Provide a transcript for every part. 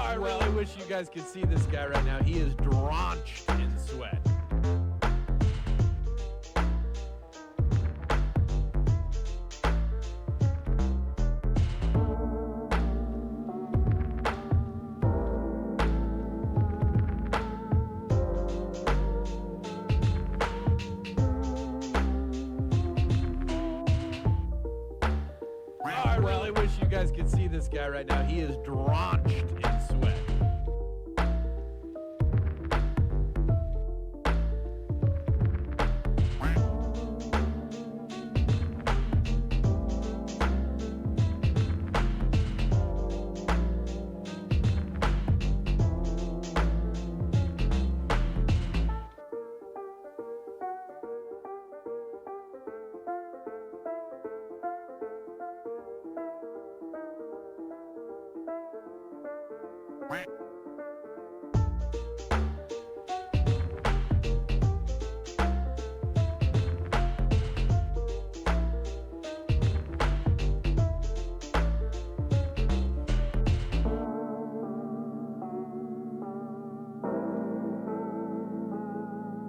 I really wish you guys could see this guy right now. He is drenched in sweat. I really wish you guys could see this guy right now. He is drenched in sweat.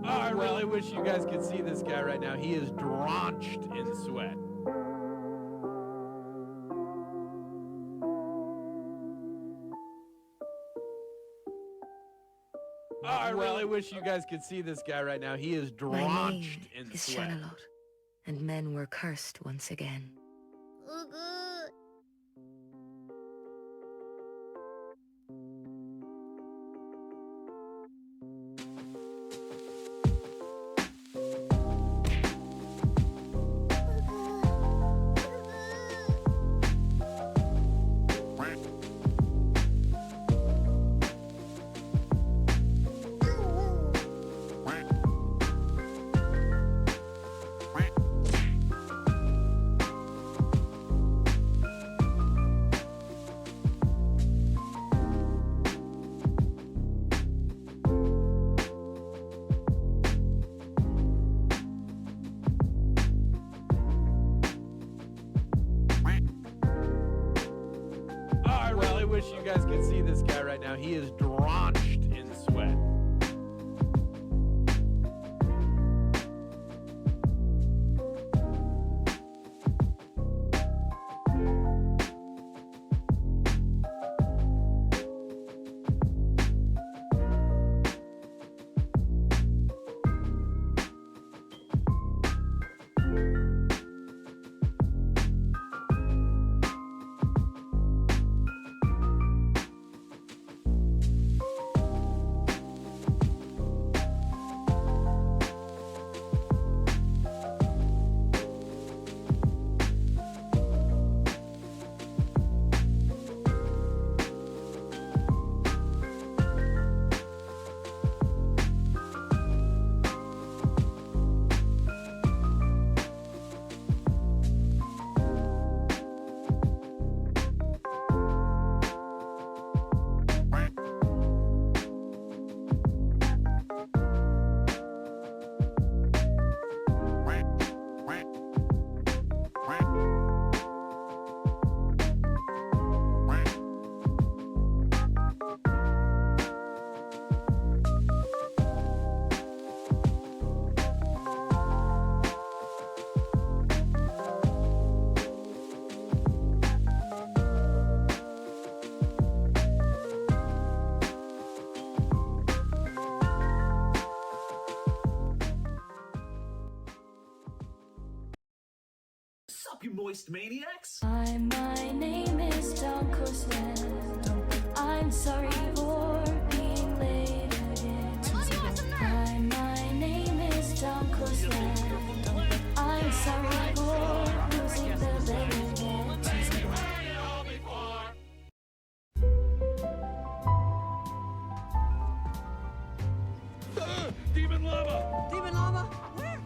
I really wish you guys could see this guy right now. He is drenched in sweat. I really wish you guys could see this guy right now. He is drenched in sweat. Charlotte, and men were cursed once again. I really wish you guys could see this guy right now. He is drenched in sweat. You moist maniacs! Hi, my name is DunkOrSlam. I'm sorry for being late again. Hi, my name is DunkOrSlam. I'm sorry for losing the bet again. Demon lava! Demon lava? Where?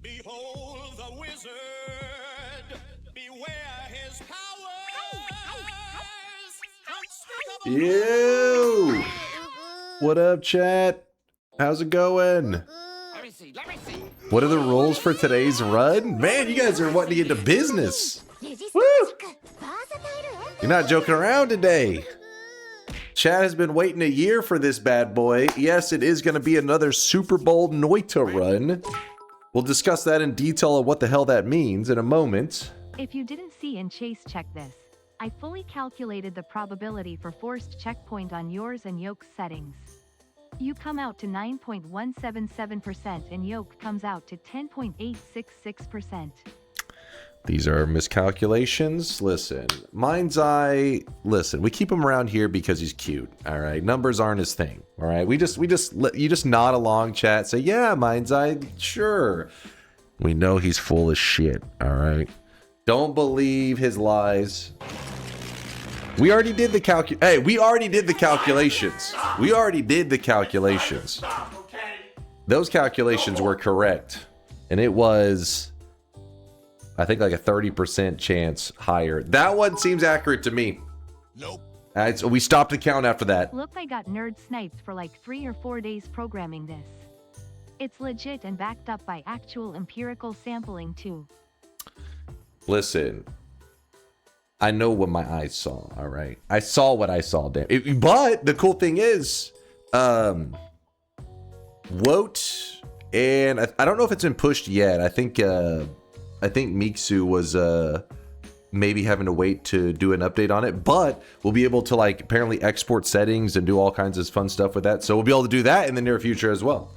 Behold the wizard! Beware his powers! Ew! What up, chat? How's it going? Let me see. What are the rules for today's run? Man, you guys are wanting to get to business. Woo! You're not joking around today. Chad has been waiting a year for this bad boy. Yes, it is going to be another Super Bowl Noita run. We'll discuss that in detail of what the hell that means in a moment. If you didn't see and Chase check this, I fully calculated the probability for forced checkpoint on yours and Yoke's settings. You come out to 9.177% and Yoke comes out to 10.866%. These are miscalculations. Listen, Mind's Eye. Listen, we keep him around here because he's cute. All right, numbers aren't his thing. All right, you just nod along, chat. Say, yeah, Mind's Eye, sure. We know he's full of shit. All right, don't believe his lies. We already did the Hey, we already did the calculations. We already did the calculations. Those calculations were correct, and it was, I think, like a 30% chance higher. That one seems accurate to me. Nope. So we stopped the count after that. Look, I got nerd sniped for like 3 or 4 days programming this. It's legit and backed up by actual empirical sampling too. Listen, I know what my eyes saw, all right? I saw what I saw, damn. But the cool thing is, Woat, and I don't know if it's been pushed yet. I think Miksu was maybe having to wait to do an update on it, but we'll be able to like apparently export settings and do all kinds of fun stuff with that. So we'll be able to do that in the near future as well.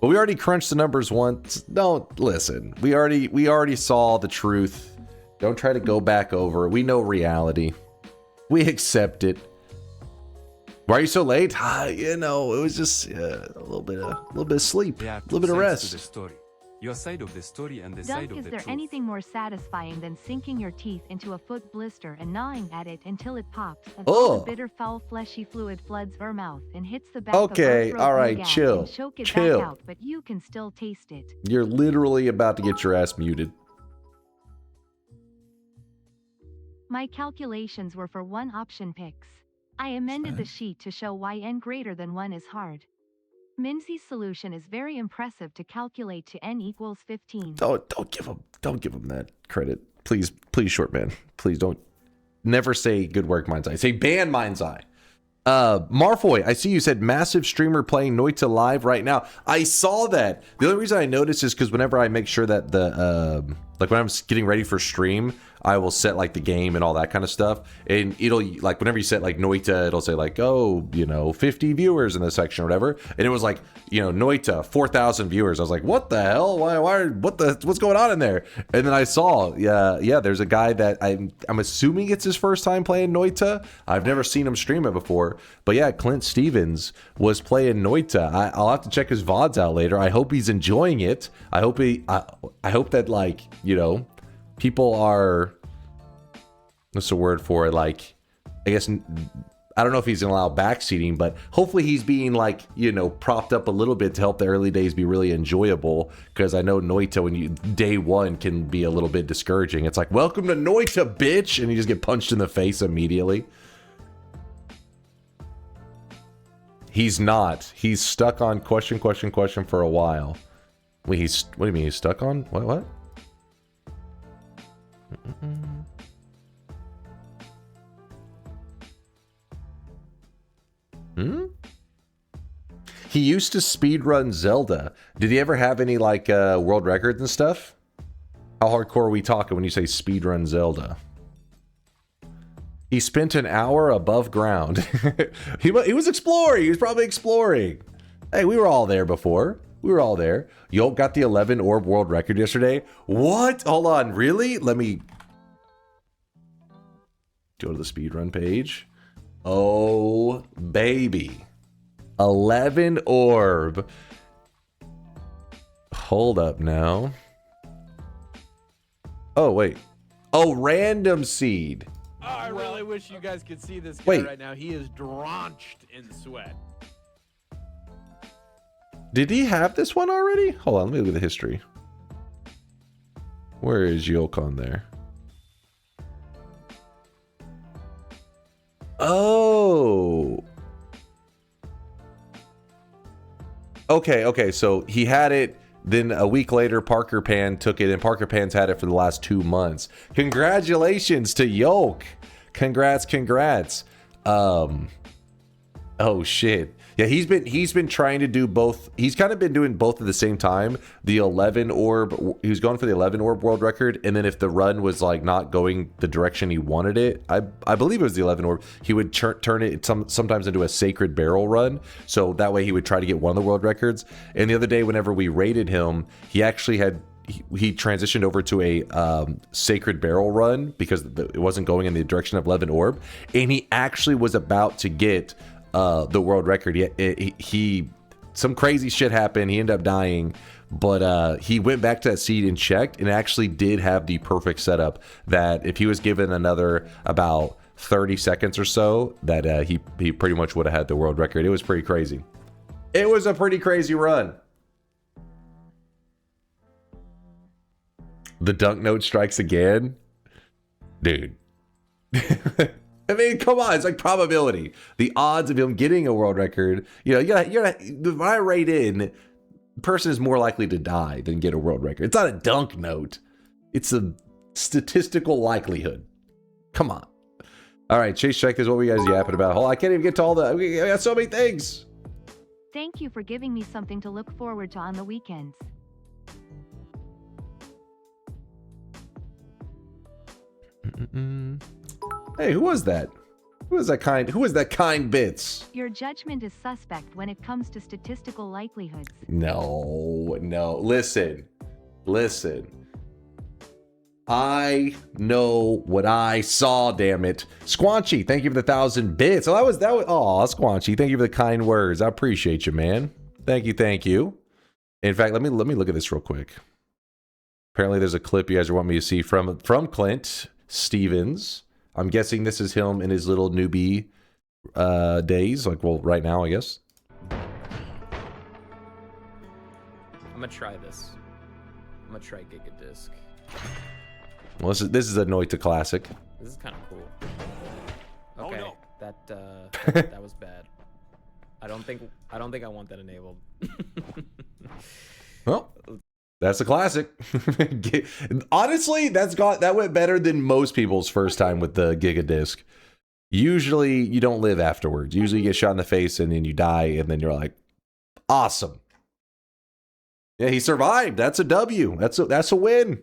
But we already crunched the numbers once. Don't listen. We already saw the truth. Don't try to go back over it. We know reality. We accept it. Why are you so late? You know, it was just a little bit of sleep, a little bit of rest. Your side of the story and the Dunk, side of is the there truth. anything more satisfying than sinking your teeth into a foot blister and gnawing at it until it pops and all the bitter, foul, fleshy fluid floods your mouth and hits the back Okay, of all right, gag chill, and choke it chill. back out, but you can still taste it. You're literally about to get your ass muted. My calculations were for 1 option picks. I amended the sheet to show why n greater than 1 is hard. Minzy's solution is very impressive to calculate to n equals 15. Don't give him that credit. Please, short man. Please don't. Never say good work, Mind's Eye. Say ban Mind's Eye. Marfoy, I see you said massive streamer playing Noita live right now. I saw that. The only reason I noticed is because whenever I make sure that the like when I'm getting ready for stream, I will set like the game and all that kind of stuff, and it'll like whenever you set like Noita, it'll say like, oh, you know, 50 viewers in this section or whatever, and it was like, you know, Noita 4,000 viewers. I was like, what the hell? What's going on in there? And then I saw, yeah, there's a guy that I'm assuming it's his first time playing Noita. I've never seen him stream it before, but yeah, Clint Stevens was playing Noita. I'll have to check his VODs out later. I hope he's enjoying it. I hope that, like, you know, people are, what's the word for it? Like, I guess, I don't know if he's gonna allow backseating, but hopefully he's being, like, you know, propped up a little bit to help the early days be really enjoyable. Because I know Noita, when you day one, can be a little bit discouraging. It's like, welcome to Noita, bitch, and you just get punched in the face immediately. He's not. He's stuck on question for a while. Wait, what do you mean he's stuck on? What? He used to speedrun Zelda. Did he ever have any, like, world records and stuff? How hardcore are we talking when you say speedrun Zelda? He spent an hour above ground. he was exploring. He was probably exploring. Hey, we were all there before. We were all there. Yo got the 11 orb world record yesterday. What? Hold on. Really? Let me go to the speedrun page. Oh, baby. 11 orb. Hold up now. Oh, wait. Oh, random seed. Oh, I really wish you guys could see this guy right now. He is drenched in sweat. Did he have this one already? Hold on, let me look at the history. Where is Yolk on there? Oh. Okay, so he had it, then a week later Parker Pan took it, and Parker Pan's had it for the last 2 months. Congratulations to Yolk. Congrats. Oh shit. Yeah, he's been trying to do both. He's kind of been doing both at the same time. The 11 orb, he was going for the 11 orb world record, and then if the run was like not going the direction he wanted it, I believe it was the 11 orb, he would turn it sometimes into a sacred barrel run. So that way he would try to get one of the world records. And the other day, whenever we raided him, he actually had he transitioned over to a sacred barrel run because it wasn't going in the direction of 11 orb, and he actually was about to get the world record. He some crazy shit happened. He ended up dying, but he went back to that seed and checked, and actually did have the perfect setup that if he was given another about 30 seconds or so, that he pretty much would have had the world record. It was pretty crazy. It was a pretty crazy run. The dunk note strikes again, dude. I mean, come on, it's like probability. The odds of him getting a world record, you know, when I rate in, the person is more likely to die than get a world record. It's not a dunk note. It's a statistical likelihood. Come on. All right, Chase Check is what we guys yapping about. Hold on, I can't even get to all the, we got so many things. Thank you for giving me something to look forward to on the weekends. Hey, who was that? Who was that kind bits? Your judgment is suspect when it comes to statistical likelihoods. No. Listen. I know what I saw, damn it. Squanchy, thank you for the 1,000 bits. Oh, that was aw, Squanchy, thank you for the kind words. I appreciate you, man. Thank you. In fact, let me look at this real quick. Apparently there's a clip you guys want me to see from Clint Stevens. I'm guessing this is him in his little newbie days, like, well, right now, I guess. I'm gonna try this. I'm gonna try Gigadisc. Well, this is a Noita classic. This is kind of cool. Okay, no. that was bad. I don't think I want that enabled. Well, that's a classic. Honestly, that went better than most people's first time with the Gigadisc. Usually, you don't live afterwards. Usually, you get shot in the face and then you die, and then you're like, awesome. Yeah, he survived. That's a W. That's a win.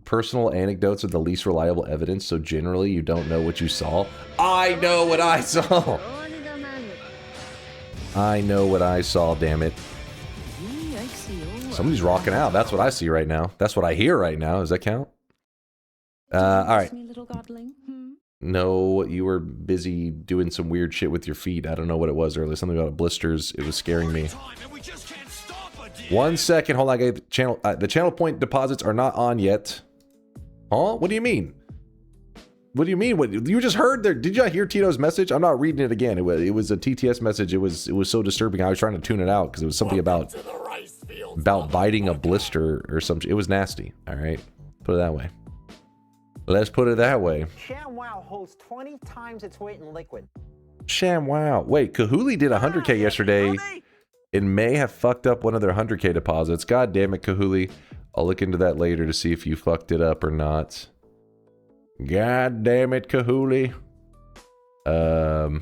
Personal anecdotes are the least reliable evidence, so generally you don't know what you saw. I know what I saw. I know what I saw, damn it. Somebody's rocking out. That's what I see right now. That's what I hear right now. Does that count? All right. No, you were busy doing some weird shit with your feet. I don't know what it was earlier. Something about blisters. It was scaring me. 1 second. Hold on. The channel point deposits are not on yet. Huh? What do you mean? What do you mean? What you just heard there? Did you hear Tito's message? I'm not reading it again. It was a TTS message. It was so disturbing. I was trying to tune it out because it was something about biting a blister or something. It was nasty. All right, put it that way. Let's put it that way. ShamWow holds 20 times its weight in liquid. ShamWow. Wait, Kahuli did 100K yesterday. It may have fucked up one of their 100K deposits. God damn it, Kahuli. I'll look into that later to see if you fucked it up or not. God damn it, Kahuli. All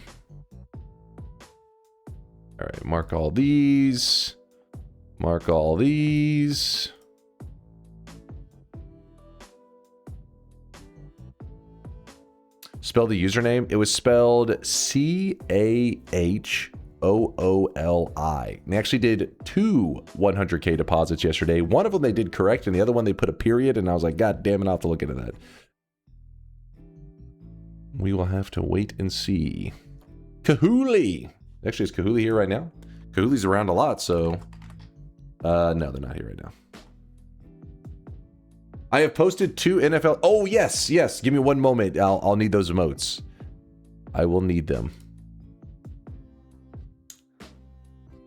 right, mark all these. Mark all these. Spell the username. It was spelled CAHOOLI. They actually did 2 100K deposits yesterday. One of them they did correct, and the other one they put a period, and I was like, God damn it, I'll have to look into that. We will have to wait and see. Kahuli. Actually, is Kahuli here right now? Kahuli's around a lot, so... no, they're not here right now. I have posted 2 NFL... Oh, yes. Give me 1 moment. I'll need those emotes. I will need them.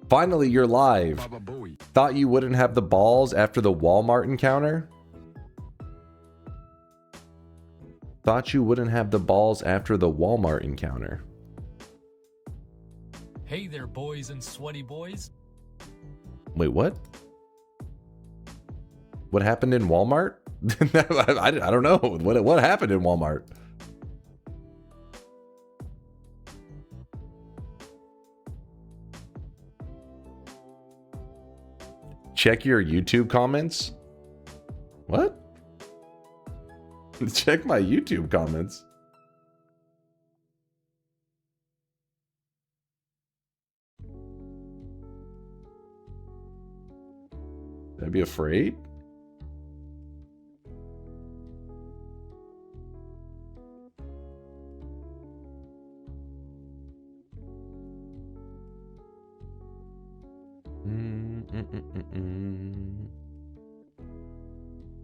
Finally, you're live. Thought you wouldn't have the balls after the Walmart encounter? Thought you wouldn't have the balls after the Walmart encounter. Hey there, boys and sweaty boys. Wait, what? What happened in Walmart? I don't know what happened in Walmart. Check your YouTube comments. What? Check my YouTube comments. Should I be afraid?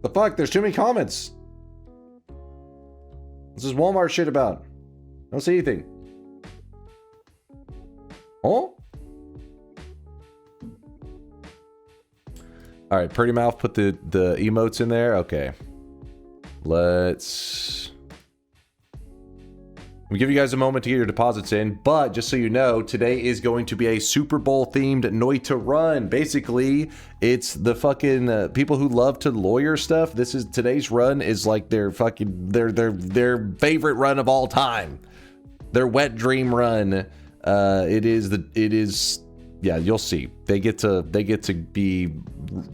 The fuck? There's too many comments. What's this Walmart shit about? I don't see anything. Oh? Alright, Pretty Mouth put the emotes in there. Okay. Let's... we give you guys a moment to get your deposits in, but just so you know, today is going to be a Super Bowl themed Noita run. Basically, it's the fucking people who love to lawyer stuff. This is today's run is like their fucking their favorite run of all time. Their wet dream run. It is yeah, you'll see. They get to be,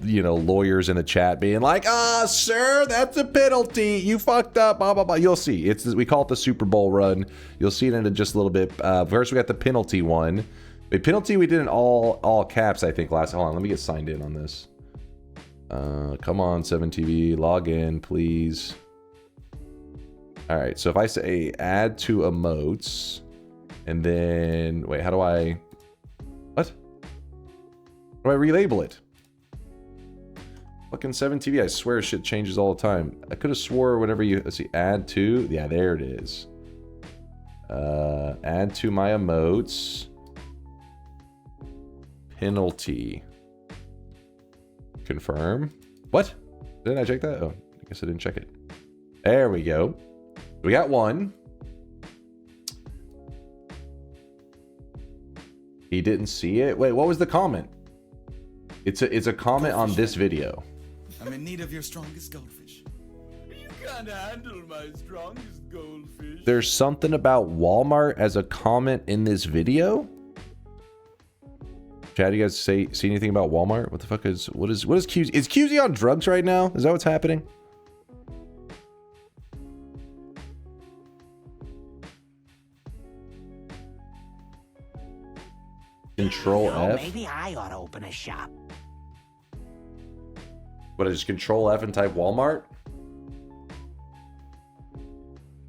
you know, lawyers in the chat being like, sir, that's a penalty. You fucked up, blah, blah, blah. You'll see. We call it the Super Bowl run. You'll see it in just a little bit. First, we got the penalty one. The penalty we did in all caps, I think, last. Hold on, let me get signed in on this. Come on, 7TV, log in, please. All right, so if I say add to emotes, and then, wait, how do I... what? How do I relabel it? Fucking 7TV, I swear shit changes all the time. I could have swore whenever you, let's see, add to, yeah, there it is. Add to my emotes. Penalty. Confirm. What? Didn't I check that? Oh, I guess I didn't check it. There we go. We got one. He didn't see it. Wait, what was the comment? It's a comment on this video. I'm in need of your strongest goldfish. You can't handle my strongest goldfish. There's something about Walmart as a comment in this video. Chad, you guys see anything about Walmart? What the fuck is QZ? Is QZ on drugs right now? Is that what's happening? Control F. Maybe I ought to open a shop. What is Control F and type Walmart?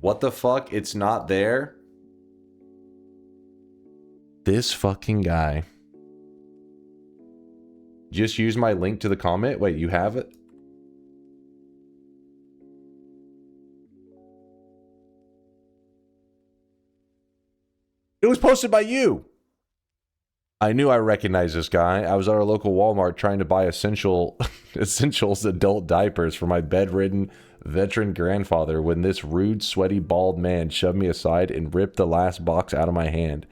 What the fuck? It's not there. This fucking guy. Just use my link to the comment. Wait, you have it? It was posted by you. I knew I recognized this guy. I was at our local Walmart trying to buy essentials adult diapers for my bedridden veteran grandfather when this rude, sweaty, bald man shoved me aside and ripped the last box out of my hand.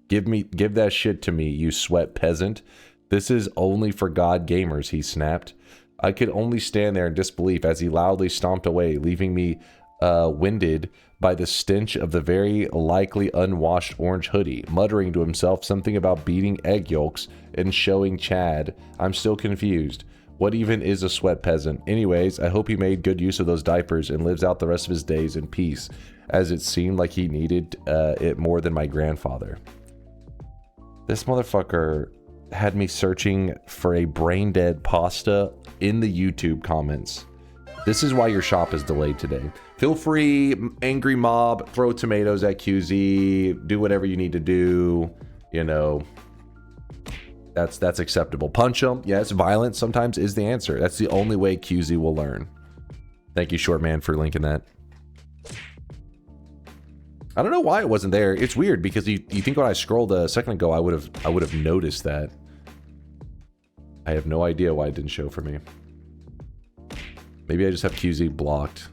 Give that shit to me, you sweat peasant. This is only for God gamers, he snapped. I could only stand there in disbelief as he loudly stomped away, leaving me winded by the stench of the very likely unwashed orange hoodie, muttering to himself something about beating egg yolks and showing Chad. I'm still confused. What even is a sweat peasant? Anyways, I hope he made good use of those diapers and lives out the rest of his days in peace, as it seemed like he needed it more than my grandfather. This motherfucker had me searching for a brain dead pasta in the YouTube comments. This is why your shop is delayed today. Feel free, angry mob, throw tomatoes at QZ, do whatever you need to do. You know, that's acceptable. Punch them. Yes, violence sometimes is the answer. That's the only way QZ will learn. Thank you, Short Man, for linking that. I don't know why it wasn't there. It's weird because you think when I scrolled a second ago, I would have noticed that. I have no idea why it didn't show for me. Maybe I just have QZ blocked,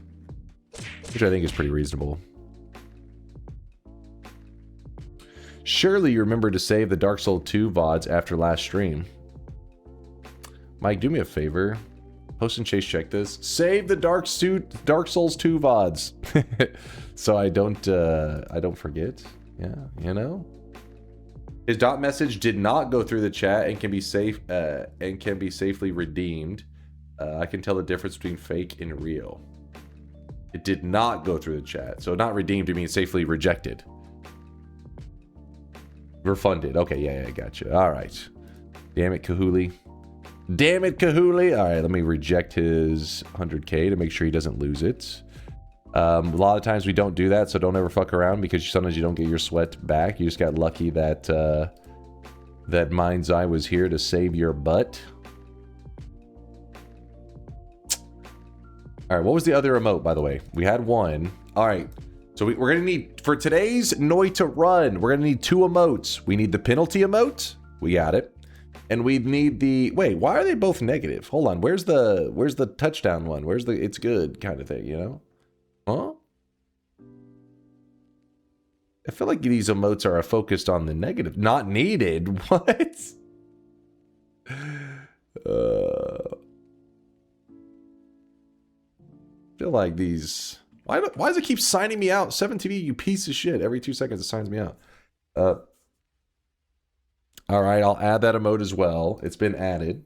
which I think is pretty reasonable. Surely you remember to save the Dark Souls 2 VODs after last stream. Mike, do me a favor. Post and Chase check this. Save the Dark Souls 2 VODs. So I don't forget. Yeah, you know. His dot message did not go through the chat and can be safely redeemed. I can tell the difference between fake and real. It did not go through the chat. So not redeemed, it means safely rejected. Refunded. Okay, yeah, I got you. All right. Damn it, Kahuli. Damn it, Kahuli. All right, let me reject his 100K to make sure he doesn't lose it. A lot of times we don't do that, so don't ever fuck around because sometimes you don't get your sweat back. You just got lucky that that Mind's Eye was here to save your butt. All right, what was the other emote, by the way? We had one. All right, so we're going to need, for today's Noita run, we're going to need 2 emotes. We need the penalty emote. We got it. And we need the, wait, why are they both negative? Hold on, where's the touchdown one? Where's the it's good kind of thing, you know? Huh? I feel like these emotes are focused on the negative. Not needed. What? Feel like these. Why does it keep signing me out? 7TV, you piece of shit. Every 2 seconds it signs me out. All right, I'll add that emote as well. It's been added.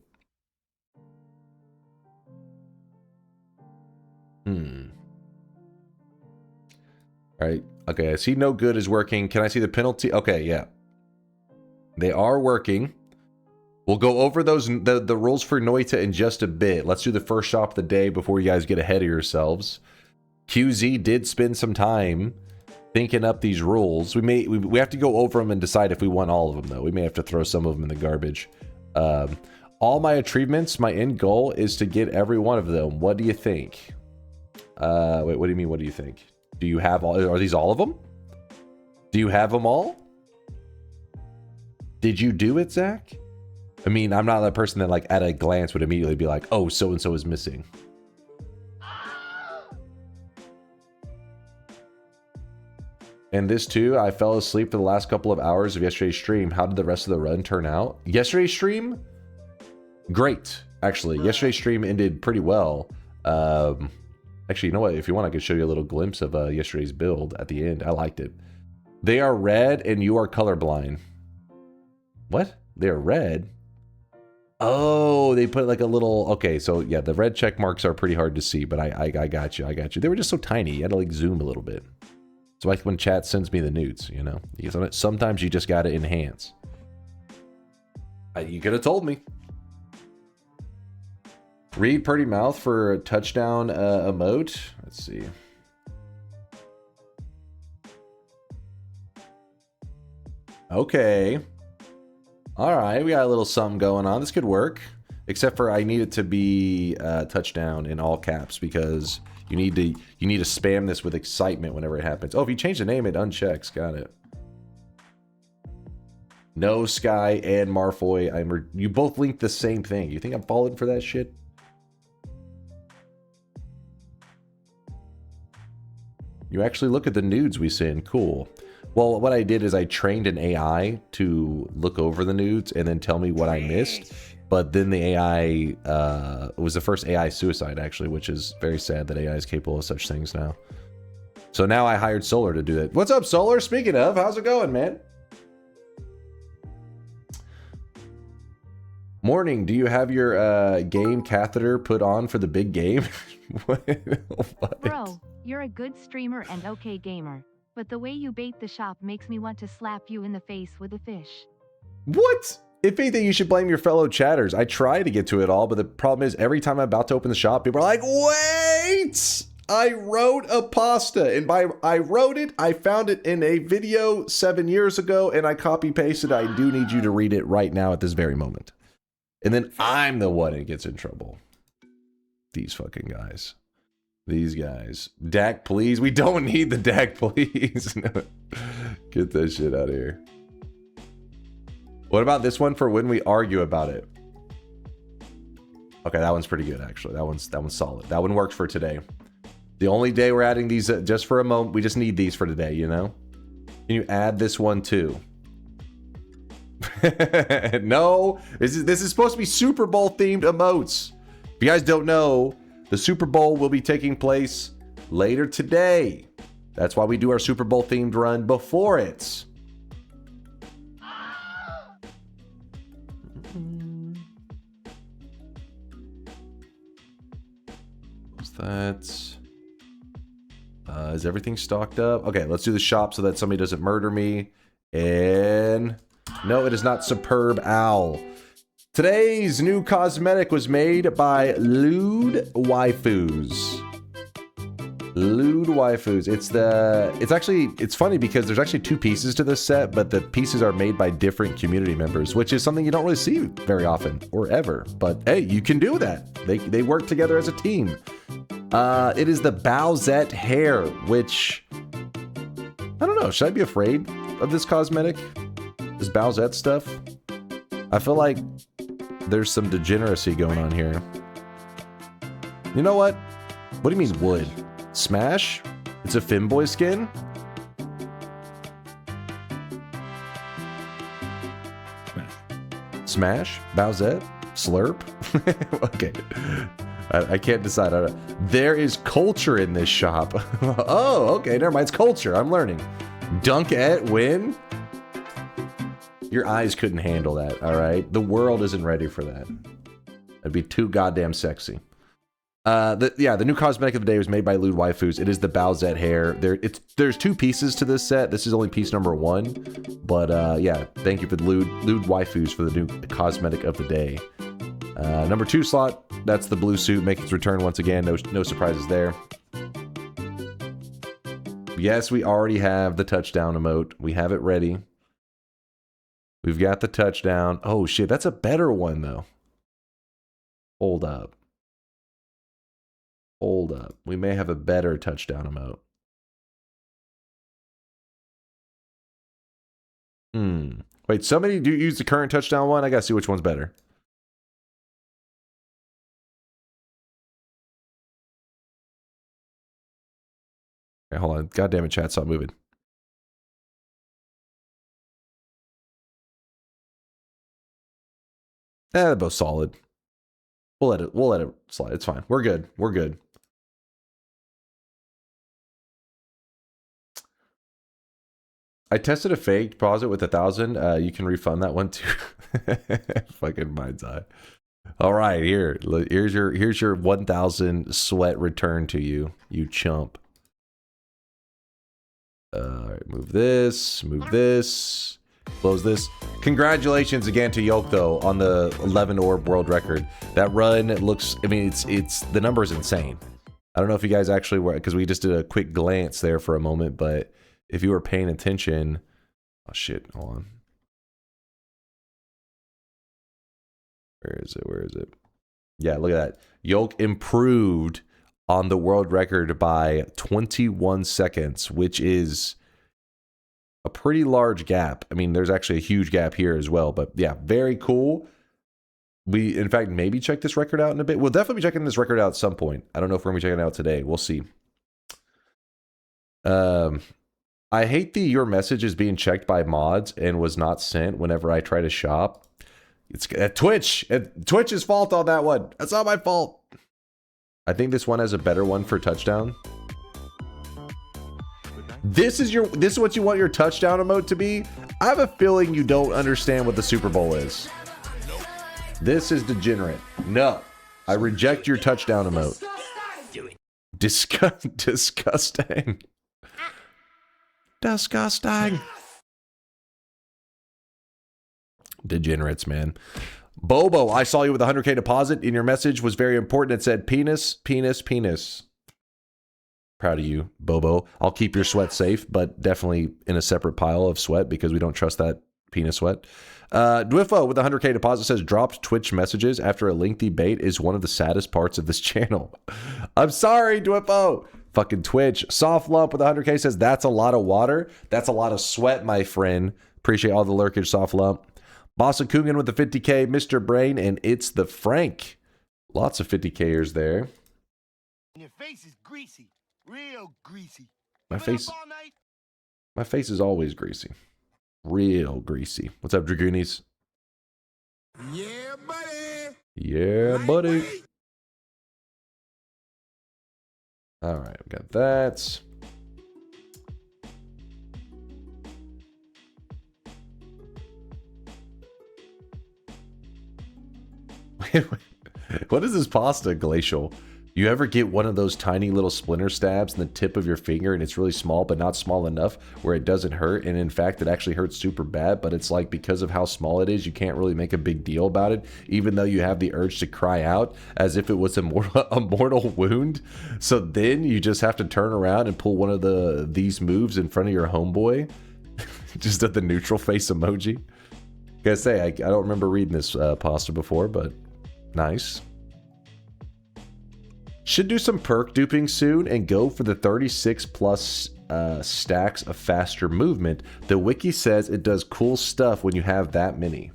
All right. Okay, I see no good is working. Can I see the penalty? Okay, yeah. They are working. We'll go over those the rules for Noita in just a bit. Let's do the first shop of the day before you guys get ahead of yourselves. QZ did spend some time thinking up these rules. We have to go over them and decide if we want all of them, though. We may have to throw some of them in the garbage. All my achievements, my end goal is to get every one of them. What do you think? Wait, what do you mean, what do you think? Do you have all? Are these all of them? Do you have them all? Did you do it, Zach? I mean, I'm not that person that, like, at a glance would immediately be like, oh, so-and-so is missing. And this too, I fell asleep for the last couple of hours of yesterday's stream. How did the rest of the run turn out? Yesterday's stream? Great, actually. Yesterday's stream ended pretty well. Actually, you know what? If you want, I could show you a little glimpse of yesterday's build at the end. I liked it. They are red and you are colorblind. What? They're red? Oh, they put like a little... Okay, so yeah, the red check marks are pretty hard to see, but I got you. I got you. They were just so tiny. You had to like zoom a little bit. So like when chat sends me the nudes, you know? Sometimes you just got to enhance. You could have told me. Read Purdy Mouth for a touchdown emote. Let's see. Okay. All right, we got a little something going on. This could work. Except for I need it to be touchdown in all caps because you need to spam this with excitement whenever it happens. Oh, if you change the name, it unchecks. Got it. No, Sky and Marfoy, you both linked the same thing. You think I'm falling for that shit? You actually look at the nudes we send. Cool. Well, what I did is I trained an AI to look over the nudes and then tell me what I missed. But then the AI was the first AI suicide, actually, which is very sad that AI is capable of such things now. So now I hired Solar to do that. What's up, Solar? Speaking of, how's it going, man? Morning, do you have your game catheter put on for the big game? What? Bro, you're a good streamer and okay gamer. But the way you bait the shop makes me want to slap you in the face with a fish. What? If anything, you should blame your fellow chatters. I try to get to it all, but the problem is every time I'm about to open the shop, people are like, wait! I wrote a pasta, and by I wrote it, I found it in a video 7 years ago, and I copy-pasted. I do need you to read it right now at this very moment. And then I'm the one that gets in trouble. These fucking guys. These guys. Dak, please. We don't need the Dak, please. Get that shit out of here. What about this one for when we argue about it? Okay, that one's pretty good, actually. That one's solid. That one works for today. The only day we're adding these just for a moment. We just need these for today, you know? Can you add this one too? No, this is supposed to be Super Bowl themed emotes. you guys don't know, the Super Bowl will be taking place later today. That's why we do our Super Bowl themed run before it. What's that? Is everything stocked up? Okay, let's do the shop so that somebody doesn't murder me. And no, it is not Superb Owl. Today's new cosmetic was made by Lewd Waifus. Lewd Waifus. It's funny because there's actually two pieces to this set, but the pieces are made by different community members, which is something you don't really see very often or ever. But hey, you can do that. They work together as a team. It is the Bowsette hair, which I don't know. Should I be afraid of this cosmetic? This Bowsette stuff? I feel like there's some degeneracy going on here. You know what? What do you mean wood? Smash? It's a femboy skin? Smash? Bowsette? Slurp? Okay. I can't decide. There is culture in this shop. Oh, okay. Never mind. It's culture. I'm learning. Dunk at win? Your eyes couldn't handle that, all right? The world isn't ready for that. That'd be too goddamn sexy. The new cosmetic of the day was made by Lewd Waifus. It is the Bowsette hair. There's two pieces to this set. This is only piece number 1. But yeah, thank you for the Lewd Waifus for the new cosmetic of the day. Number 2 slot, that's the blue suit making its return once again. No surprises there. Yes, we already have the touchdown emote. We have it ready. We've got the touchdown. Oh shit, that's a better one though. Hold up. Hold up. We may have a better touchdown emote. Wait, somebody do use the current touchdown one? I gotta see which one's better. Okay, hold on. God damn it, chat, stop moving. They're both solid. We'll let it slide. It's fine. We're good. We're good. I tested a fake deposit with 1,000. You can refund that one too. Fucking mind's eye. All right, here's your 1,000 sweat return to you, you chump. All right, move this, close this. Congratulations again to Yoke though on the 11 orb world record. That run looks, I mean, it's the number is insane. I don't know if you guys actually were, because we just did a quick glance there for a moment, but if you were paying attention, oh shit, hold on. Where is it? Yeah, look at that. Yoke improved on the world record by 21 seconds, which is a pretty large gap. I mean, there's actually a huge gap here as well, but yeah, very cool. We, in fact, maybe check this record out in a bit. We'll definitely be checking this record out at some point. I don't know if we're going to be checking it out today. We'll see. I hate your message is being checked by mods and was not sent whenever I try to shop. It's Twitch. Twitch's fault on that one. That's not my fault. I think this one has a better one for touchdown. This is what you want your touchdown emote to be? I have a feeling you don't understand what the Super Bowl is. This is degenerate. No. I reject your touchdown emote. Disgusting. Disgusting. Degenerates, man. Bobo, I saw you with a 100K deposit, and your message was very important. It said penis, penis, penis. Proud of you, Bobo. I'll keep your sweat safe, but definitely in a separate pile of sweat because we don't trust that penis sweat. Dwifo with a 100K deposit says dropped Twitch messages after a lengthy bait is one of the saddest parts of this channel. I'm sorry, Dwifo. Fucking Twitch. Soft Lump with a 100K says that's a lot of water. That's a lot of sweat, my friend. Appreciate all the lurkage, Soft Lump. Bossa Coogan with the 50K, Mr. Brain, and it's the Frank. Lots of 50Kers there. Your face is greasy. Real greasy. My face is always greasy. Real greasy. What's up, Dragoonies? Yeah, buddy. Yeah, buddy. All right, we got that. What is this pasta, Glacial? You ever get one of those tiny little splinter stabs in the tip of your finger and it's really small but not small enough where it doesn't hurt, and in fact it actually hurts super bad, but it's like because of how small it is you can't really make a big deal about it even though you have the urge to cry out as if it was a mortal wound? So then you just have to turn around and pull one of these moves in front of your homeboy. Just at the neutral face emoji. Gotta say, I don't remember reading this pasta before, but nice. Should do some perk duping soon and go for the 36 plus stacks of faster movement. The wiki says it does cool stuff when you have that many.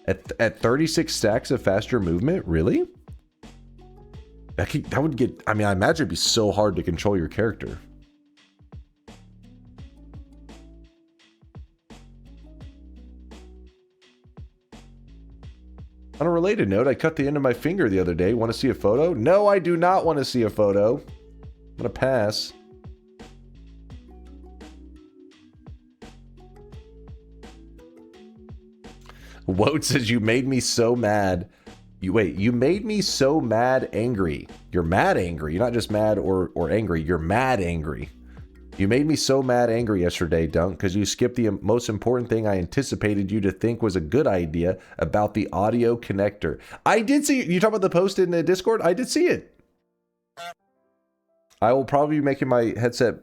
At 36 stacks of faster movement? Really? That would get... I mean, I imagine it'd be so hard to control your character. On a related note, I cut the end of my finger the other day. Want to see a photo? No, I do not want to see a photo. I'm gonna pass. Woat says you made me so mad. You made me so mad angry. You're mad angry. You're not just mad or angry. You're mad angry. You made me so mad angry yesterday, Dunk, because you skipped the most important thing I anticipated you to think was a good idea about the audio connector. I did see it. You talking about the post in the Discord? I did see it. I will probably be making my headset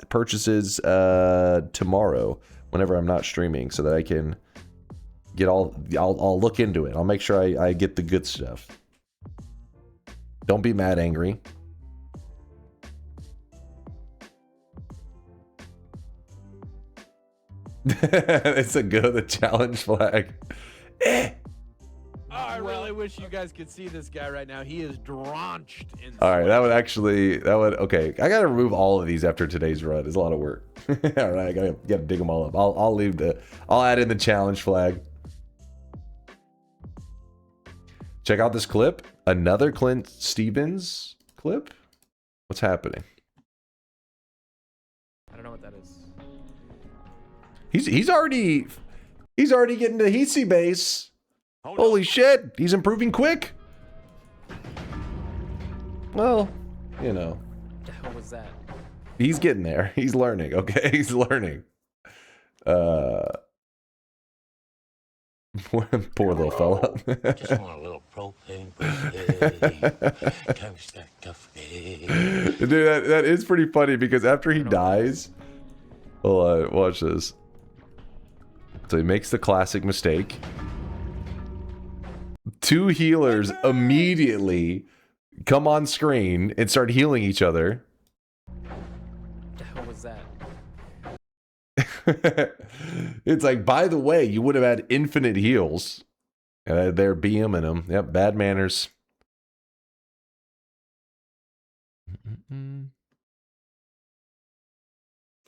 purchases tomorrow, whenever I'm not streaming, so that I can get I'll look into it. I'll make sure I get the good stuff. Don't be mad angry. It's a go the challenge flag. I really wish you guys could see this guy right now. He is drenched in All right, okay. I gotta remove all of these after today's run. It's a lot of work. All right, I gotta dig them all up. I'll add in the challenge flag. Check out this clip. Another Clint Stevens clip. What's happening? I don't know what that is. He's already getting to Heatsy base. Holy shit, he's improving quick. Well, you know. What the hell was that? He's getting there. He's learning, okay? He's learning. Poor little fella. Just want a little propane. Dude, that is pretty funny because after he dies, hold on, watch this. So he makes the classic mistake. Two healers immediately come on screen and start healing each other. What the hell was that? It's like, by the way, you would have had infinite heals. They're BMing them. Yep, bad manners.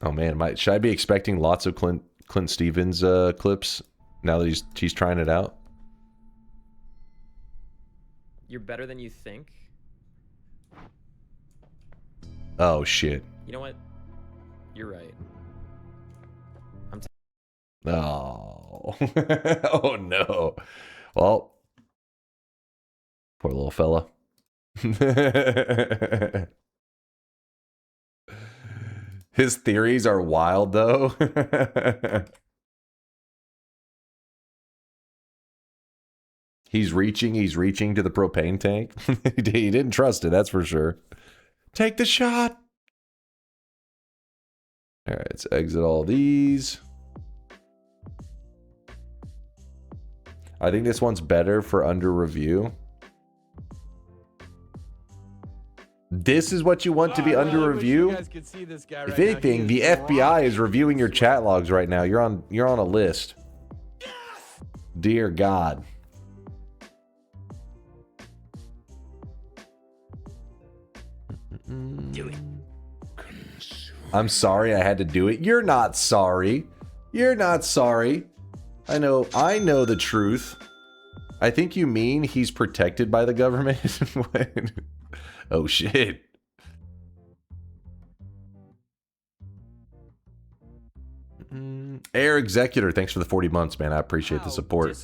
Oh man, should I be expecting lots of Clint Stevens clips now that he's trying it out? You're better than you think. Oh shit. You know what? You're right. Oh. Oh no. Well, poor little fella. His theories are wild though. He's reaching to the propane tank. He didn't trust it, that's for sure. Take the shot. All right, let's exit all these. I think this one's better for under review. This is what you want to be under review. If anything, the FBI is reviewing your chat logs right now. You're on a list. Dear God. Do it. I'm sorry I had to do it. You're not sorry. You're not sorry. I know the truth. I think you mean he's protected by the government. Oh shit. Air Executor, thanks for the 40 months, man. I appreciate the support.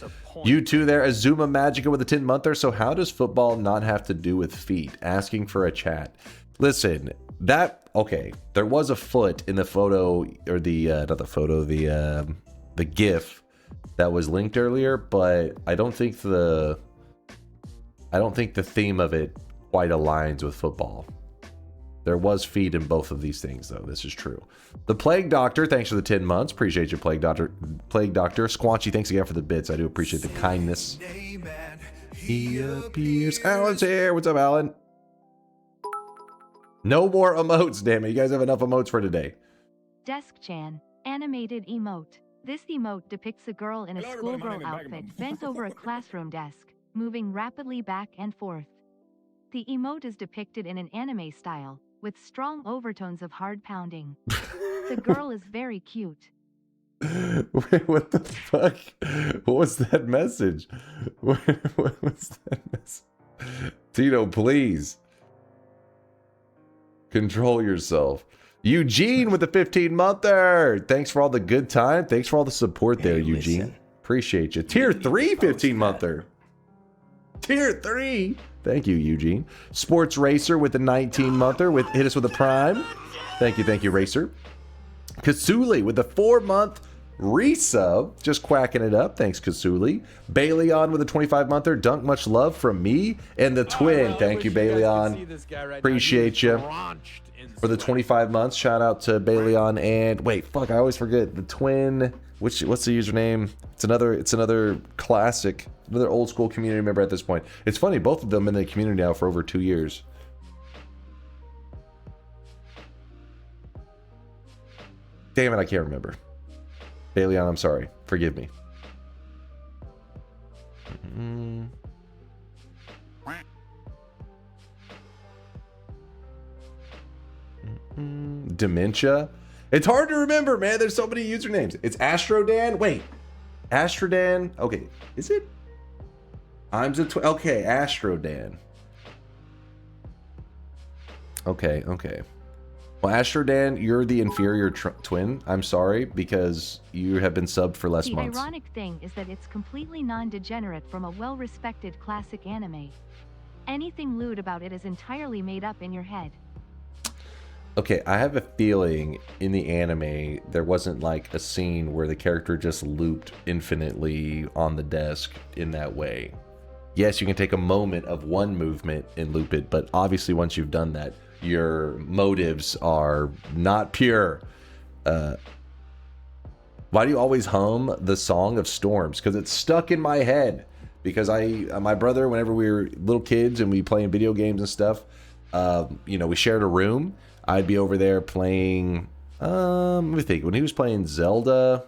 You too there, Azuma Magica with a 10-monther. So how does football not have to do with feet? Asking for a chat. Listen, okay, there was a foot in the photo, or the not the photo, the GIF that was linked earlier, but I don't think the theme of it quite aligns with football. There was feet in both of these things, though. This is true. The Plague Doctor, thanks for the 10 months. Appreciate you, Plague Doctor. Squanchy, thanks again for the bits. I do appreciate the kindness. He appears. Alan's here. What's up, Alan? No more emotes, damn it. You guys have enough emotes for today. Desk Chan, animated emote. This emote depicts a girl in a schoolgirl outfit bent over a classroom desk, moving rapidly back and forth. The emote is depicted in an anime style, with strong overtones of hard pounding. The girl is very cute. Wait, what the fuck? What was that message? What was that message? Tito, please. Control yourself. Eugene with the 15-monther. Thanks for all the good time. Thanks for all the support there, Eugene. Listen. Appreciate you. Tier 3 15-monther. Tier 3. Thank you, Eugene. Sports Racer with the 19-monther. Hit us with a prime. Thank you, Racer. Kasuli with the 4-month resub. Just quacking it up. Thanks, Kasuli. Baileon with a 25-monther. Dunk, much love from me and the twin. Thank you, Baileon. Appreciate you. For the 25 months. Shout out to Baileon and wait, fuck, I always forget the twin. What's the username? It's another classic, another old school community member at this point. It's funny, both of them in the community now for over 2 years. Damn it, I can't remember. Baileon, I'm sorry. Forgive me. Dementia. It's hard to remember, man. There's so many usernames. It's Astrodan. Wait, Astrodan. Okay, is it? Okay, Astrodan. Okay. Well, Astrodan, you're the inferior twin. I'm sorry, because you have been subbed for less months. The ironic thing is that it's completely non-degenerate from a well-respected classic anime. Anything lewd about it is entirely made up in your head. Okay, I have a feeling in the anime there wasn't like a scene where the character just looped infinitely on the desk in that way. Yes, you can take a moment of one movement and loop it, but obviously once you've done that, your motives are not pure. Why do you always hum the Song of Storms? Because it's stuck in my head. Because my brother, whenever we were little kids and we playing video games and stuff, we shared a room. I'd be over there playing, let me think, when he was playing Zelda,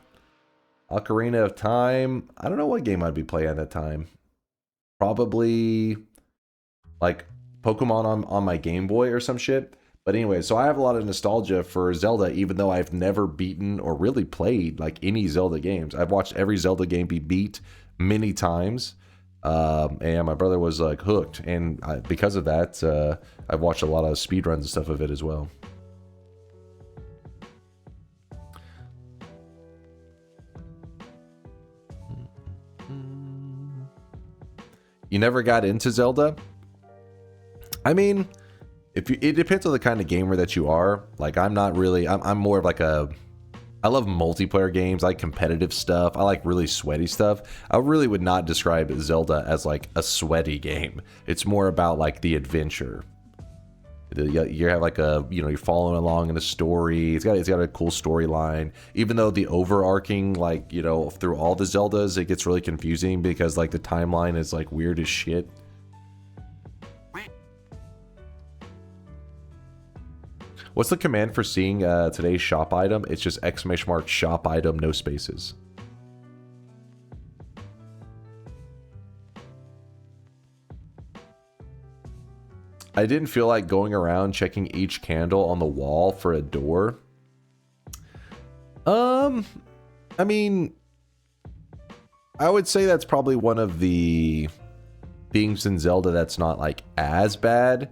Ocarina of Time, I don't know what game I'd be playing at that time. Probably like Pokemon on my Game Boy or some shit. But anyway, so I have a lot of nostalgia for Zelda, even though I've never beaten or really played like any Zelda games. I've watched every Zelda game be beat many times. And my brother was like hooked, and because of that, I've watched a lot of speedruns and stuff of it as well. You never got into Zelda? I mean, it depends on the kind of gamer that you are. Like, I'm not really. I'm more of like I love multiplayer games. I like competitive stuff. I like really sweaty stuff. I really would not describe Zelda as like a sweaty game. It's more about like the adventure. You have like you're following along in a story. It's got a cool storyline. Even though the overarching through all the Zeldas, it gets really confusing because like the timeline is like weird as shit. What's the command for seeing today's shop item? It's just !! shop item, no spaces. I didn't feel like going around checking each candle on the wall for a door. I mean, I would say that's probably one of the things in Zelda that's not like as bad.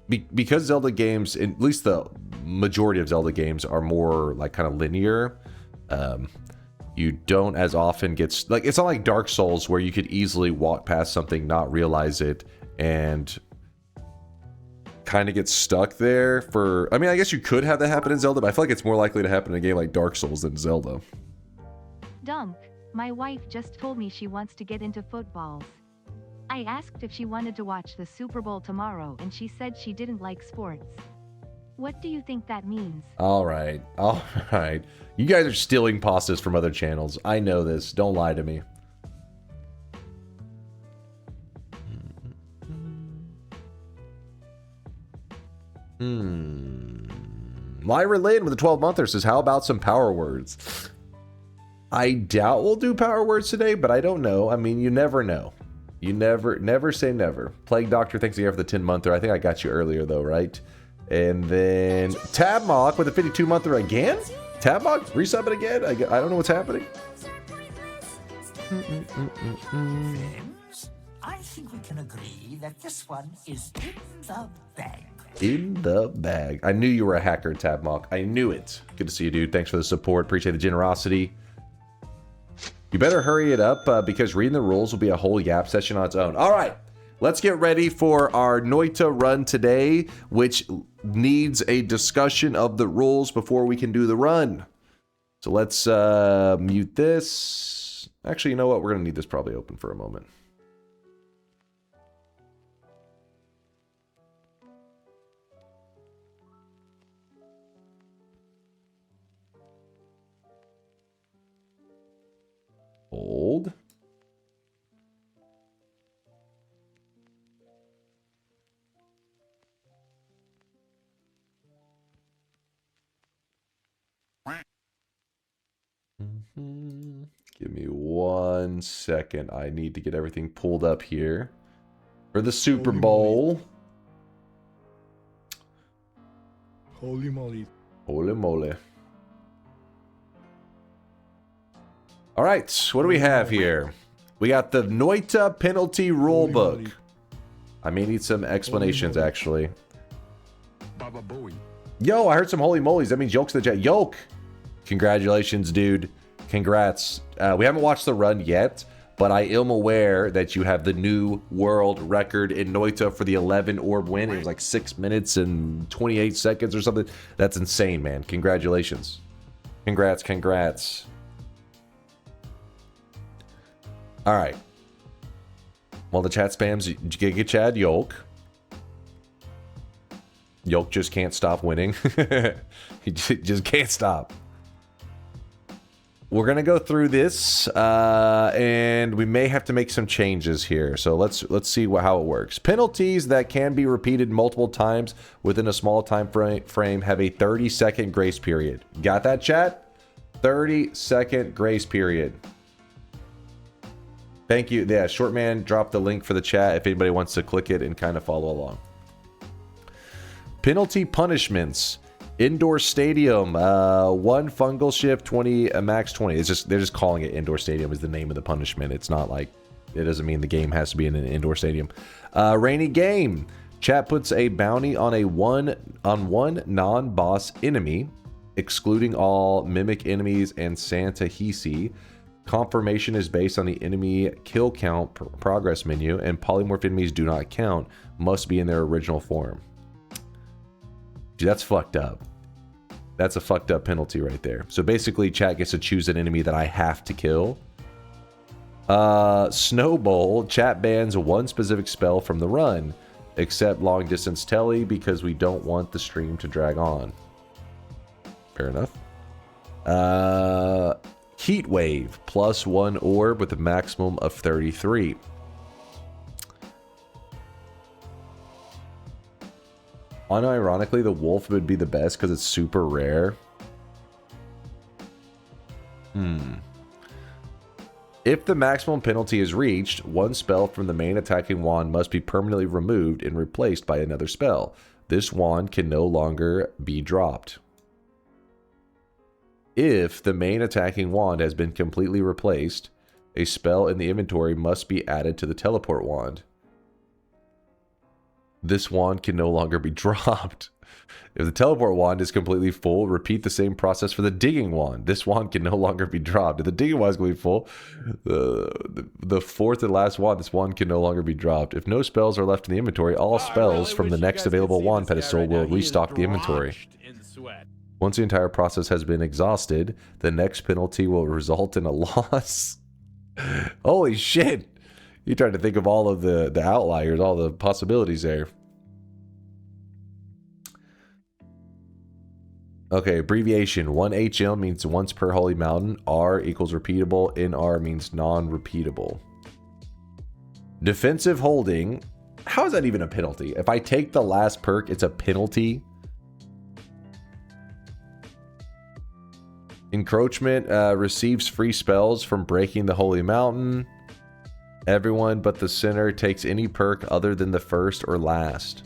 Because Zelda games, at least the majority of Zelda games are more like kind of linear. You don't as often get like, it's not like Dark Souls where you could easily walk past something, not realize it, and kind of get stuck there for, I mean, I guess you could have that happen in Zelda, but I feel like it's more likely to happen in a game like Dark Souls than Zelda. Dunk, my wife just told me she wants to get into footballs. I asked if she wanted to watch the Super Bowl tomorrow and she said she didn't like sports. What do you think that means? All right. You guys are stealing pastas from other channels. I know this. Don't lie to me. Lyra Lynn with a 12-monther says, how about some power words? I doubt we'll do power words today, but I don't know. I mean, you never know. You never say never. Plague Doctor, thanks again for the 10-monther. I think I got you earlier though, right? And then Tabmock with a 52-monther again? Tabmock, resub it again? I don't know what's happening. Friends, I think we can agree that this one is in the bag. In the bag. I knew you were a hacker, Tabmock. I knew it. Good to see you, dude. Thanks for the support. Appreciate the generosity. You better hurry it up because reading the rules will be a whole yap session on its own. All right. Let's get ready for our Noita run today, which needs a discussion of the rules before we can do the run. So let's mute this. Actually, you know what? We're going to need this probably open for a moment. Hold. Give me 1 second. I need to get everything pulled up here for the Super Bowl. Holy moly. Holy moly. All right, what do we have here? We got the Noita penalty rulebook. I may need some explanations, actually. Baba Bowie. Yo, I heard some holy molies. That means Yoke's in the chat. Yoke! Congratulations, dude. Congrats. We haven't watched the run yet, but I am aware that you have the new world record in Noita for the 11 orb win. It was like 6 minutes and 28 seconds or something. That's insane, man. Congratulations. Congrats. All right. While the chat spams, Giga Chad Yoke. Yoke just can't stop winning. He just can't stop. We're gonna go through this, and we may have to make some changes here. So let's see how it works. Penalties that can be repeated multiple times within a small time frame have a 30-second grace period. Got that, chat? 30-second grace period. Thank you. Yeah, Shortman dropped the link for the chat if anybody wants to click it and kind of follow along. Penalty punishments. Indoor stadium, 1 fungal shift, 20 max 20. It's just, they're just calling it indoor stadium is the name of the punishment. It's not like, it doesn't mean the game has to be in an indoor stadium. Rainy game. Chat puts a bounty on one non-boss enemy, excluding all mimic enemies and Santa Hisi. Confirmation is based on the enemy kill count progress menu, and polymorph enemies do not count. Must be in their original form. Dude, that's fucked up. That's a fucked up penalty right there. So basically, chat gets to choose an enemy that I have to kill. Snowball. Chat bans 1 specific spell from the run, except long distance tele, because we don't want the stream to drag on. Fair enough. Heat wave. +1 orb with a maximum of 33. Unironically, the wolf would be the best because it's super rare. If the maximum penalty is reached, 1 spell from the main attacking wand must be permanently removed and replaced by another spell. This wand can no longer be dropped. If the main attacking wand has been completely replaced, a spell in the inventory must be added to the teleport wand. This wand can no longer be dropped. If the teleport wand is completely full, repeat the same process for the digging wand. This wand can no longer be dropped. If the digging wand is completely full, the fourth and last wand, this wand can no longer be dropped. If no spells are left in the inventory, all spells from the next available wand pedestal will restock the inventory. Once the entire process has been exhausted, the next penalty will result in a loss. Holy shit! You tried to think of all of the outliers, all the possibilities there. Okay, abbreviation. 1HM means once per holy mountain. R equals repeatable. NR means non-repeatable. Defensive holding. How is that even a penalty? If I take the last perk, it's a penalty. Encroachment receives free spells from breaking the holy mountain. Everyone but the sinner takes any perk other than the first or last.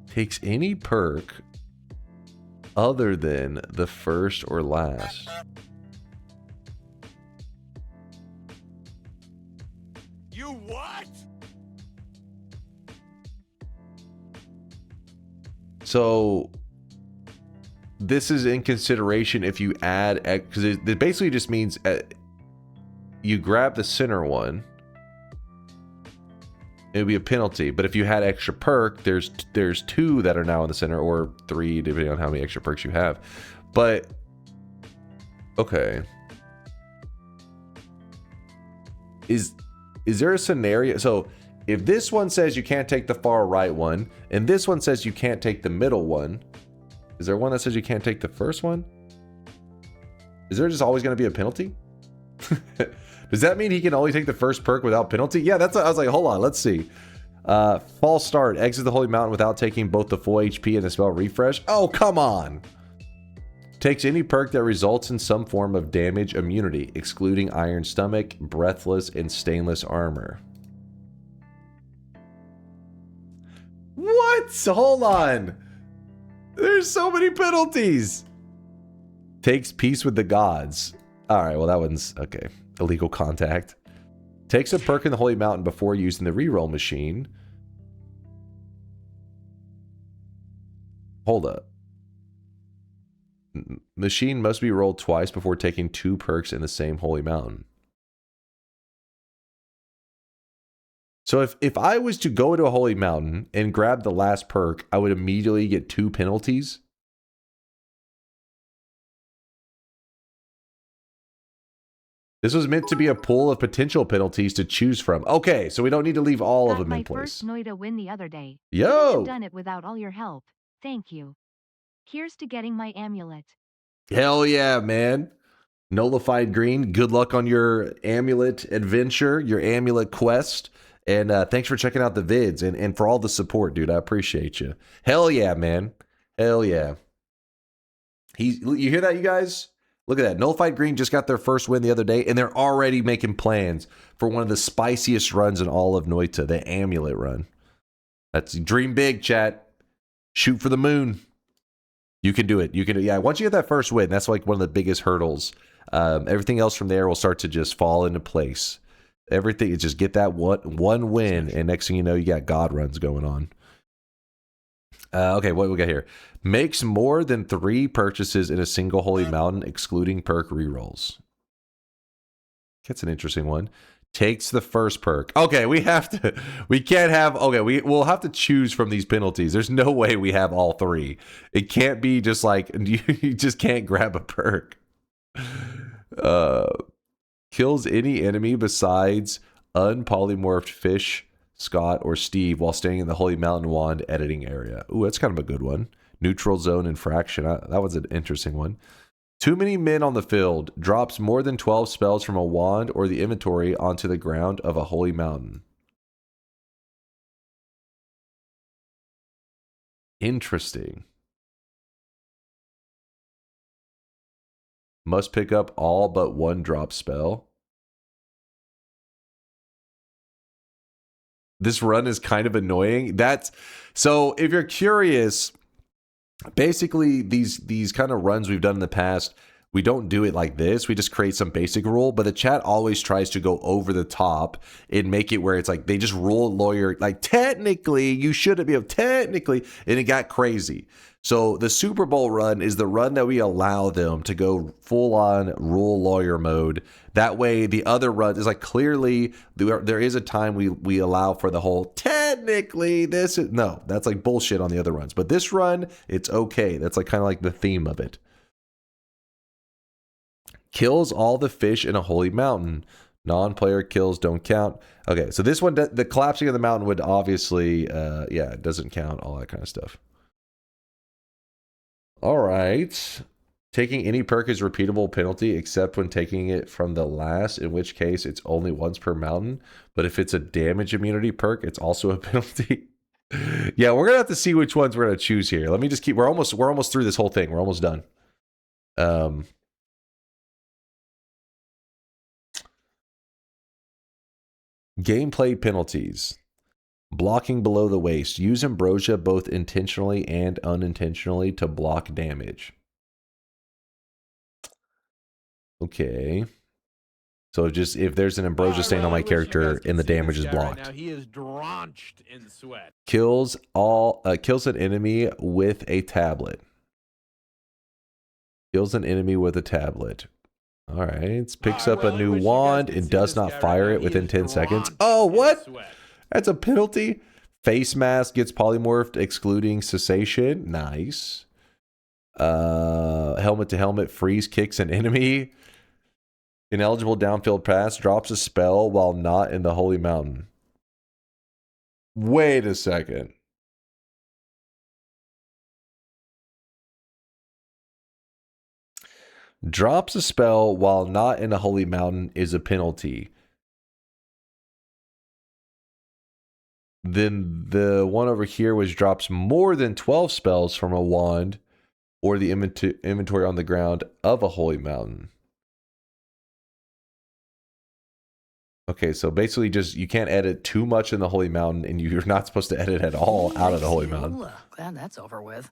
Takes any perk other than the first or last. You what? So this is in consideration if you add, because it basically just means you grab the center one, it would be a penalty. But if you had extra perk, there's two that are now in the center, or three depending on how many extra perks you have. But okay, is there a scenario? So if this one says you can't take the far right one, and this one says you can't take the middle one, is there one that says you can't take the first one? Is there just always going to be a penalty? Does that mean he can only take the first perk without penalty? Yeah, that's. I was like, hold on, let's see. False start. Exit the holy mountain without taking both the full HP and the spell refresh. Oh, come on. Takes any perk that results in some form of damage immunity, excluding iron stomach, breathless, and stainless armor. What? Hold on. There's so many penalties. Takes peace with the gods. All right, well, that one's okay. Illegal contact. Takes a perk in the holy mountain before using the reroll machine. Hold up. Machine must be rolled twice before taking 2 perks in the same holy mountain. So if I was to go into a holy mountain and grab the last perk, I would immediately get 2 penalties. This was meant to be a pool of potential penalties to choose from. Okay, so we don't need to leave all of them in place. My first Noita win the other day. Yo! Couldn't have done it without all your help. Thank you. Here's to getting my amulet. Hell yeah, man. Nullified Green, good luck on your amulet adventure, your amulet quest. And thanks for checking out the vids and for all the support, dude. I appreciate you. Hell yeah, man. Hell yeah. You hear that, you guys? Look at that. Nullified Green just got their first win the other day, and they're already making plans for one of the spiciest runs in all of Noita, the amulet run. That's dream big, chat. Shoot for the moon. You can do it. You can. Yeah, once you get that first win, that's like one of the biggest hurdles. Everything else from there will start to just fall into place. Everything is just get that one win, and next thing you know, you got God runs going on. Okay, what we got here? Makes more than 3 purchases in a single holy mountain, excluding perk rerolls. That's an interesting one. Takes the first perk. Okay, we can't have, okay, we'll have to choose from these penalties. There's no way we have all 3. It can't be just like, you just can't grab a perk. Kills any enemy besides unpolymorphed fish, Scott, or Steve while staying in the Holy Mountain Wand editing area. Ooh, that's kind of a good one. Neutral zone infraction. That was an interesting one. Too many men on the field. Drops more than 12 spells from a wand or the inventory onto the ground of a holy mountain. Interesting. Must pick up all but 1 drop spell. This run is kind of annoying. So if you're curious, basically these kind of runs we've done in the past, we don't do it like this. We just create some basic rule, but the chat always tries to go over the top and make it where it's like they just rule lawyer, like technically you shouldn't be able, technically, and it got crazy. So the Super Bowl run is the run that we allow them to go full on rule lawyer mode. That way the other run is like clearly there is a time we allow for the whole technically this is, no, that's like bullshit on the other runs. But this run, it's okay. That's like kind of like the theme of it. Kills all the fish in a holy mountain. Non-player kills don't count. Okay, so this one, the collapsing of the mountain would obviously, yeah, it doesn't count, all that kind of stuff. All right. Taking any perk is repeatable penalty except when taking it from the last, in which case it's only once per mountain. But if it's a damage immunity perk, it's also a penalty. Yeah, we're gonna have to see which ones we're gonna choose here. Let me just keep. We're almost through this whole thing. We're almost done. Gameplay penalties. Blocking below the waist. Use ambrosia both intentionally and unintentionally to block damage. Okay. So just if there's an ambrosia stain on my character and the damage is blocked. Right now, he is drenched in sweat. Kills an enemy with a tablet. Kills an enemy with a tablet. All right. Picks up a new wand and does not fire it within 10 seconds. Oh, what? That's a penalty. Face mask gets polymorphed, excluding cessation. Nice. Helmet to helmet freeze kicks an enemy. Ineligible downfield pass drops a spell while not in the holy mountain. Wait a second. Drops a spell while not in a holy mountain is a penalty. Then the one over here which drops more than 12 spells from a wand or the inventory on the ground of a holy mountain. Okay, so basically just you can't edit too much in the holy mountain and you're not supposed to edit at all out of the holy mountain. Glad that's over with.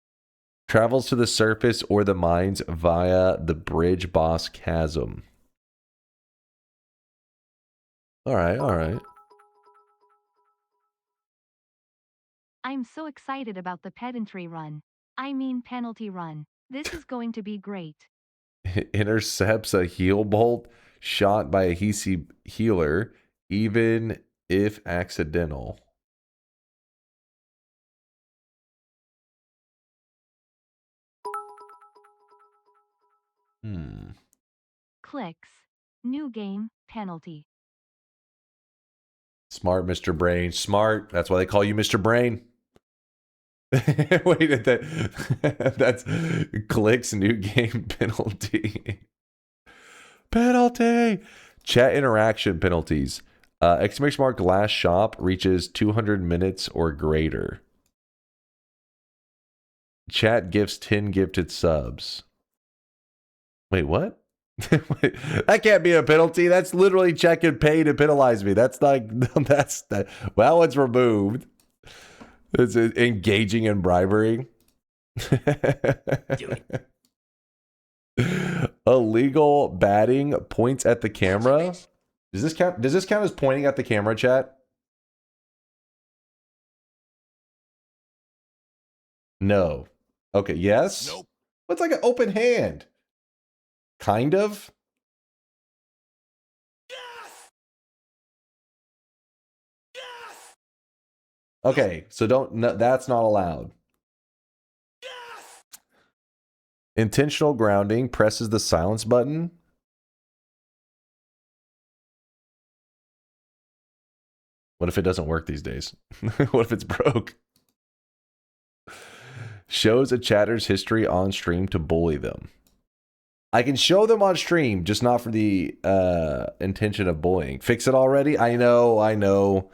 Travels to the surface or the mines via the bridge boss chasm. All right, all right. I'm so excited about the pedantry run. I mean penalty run. This is going to be great. Intercepts a heal bolt shot by a Hisi healer, even if accidental. Clicks. New game, penalty. Smart, Mr. Brain. Smart. That's why they call you Mr. Brain. Wait, that's clicks new game penalty. Penalty. Chat interaction penalties. Exclamation mark last shop reaches 200 minutes or greater. Chat gifts 10 gifted subs. Wait, what? That can't be a penalty. That's literally check and pay to penalize me. That's like well, it's removed. It's engaging in bribery. Illegal batting points at the camera. Does this count? Does this count as pointing at the camera, chat? No. Okay. Yes. Nope. It's like an open hand. Kind of. Okay, so that's not allowed. Yes! Intentional grounding presses the silence button. What if it doesn't work these days? What if it's broke? Shows a chatter's history on stream to bully them. I can show them on stream, just not for the intention of bullying. Fix it already? I know.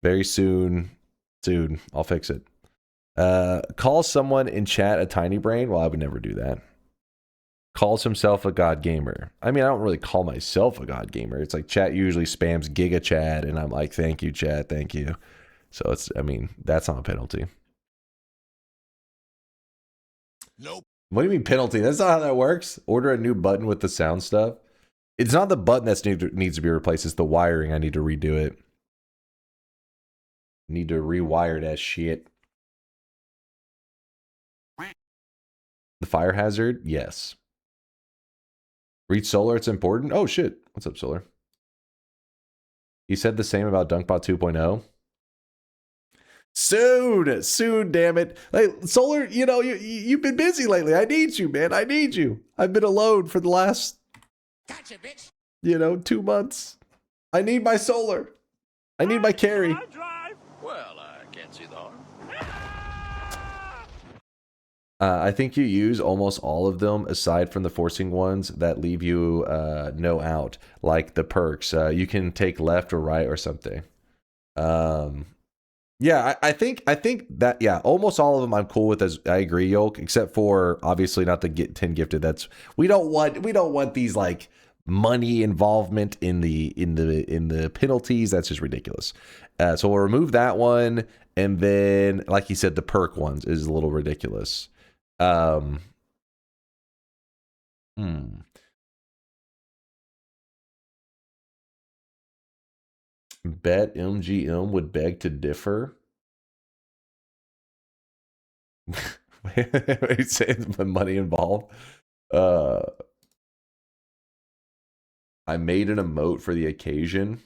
Very soon. Dude, I'll fix it. Call someone in chat a tiny brain. Well, I would never do that. Calls himself a god gamer. I mean, I don't really call myself a god gamer. It's like chat usually spams Giga Chat, and I'm like, thank you, chat, thank you. So it's, I mean, that's not a penalty. Nope. What do you mean penalty? That's not how that works. Order a new button with the sound stuff. It's not the button that needs to be replaced. It's the wiring. I need to redo it. Need to rewire that shit. The fire hazard? Yes. Read Solar, it's important. Oh shit. What's up, Solar? He said the same about Dunkbot 2.0. Soon, damn it. Hey, Solar, you know, you've been busy lately. I need you, man. I need you. I've been alone for the last, Gotcha, bitch. 2 months. I need my Solar. I need my carry. Well, I can't see the harm. I think you use almost all of them aside from the forcing ones that leave you no out, like the perks. You can take left or right or something. Yeah, I think that, yeah, almost all of them I'm cool with. As I agree, Yolk, except for obviously not the get 10 gifted. That's we don't want these like money involvement in the penalties. That's just ridiculous. So we'll remove that one, and then like you said, the perk ones is a little ridiculous. Bet MGM would beg to differ. Wait, say the money involved. I made an emote for the occasion.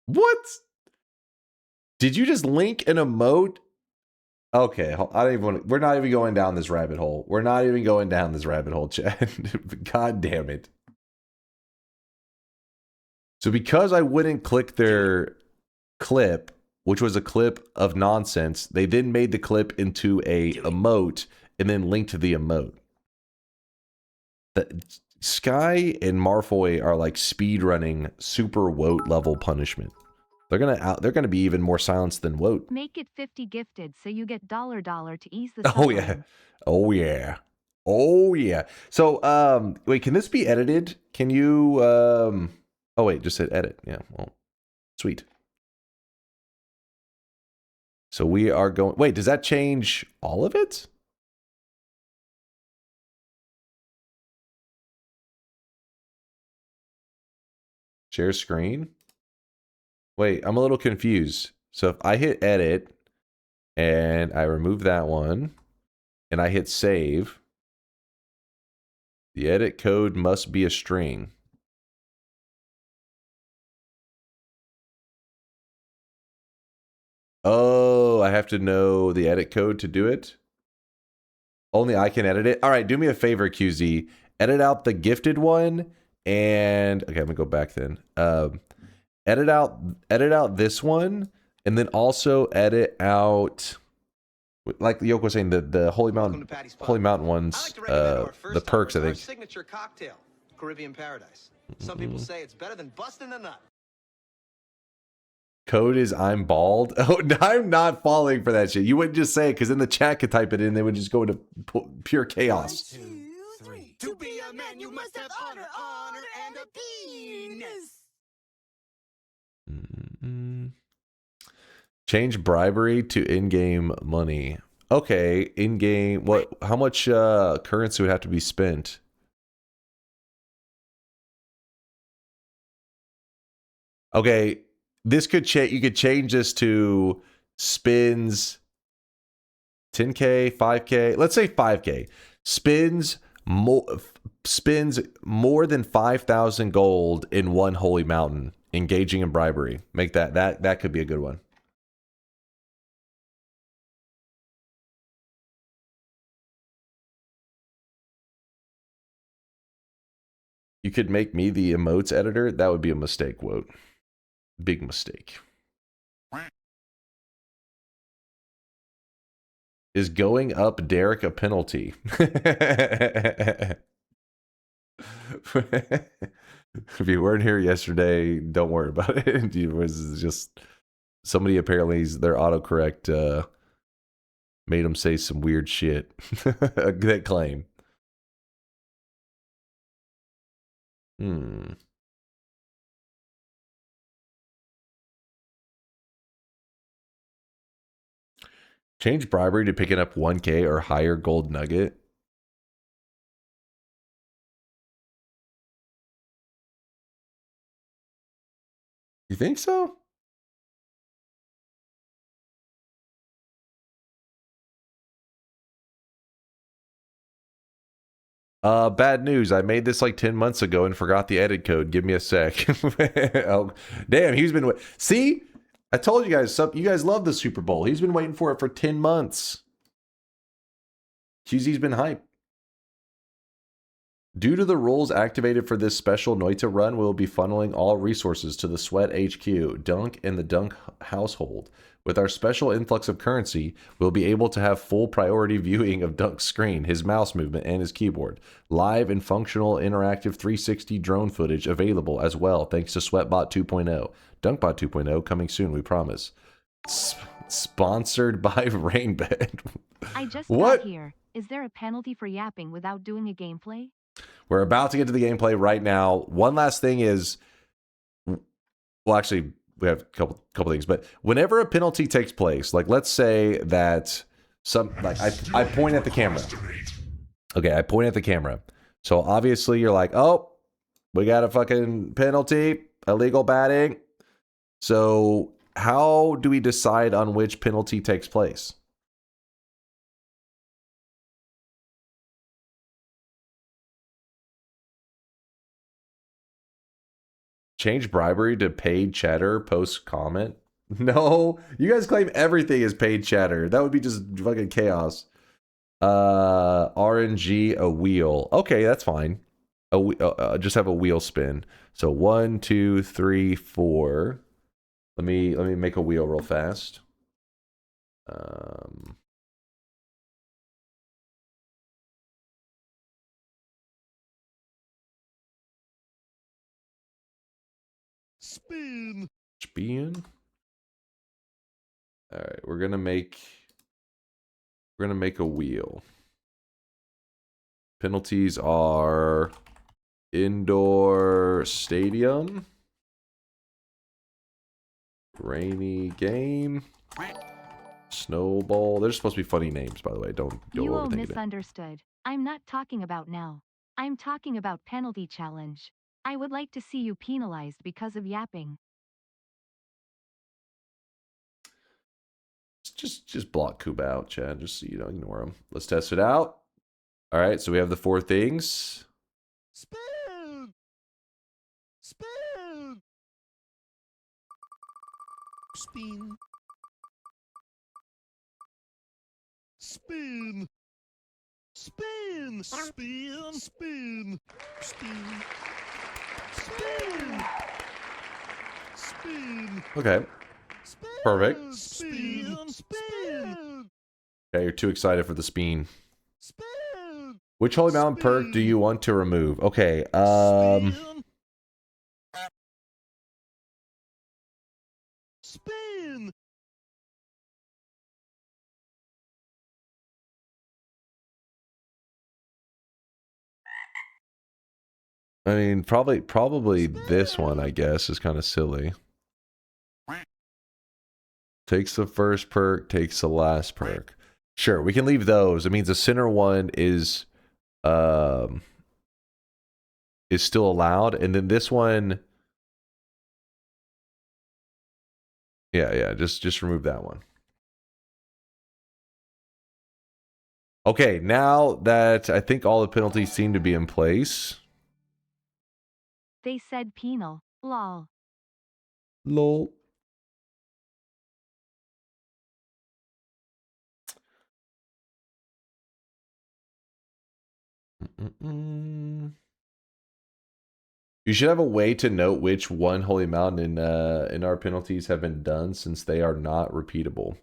What? Did you just link an emote? Okay, I don't even want to, we're not even going down this rabbit hole. We're not even going down this rabbit hole, Chad. God damn it. So because I wouldn't click their clip, which was a clip of nonsense, they then made the clip into a emote and then linked to the emote. Sky and Marfoy are like speed running super woat level punishment. They're gonna be even more silenced than woat. Make it 50 gifted so you get $$ to ease the Oh suffering. yeah. Oh yeah. Oh yeah. So wait, can this be edited? Can you oh wait, just hit edit. Yeah, well, sweet. So we are going, wait, does that change all of it? Share screen? Wait, I'm a little confused. So if I hit edit and I remove that one and I hit save, the edit code must be a string. Oh, I have to know the edit code to do it? Only I can edit it? All right, do me a favor, QZ. Edit out the gifted one and... Okay, I'm going to go back then. Edit out this one, and then also edit out, like Yoko was saying, the Holy Mountain ones, the perks, I think. Signature cocktail, Caribbean Paradise. Some people say it's better than busting a nut. Code is I'm bald. Oh, I'm not falling for that shit. You wouldn't just say it, because then the chat could type it in, they would just go into pure chaos. 1, 2, 3. To be a man, you must have honor, and a penis. Change bribery to in-game money. Okay, in-game. What? How much currency would have to be spent? Okay, this could change. You could change this to spins 10K, 5K. Let's say 5K. Spins more than 5,000 gold in one holy mountain. Engaging in bribery. Make that could be a good one. You could make me the emotes editor. That would be a mistake, Woat. Big mistake. Is going up Derek a penalty? If you weren't here yesterday, don't worry about it. It was just somebody apparently their autocorrect made them say some weird shit. That claim. Change bribery to picking up 1K or higher gold nugget. You think so? Bad news. I made this like 10 months ago and forgot the edit code. Give me a sec. Oh, damn, he's been see? I told you guys, you guys love the Super Bowl. He's been waiting for it for 10 months. QZ's been hyped. Due to the rules activated for this special Noita run, we'll be funneling all resources to the Sweat HQ, Dunk, and the Dunk household. With our special influx of currency, we'll be able to have full priority viewing of Dunk's screen, his mouse movement, and his keyboard. Live and functional interactive 360 drone footage available as well, thanks to Sweatbot 2.0. DunkBot 2.0 coming soon, we promise. Sponsored by Rainbed. I just What? got here. Is there a penalty for yapping without doing a gameplay? We're about to get to the gameplay right now. One last thing is, well, actually, we have a couple things, but whenever a penalty takes place, like let's say that I point at the camera. Okay, I point at the camera. So obviously you're like, oh, we got a fucking penalty, illegal batting. So how do we decide on which penalty takes place? Change bribery to paid chatter post comment. No, you guys claim everything is paid chatter. That would be just fucking chaos. RNG a wheel. Okay, that's fine. Just have a wheel spin. So 1, 2, 3, 4. Let me make a wheel real fast. Spin. All right, we're gonna make a wheel. Penalties are indoor stadium, rainy game, snowball. They're supposed to be funny names, by the way. Don't You all overthink it. misunderstood. I'm not talking about now. I'm talking about penalty challenge. I would like to see you penalized because of yapping. Just block Kuba out, Chad. Just so you don't ignore him. Let's test it out. All right, so we have the 4 things. Spin. Spin. Spin. Spin. Spin. Spin. Spin. Spin. Spin. Spin. Okay. Perfect. Spin. Spin. Okay, you're too excited for the spin. Spin. Which Holy Mountain perk do you want to remove? Okay, Spin. I mean, probably this one, I guess, is kind of silly. Takes the first perk, takes the last perk. Sure, we can leave those. It means the center one is still allowed, and then this one, yeah, just remove that one. Okay, now that I think all the penalties seem to be in place. They said penal. Lol. Lol. You should have a way to note which one Holy Mountain in our penalties have been done, since they are not repeatable.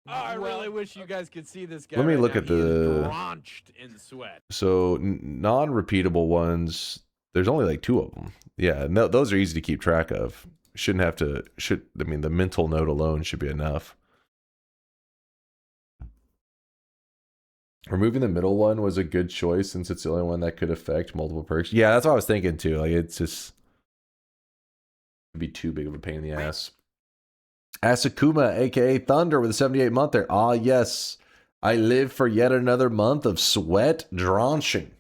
I really wish you guys could see this guy. Let me right look now. at He is the drenched in sweat. So non-repeatable ones. There's only like 2 of them. Yeah, no, those are easy to keep track of. Shouldn't have to. I mean, the mental note alone should be enough. Removing the middle one was a good choice since it's the only one that could affect multiple perks. Yeah, that's what I was thinking too. Like, it's just It'd be too big of a pain in the ass. Asakuma, aka Thunder, with a 78 monther. Ah, yes. I live for yet another month of sweat drenching.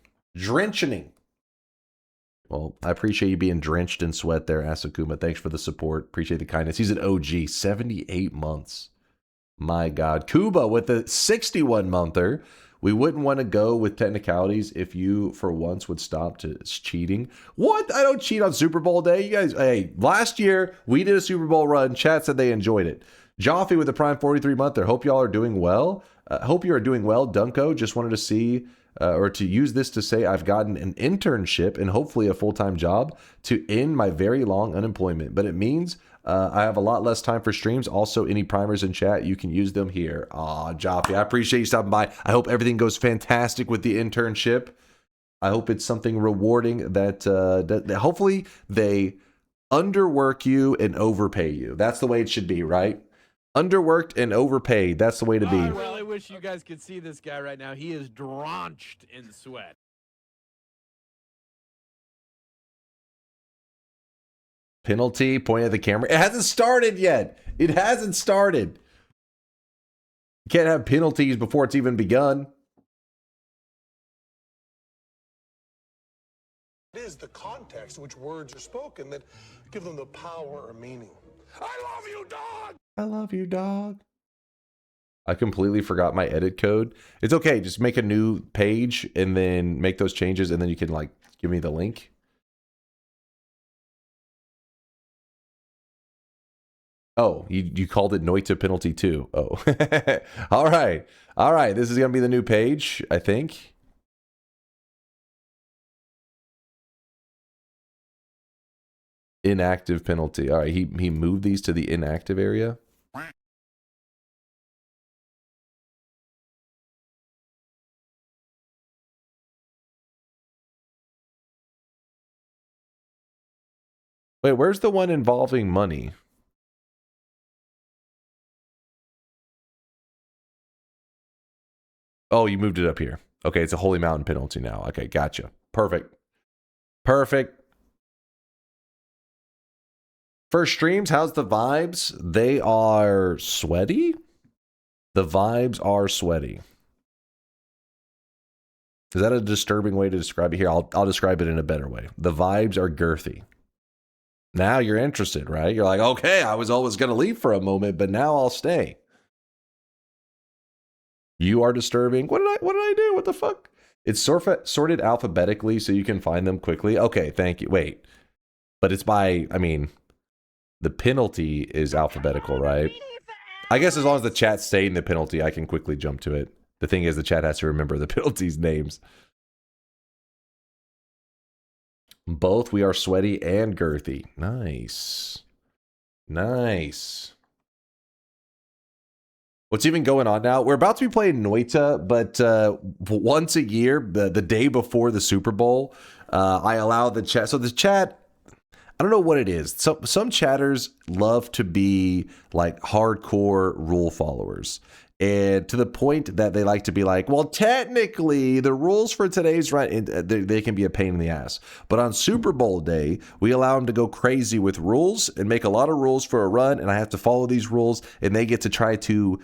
Well, I appreciate you being drenched in sweat there, Asakuma. Thanks for the support. Appreciate the kindness. He's an OG, 78 months. My God. Kuba with a 61 monther. We wouldn't want to go with technicalities if you, for once, would stop to cheating. What? I don't cheat on Super Bowl day. You guys, hey, last year we did a Super Bowl run. Chat said they enjoyed it. Joffy with the prime 43 monther. Hope y'all are doing well. Hope you are doing well, Dunko. Just wanted to see or to use this to say I've gotten an internship and hopefully a full-time job to end my very long unemployment. But it means I have a lot less time for streams. Also, any primers in chat, you can use them here. Aw, Joffy, I appreciate you stopping by. I hope everything goes fantastic with the internship. I hope it's something rewarding that hopefully they underwork you and overpay you. That's the way it should be, right? Underworked and overpaid. That's the way to be. I really wish you guys could see this guy right now. He is drenched in sweat. Penalty, point at the camera. It hasn't started yet. It hasn't started. You can't have penalties before it's even begun. It is the context in which words are spoken that give them the power or meaning. I love you, dog! I love you, dog. I completely forgot my edit code. It's okay. Just make a new page and then make those changes, and then you can, like, give me the link. Oh, you called it Noita penalty too. Oh, all right. All right. This is going to be the new page, I think. Inactive penalty. All right. He moved these to the inactive area. Wait, where's the one involving money? Oh, you moved it up here. Okay, it's a Holy Mountain penalty now. Okay, gotcha. Perfect. Perfect. For streams, how's the vibes? They are sweaty. The vibes are sweaty. Is that a disturbing way to describe it? Here, I'll describe it in a better way. The vibes are girthy. Now you're interested, right? You're like, okay, I was always going to leave for a moment, but now I'll stay. You are disturbing. What did I do? What the fuck? It's sorted alphabetically so you can find them quickly. Okay, thank you. Wait. But it's by, I mean, the penalty is alphabetical, right? I guess as long as the chat's saying the penalty, I can quickly jump to it. The thing is, the chat has to remember the penalty's names. Both we are sweaty and girthy. Nice. Nice. What's even going on now? We're about to be playing Noita, but once a year, the day before the Super Bowl, I allow the chat. So the chat, I don't know what it is. Some chatters love to be like hardcore rule followers. And to the point that they like to be like, well, technically, the rules for today's run, they can be a pain in the ass. But on Super Bowl day, we allow them to go crazy with rules and make a lot of rules for a run. And I have to follow these rules. And they get to try to,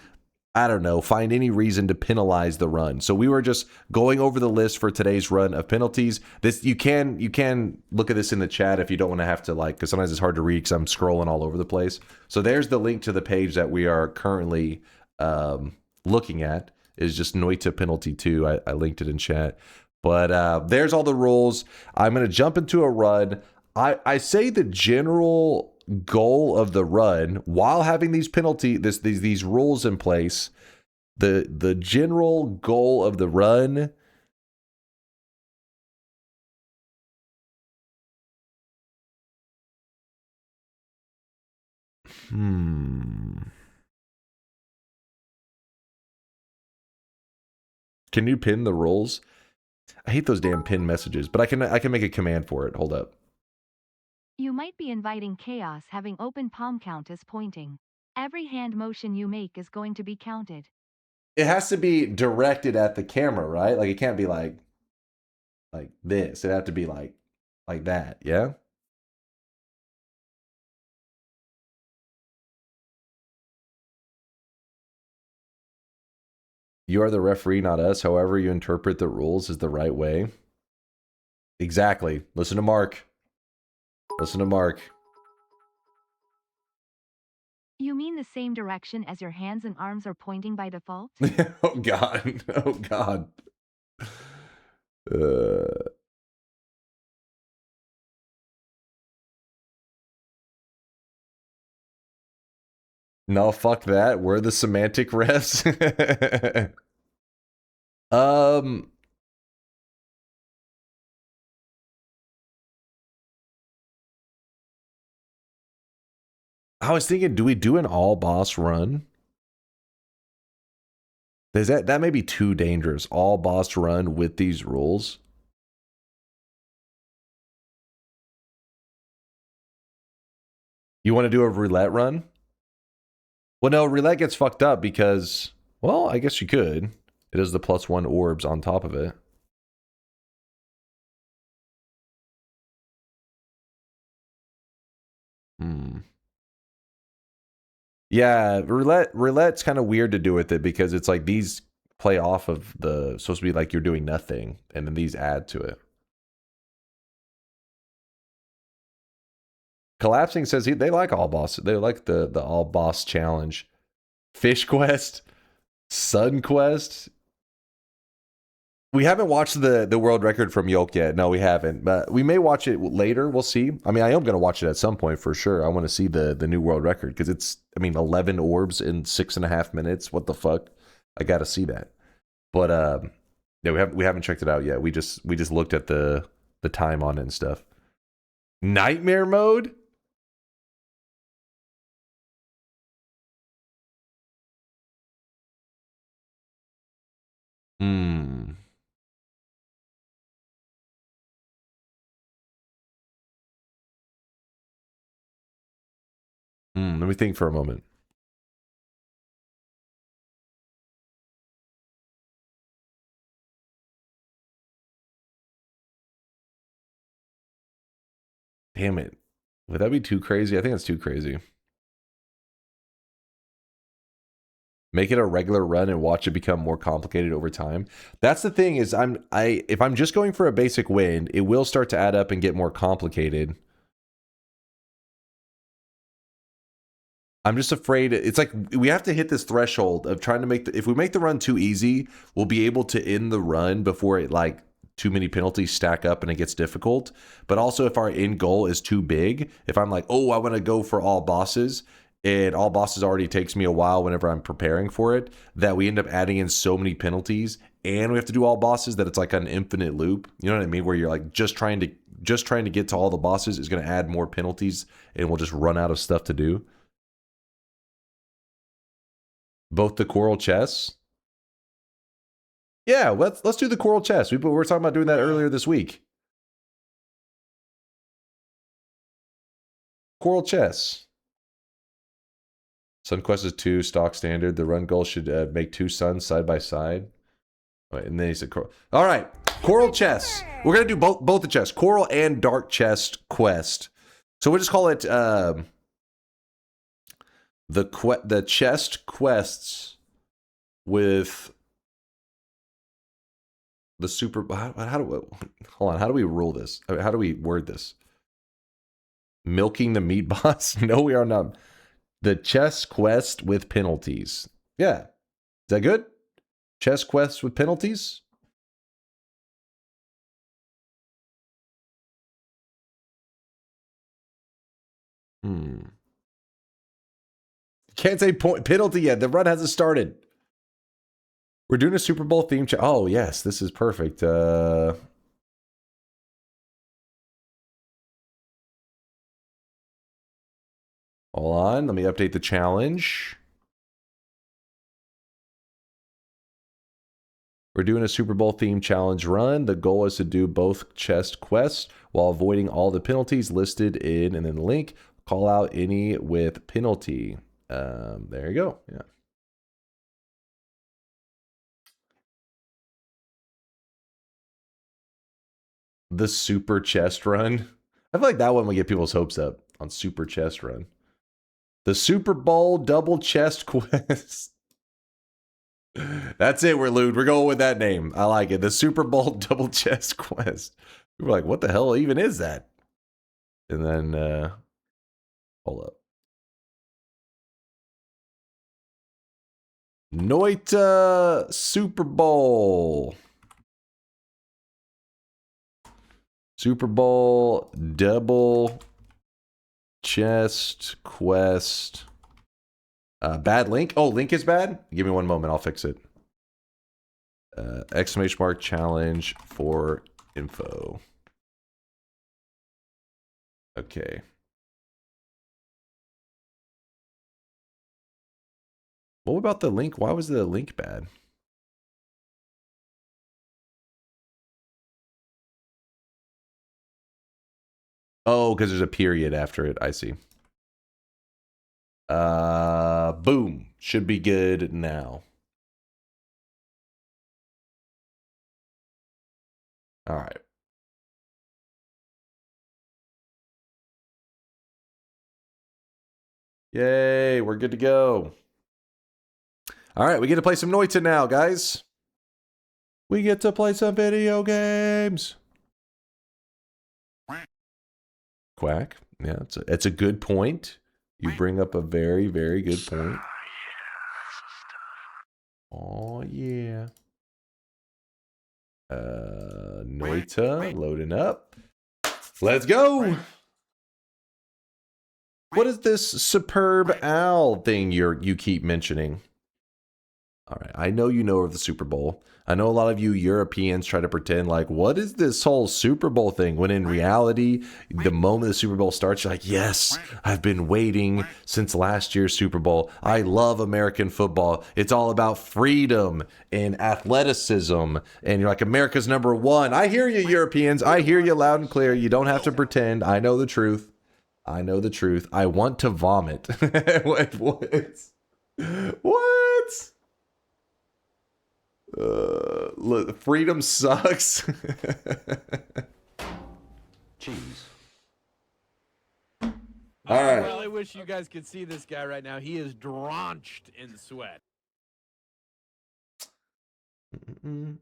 I don't know, find any reason to penalize the run. So we were just going over the list for today's run of penalties. This you can look at this in the chat if you don't want to have to, like, because sometimes it's hard to read because I'm scrolling all over the place. So there's the link to the page that we are currently looking at. Is just Noita penalty 2. I linked it in chat. But there's all the rules. I'm going to jump into a run. I say the general goal of the run, while having these these rules in place, the general goal of the run Can you pin the rules? I hate those damn pin messages, but I can make a command for it. Hold up. You might be inviting chaos. Having open palm count is pointing. Every hand motion you make is going to be counted. It has to be directed at the camera, right? Like it can't be like this. It have to be like that, yeah? You are the referee, not us. However you interpret the rules is the right way. Exactly. Listen to Mark. Listen to Mark. You mean the same direction as your hands and arms are pointing by default? Oh, God. Oh, God. No, fuck that. We're the semantic refs. I was thinking, do we do an all boss run? Is that may be too dangerous? All boss run with these rules. You want to do a roulette run? Well, no, roulette gets fucked up because, well, I guess you could. It is the +1 orbs on top of it. Yeah, roulette's kind of weird to do with it because it's like these play off of the supposed to be like you're doing nothing, and then these add to it. Collapsing says they like all boss. They like the all boss challenge. Fish Quest, Sun Quest. We haven't watched the world record from Yoke yet. No, we haven't. But we may watch it later. We'll see. I mean, I am going to watch it at some point for sure. I want to see the new world record because it's, I mean, 11 orbs in 6.5 minutes. What the fuck? I got to see that. But yeah, we haven't checked it out yet. We just looked at the time on it and stuff. Nightmare mode? Let me think for a moment. Damn it. Would that be too crazy? I think it's too crazy. Make it a regular run and watch it become more complicated over time. That's the thing is if I'm just going for a basic win, it will start to add up and get more complicated. I'm just afraid it's like we have to hit this threshold of trying to make if we make the run too easy, we'll be able to end the run before it like too many penalties stack up and it gets difficult. But also if our end goal is too big, if I'm like, oh, I want to go for all bosses, and all bosses already takes me a while whenever I'm preparing for it, that we end up adding in so many penalties and we have to do all bosses that it's like an infinite loop. You know what I mean? Where you're like just trying to get to all the bosses is going to add more penalties and we'll just run out of stuff to do. Both the coral chests. Yeah, let's do the coral chest. We were talking about doing that earlier this week. Coral chests. Sun Quest is 2 stock standard. The run goal should make 2 suns side by side. Right, and then he said coral. All right, coral chests. We're gonna do both the chests, coral and dark chest quest. So we'll just call it the chest quests with the super. How do we hold on? How do we rule this? I mean, how do we word this? Milking the meat boss? No, we are not. The chess quest with penalties. Yeah, is that good? Chess quests with penalties. Can't say penalty yet. The run hasn't started. We're doing a Super Bowl theme. Oh yes, this is perfect. Hold on, let me update the challenge. We're doing a Super Bowl theme challenge run. The goal is to do both chest quests while avoiding all the penalties listed in, and then the link. Call out any with penalty. There you go. Yeah. The super chest run. I feel like that one will get people's hopes up on super chest run. The Super Bowl double chest quest. That's it, we're lewd. We're going with that name. I like it. The Super Bowl double chest quest. We were like, what the hell even is that? And then, hold up. Noita Super Bowl. Super Bowl double chest quest. Bad link. Oh, link is bad? Give me one moment. I'll fix it. Exclamation mark challenge for info. Okay. What about the link? Why was the link bad? Oh, because there's a period after it. I see. Boom. Should be good now. All right. Yay, we're good to go. All right, we get to play some Noita now, guys. We get to play some video games. Quack. Yeah, it's a good point. You bring up a very, very good point. Oh, yeah. Noita, loading up. Let's go. What is this superb owl thing you keep mentioning? All right, I know you know of the Super Bowl. I know a lot of you Europeans try to pretend like, what is this whole Super Bowl thing? When in reality, the moment the Super Bowl starts, you're like, yes, I've been waiting since last year's Super Bowl. I love American football. It's all about freedom and athleticism. And you're like, America's #1. I hear you, Europeans. I hear you loud and clear. You don't have to pretend. I know the truth. I know the truth. I want to vomit. What? Look, freedom sucks. Jeez. All right. I really wish you guys could see this guy right now. He is drenched in sweat. All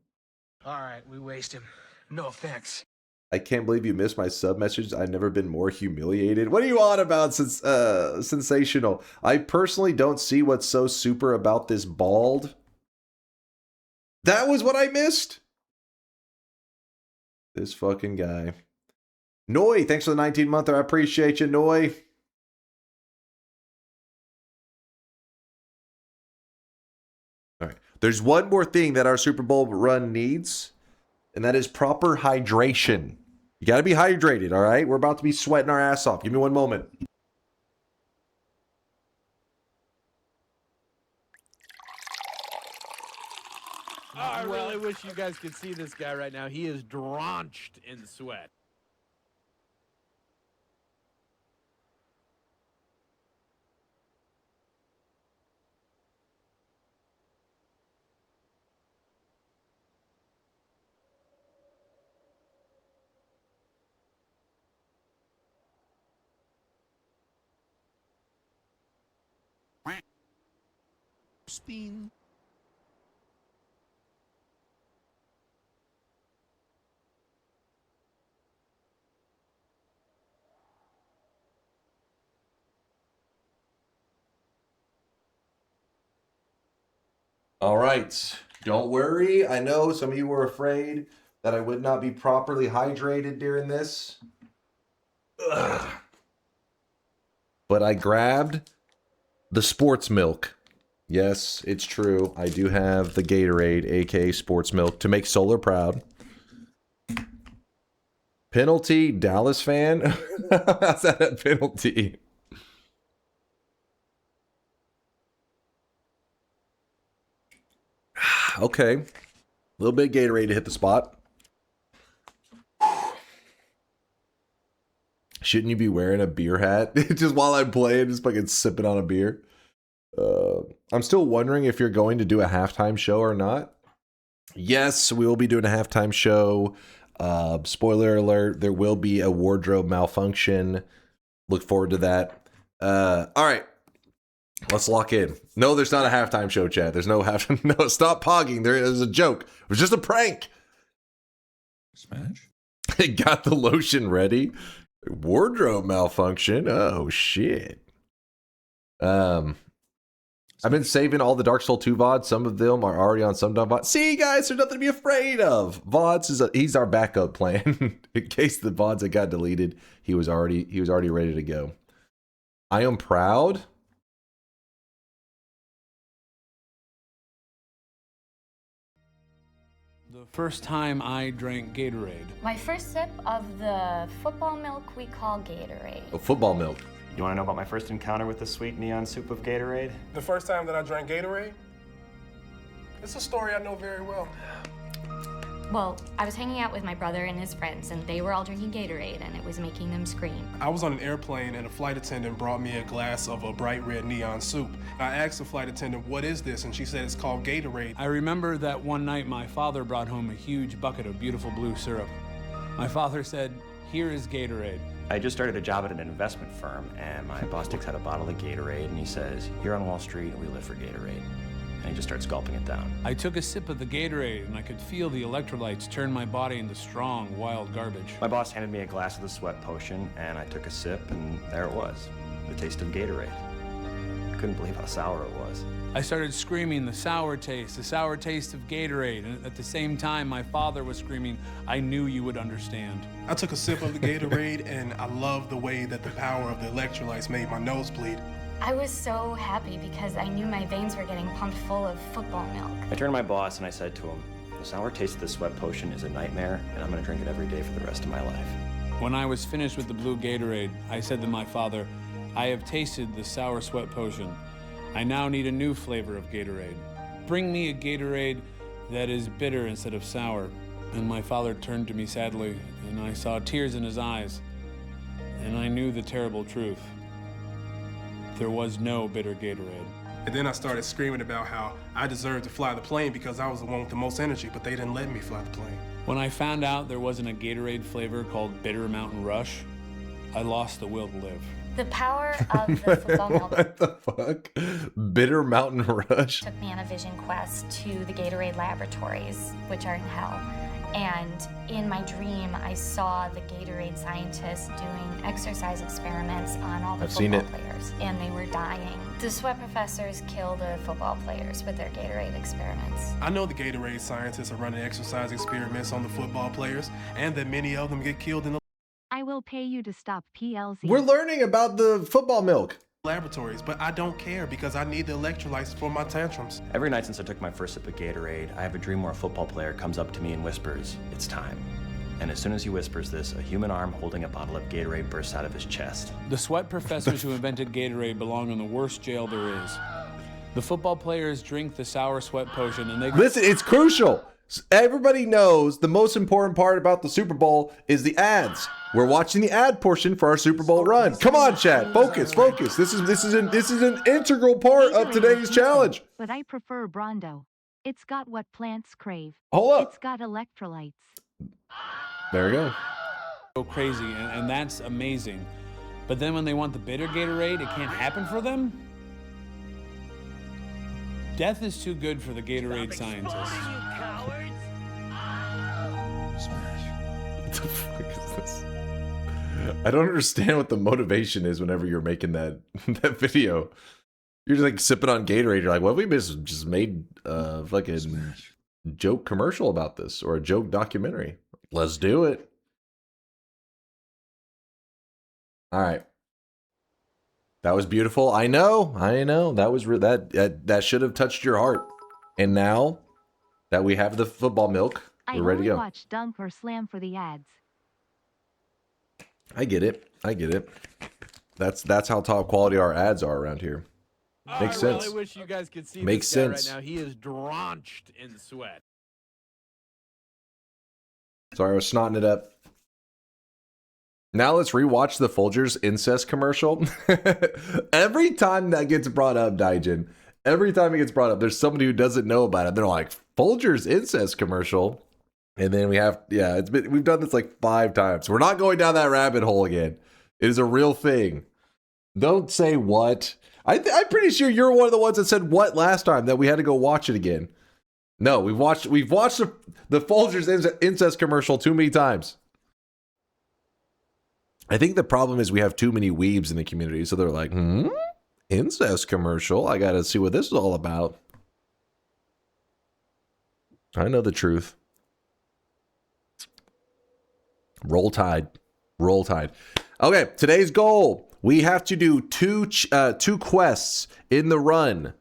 right, we waste him. No offense. I can't believe you missed my sub message. I've never been more humiliated. What are you on about? Sensational. I personally don't see what's so super about this bald. That was what I missed? This fucking guy. Noi, thanks for the 19-monther. I appreciate you, Noi. All right. There's one more thing that our Super Bowl run needs, and that is proper hydration. You got to be hydrated, all right? We're about to be sweating our ass off. Give me one moment. Oh, I really wish you guys could see this guy right now. He is drenched in sweat. Spin. All right. Don't worry. I know some of you were afraid that I would not be properly hydrated during this. Ugh. But I grabbed the sports milk. Yes, it's true. I do have the Gatorade, aka sports milk, to make Solar proud. Penalty, Dallas fan? How's that a penalty? Okay. A little bit of Gatorade to hit the spot. Shouldn't you be wearing a beer hat? Just while I'm playing, just fucking sipping on a beer. I'm still wondering if you're going to do a halftime show or not. Yes, we will be doing a halftime show. Spoiler alert, there will be a wardrobe malfunction. Look forward to that. All right. Let's lock in. No, there's not a halftime show, chat. There's no half. No, stop pogging. There is a joke. It was just a prank. Smash. It got the lotion ready. Wardrobe malfunction. Oh shit. I've been saving all the Dark Soul 2 VODs. Some of them are already on some dumb VODs. See, guys, there's nothing to be afraid of. VODs he's our backup plan. In case the VODs that got deleted, he was already ready to go. I am proud. The first time I drank Gatorade. My first sip of the football milk we call Gatorade. Oh, football milk. You want to know about my first encounter with the sweet neon soup of Gatorade? The first time that I drank Gatorade? It's a story I know very well. Well, I was hanging out with my brother and his friends, and they were all drinking Gatorade, and it was making them scream. I was on an airplane, and a flight attendant brought me a glass of a bright red neon soup. I asked the flight attendant, what is this? And she said it's called Gatorade. I remember that one night my father brought home a huge bucket of beautiful blue syrup. My father said, "Here is Gatorade." I just started a job at an investment firm, and my boss takes out a bottle of Gatorade, and he says, "Here on Wall Street, we live for Gatorade." And he just starts gulping it down. I took a sip of the Gatorade, and I could feel the electrolytes turn my body into strong, wild garbage. My boss handed me a glass of the sweat potion, and I took a sip, and there it was, the taste of Gatorade. I couldn't believe how sour it was. I started screaming the sour taste of Gatorade, and at the same time, my father was screaming, "I knew you would understand." I took a sip of the Gatorade, and I loved the way that the power of the electrolytes made my nose bleed. I was so happy because I knew my veins were getting pumped full of football milk. I turned to my boss and I said to him, "The sour taste of the sweat potion is a nightmare, and I'm gonna drink it every day for the rest of my life." When I was finished with the blue Gatorade, I said to my father, "I have tasted the sour sweat potion. I now need a new flavor of Gatorade. Bring me a Gatorade that is bitter instead of sour." And my father turned to me sadly, and I saw tears in his eyes, and I knew the terrible truth. There was no bitter Gatorade. And then I started screaming about how I deserved to fly the plane because I was the one with the most energy, but they didn't let me fly the plane. When I found out there wasn't a Gatorade flavor called Bitter Mountain Rush, I lost the will to live. The power of the football milk. What the fuck? Bitter Mountain Rush? Took me on a vision quest to the Gatorade laboratories, which are in hell. And in my dream, I saw the Gatorade scientists doing exercise experiments on all the football players, and they were dying. The sweat professors kill the football players with their Gatorade experiments. I know the Gatorade scientists are running exercise experiments on the football players, and that many of them get killed in the I will pay you to stop PLZ. We're learning about the football milk. Laboratories, but I don't care because I need the electrolytes for my tantrums. Every night since I took my first sip of Gatorade, I have a dream where a football player comes up to me and whispers, "It's time." And as soon as he whispers this, a human arm holding a bottle of Gatorade bursts out of his chest. The sweat professors who invented Gatorade belong in the worst jail there is. The football players drink the sour sweat potion and they... Listen, it's crucial. Everybody knows the most important part about the Super Bowl is the ads. We're watching the ad portion for our Super Bowl run. Come on, chat. Focus. This is an integral part of today's challenge. But I prefer Brondo. It's got what plants crave. Hold up. It's got electrolytes. There we go. Go crazy, and that's amazing. But then when they want the bitter Gatorade, it can't happen for them? Death is too good for the Gatorade scientists. What the fuck is this? I don't understand what the motivation is whenever you're making that video. You're just like sipping on Gatorade. You're like, what if we just made like a joke commercial about this or a joke documentary? Let's do it. All right. That was beautiful. I know. That was that should have touched your heart. And now that we have the football milk, we're ready to go. I watch DunkOrSlam for the ads. I get it. That's how top quality our ads are around here. Makes sense. I really wish you guys could see Makes this guy sense. right now. He is drenched in sweat. Sorry, I was snotting it up. Now let's rewatch the Folgers incest commercial. Every time that gets brought up, Daijin, every time it gets brought up, there's somebody who doesn't know about it. They're like, Folgers incest commercial. And then we have, we've done this like 5 times. We're not going down that rabbit hole again. It is a real thing. Don't say what. I'm pretty sure you're one of the ones that said what last time that we had to go watch it again. No, we've watched the Folgers incest commercial too many times. I think the problem is we have too many weebs in the community, so they're like, incest commercial? I gotta see what this is all about. I know the truth. Roll Tide. Roll Tide. Okay, today's goal. We have to do two quests in the run.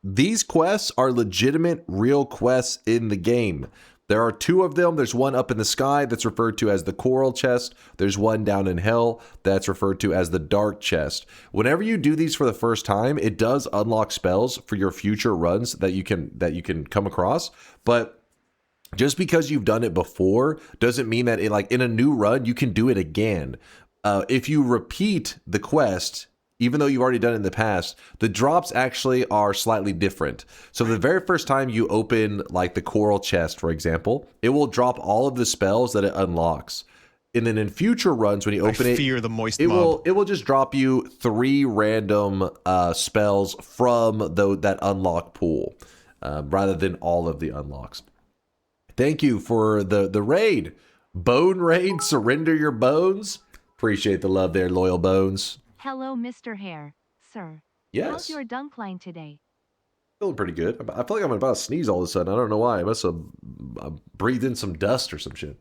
These quests are legitimate, real quests in the game. There are two of them. There's one up in the sky that's referred to as the coral chest. There's one down in hell that's referred to as the dark chest. Whenever you do these for the first time, it does unlock spells for your future runs that you can come across. But just because you've done it before doesn't mean that in a new run you can do it again. If you repeat the quest, even though you've already done it in the past, the drops actually are slightly different. So the very first time you open like the coral chest, for example, it will drop all of the spells that it unlocks. And then in future runs, when you open it, fear the moist it mob. will just drop you 3 random spells from that unlock pool, rather than all of the unlocks. Thank you for the raid. Bone raid, surrender your bones. Appreciate the love there, loyal bones. Hello, Mr. Hare, sir. Yes. How's your dunk line today? Feeling pretty good. I feel like I'm about to sneeze all of a sudden. I don't know why. I must have breathed in some dust or some shit.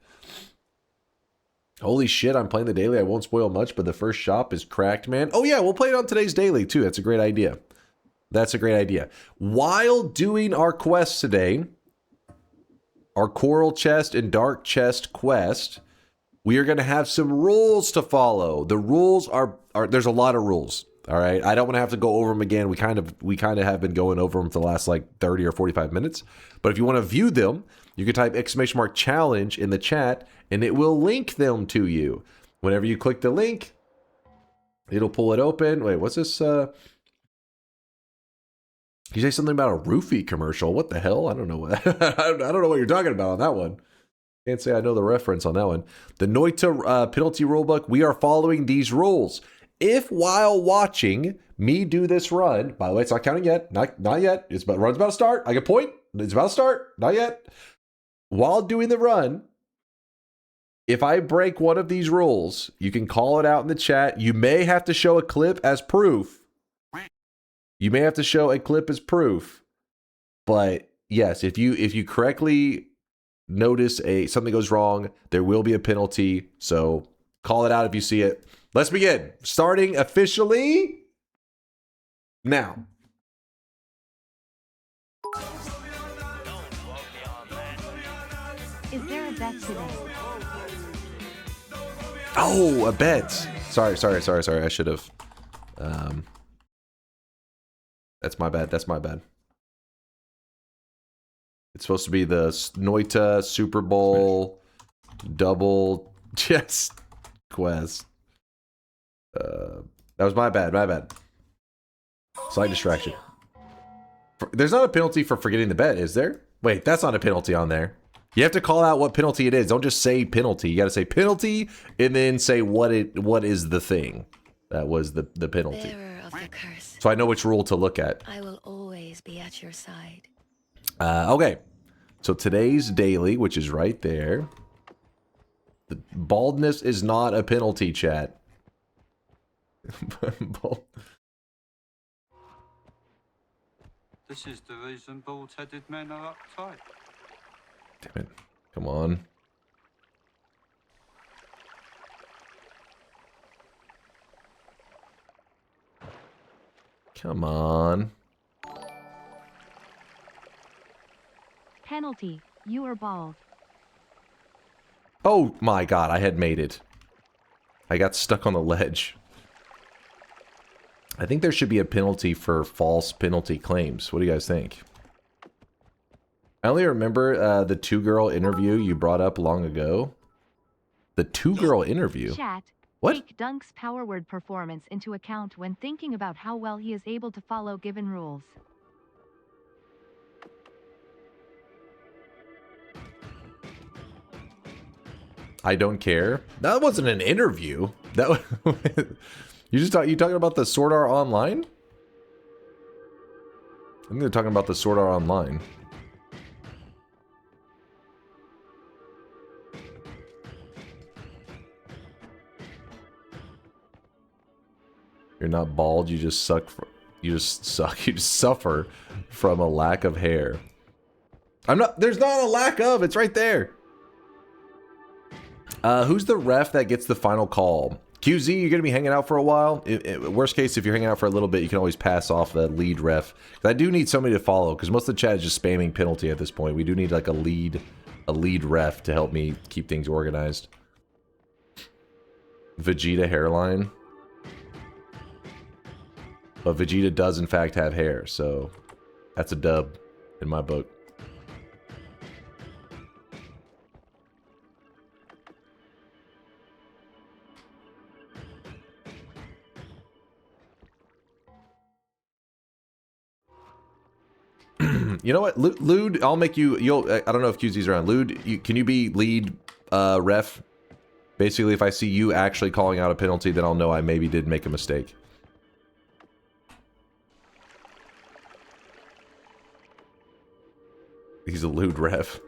Holy shit, I'm playing the daily. I won't spoil much, but the first shop is cracked, man. Oh yeah, we'll play it on today's daily too. That's a great idea. That's a great idea. While doing our quests today, our coral chest and dark chest quest, we are going to have some rules to follow. The rules are there's a lot of rules. All right. I don't want to have to go over them again. We kind of have been going over them for the last like 30 or 45 minutes. But if you want to view them, you can type !challenge in the chat and it will link them to you. Whenever you click the link, it'll pull it open. Wait, what's this? You say something about a roofie commercial. What the hell? I don't know what I don't know what you're talking about on that one. Can't say I know the reference on that one. The Noita penalty rulebook. We are following these rules. If while watching me do this run, by the way, it's not counting yet. Not yet. Run's about to start. I get point. It's about to start. Not yet. While doing the run, if I break one of these rules, you can call it out in the chat. You may have to show a clip as proof. But yes, if you correctly notice something goes wrong, there will be a penalty. So call it out if you see it. Let's begin. Starting officially now. Is there a bet today? Oh, a bet. Sorry. I should have. That's my bad. It's supposed to be the Noita Super Bowl double chest quest. That was my bad. Slight distraction. There's not a penalty for forgetting the bet, is there? Wait, that's not a penalty on there. You have to call out what penalty it is. Don't just say penalty. You got to say penalty and then say what is the thing. That was the penalty. Bearer of the curse. So I know which rule to look at. I will always be at your side. Okay. So today's daily, which is right there. The baldness is not a penalty, chat. This is the reason bald-headed men are uptight. Damn it. Come on. Come on. Penalty. You are bald. Oh my god, I had made it. I got stuck on the ledge. I think there should be a penalty for false penalty claims. What do you guys think? I only remember the 2-girl interview you brought up long ago. The 2-girl interview? Chat. What? Take Dunk's power word performance into account when thinking about how well he is able to follow given rules. I don't care. That wasn't an interview. That was You talking about the Sword Art Online? I think they're talking about the Sword Art Online. You're not bald, you just suck. You just suffer from a lack of hair. There's not a lack of, it's right there. Who's the ref that gets the final call? QZ, you're gonna be hanging out for a while. Worst case, if you're hanging out for a little bit, you can always pass off the lead ref. I do need somebody to follow, because most of the chat is just spamming penalty at this point. We do need like a lead ref to help me keep things organized. Vegeta hairline. But Vegeta does in fact have hair, so that's a dub in my book. You know what, Lude, I'll make you. I don't know if QZ's around. Lude, can you be lead ref? Basically, if I see you actually calling out a penalty, then I'll know I maybe did make a mistake. He's a lewd ref.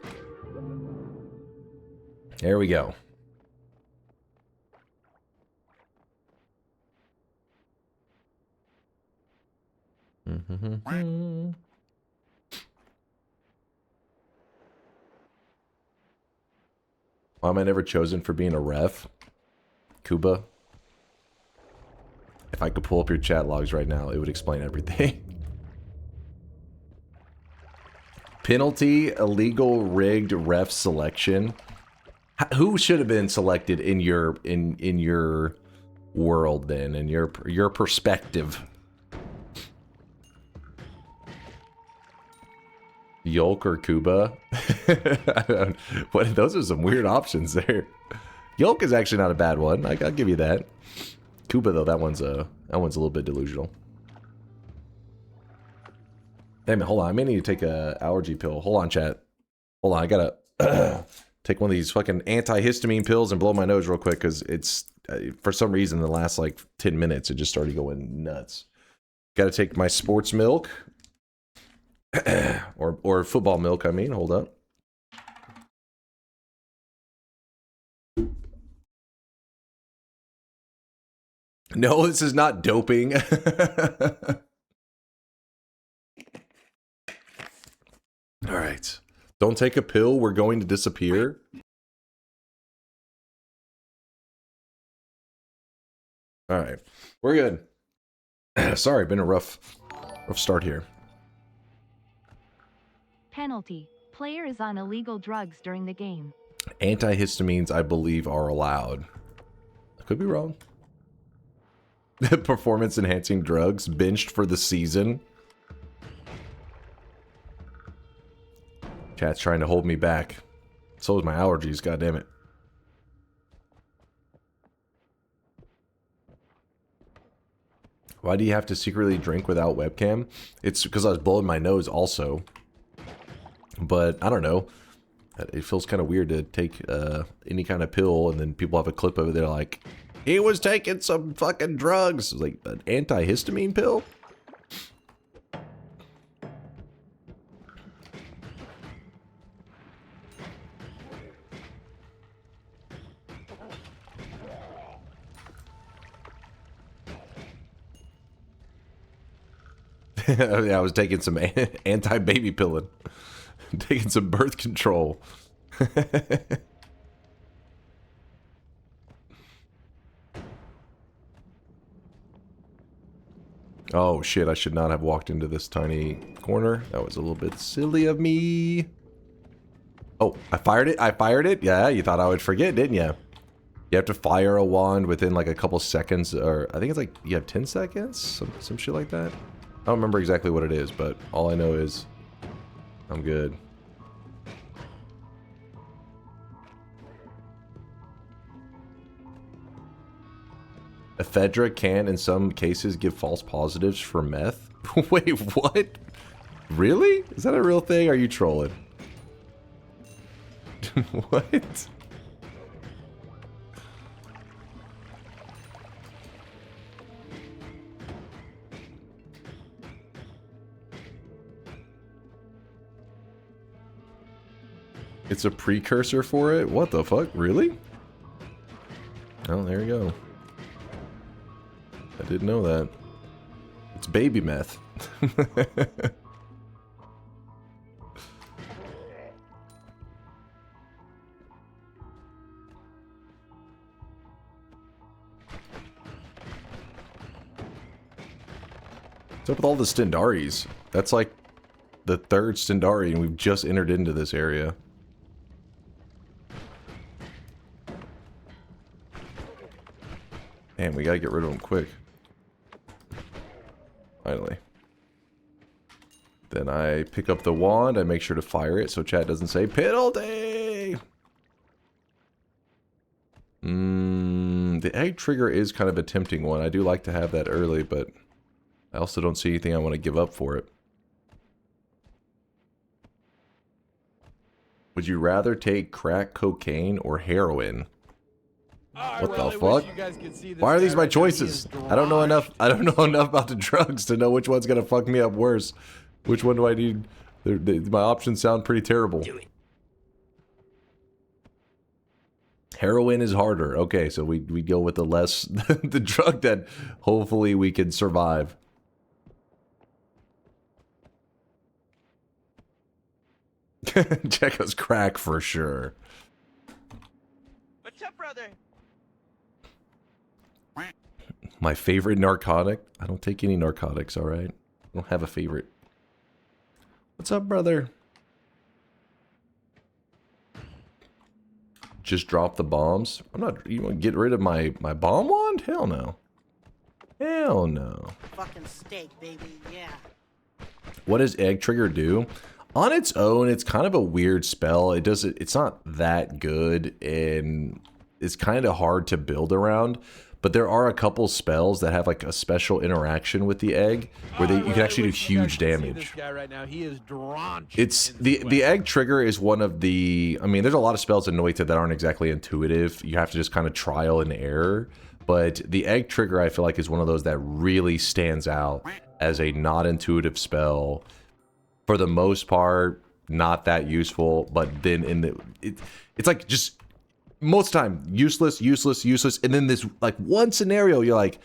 There we go. Why am I never chosen for being a ref? Kuba? If I could pull up your chat logs right now, it would explain everything. Penalty, illegal, rigged ref selection. Who should have been selected in your world then, in your perspective? Yolk or Kuba? Those are some weird options there. Yolk is actually not a bad one. I'll give you that. Kuba though, that one's a little bit delusional. Damn it, hold on. I may need to take a allergy pill. Hold on, chat. Hold on, I gotta take one of these fucking antihistamine pills and blow my nose real quick, because it's for some reason in the last like 10 minutes it just started going nuts. Gotta take my sports milk. or football milk, I mean. Hold up. No, this is not doping. All right. Don't take a pill. We're going to disappear. All right. We're good. Sorry, been a rough start here. Penalty. Player is on illegal drugs during the game. Antihistamines, I believe, are allowed. I could be wrong. Performance-enhancing drugs, benched for the season. Chat's trying to hold me back. So is my allergies, goddammit. Why do you have to secretly drink without webcam? It's because I was blowing my nose also. But, I don't know. It feels kind of weird to take any kind of pill and then people have a clip of it. They're like, he was taking some fucking drugs. Like, an antihistamine pill? Yeah, I was taking some anti-baby pilling. Taking some birth control. Oh shit, I should not have walked into this tiny corner. That was a little bit silly of me. Oh, I fired it? I fired it? Yeah, you thought I would forget, didn't you? You have to fire a wand within like a couple seconds, or I think it's like, you have 10 seconds? Some shit like that? I don't remember exactly what it is, but all I know is I'm good. Ephedra can, in some cases, give false positives for meth. Wait, what? Really? Is that a real thing? Are you trolling? What? It's a precursor for it? What the fuck? Really? Oh, there you go. I didn't know that. It's baby meth. What's up with all the Stendaris? That's like the third Stendari, and we've just entered into this area. Man, we gotta get rid of them quick. Finally. Then I pick up the wand, I make sure to fire it so chat doesn't say penalty! The egg trigger is kind of a tempting one. I do like to have that early, but I also don't see anything I want to give up for it. Would you rather take crack cocaine or heroin? What the fuck? Why are these my choices? I don't know enough. I don't know enough about the drugs to know which one's gonna fuck me up worse. Which one do I need? My options sound pretty terrible. Heroin is harder. Okay, so we go with the less the drug that hopefully we can survive. Check us crack for sure. What's up, brother? My favorite narcotic? I don't take any narcotics, alright? I don't have a favorite. What's up, brother? Just drop the bombs? I'm not... You want to get rid of my bomb wand? Hell no. Hell no. Fucking steak, baby, yeah. What does egg trigger do? On its own, it's kind of a weird spell. It's not that good, and it's kind of hard to build around. But there are a couple spells that have like a special interaction with the egg, where you can actually do huge damage. It's the egg trigger is one of the. I mean, there's a lot of spells in Noita that aren't exactly intuitive. You have to just kind of trial and error. But the egg trigger, I feel like, is one of those that really stands out as a not intuitive spell. For the most part, not that useful. But then it's like just. Most of the time, useless, useless, useless, and then this, like, one scenario, you're like,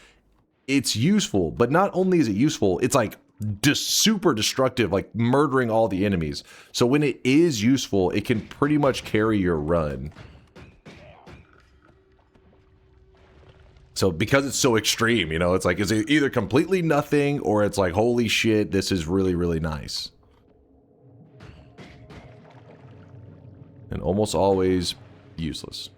it's useful, but not only is it useful, it's, like, just super destructive, like, murdering all the enemies. So when it is useful, it can pretty much carry your run. So because it's so extreme, you know, it's like, it's either completely nothing, or it's like, holy shit, this is really, really nice. And almost always... useless.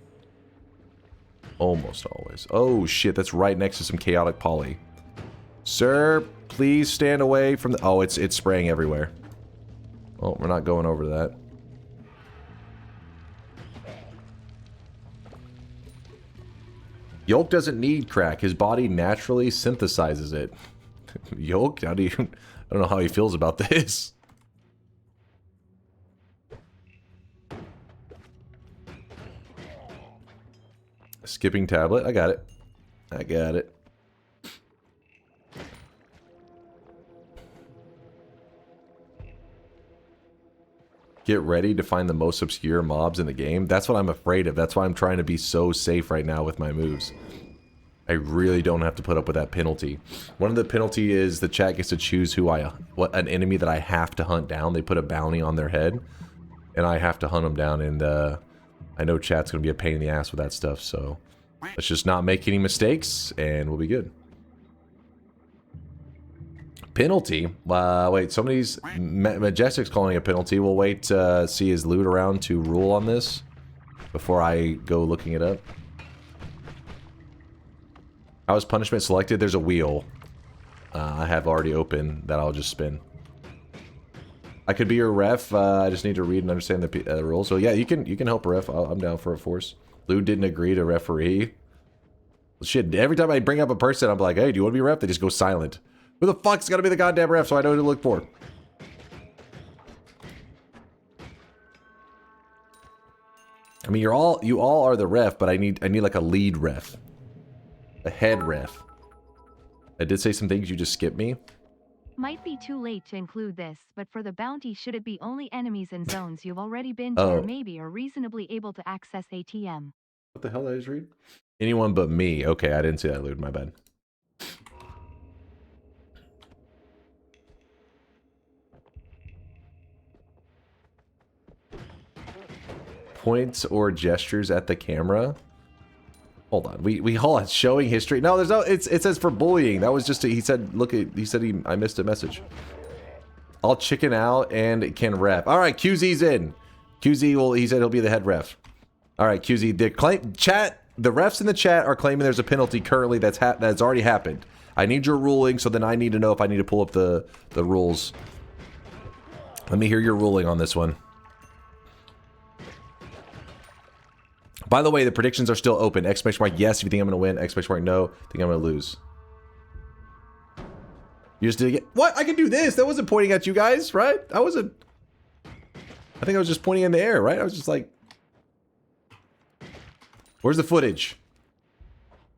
Almost always. Oh shit, that's right next to some chaotic poly. Sir, please stand away from the... Oh, it's spraying everywhere. Oh, we're not going over that. Yolk doesn't need crack. His body naturally synthesizes it. Yolk? How do you... I don't know how he feels about this. Skipping tablet. I got it. I got it. Get ready to find the most obscure mobs in the game. That's what I'm afraid of. That's why I'm trying to be so safe right now with my moves. I really don't have to put up with that penalty. One of the penalty is the chat gets to choose what an enemy that I have to hunt down. They put a bounty on their head, and I have to hunt them down, and I know chat's going to be a pain in the ass with that stuff, so let's just not make any mistakes, and we'll be good. Penalty? Wait, somebody's... Majestic's calling a penalty. We'll wait to see his loot around to rule on this before I go looking it up. How is punishment selected? There's a wheel I have already open that I'll just spin. I could be your ref. I just need to read and understand the rules. So yeah, you can help a ref. I'm down for a force. Lou didn't agree to referee. Well, shit, every time I bring up a person, I'm like, hey, do you want to be a ref? They just go silent. Who the fuck's got to be the goddamn ref so I know who to look for? I mean, you all are the ref, but I need like a lead ref. A head ref. I did say some things, you just skipped me. Might be too late to include this, but for the bounty should it be only enemies in zones you've already been to or maybe are reasonably able to access ATM. What the hell did I just read? Anyone but me. Okay, I didn't see that, Lude. My bad. Points or gestures at the camera. Hold on. We hold on. Showing history. No, there's no. It says for bullying. That was just. He said. Look at. He said I missed a message. I'll chicken out and can ref. All right, QZ's in. QZ will. He said he'll be the head ref. All right, QZ. The claim chat. The refs in the chat are claiming there's a penalty currently that's already happened. I need your ruling, so then I need to know if I need to pull up the rules. Let me hear your ruling on this one. By the way, the predictions are still open. Exclamation mark yes if you think I'm going to win. Exclamation mark no. Think I'm going to lose. You just did it again. What? I can do this. That wasn't pointing at you guys, right? I wasn't. I think I was just pointing in the air, right? I was just like. Where's the footage?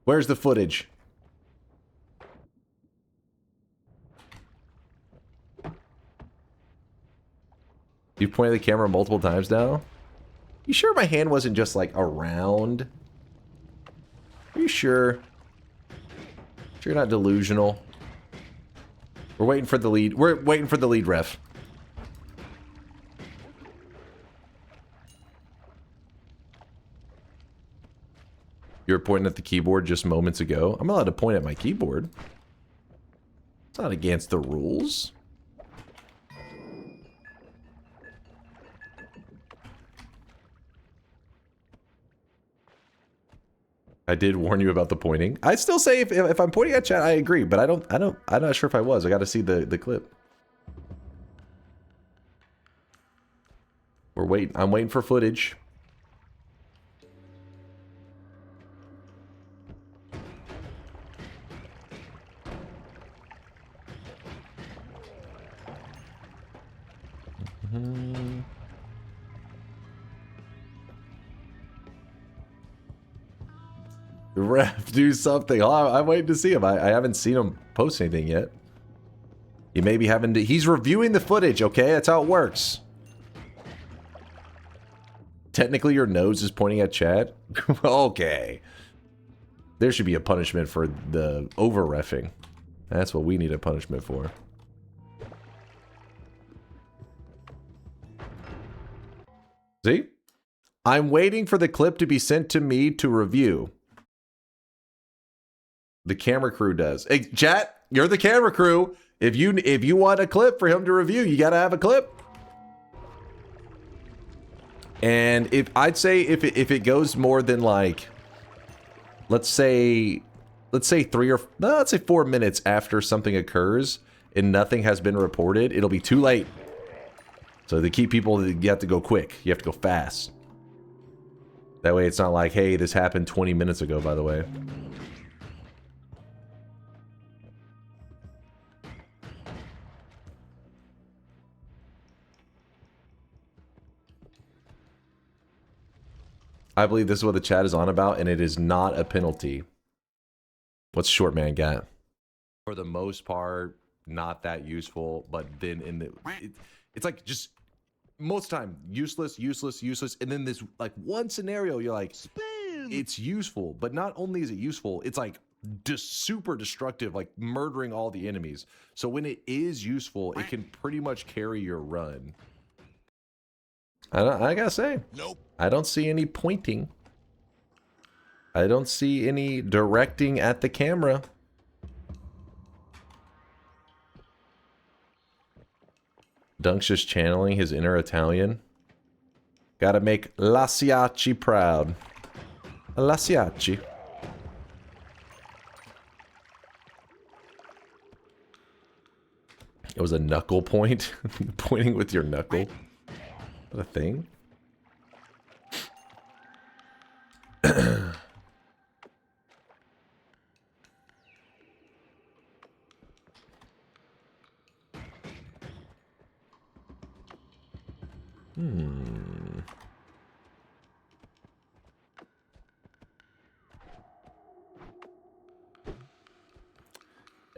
Where's the footage? You've pointed the camera multiple times now? You sure my hand wasn't just like around? Are you sure? Sure you're not delusional? We're waiting for the lead. We're waiting for the lead ref. You were pointing at the keyboard just moments ago. I'm allowed to point at my keyboard. It's not against the rules. I did warn you about the pointing. I'd still say if I'm pointing at chat, I agree, but I'm not sure if I was. I got to see the clip. We're waiting. I'm waiting for footage. Ref, do something. Oh, I'm waiting to see him. I haven't seen him post anything yet. He may be having to... He's reviewing the footage, okay? That's how it works. Technically, your nose is pointing at chat? Okay. There should be a punishment for the over-reffing. That's what we need a punishment for. See? I'm waiting for the clip to be sent to me to review. The camera crew does. Hey, chat, you're the camera crew. If you want a clip for him to review, you gotta have a clip. And I'd say if it goes more than like, let's say 4 minutes after something occurs and nothing has been reported, it'll be too late. So to keep people, you have to go quick. You have to go fast. That way it's not like, hey, this happened 20 minutes ago, by the way. I believe this is what the chat is on about, and it is not a penalty. What's short man got? For the most part, not that useful, but then it's like just most time useless, and then this like one scenario you're like, it's useful, but not only is it useful, it's like just super destructive, like murdering all the enemies. So when it is useful, it can pretty much carry your run. I gotta say, nope. I don't see any pointing. I don't see any directing at the camera. Dunk's just channeling his inner Italian. Gotta make Lasiaci proud. Lasiaci. It was a knuckle point. Pointing with your knuckle. What a thing?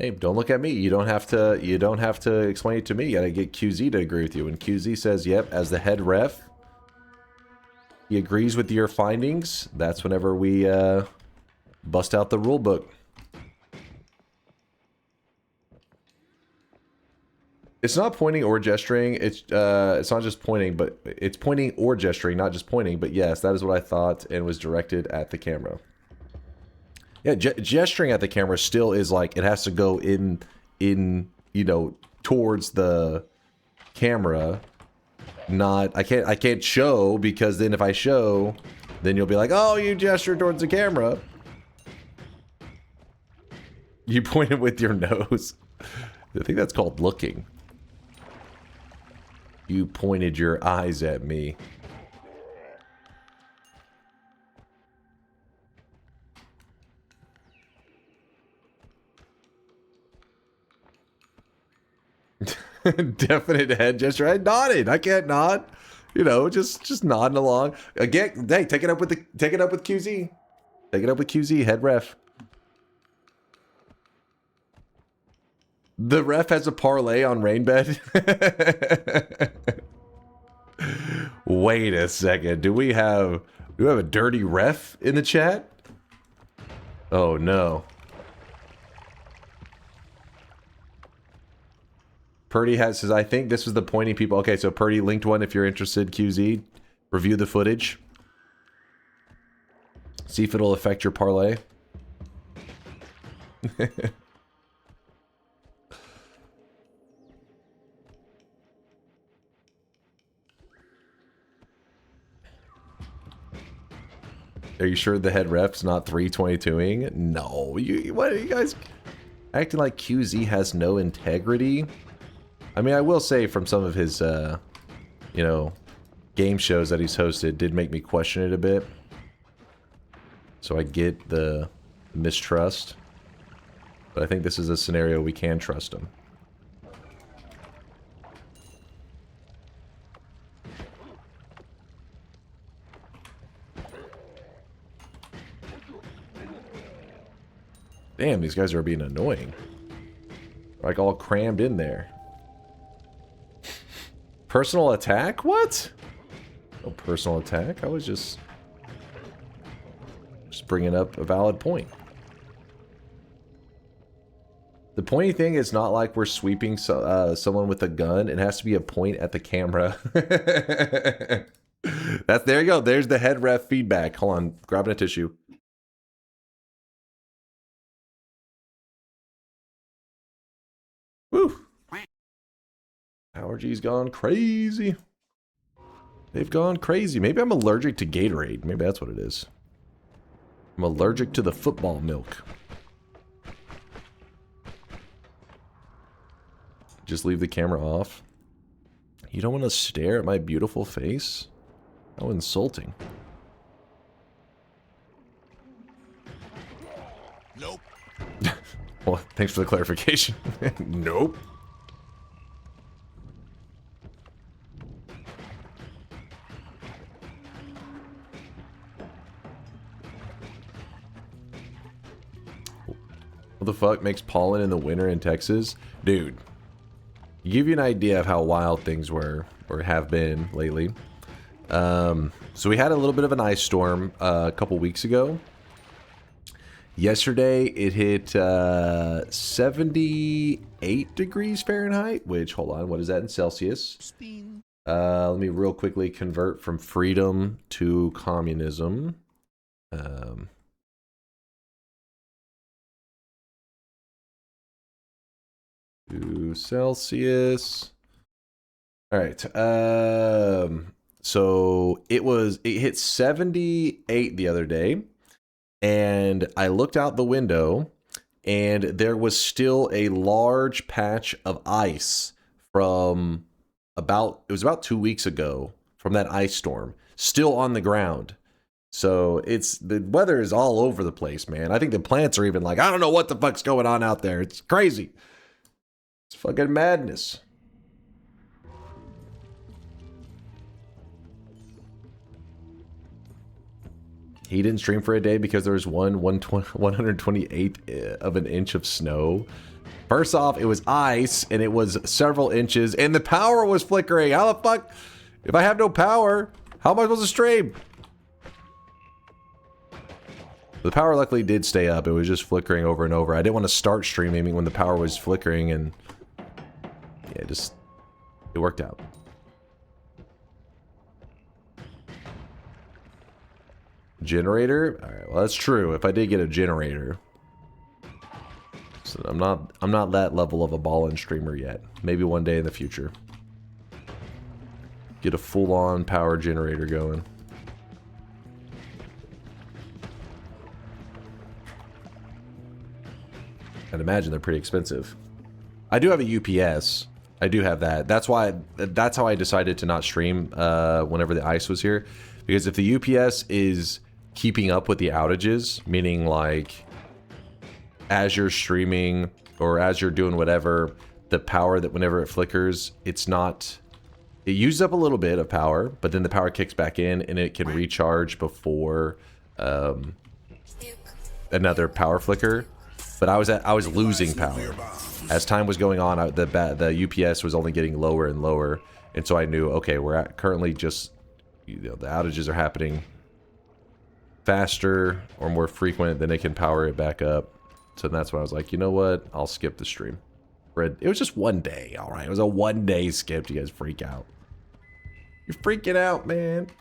Hey, don't look at me. You don't have to explain it to me. You gotta get QZ to agree with you. When QZ says, yep, as the head ref, he agrees with your findings, that's whenever we bust out the rule book. It's not pointing or gesturing. It's not just pointing, but it's pointing or gesturing, not just pointing. But yes, that is what I thought, and was directed at the camera. Yeah, gesturing at the camera still is like it has to go in you know, towards the camera. Not I can't show, because then if I show, then you'll be like, oh, you gesture towards the camera. You pointed with your nose. I think that's called looking. You pointed your eyes at me. Definite head gesture. I nodded. I can't nod. You know, just nodding along. Again, hey, take it up with QZ. Take it up with QZ, head ref. The ref has a parlay on Rainbed. Wait a second. Do we have a dirty ref in the chat? Oh no. Purdy says, I think this was the pointing people. Okay, so Purdy linked one if you're interested, QZ. Review the footage. See if it'll affect your parlay. Are you sure the head ref's not 322ing? No. What are you guys acting like QZ has no integrity? I mean, I will say from some of his, you know, game shows that he's hosted did make me question it a bit. So I get the mistrust. But I think this is a scenario we can trust him. Damn, these guys are being annoying. Like all crammed in there. Personal attack? What? No personal attack. I was just bringing up a valid point. The pointy thing is not like we're sweeping someone with a gun. It has to be a point at the camera. There you go. There's the head ref feedback. Hold on. Grabbing a tissue. Woo. Allergies gone crazy. They've gone crazy. Maybe I'm allergic to Gatorade. Maybe that's what it is. I'm allergic to the football milk. Just leave the camera off. You don't want to stare at my beautiful face? How insulting. Nope. Well, thanks for the clarification. Nope. What the fuck makes pollen in the winter in Texas? Dude, give you an idea of how wild things were, or have been lately. So we had a little bit of an ice storm a couple weeks ago. Yesterday, it hit 78 degrees Fahrenheit, which, hold on, what is that in Celsius? Let me real quickly convert from freedom to communism. To Celsius. All right. So it hit 78 the other day. And I looked out the window, and there was still a large patch of ice from it was about 2 weeks ago from that ice storm, still on the ground. So the weather is all over the place, man. I think the plants are even like, I don't know what the fuck's going on out there. It's crazy. It's fucking madness. He didn't stream for a day because there was 128th of an inch of snow. First off, it was ice and it was several inches and the power was flickering. How the fuck? If I have no power, how am I supposed to stream? The power luckily did stay up. It was just flickering over and over. I didn't want to start streaming when the power was flickering, and yeah, it worked out. Generator? Alright, well that's true. If I did get a generator. So I'm not that level of a ballin' streamer yet. Maybe one day in the future. Get a full-on power generator going. I'd imagine they're pretty expensive. I do have a UPS. I do have that. That's how I decided to not stream whenever the ice was here. Because if the UPS is keeping up with the outages, meaning like as you're streaming or as you're doing whatever, the power that whenever it flickers, it uses up a little bit of power, but then the power kicks back in and it can recharge before another power flicker. But I was losing power as time was going on. The UPS was only getting lower and lower, and so I knew, okay, we're currently just, the outages are happening faster or more frequent than they can power it back up. So that's when I was like, you know what? I'll skip the stream. It was just one day, all right. It was a one-day skip. You guys freak out. You're freaking out, man.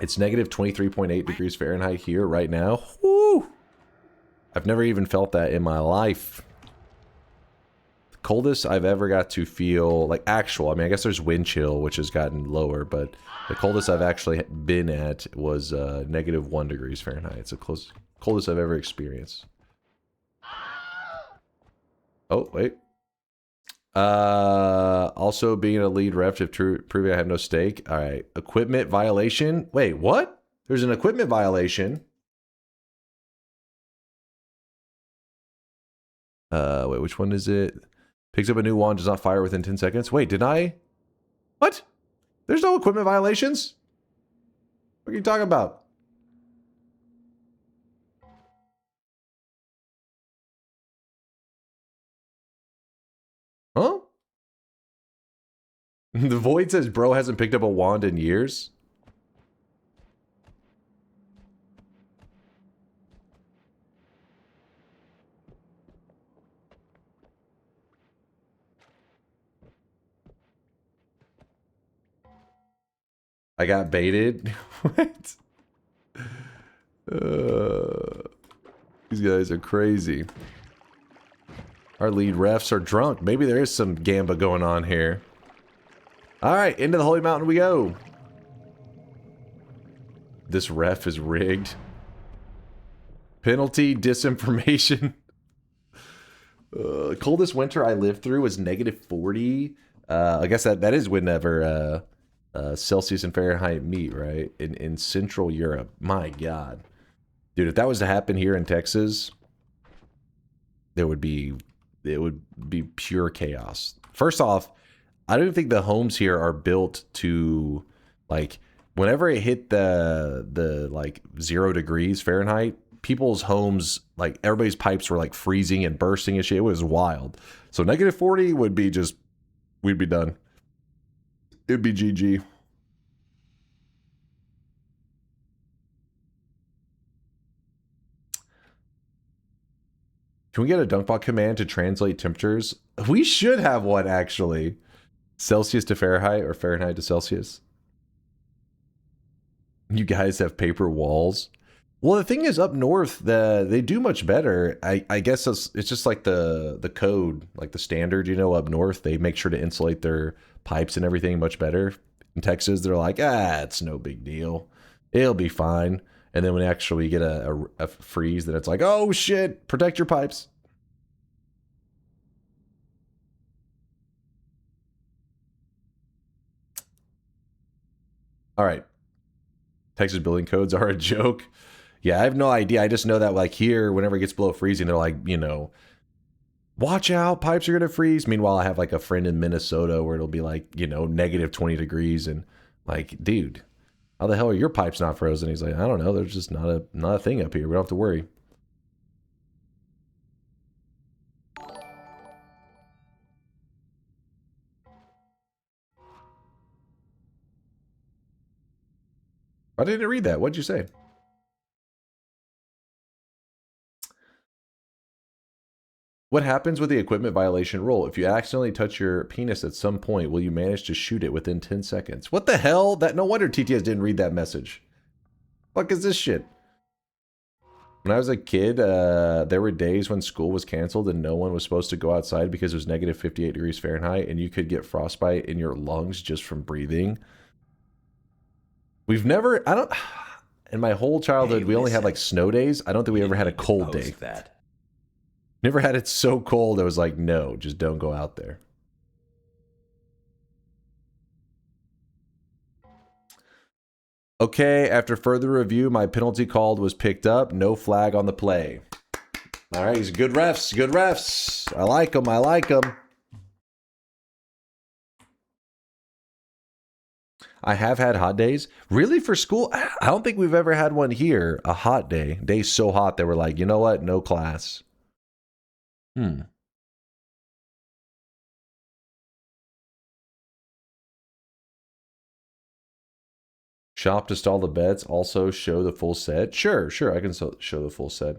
It's negative 23.8 degrees Fahrenheit here right now. Woo! I've never even felt that in my life. The coldest I've ever got to feel, like actual, I mean, I guess there's wind chill, which has gotten lower, but the coldest I've actually been at was negative 1 degrees Fahrenheit. It's the coldest I've ever experienced. Oh, wait. Also being a lead ref to proving I have no stake. All right. Equipment violation. Wait, what? There's an equipment violation. Wait, which one is it? Picks up a new wand, does not fire within 10 seconds. Wait, did I? What? There's no equipment violations? What are you talking about? Huh? The Void says bro hasn't picked up a wand in years. I got baited. What? These guys are crazy. Our lead refs are drunk. Maybe there is some gamba going on here. All right, into the Holy Mountain we go. This ref is rigged. Penalty, disinformation. Coldest winter I lived through was negative 40. I guess that is whenever Celsius and Fahrenheit meet, right? In Central Europe. My God. Dude, if that was to happen here in Texas, it would be pure chaos. First off, I don't even think the homes here are built to, like, whenever it hit the like 0 degrees Fahrenheit, people's homes, like, everybody's pipes were like freezing and bursting and shit. It was wild. So negative 40 would be just, we'd be done. It'd be GG. Can we get a dunkbot command to translate temperatures? We should have one, actually. Celsius to Fahrenheit or Fahrenheit to Celsius. You guys have paper walls. Well, the thing is, up north, they do much better. I guess it's just like the code, like the standard, you know, up north. They make sure to insulate their pipes and everything much better. In Texas, they're like, it's no big deal. It'll be fine. And then when actually you get a freeze, then it's like, oh shit, protect your pipes. All right. Texas building codes are a joke. Yeah, I have no idea. I just know that, like, here, whenever it gets below freezing, they're like, you know, watch out, pipes are going to freeze. Meanwhile, I have like a friend in Minnesota where it'll be like, you know, negative 20 degrees. And like, dude, How the hell are your pipes not frozen? He's like, I don't know. There's just not a thing up here. We don't have to worry. I didn't read that. What'd you say? What happens with the equipment violation rule? If you accidentally touch your penis at some point, will you manage to shoot it within 10 seconds? What the hell? That no wonder TTS didn't read that message. Fuck is this shit? When I was a kid, there were days when school was canceled and no one was supposed to go outside because it was negative 58 degrees Fahrenheit and you could get frostbite in your lungs just from breathing. We've never, in my whole childhood, we only had like snow days. I don't think we ever had a cold day. Never had it so cold I was like, no, just don't go out there. Okay, after further review, my penalty called was picked up. No flag on the play. All right, he's good refs. Good refs. I like him. I like him. I have had hot days. Really, for school? I don't think we've ever had one here. A hot day. Days so hot that we're like, you know what? No class. Shop to stall the bets. Also show the full set. Sure. I can show the full set.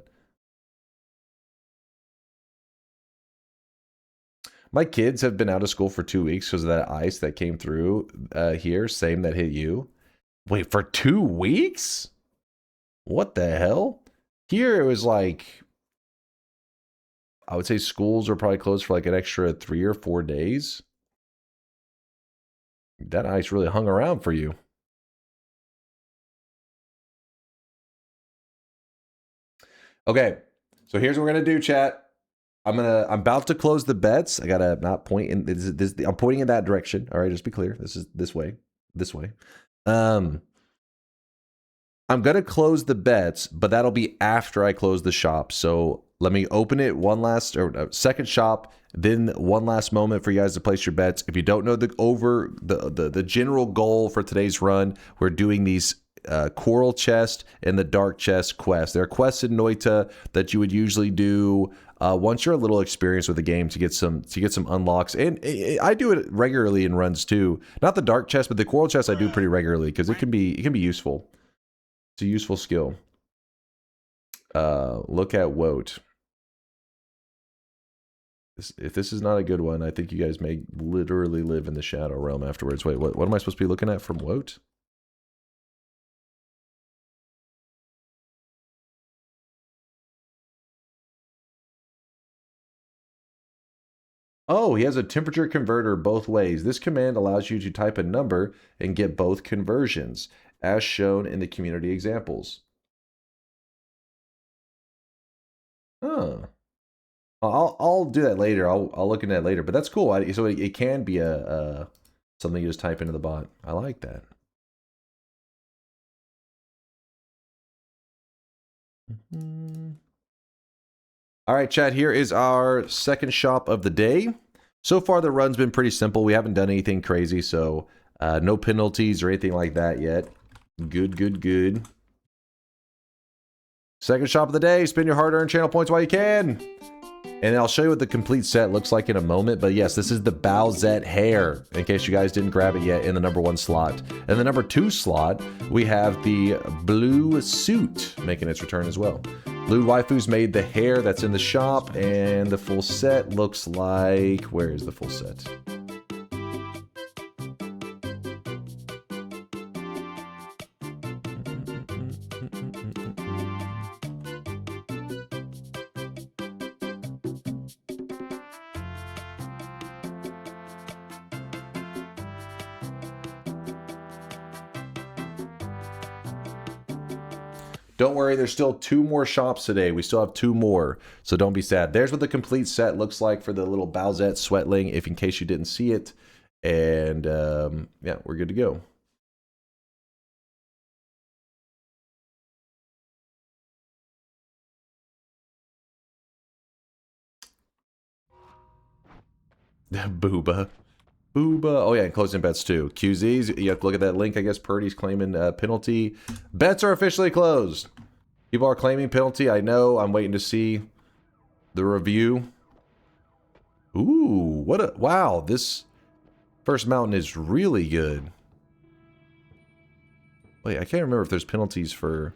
My kids have been out of school for 2 weeks because of that ice that came through here. Same that hit you. Wait, for 2 weeks? What the hell? Here it was like, I would say schools were probably closed for like an extra 3 or 4 days. That ice really hung around for you. Okay, so here's what we're gonna do, chat. I'm about to close the bets. I gotta not point in this. I'm pointing in that direction. All right, just be clear. This is this way. I'm gonna close the bets, but that'll be after I close the shop. So let me open it one last second shop, then one last moment for you guys to place your bets. If you don't know the general goal for today's run, we're doing these coral chest and the dark chest quest. There are quests in Noita that you would usually do once you're a little experienced with the game to get some unlocks. And I do it regularly in runs too. Not the dark chest, but the coral chest I do pretty regularly because it can be useful. It's a useful skill. Look at Woat. If this is not a good one, I think you guys may literally live in the shadow realm afterwards. Wait, what am I supposed to be looking at from Woat? Oh, he has a temperature converter both ways. This command allows you to type a number and get both conversions, as shown in the community examples. Huh. I'll do that later. I'll look into that later. But that's cool. So it can be a something you just type into the bot. I like that. All right, chat, here is our second shop of the day. So far, the run's been pretty simple. We haven't done anything crazy, so no penalties or anything like that yet. Good. Second shop of the day. Spend your hard-earned channel points while you can. And I'll show you what the complete set looks like in a moment. But yes, this is the Bowsette hair, in case you guys didn't grab it yet, in the #1 slot. In the #2 slot, we have the blue suit making its return as well. Blue Waifu's made the hair that's in the shop, and the full set looks like... Where is the full set? Don't worry, there's still 2 more shops today. We still have 2 more, so don't be sad. There's what the complete set looks like for the little Bowsette Sweatling, if in case you didn't see it. And yeah, we're good to go. Booba. Booba. Oh, yeah, and closing bets too. QZs, you have to look at that link. I guess Purdy's claiming penalty. Bets are officially closed. People are claiming penalty. I know. I'm waiting to see the review. Ooh, what a... Wow, this first mountain is really good. Wait, I can't remember if there's penalties for...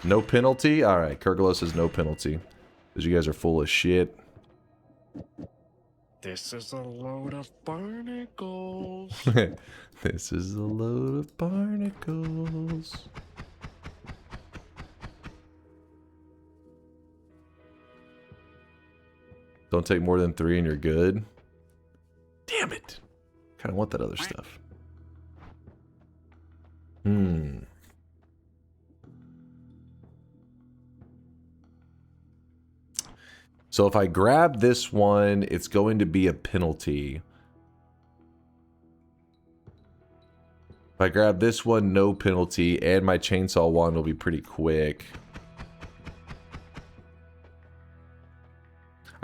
No penalty? Alright, Kergalo says no penalty. Because you guys are full of shit. This is a load of barnacles. This is a load of barnacles. Don't take more than 3 and you're good. Damn it. Kind of want that other stuff. So if I grab this one, it's going to be a penalty. If I grab this one, no penalty, and my chainsaw wand will be pretty quick.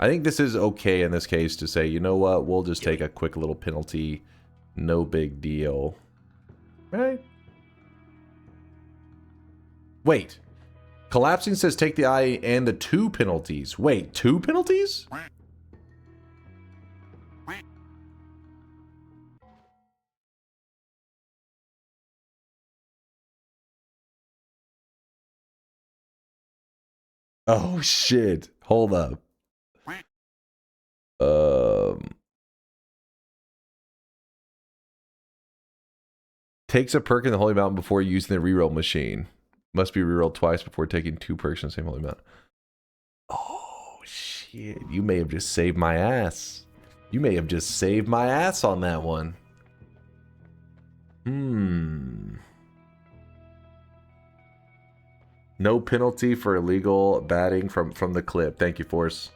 I think this is okay in this case to say, you know what, we'll just take a quick little penalty. No big deal. Right? Wait. Collapsing says take the eye and the 2 penalties. Wait, 2 penalties? Oh shit. Hold up. Takes a perk in the Holy Mountain before using the reroll machine. Must be rerolled twice before taking 2 perks in the same Holy Mountain. Oh shit. You may have just saved my ass. You may have just saved my ass on that one. No penalty for illegal batting from the clip. Thank you, Force.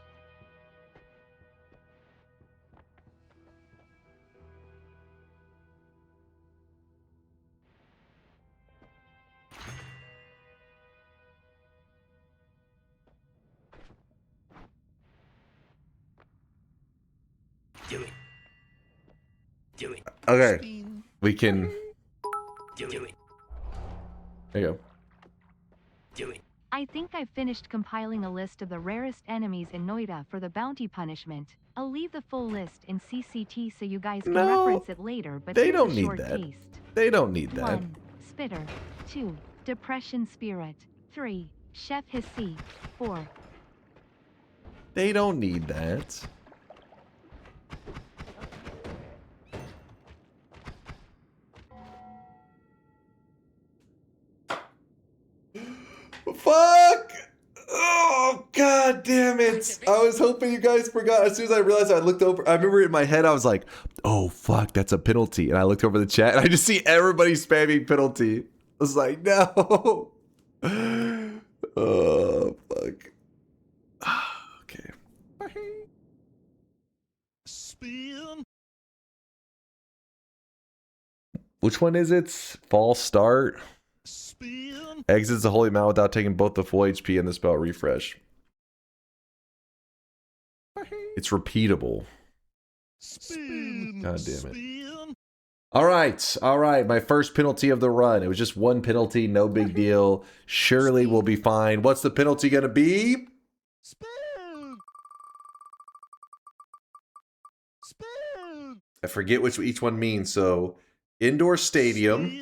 Do it. Do it. Okay. We can... Do it. There you go. Do it. I think I've finished compiling a list of the rarest enemies in Noita for the bounty punishment. I'll leave the full list in CCT so you guys can reference it later, but they here's don't a need short that. taste. They don't need that. 1. Spitter. 2. Depression Spirit. 3. Chef Hissy. 4. They don't need that. Fuck! Oh, god damn it. I was hoping you guys forgot. As soon as I realized, I looked over. I remember in my head, I was like, oh, fuck, that's a penalty. And I looked over the chat, and I just see everybody spamming penalty. I was like, no. Oh, fuck. Okay. Spin. Which one is it? False start. Spin. Exits the Holy Mountain without taking both the full HP and the spell refresh. It's repeatable. Spin. God damn it. Spin. All right. My first penalty of the run. It was just 1 penalty, no big deal. Surely we'll be fine. What's the penalty gonna be? Spin. Spin. I forget which each one means. So, indoor stadium.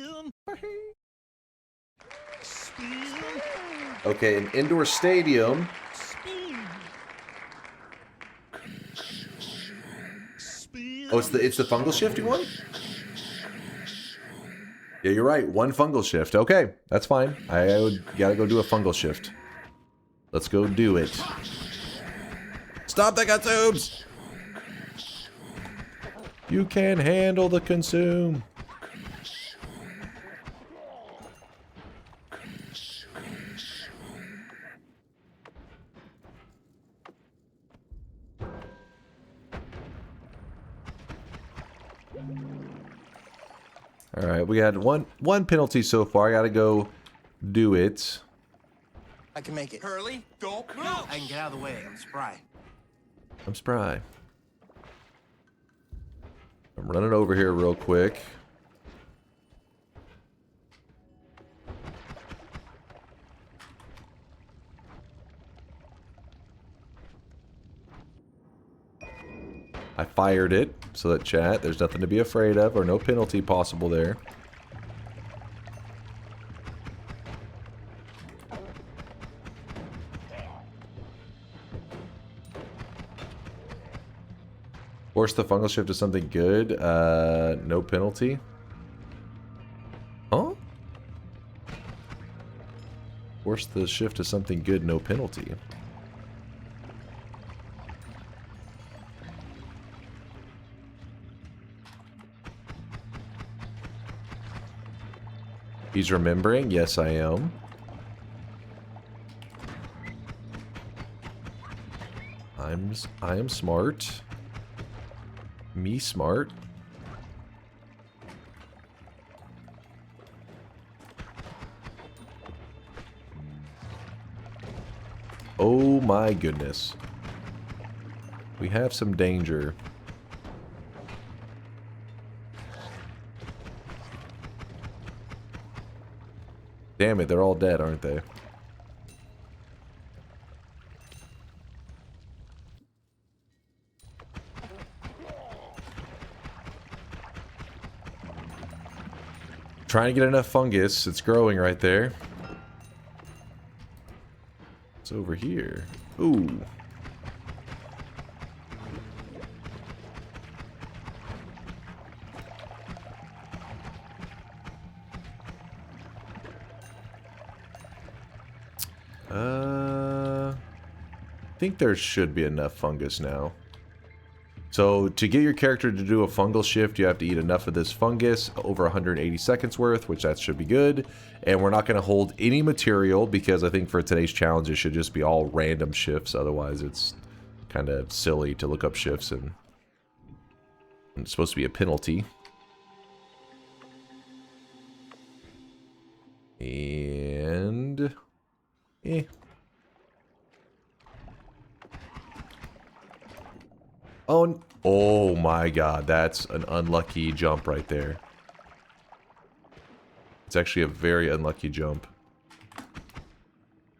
Okay, an indoor stadium. Oh, it's the fungal shifting one? Yeah, you're right. 1 fungal shift. Okay, that's fine. I gotta go do a fungal shift. Let's go do it. Stop that consumes! You can handle the consume. All right, we had one penalty so far. I gotta go do it. I can make it. Hurley, don't move. I can get out of the way. I'm spry. I'm spry. I'm running over here real quick. I fired it, so that chat, there's nothing to be afraid of, or no penalty possible there. Force the fungal shift to something good, no penalty. Huh? Force the shift to something good, no penalty. He's remembering? Yes, I am. I am smart. Me smart. Oh my goodness. We have some danger. Damn it, they're all dead, aren't they? Trying to get enough fungus. It's growing right there. It's over here. Ooh. I think there should be enough fungus now. So to get your character to do a fungal shift, you have to eat enough of this fungus, over 180 seconds worth, which that should be good. And we're not going to hold any material because I think for today's challenge it should just be all random shifts. Otherwise it's kind of silly to look up shifts and it's supposed to be a penalty. And... Oh my god, that's an unlucky jump right there. It's actually a very unlucky jump.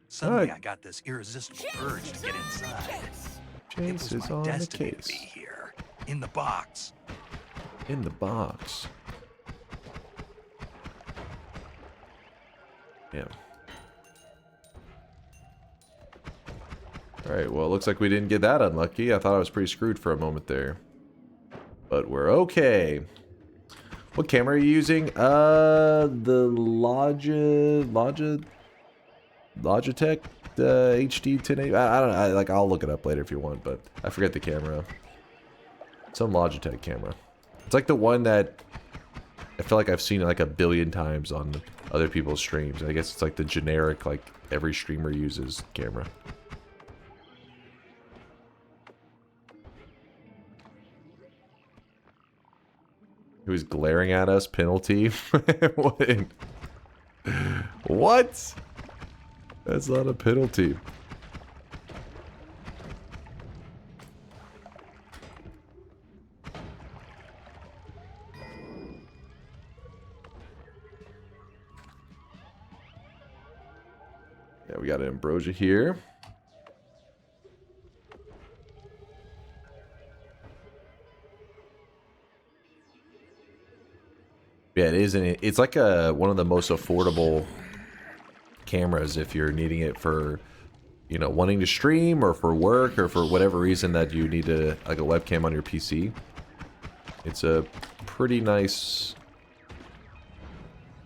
Suddenly I got this irresistible urge to get inside. Chase is on the case. To be here, in the box. In the box. Yeah. Alright, well, it looks like we didn't get that unlucky. I thought I was pretty screwed for a moment there. But we're okay. What camera are you using? The Logitech HD 1080. I don't know. Like, I'll look it up later if you want, but I forget the camera. Some Logitech camera. It's like the one that I feel like I've seen like a billion times on other people's streams. I guess it's like the generic, like every streamer uses camera. Who's glaring at us? Penalty? What? What? That's not a penalty. Yeah, we got an ambrosia here. Yeah, it is. It's like one of the most affordable cameras if you're needing it for, you know, wanting to stream or for work or for whatever reason that you need to, like a webcam on your PC. It's a pretty nice,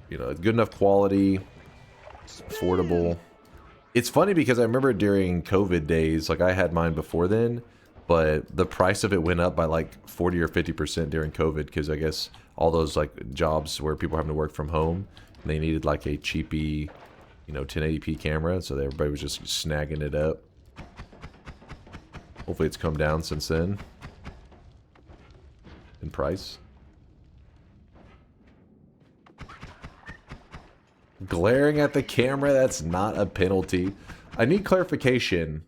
you know, good enough quality, affordable. It's funny because I remember during COVID days, like I had mine before then, but the price of it went up by like 40 or 50% during COVID because I guess all those like jobs where people are having to work from home, and they needed like a cheapy, you know, 1080p camera, so everybody was just snagging it up. Hopefully it's come down since then in price. Glaring at the camera, that's not a penalty. I need clarification.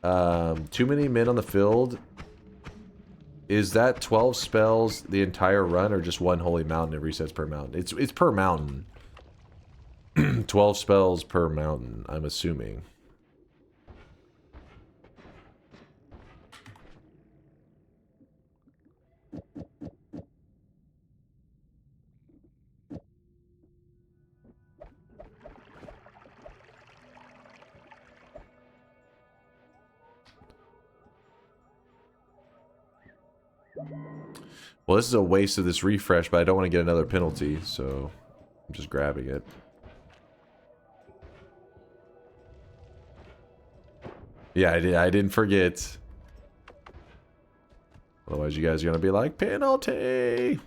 Too many men on the field. Is that 12 spells the entire run or just one holy mountain? It resets per mountain. It's per mountain. 12 spells per mountain, I'm assuming. Well, this is a waste of this refresh, but I don't want to get another penalty, so I'm just grabbing it. Yeah, I didn't forget. Otherwise, you guys are going to be like, penalty!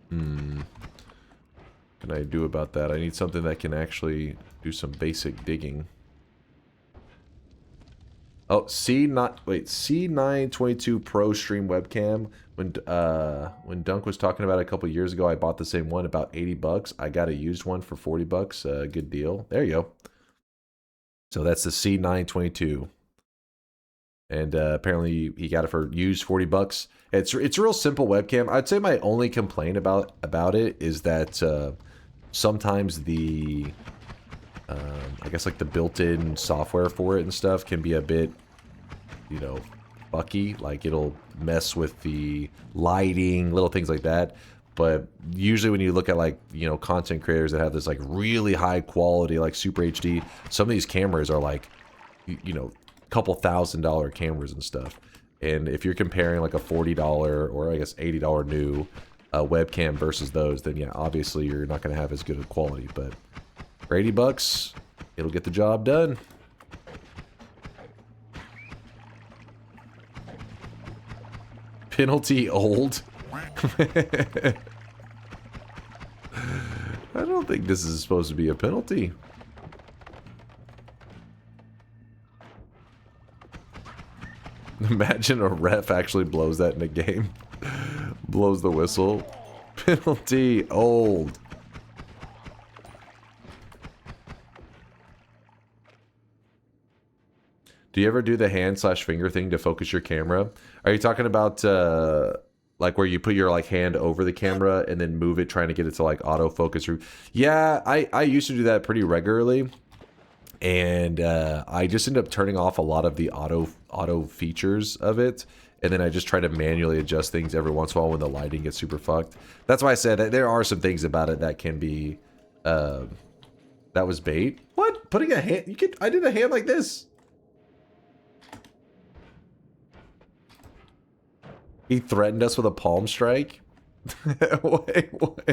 What can I do about that? I need something that can actually do some basic digging. Oh, C922 Pro Stream webcam. When Dunk was talking about it a couple years ago, I bought the same one, about 80 bucks. I got a used one for 40 bucks. Good deal. There you go. So that's the C922. And apparently he got it for used 40 bucks. It's a real simple webcam. I'd say my only complaint about it is that sometimes the I guess like the built-in software for it and stuff can be a bit, you know, fucky. Like it'll mess with the lighting, little things like that. But usually when you look at like, you know, content creators that have this like really high quality, like super HD, some of these cameras are like, you know, couple $1,000 cameras and stuff. And if you're comparing like a $40 or I guess $80 new webcam versus those, then yeah, obviously you're not going to have as good a quality. But for 80 bucks, it'll get the job done. Penalty old. I don't think this is supposed to be a penalty. Imagine a ref actually blows that in a game. Blows the whistle. Penalty old. Do you ever do the hand/finger thing to focus your camera? Are you talking about like where you put your like hand over the camera and then move it, trying to get it to like autofocus? Yeah, I used to do that pretty regularly, and I just ended up turning off a lot of the auto features of it, and then I just try to manually adjust things every once in a while when the lighting gets super fucked. That's why I said that there are some things about it that can be that was bait. What? Putting a hand? I did a hand like this. He threatened us with a palm strike? Wait, what?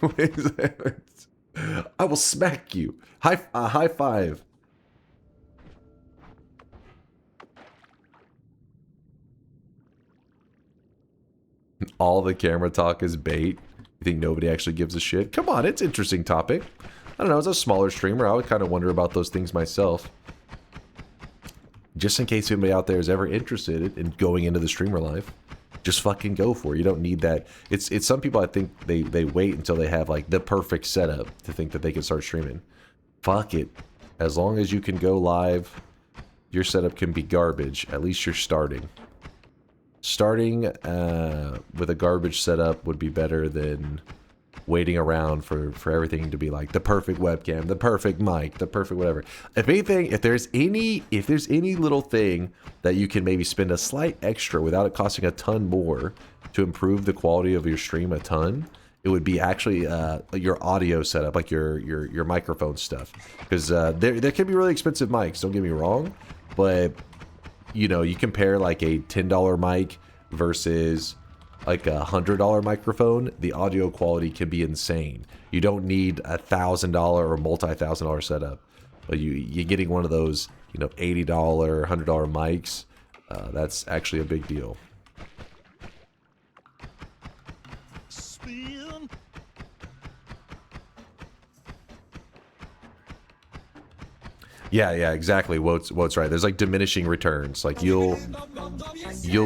Wait a second. I will smack you. High five. All the camera talk is bait. You think nobody actually gives a shit? Come on, it's an interesting topic. I don't know, as a smaller streamer, I would kind of wonder about those things myself. Just in case anybody out there is ever interested in going into the streamer life, just fucking go for it. You don't need that. It's some people, I think they wait until they have like the perfect setup to think that they can start streaming. Fuck it. As long as you can go live, your setup can be garbage. At least you're starting. Starting with a garbage setup would be better than waiting around for everything to be like the perfect webcam, the perfect mic, the perfect whatever. If anything, if there's any little thing that you can maybe spend a slight extra without it costing a ton more to improve the quality of your stream a ton, it would be actually your audio setup, like your microphone stuff. Because there can be really expensive mics, don't get me wrong, but you know, you compare like a $10 mic versus like a $100 microphone, the audio quality can be insane. You don't need $1,000 or multi-$1,000 setup, but you're getting one of those, you know, $80, $100 mics. That's actually a big deal. Yeah, exactly. What's right. There's like diminishing returns. Like you'll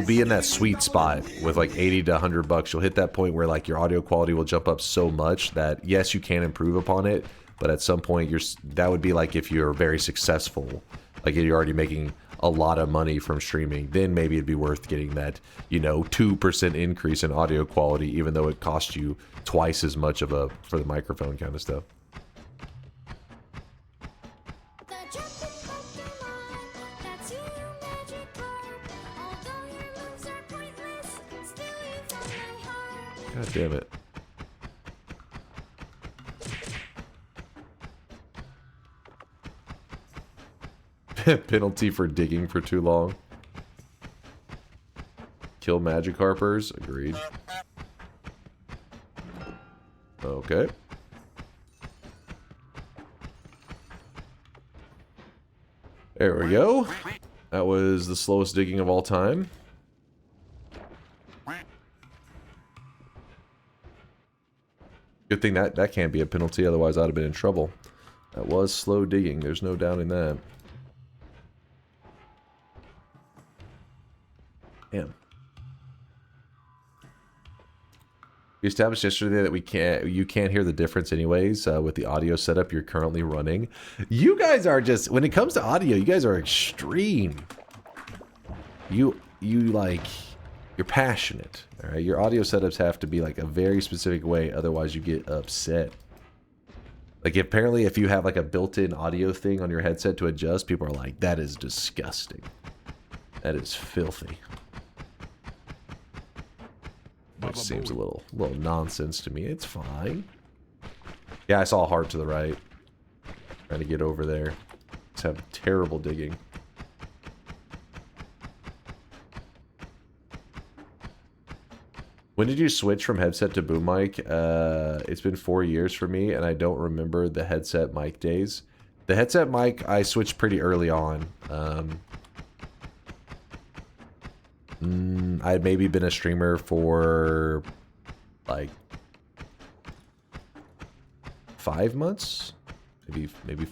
be in that sweet spot with like 80 to 100 bucks. You'll hit that point where like your audio quality will jump up so much that yes, you can improve upon it, but at some point that would be like if you're very successful, like you're already making a lot of money from streaming, then maybe it'd be worth getting that, 2% increase in audio quality, even though it costs you twice as much for the microphone kind of stuff. God damn it. Penalty for digging for too long. Kill magic harpers. Agreed. Okay. There we go. That was the slowest digging of all time. Good thing that can't be a penalty, otherwise I'd have been in trouble. That was slow digging, there's no doubting that. Damn. We established yesterday that you can't hear the difference anyways with the audio setup you're currently running. You guys are just, when it comes to audio, you guys are extreme. You're passionate. All right, your audio setups have to be like a very specific way, otherwise you get upset. Like apparently if you have like a built-in audio thing on your headset to adjust, people are like, that is disgusting. That is filthy. Which seems a little nonsense to me. It's fine. Yeah, I saw a heart to the right. Trying to get over there. Just have terrible digging. When did you switch from headset to boom mic? It's been 4 years for me, and I don't remember the headset mic days. The headset mic, I switched pretty early on. I had maybe been a streamer for like 5 months, maybe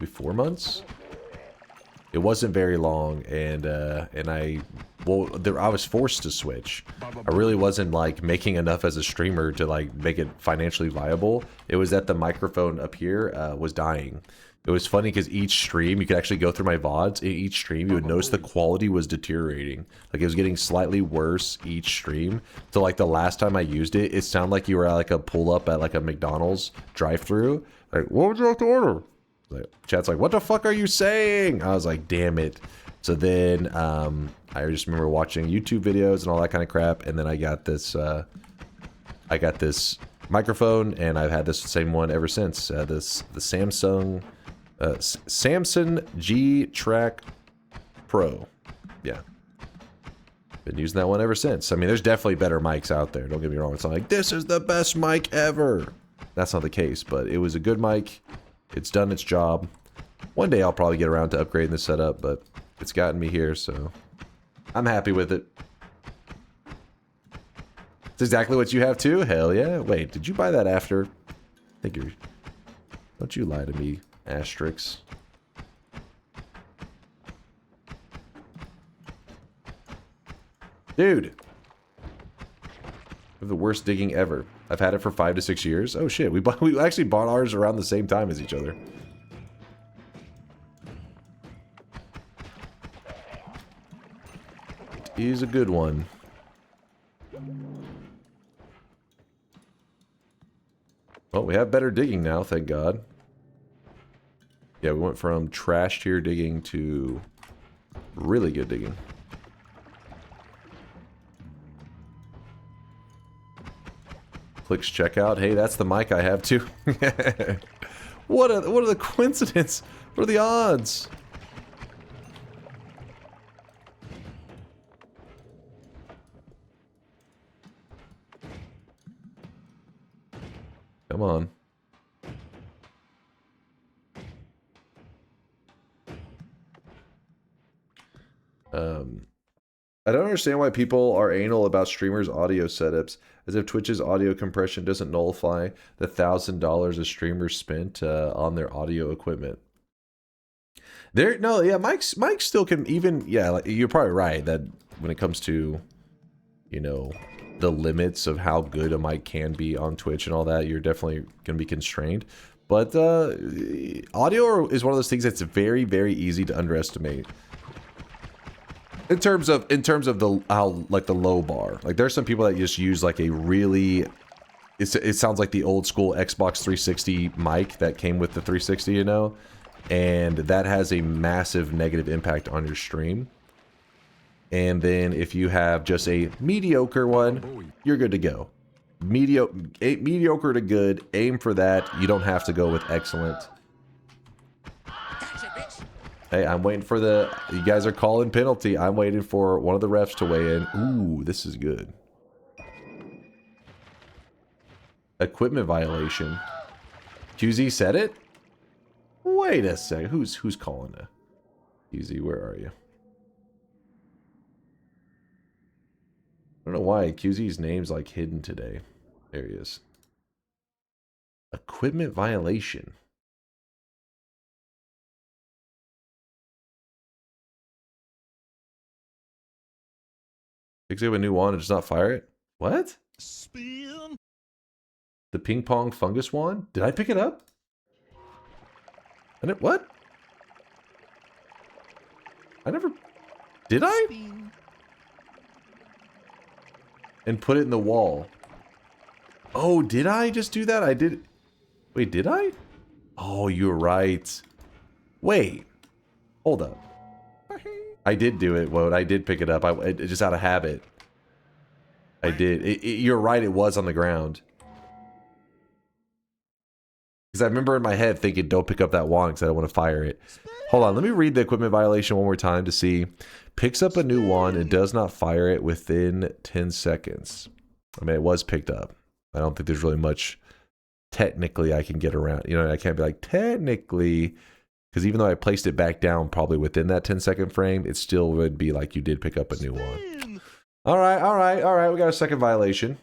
4 months. It wasn't very long, and I was forced to switch. I really wasn't like making enough as a streamer to like make it financially viable. It was that the microphone up here was dying. It was funny because each stream, you could actually go through my VODs. In each stream, you would notice the quality was deteriorating. Like it was getting slightly worse each stream. So like the last time I used it, it sounded like you were at like a pull up at like a McDonald's drive-thru. Like, what would you like to order? Like, chat's like, what the fuck are you saying? I was like, damn it. So then I just remember watching YouTube videos and all that kind of crap. And then I got this microphone, and I've had this same one ever since. The Samsung G-Track Pro. Yeah. Been using that one ever since. I mean, there's definitely better mics out there. Don't get me wrong. It's not like, this is the best mic ever. That's not the case, but it was a good mic. It's done its job. One day I'll probably get around to upgrading the setup, but it's gotten me here, so I'm happy with it. It's exactly what you have too? Hell yeah. Wait, did you buy that after? I think you're... Don't you lie to me, Asterix. Dude. The worst digging ever. I've had it for 5 to 6 years. Oh shit, we actually bought ours around the same time as each other. It is a good one. Well, we have better digging now, thank God. Yeah, we went from trash tier digging to really good digging. Clicks checkout. Hey, that's the mic I have too. What are the coincidence? What are the odds? Come on. I don't understand why people are anal about streamers' audio setups, as if Twitch's audio compression doesn't nullify the $1,000 a streamer spent on their audio equipment. There, no, yeah, Mike still can even, yeah, like, you're probably right that when it comes to, you know, the limits of how good a mic can be on Twitch and all that, you're definitely going to be constrained. But audio is one of those things that's very, very easy to underestimate. In terms of the how like the low bar, like there's some people that just use like a really, it sounds like the old school Xbox 360 mic that came with the 360, you know, and that has a massive negative impact on your stream. And then if you have just a mediocre one, you're good to go. Mediocre to good, aim for that. You don't have to go with excellent. Hey, I'm waiting for you guys are calling penalty. I'm waiting for one of the refs to weigh in. Ooh, this is good. Equipment violation. QZ said it? Wait a second. Who's calling it? QZ, where are you? I don't know why QZ's name's like hidden today. There he is. Equipment violation. Fix it with a new wand and just not fire it? What? Spin. The ping pong fungus wand? Did I pick it up? What? I never... Did I? Spin. And put it in the wall. Oh, did I just do that? I did. Wait, did I? Oh, you're right. Wait. Hold up. I did do it, Woad. I did pick it up. Just out of habit. I did. You're right, it was on the ground. Because I remember in my head thinking, don't pick up that wand because I don't want to fire it. Hold on, let me read the equipment violation one more time to see. Picks up a new wand and does not fire it within 10 seconds. I mean, it was picked up. I don't think there's really much technically I can get around. You know, I can't be like, technically, because even though I placed it back down probably within that 10-second frame, it still would be like you did pick up a new wand. All right. We got a second violation.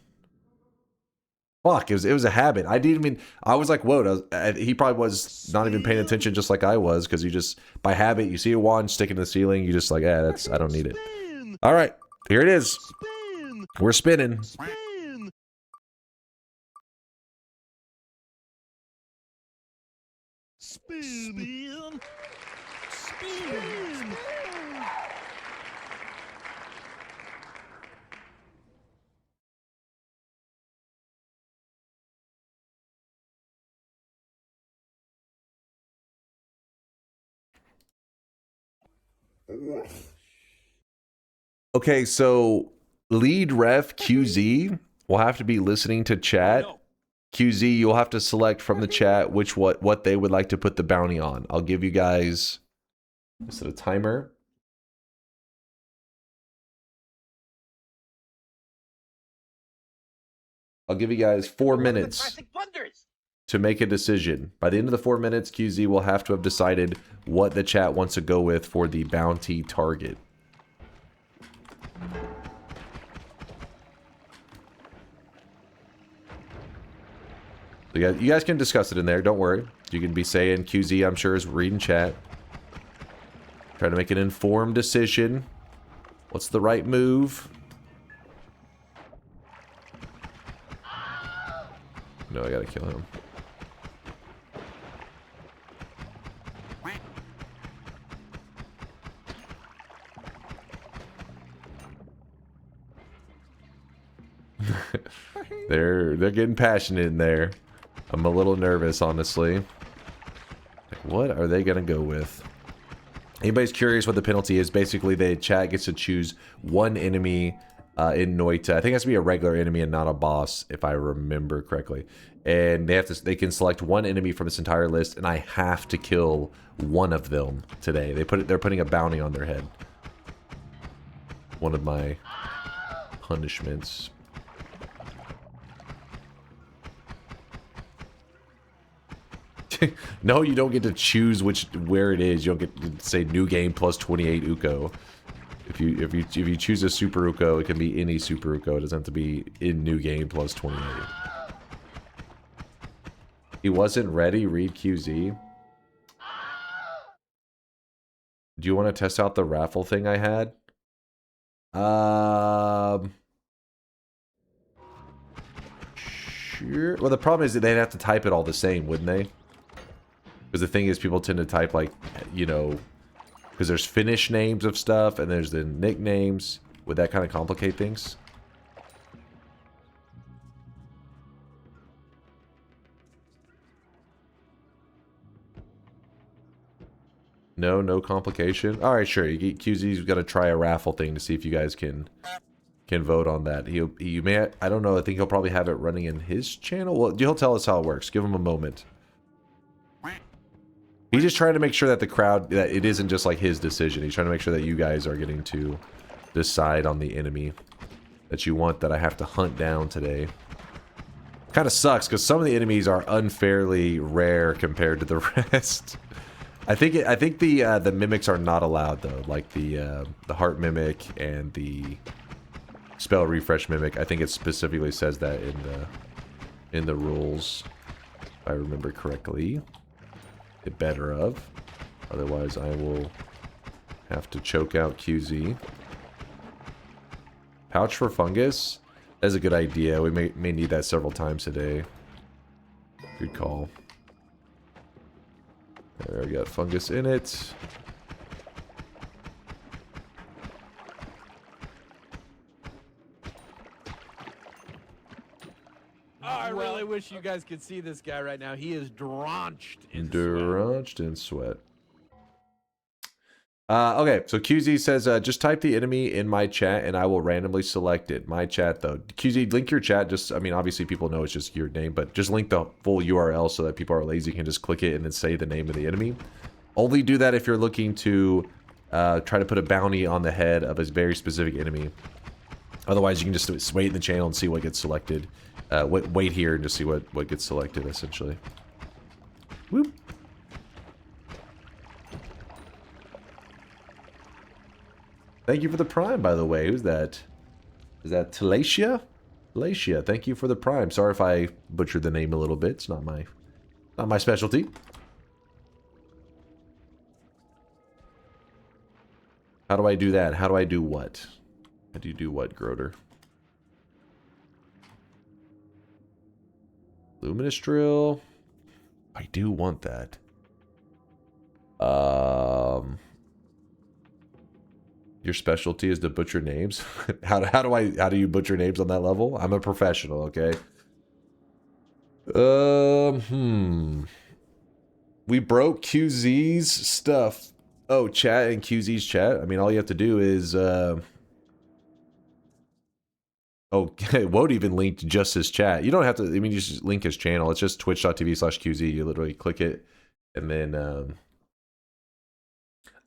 Fuck, it was a habit. I was like, whoa, he probably was not even paying attention just like I was, because you just, by habit, you see a wand sticking to the ceiling, you just like, I don't need it. All right, here it is. We're spinning. Spin. Okay, so lead ref QZ will have to be listening to chat. QZ, you'll have to select from the chat what they would like to put the bounty on. I'll give you guys, is it a timer? I'll give you guys 4 minutes to make a decision. By the end of the 4 minutes, QZ will have to have decided what the chat wants to go with for the bounty target. So you guys can discuss it in there, don't worry. You can be saying, QZ, I'm sure, is reading chat. Try to make an informed decision. What's the right move? No, I gotta kill him. They're getting passionate in there. I'm a little nervous, honestly. Like, what are they gonna go with? Anybody's curious what the penalty is? Basically, the chat gets to choose one enemy in Noita. I think it has to be a regular enemy and not a boss, if I remember correctly. And they can select one enemy from this entire list, and I have to kill one of them today. They're putting a bounty on their head. One of my punishments. No, you don't get to choose where it is. You don't get to say new game plus 28 Uko. If you choose a Super Uko, it can be any Super Uko. It doesn't have to be in new game plus 28. He wasn't ready. Read QZ. Do you want to test out the raffle thing I had? Sure. Well, the problem is that they'd have to type it all the same, wouldn't they? Because the thing is, people tend to type, like, you know, because there's Finnish names of stuff, and there's the nicknames. Would that kind of complicate things? No complication. All right, sure. QZ's got to try a raffle thing to see if you guys can vote on that. He may, I don't know. I think he'll probably have it running in his channel. Well, he'll tell us how it works. Give him a moment. He's just trying to make sure that the crowd, that it isn't just like his decision. He's trying to make sure that you guys are getting to decide on the enemy that you want, that I have to hunt down today. Kind of sucks because some of the enemies are unfairly rare compared to the rest. I think the mimics are not allowed though, like the heart mimic and the spell refresh mimic. I think it specifically says that in the rules, if I remember correctly. It better of, otherwise I will have to choke out QZ. Pouch for fungus. That's a good idea. We may need that several times today. Good call. There, we got fungus in it. I really wish you guys could see this guy right now. He is drenched in sweat. Okay, so QZ says, just type the enemy in my chat and I will randomly select it. My chat, though. QZ, link your chat. Just, I mean, obviously people know it's just your name, but just link the full URL so that people are lazy can just click it and then say the name of the enemy. Only do that if you're looking to try to put a bounty on the head of a very specific enemy. Otherwise, you can just wait in the channel and see what gets selected. Wait here and just see what gets selected, essentially. Whoop. Thank you for the prime, by the way. Who's that? Is that Talacia? Talacia, thank you for the prime. Sorry if I butchered the name a little bit. It's not my specialty. How do I do that? How do I do what? How do you do what, Groder? Luminous drill. I do want that. Your specialty is to butcher names. How do you butcher names on that level? I'm a professional, okay? We broke QZ's stuff. Oh, chat and QZ's chat. I mean, all you have to do is oh, it won't even link to just his chat. You don't have to, I mean, you just link his channel. It's just twitch.tv/QZ. You literally click it and then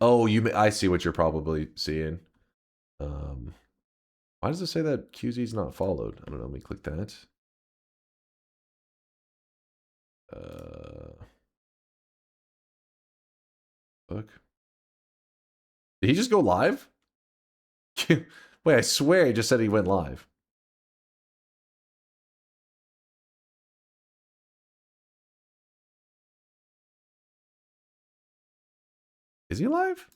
oh, I see what you're probably seeing. Why does it say that QZ's not followed? I don't know. Let me click that. Look. Did he just go live? Wait, I swear he just said he went live. Is he live?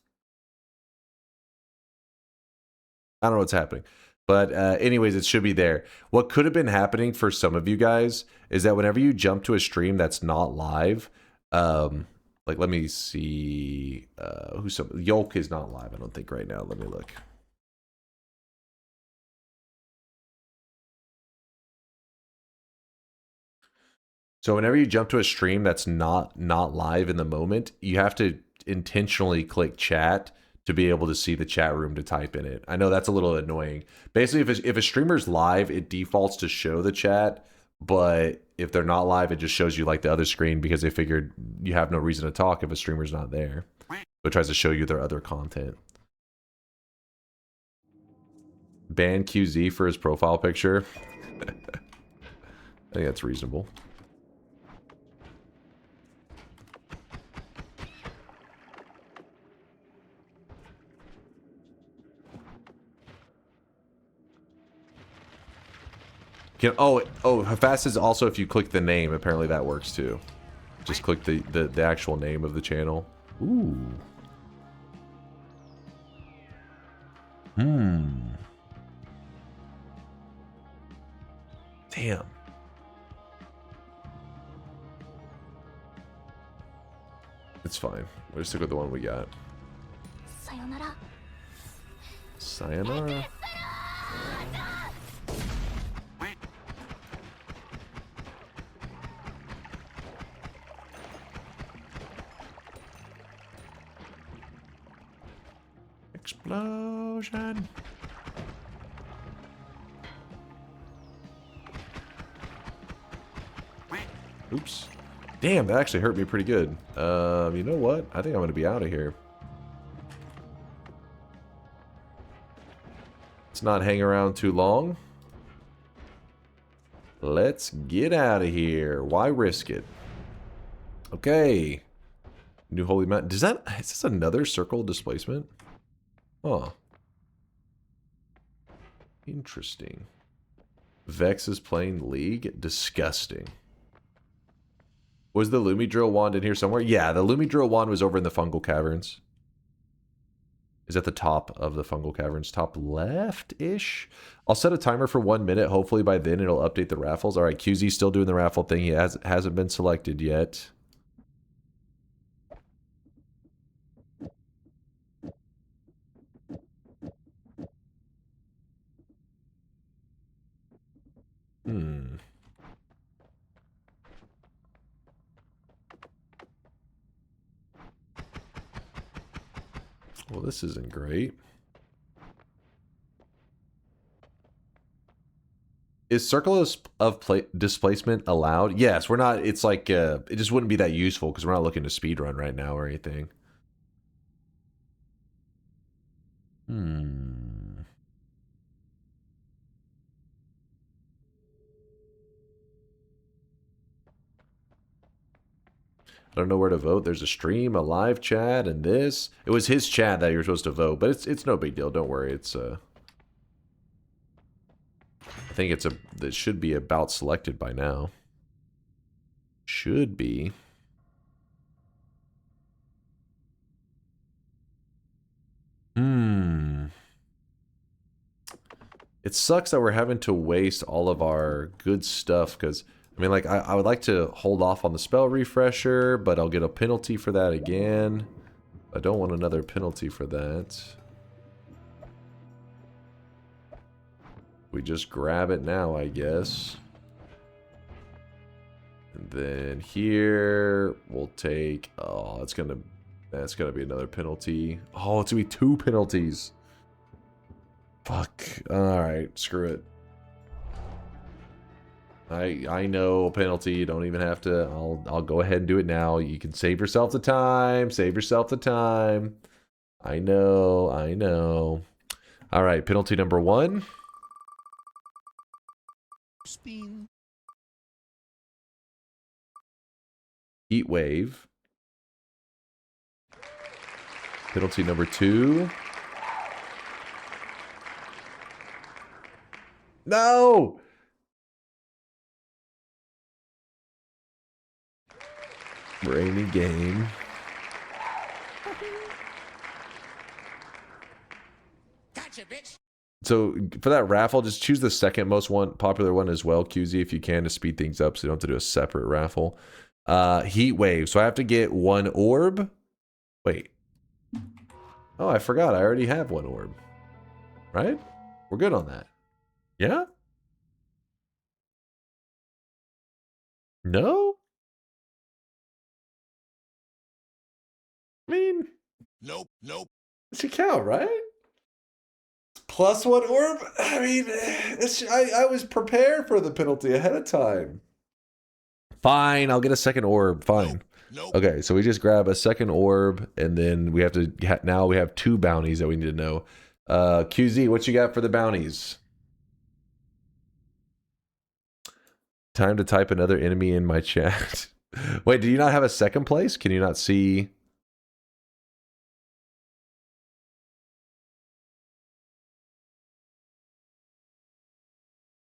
I don't know what's happening. But anyways, it should be there. What could have been happening for some of you guys is that whenever you jump to a stream that's not live, like let me see, Yolk is not live, I don't think right now. Let me look. So whenever you jump to a stream that's not live in the moment, you have to intentionally click chat to be able to see the chat room to type in it. I know that's a little annoying. Basically, if a streamer's live, it defaults to show the chat, but if they're not live, it just shows you like the other screen because they figured you have no reason to talk if a streamer's not there. So it tries to show you their other content. Ban QZ for his profile picture. I think that's reasonable. Fast is also if you click the name, apparently that works too. Just click the actual name of the channel. Ooh. Damn. It's fine. We'll just stick with the one we got. Sayonara. Sayonara. Explosion. Oops. Damn, that actually hurt me pretty good. You know what? I think I'm going to be out of here. Let's not hang around too long. Let's get out of here. Why risk it? Okay. New Holy Mountain. Is this another circle displacement? Oh. Interesting. Vex is playing League? Disgusting. Was the Lumi Drill wand in here somewhere? Yeah, the Lumi Drill wand was over in the fungal caverns. Is at the top of the fungal caverns. Top left-ish. I'll set a timer for 1 minute. Hopefully by then it'll update the raffles. All right, QZ's still doing the raffle thing. He hasn't been selected yet. Well, this isn't great. Is circle of displacement allowed? Yes, we're not. It's like, it just wouldn't be that useful because we're not looking to speedrun right now or anything. I don't know where to vote. There's a stream, a live chat, and this. It was his chat that you were supposed to vote, but it's no big deal. Don't worry. It's I think it should be about selected by now. Should be. It sucks that we're having to waste all of our good stuff because I mean, like, I would like to hold off on the spell refresher, but I'll get a penalty for that again. I don't want another penalty for that. We just grab it now, I guess. And then here, we'll take... Oh, that's gonna be another penalty. Oh, it's gonna be 2 penalties. Fuck. Alright, screw it. I know penalty. You don't even have to. I'll go ahead and do it now. You can save yourself the time. Save yourself the time. I know. I know. All right, penalty number 1. Spin. Heat wave. Penalty number 2. No. Rainy game. Gotcha, bitch. So for that raffle, just choose the second most popular one as well, QZ, if you can, to speed things up so you don't have to do a separate raffle. Heat wave. So I have to get 1 orb. Wait. Oh, I forgot. I already have 1 orb. Right? We're good on that. Yeah? No? I mean, Nope. it should count, right? Plus 1 orb? I mean, I was prepared for the penalty ahead of time. Fine, I'll get a second orb. Fine. Nope. Okay, so we just grab a second orb, and then we have to... Now we have 2 bounties that we need to know. QZ, what you got for the bounties? Time to type another enemy in my chat. Wait, do you not have a second place? Can you not see...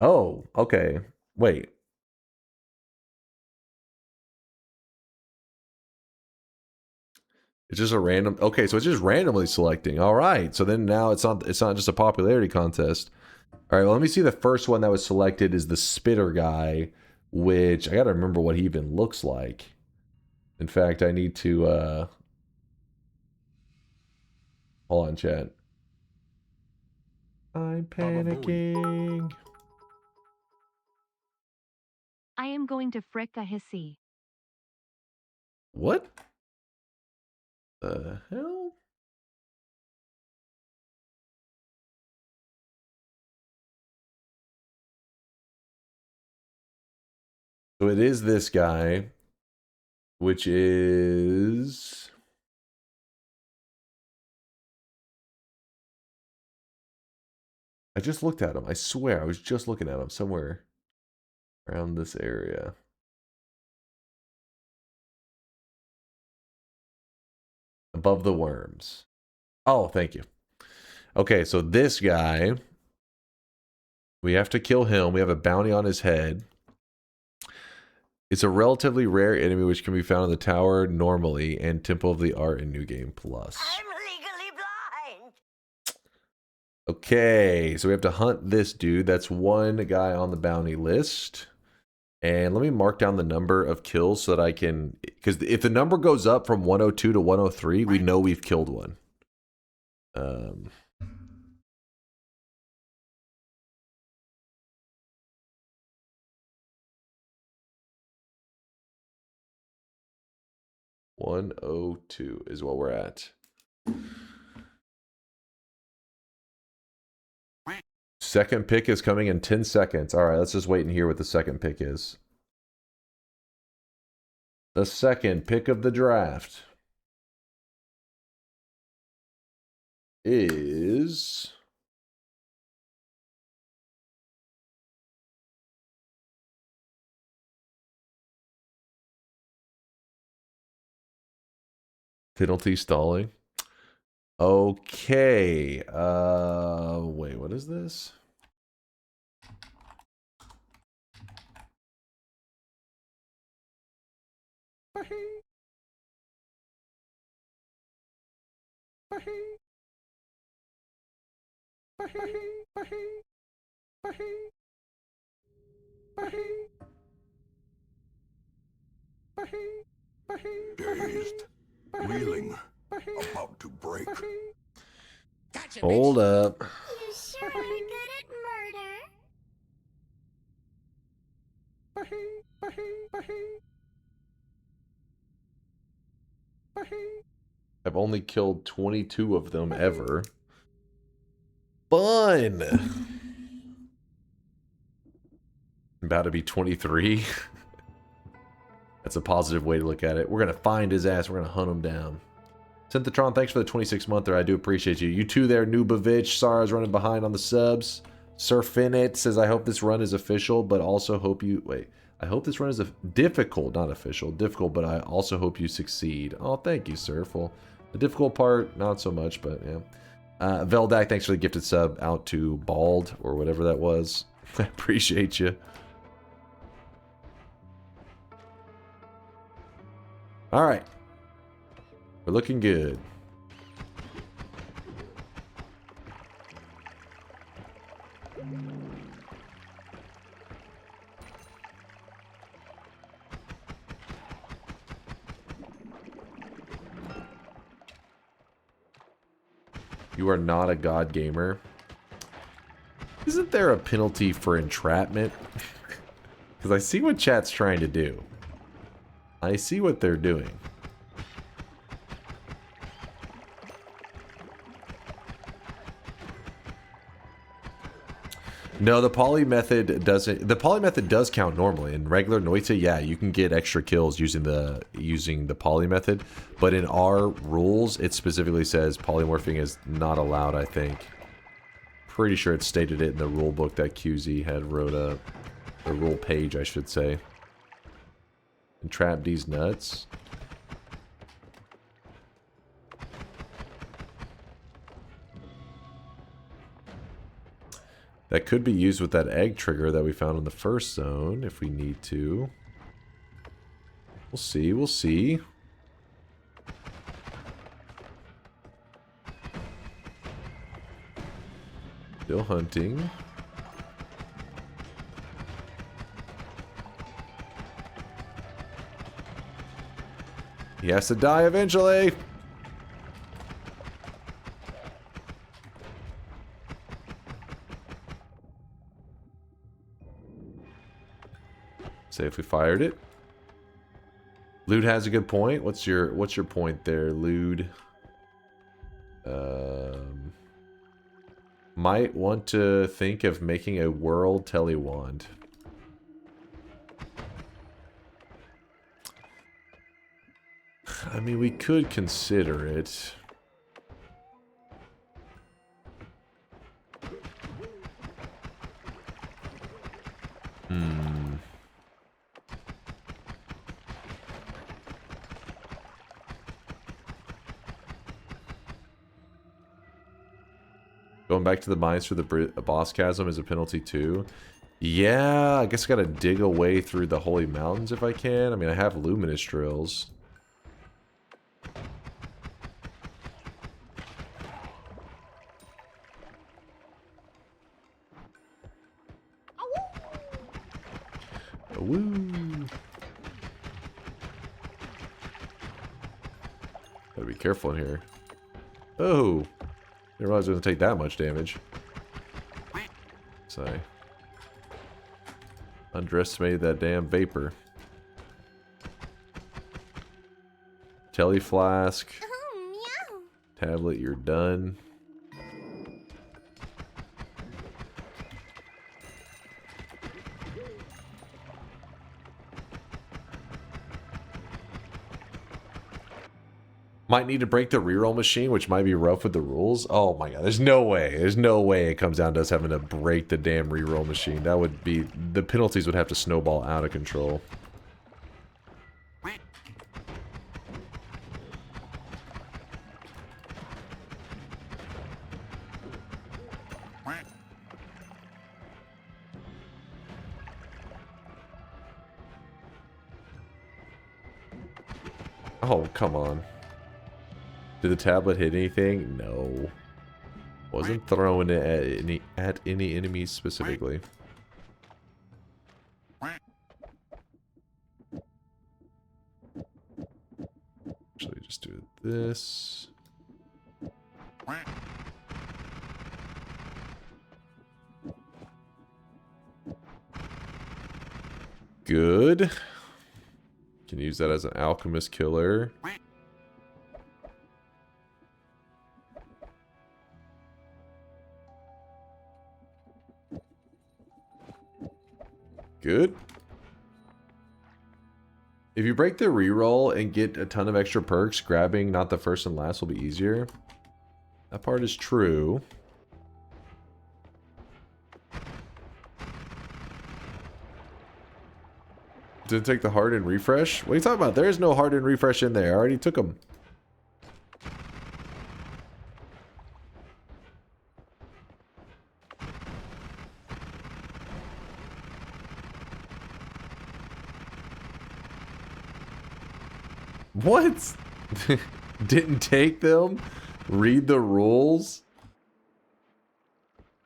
Oh, okay. Wait. It's just a random. Okay, so it's just randomly selecting. All right. So then now it's not just a popularity contest. All right. Well, let me see. The first one that was selected is the spitter guy, which I got to remember what he even looks like. In fact, I need to hold on, chat. I'm panicking. I am going to frick a hissy. What the hell? So it is this guy, which is... I just looked at him. I swear, I was just looking at him somewhere around this area. Above the worms. Oh, thank you. Okay, so this guy, we have to kill him. We have a bounty on his head. It's a relatively rare enemy which can be found in the tower normally and Temple of the Art in New Game Plus. I'm legally blind. Okay, so we have to hunt this dude. That's one guy on the bounty list. And let me mark down the number of kills so that I can... Because if the number goes up from 102 to 103, we know we've killed one. 102 is what we're at. Second pick is coming in 10 seconds. All right, let's just wait and hear what the second pick is. The second pick of the draft is... penalty stalling. Okay. Wait, what is this? Dazed, reeling, about to break. Gotcha, hold up. You sure are good at murder. I've only killed 22 of them ever. Fun! About to be 23. That's a positive way to look at it. We're going to find his ass. We're going to hunt him down. Synthetron, thanks for the 26-monther. I do appreciate you. You too there, Nubavitch. Sarah's running behind on the subs. Surfinit says, I hope this run is official, but also hope you... Wait. I hope this run is difficult, not official. Difficult, but I also hope you succeed. Oh, thank you, Surf. Well, the difficult part, not so much, but yeah. Veldak, thanks for the gifted sub out to Bald, or whatever that was. I appreciate you. All right. We're looking good. You are not a god gamer. Isn't there a penalty for entrapment? Because I see what chat's trying to do. I see what they're doing. No, the poly method doesn't. The poly method does count normally. In regular Noita, yeah, you can get extra kills using the poly method. But in our rules, it specifically says polymorphing is not allowed, I think. Pretty sure it stated it in the rule book that QZ had wrote up. The rule page, I should say. Entrap these nuts. That could be used with that egg trigger that we found in the first zone, if we need to. We'll see, we'll see. Still hunting. He has to die eventually. Say if we fired it. Lude has a good point. What's your point there, Lude? Might want to think of making a world telewand. I mean, we could consider it. Going back to the mines for the boss chasm is a penalty too. Yeah, I guess I gotta dig a way through the holy mountains if I can. I mean, I have luminous drills. Woo! Gotta be careful in here. Oh! Didn't realize it was gonna take that much damage. So I underestimated that damn vapor. Telly flask. Tablet, you're done. Might need to break the reroll machine, which might be rough with the rules. Oh my god, there's no way. There's no way it comes down to us having to break the damn reroll machine. That would be... the penalties would have to snowball out of control. Oh, come on. Did the tablet hit anything? No. Wasn't throwing it at any enemies specifically. Actually, just do this. Good. Can use that as an alchemist killer. Good. If you break the reroll and get a ton of extra perks, grabbing not the first and last will be easier. That part is true. Didn't take the hardened refresh? What are you talking about? There is no hardened refresh in there. I already took them. What? Didn't take them? Read the rules?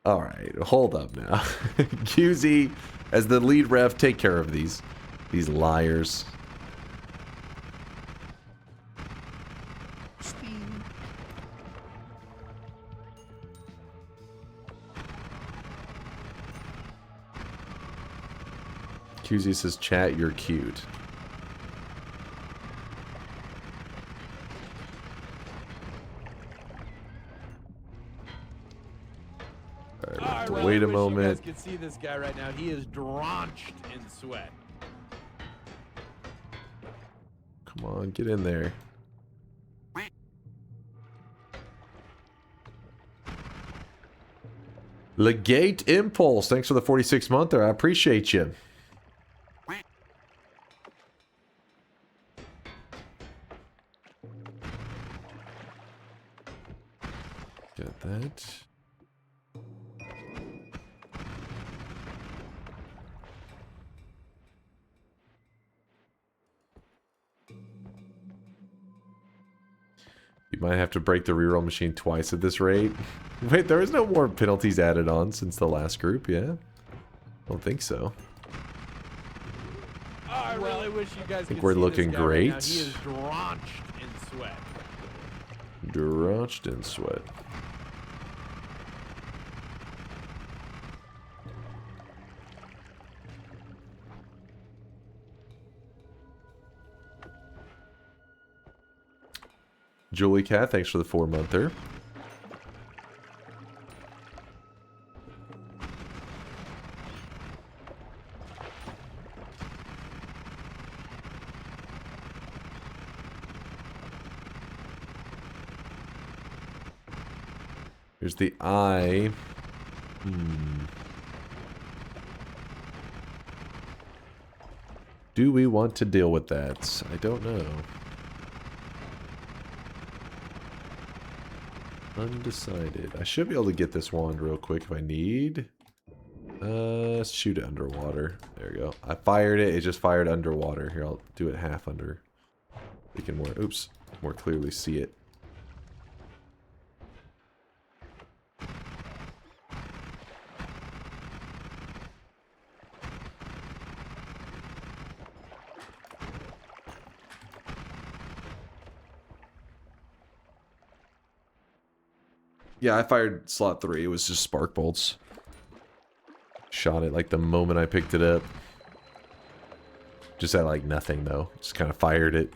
Alright, hold up now. QZ, as the lead ref, take care of these liars. QZ says, chat, you're cute. Wait a moment. You guys can see this guy right now. He is drenched in sweat. Come on, get in there. Legate Impulse. Thanks for the 46-monther. I appreciate you. Got that. You might have to break the reroll machine twice at this rate. Wait, there was no more penalties added on since the last group, yeah? I don't think so. Oh, I really wish you guys think could we're see looking this guy right great. now. He is drenched in sweat. Drenched in sweat. Julie Cat, thanks for the 4-monther. Here's the eye. Do we want to deal with that? I don't know. Undecided. I should be able to get this wand real quick if I need. Shoot it underwater. There we go. I fired it. It just fired underwater. Here, I'll do it half under. We can more clearly see it. Yeah, I fired slot 3. It was just spark bolts. Shot it like the moment I picked it up. Just at like nothing though. Just kind of fired it.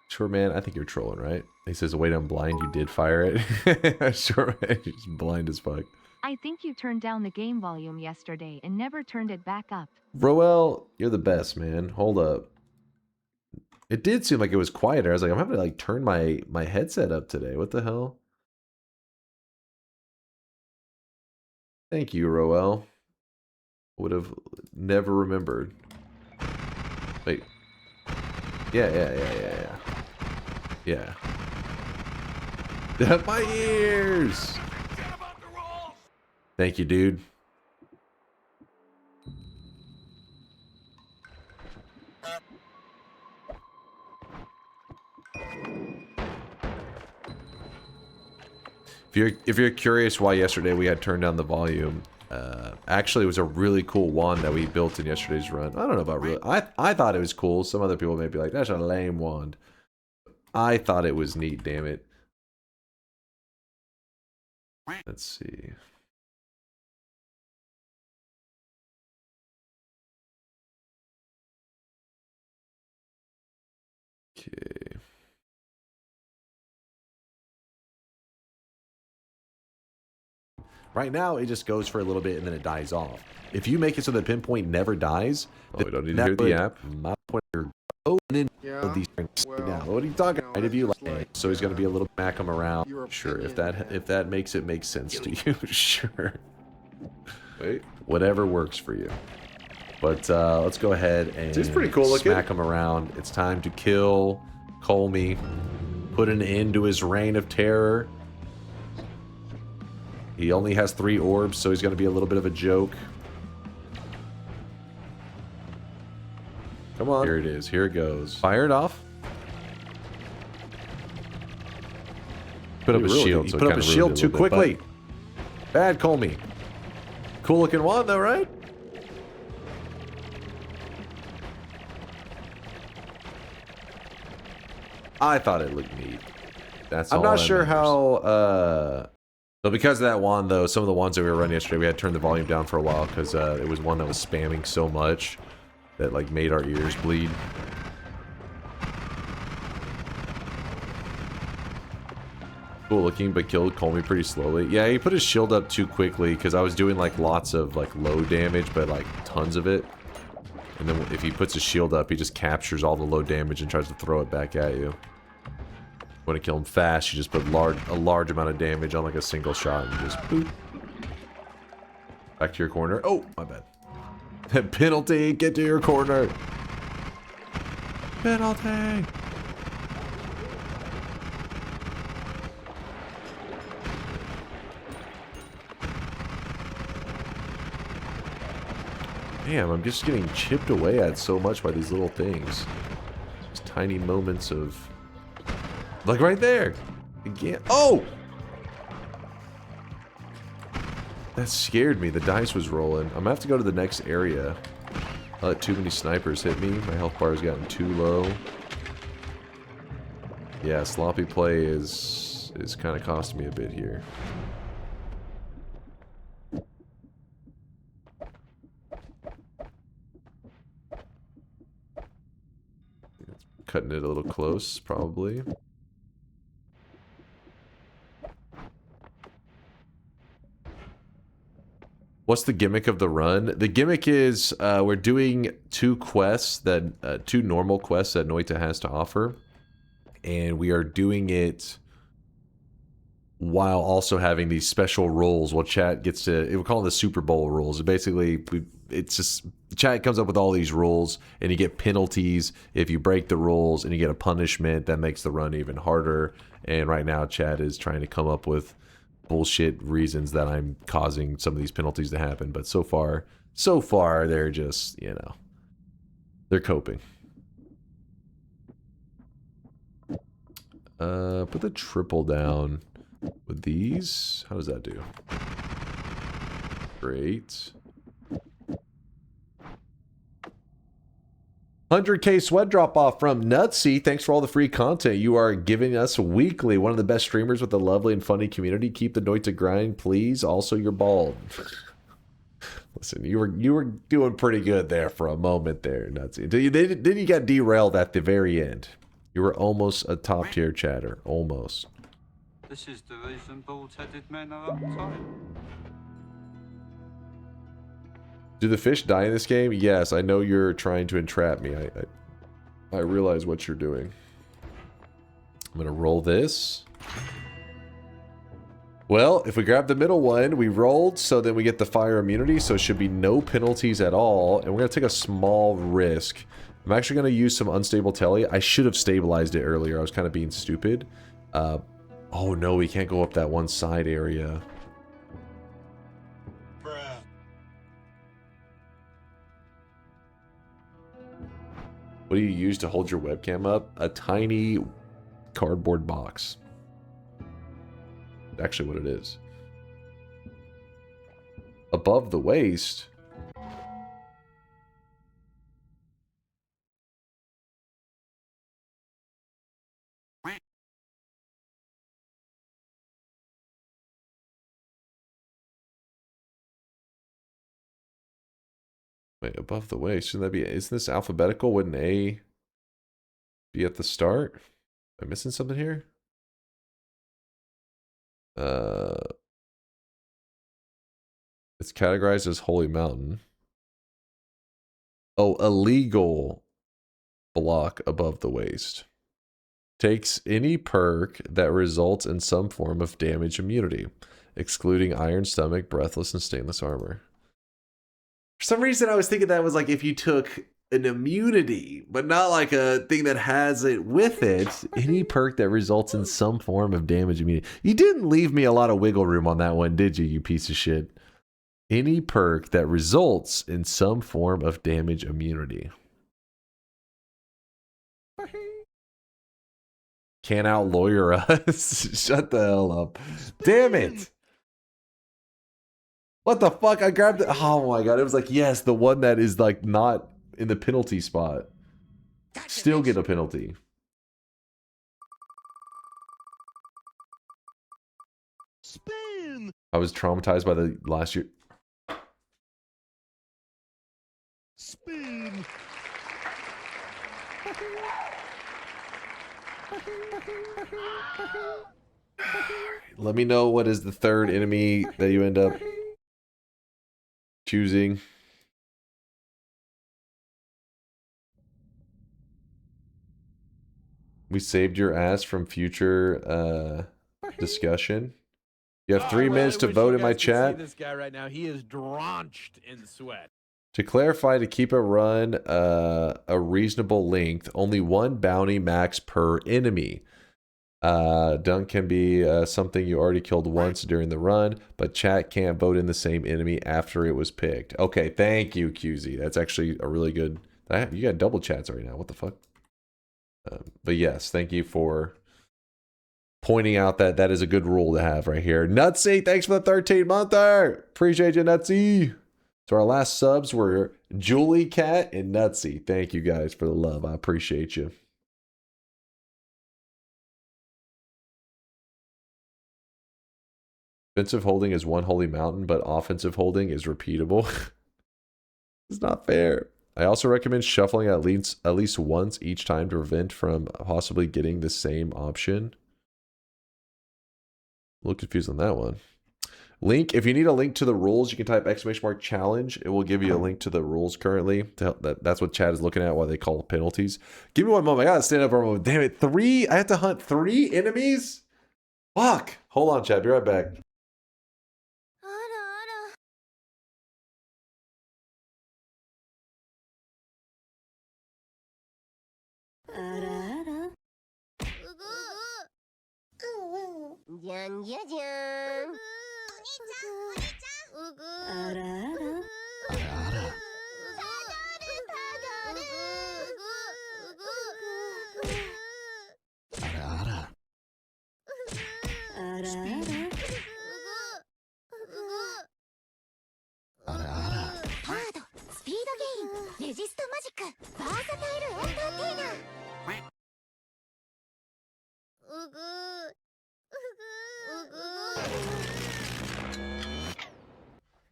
Sure, man. I think you're trolling, right? He says, wait, I'm blind. You did fire it. Sure, man. You're just blind as fuck. I think you turned down the game volume yesterday and never turned it back up. Roel, you're the best, man. Hold up. It did seem like it was quieter. I was like, I'm having to like turn my headset up today. What the hell? Thank you, Roel. Would have never remembered. Wait. Yeah. Yeah. My ears! Thank you, dude. If you're curious why yesterday we had turned down the volume, actually it was a really cool wand that we built in yesterday's run. I don't know about really. I thought it was cool. Some other people may be like, that's a lame wand. I thought it was neat, damn it. Let's see. Okay. Right now, it just goes for a little bit and then it dies off. If you make it so the pinpoint never dies, oh, we don't need to hear the app. My pointer go and then these now. What are you talking about? If you like, so he's gonna be a little smack him around. Sure, if that makes it make sense to you, sure. Wait, whatever works for you. But let's go ahead and It's pretty cool looking. smack him around. It's time to kill Colmy, put an end to his reign of terror. He only has 3 orbs, so he's going to be a little bit of a joke. Come on. Here it is. Here it goes. Fire it off. Put up a shield. He So put up a shield too quickly. Bad Colmy. Cool looking wand though, right? I thought it looked neat. That's all I'm not that sure matters. how. So because of that wand, though, some of the wands that we were running yesterday, we had to turn the volume down for a while because it was one that was spamming so much that like made our ears bleed. Cool looking, but killed Colmy pretty slowly. Yeah, he put his shield up too quickly because I was doing like lots of like low damage, but like tons of it. And then if he puts his shield up, he just captures all the low damage and tries to throw it back at you. Want to kill him fast, you just put a large amount of damage on like a single shot and just boop. Back to your corner. Oh, my bad. Penalty, get to your corner. Penalty. Damn, I'm just getting chipped away at so much by these little things. Just tiny moments of... Like right there! Again. Oh! That scared me. The dice was rolling. I'm gonna have to go to the next area. I let too many snipers hit me. My health bar has gotten too low. Yeah, sloppy play is kind of costing me a bit here. Cutting it a little close, probably. What's the gimmick of the run? The gimmick is we're doing two quests that two normal quests that Noita has to offer, and we are doing it while also having these special roles. Well, chat gets to, we call them the Super Bowl rules. Basically, it's just chat comes up with all these rules, and you get penalties if you break the rules, and you get a punishment that makes the run even harder. And right now, chat is trying to come up with bullshit reasons that I'm causing some of these penalties to happen. But so far, they're just, you know, they're coping. Put the triple down with these. How does that do? Great. 100K sweat drop off from Nutsy. Thanks for all the free content you are giving us weekly. One of the best streamers with a lovely and funny community. Keep the Noita grind, please. Also, you're bald. Listen, you were doing pretty good there for a moment there, Nutsy. Then you got derailed at the very end. You were almost a top tier chatter. Almost. This is the reason bald-headed men are uptight. Do the fish die in this game? Yes, I know you're trying to entrap me. I realize what you're doing. I'm gonna roll this. Well, if we grab the middle one, we rolled, so then we get the fire immunity, so it should be no penalties at all, and we're gonna take a small risk. I'm actually gonna use some unstable telly. I should have stabilized it earlier. I was kind of being stupid. Oh no, we can't go up that one side area. What do you use to hold your webcam up? A tiny cardboard box. Actually what it is. Above the waist. Wait, above the waist, shouldn't that be, isn't this alphabetical? Wouldn't A be at the start? Am I missing something here? It's categorized as Holy Mountain. Oh, illegal block above the waist. Takes any perk that results in some form of damage immunity, excluding Iron Stomach, Breathless, and Stainless Armor. For some reason, I was thinking that was like if you took an immunity, but not like a thing that has it with it. Any perk that results in some form of damage immunity. You didn't leave me a lot of wiggle room on that one, did you, you piece of shit? Any perk that results in some form of damage immunity. Can't out-lawyer us. Shut the hell up. Damn it. What the fuck? I grabbed it. Oh my god. It was like, yes, the one that is like not in the penalty spot. Still get a penalty. Spin. I was traumatized by the last year. Spin. Let me know what is the third enemy that you end up choosing. We saved your ass from future discussion. You have 3 minutes to vote in my chat. See this guy right now, he is drenched in sweat. To clarify, to keep a run a reasonable length, only 1 bounty max per enemy. Dunk can be something you already killed once during the run, but chat can't vote in the same enemy after it was picked. Okay, thank you, QZ. That's actually a really good... You got double chats right now. What the fuck? But yes, thank you for pointing out that that is a good rule to have right here. Nutsy, thanks for the 13-monther. Appreciate you, Nutsy. So our last subs were Julie Cat and Nutsy. Thank you guys for the love. I appreciate you. Defensive holding is one holy mountain, but offensive holding is repeatable. It's not fair. I also recommend shuffling at least once each time to prevent from possibly getting the same option. A little confused on that one. Link, if you need a link to the rules, you can type !challenge. It will give you a link to the rules currently. That's what Chad is looking at while they call penalties. Give me one moment. I gotta stand up for a moment. Damn it, 3? I have to hunt 3 enemies? Fuck. Hold on, Chad. Be right back.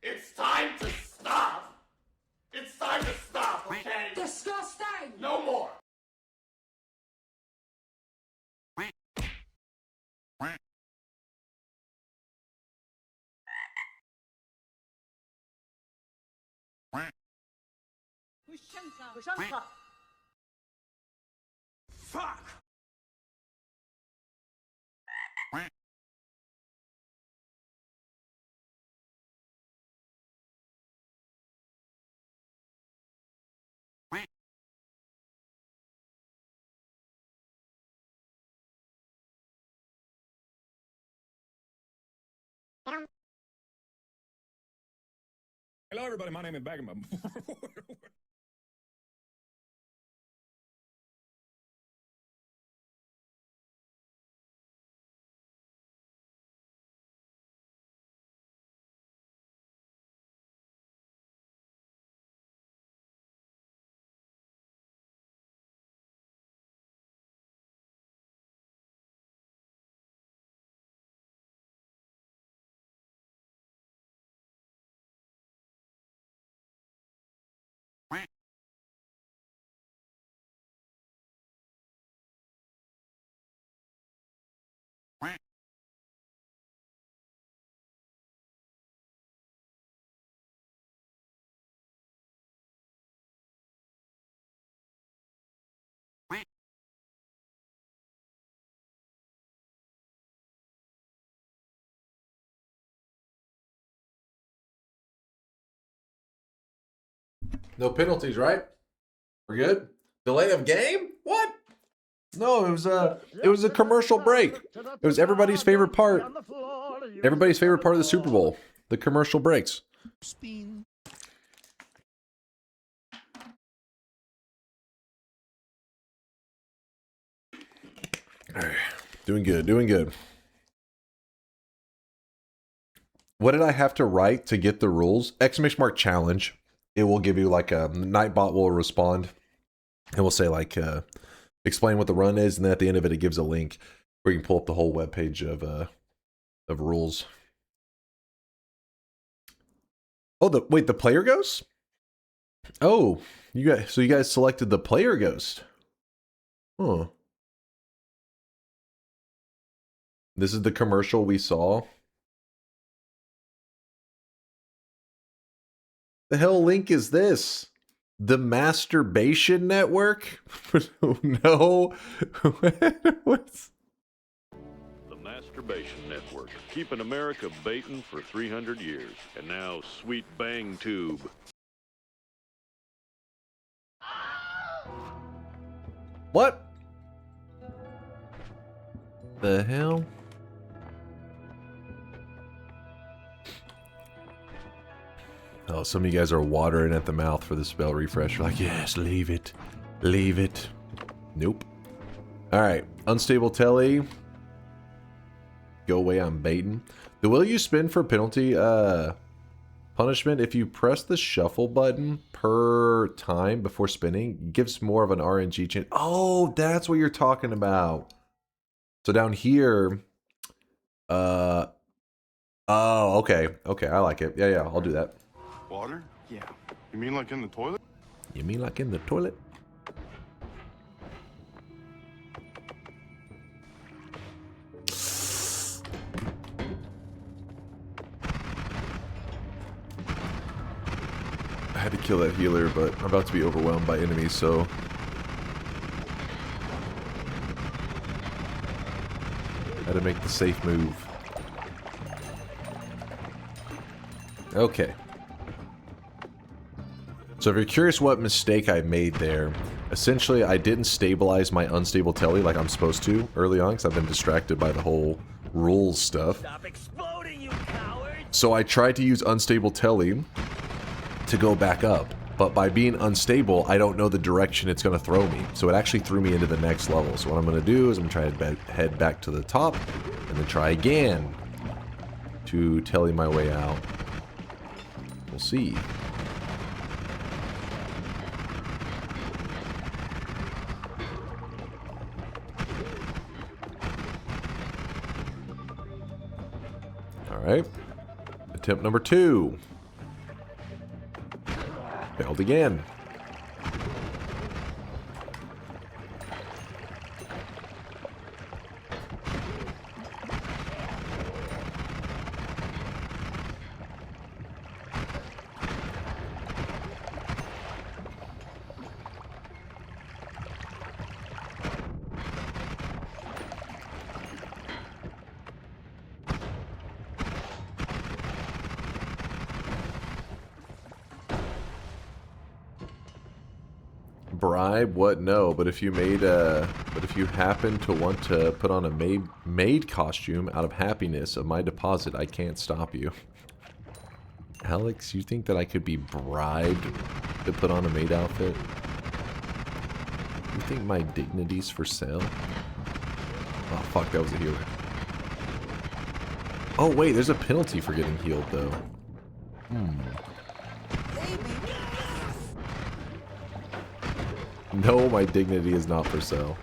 It's time to stop! It's time to stop, okay? Disgusting! No more! Fuck! Hello, everybody. My name is Bagman. No penalties, right? We're good? Delay of game? What? No, it was a commercial break. It was everybody's favorite part. Everybody's favorite part of the Super Bowl. The commercial breaks. All right. Doing good, doing good. What did I have to write to get the rules? !challenge. It will give you like a Nightbot will respond. It will say like explain what the run is, and then at the end of it, it gives a link where you can pull up the whole webpage of rules. Oh, the player ghost? Oh, you guys selected the player ghost. Huh. This is the commercial we saw. The hell link is this? The Masturbation Network? No. What's... The Masturbation Network, keeping America baiting for 300 years. And now, Sweet Bang Tube. What? The hell? Oh, some of you guys are watering at the mouth for the spell refresh. You're like, yes, leave it. Leave it. Nope. Alright, unstable telly. Go away, I'm baiting. The will you spin for penalty punishment? If you press the shuffle button per time before spinning, it gives more of an RNG chance. Oh, that's what you're talking about. So down here, oh, okay. Okay, I like it. Yeah, I'll do that. Water? Yeah. You mean like in the toilet? You mean like in the toilet? I had to kill that healer, but I'm about to be overwhelmed by enemies, so... had to make the safe move. Okay. So if you're curious what mistake I made there, essentially I didn't stabilize my unstable telly like I'm supposed to early on because I've been distracted by the whole rules stuff. Stop exploding, you coward! So I tried to use unstable telly to go back up, but by being unstable, I don't know the direction it's going to throw me. So it actually threw me into the next level. So what I'm going to do is I'm going to try to head back to the top and then try again to telly my way out. We'll see. Alright. Attempt number 2. Failed again. Bribe? What? No. But if you made if you happen to want to put on a maid costume out of happiness of my deposit, I can't stop you. Alex, you think that I could be bribed to put on a maid outfit? You think my dignity's for sale? Oh fuck, that was a healer. Oh wait, there's a penalty for getting healed though. No, my dignity is not for sale.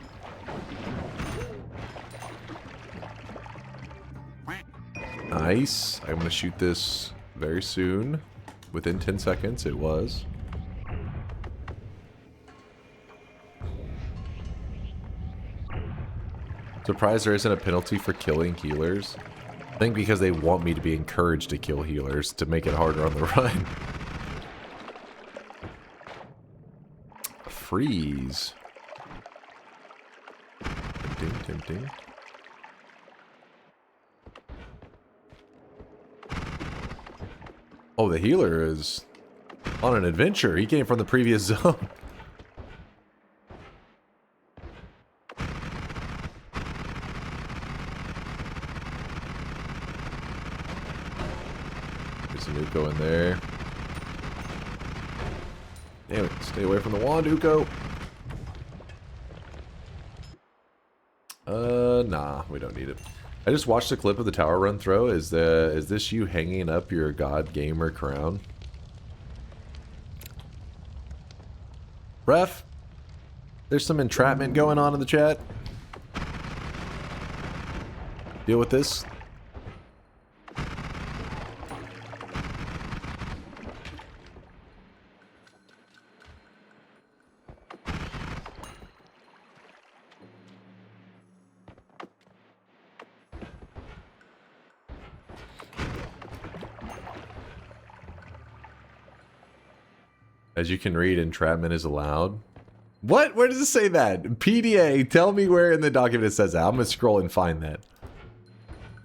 Nice. I'm going to shoot this very soon. Within 10 seconds, it was. Surprised there isn't a penalty for killing healers. I think because they want me to be encouraged to kill healers to make it harder on the run. Freeze. Tempting, tempting. Oh, the healer is on an adventure. He came from the previous zone. There's a Nuko in there. Damn it, stay away from the wand, Uko. Nah, we don't need it. I just watched a clip of the tower run throw. Is this you hanging up your God Gamer crown? Ref, there's some entrapment going on in the chat. Deal with this. As you can read, entrapment is allowed. What? Where does it say that? PDA, tell me where in the document it says that. I'm going to scroll and find that.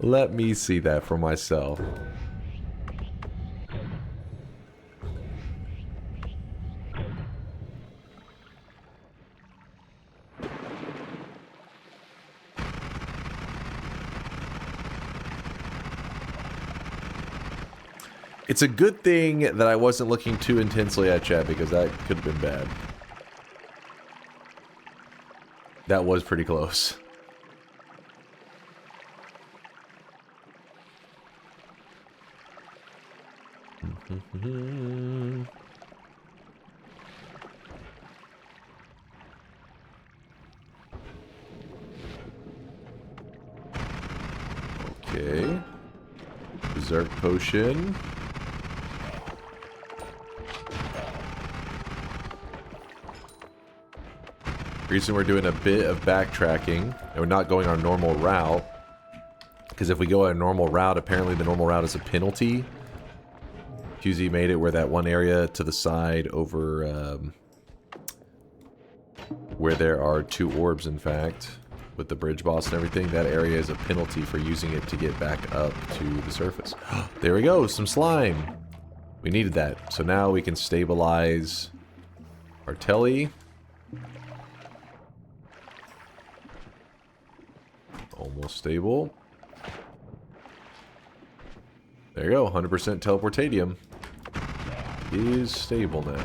Let me see that for myself. It's a good thing that I wasn't looking too intensely at chat because that could have been bad. That was pretty close. Okay. Berserk potion. Reason we're doing a bit of backtracking and we're not going our normal route, because if we go our normal route, apparently the normal route is a penalty. QZ made it where that one area to the side over where there are 2 orbs, in fact, with the bridge boss and everything, that area is a penalty for using it to get back up to the surface. There we go, some slime. We needed that. So now we can stabilize our telly. Almost stable. There you go, 100% teleportadium is stable now.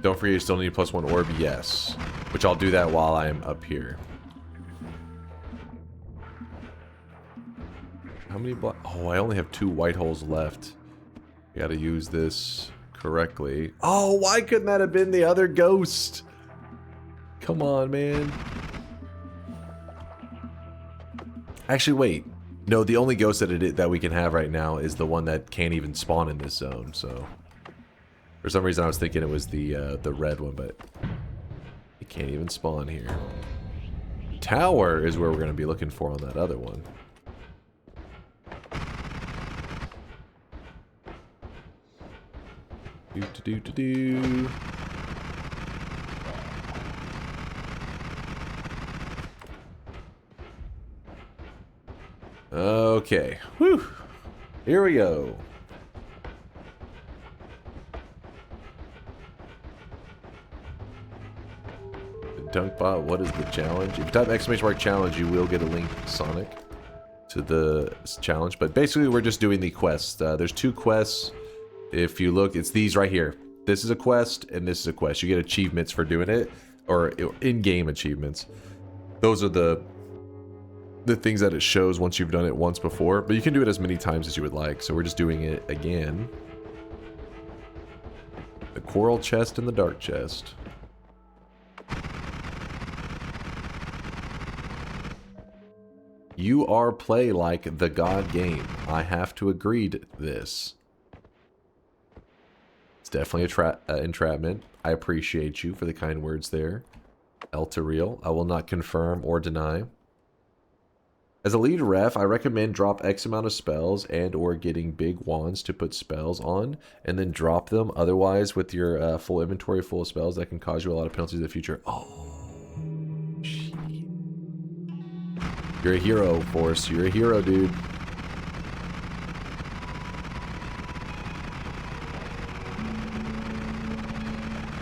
Don't forget you still need +1 orb, yes. Which I'll do that while I'm up here. How many oh, I only have 2 white holes left. Gotta use this correctly. Oh, why couldn't that have been the other ghost? Come on, man. Actually, wait. No, the only ghost that we can have right now is the one that can't even spawn in this zone, so... For some reason I was thinking it was the red one, but... it can't even spawn here. Tower is where we're gonna be looking for on that other one. Do. Okay. Whew. Here we go. The Dunkbot, what is the challenge? If you type !challenge, you will get a link, Sonic, to the challenge. But basically, we're just doing the quests. There's 2 quests. If you look, it's these right here. This is a quest, and this is a quest. You get achievements for doing it, or in-game achievements. Those are the things that it shows once you've done it once before, but you can do it as many times as you would like, so we're just doing it again. The coral chest and the dark chest. You are play like the god game. I have to agree to this. Definitely a entrapment. I appreciate you for the kind words there. Real. I will not confirm or deny. As a lead ref, I recommend drop X amount of spells and or getting big wands to put spells on and then drop them. Otherwise, with your full inventory full of spells, that can cause you a lot of penalties in the future. Oh, shit. You're a hero, Force. You're a hero, dude.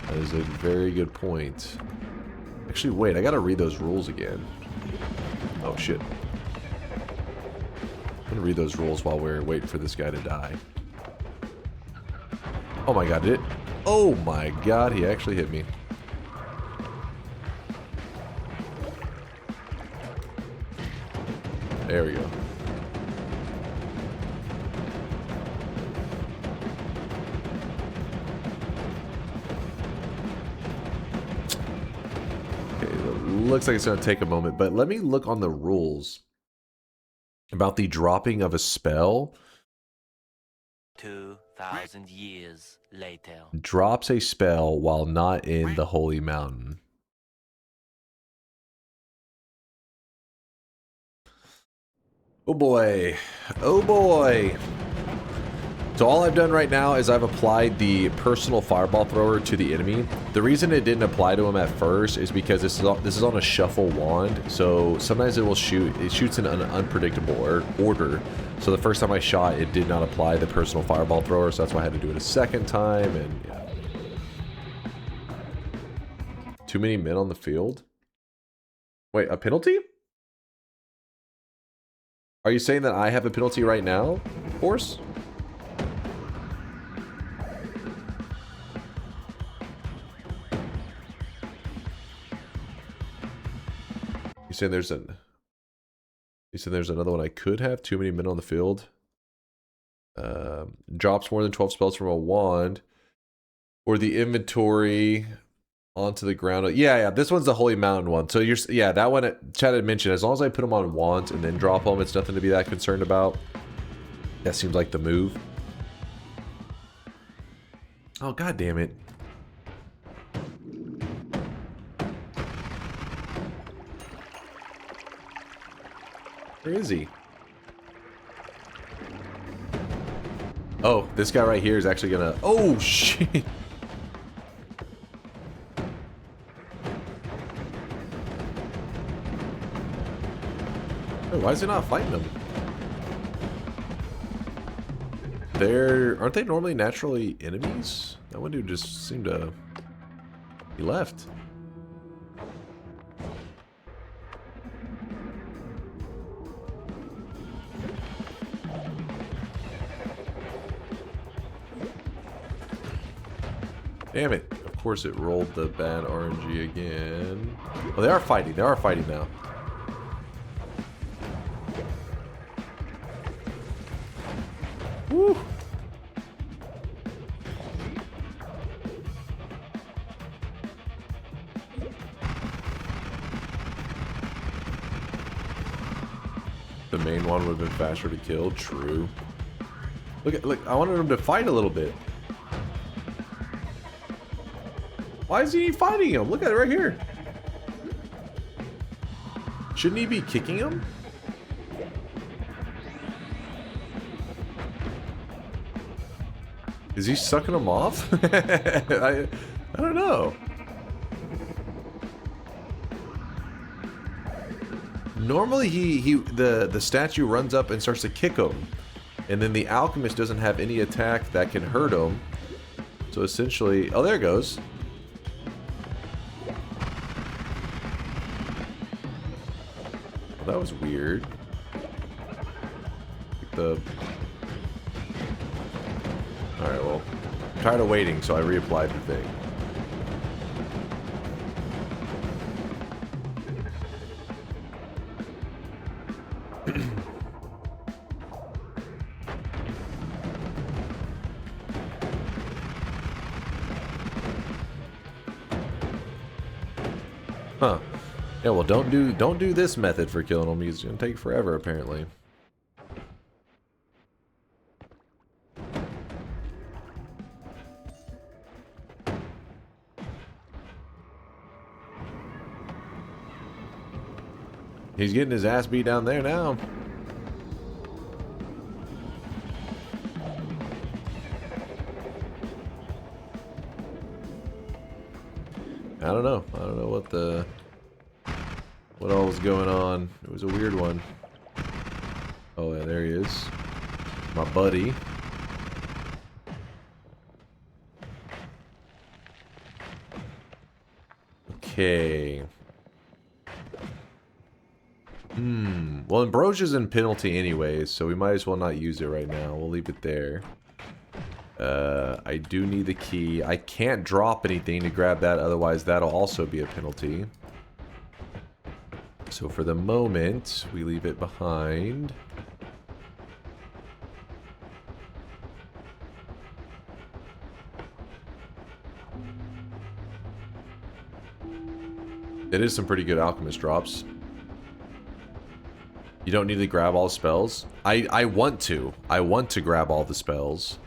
That is a very good point. Actually, wait, I gotta read those rules again. Oh, shit. I'm gonna read those rules while we're waiting for this guy to die. Oh my god, did it? Oh my god, he actually hit me. There we go. Looks like it's going to take a moment, but let me look on the rules about the dropping of a spell. 2,000 years later. Drops a spell while not in the Holy Mountain. Oh boy. Oh boy. So all I've done right now is I've applied the personal fireball thrower to the enemy. The reason it didn't apply to him at first is because this is on a shuffle wand. So sometimes it will shoot. It shoots in an unpredictable order. So the first time I shot, it did not apply the personal fireball thrower. So that's why I had to do it a second time. And yeah. Too many men on the field. Wait, a penalty? Are you saying that I have a penalty right now, Horse? You saying there's another one I could have? Too many men on the field. Drops more than 12 spells from a wand. Or the inventory onto the ground. Yeah, this one's the Holy Mountain one. So yeah, that one Chad had mentioned, as long as I put them on wands and then drop them, it's nothing to be that concerned about. That seems like the move. Oh, god damn it. Where is he? Oh, this guy right here is actually gonna... Oh, shit! Oh, why is he not fighting him? Aren't they normally naturally enemies? That one dude just seemed to... He left. Damn it. Of course it rolled the bad RNG again. Oh, they are fighting. They are fighting now. Woo! The main one would have been faster to kill. True. Look, I wanted him to fight a little bit. Why is he fighting him? Look at it right here. Shouldn't he be kicking him? Is he sucking him off? I don't know. Normally the statue runs up and starts to kick him. And then the alchemist doesn't have any attack that can hurt him. So essentially, oh, there it goes. Well, that was weird. Alright, well, I'm tired of waiting, so I reapplied the thing. Huh. Yeah, well, don't do this method for killing them. It's gonna take forever, apparently. He's getting his ass beat down there now. I don't know. I don't know what all was going on. It was a weird one. Oh yeah, there he is. My buddy. Okay. Well, Ambrosia's in penalty anyways, so we might as well not use it right now. We'll leave it there. I do need the key. I can't drop anything to grab that, otherwise that'll also be a penalty. So for the moment, we leave it behind. It is some pretty good alchemist drops. You don't need to grab all the spells. I want to. I want to grab all the spells.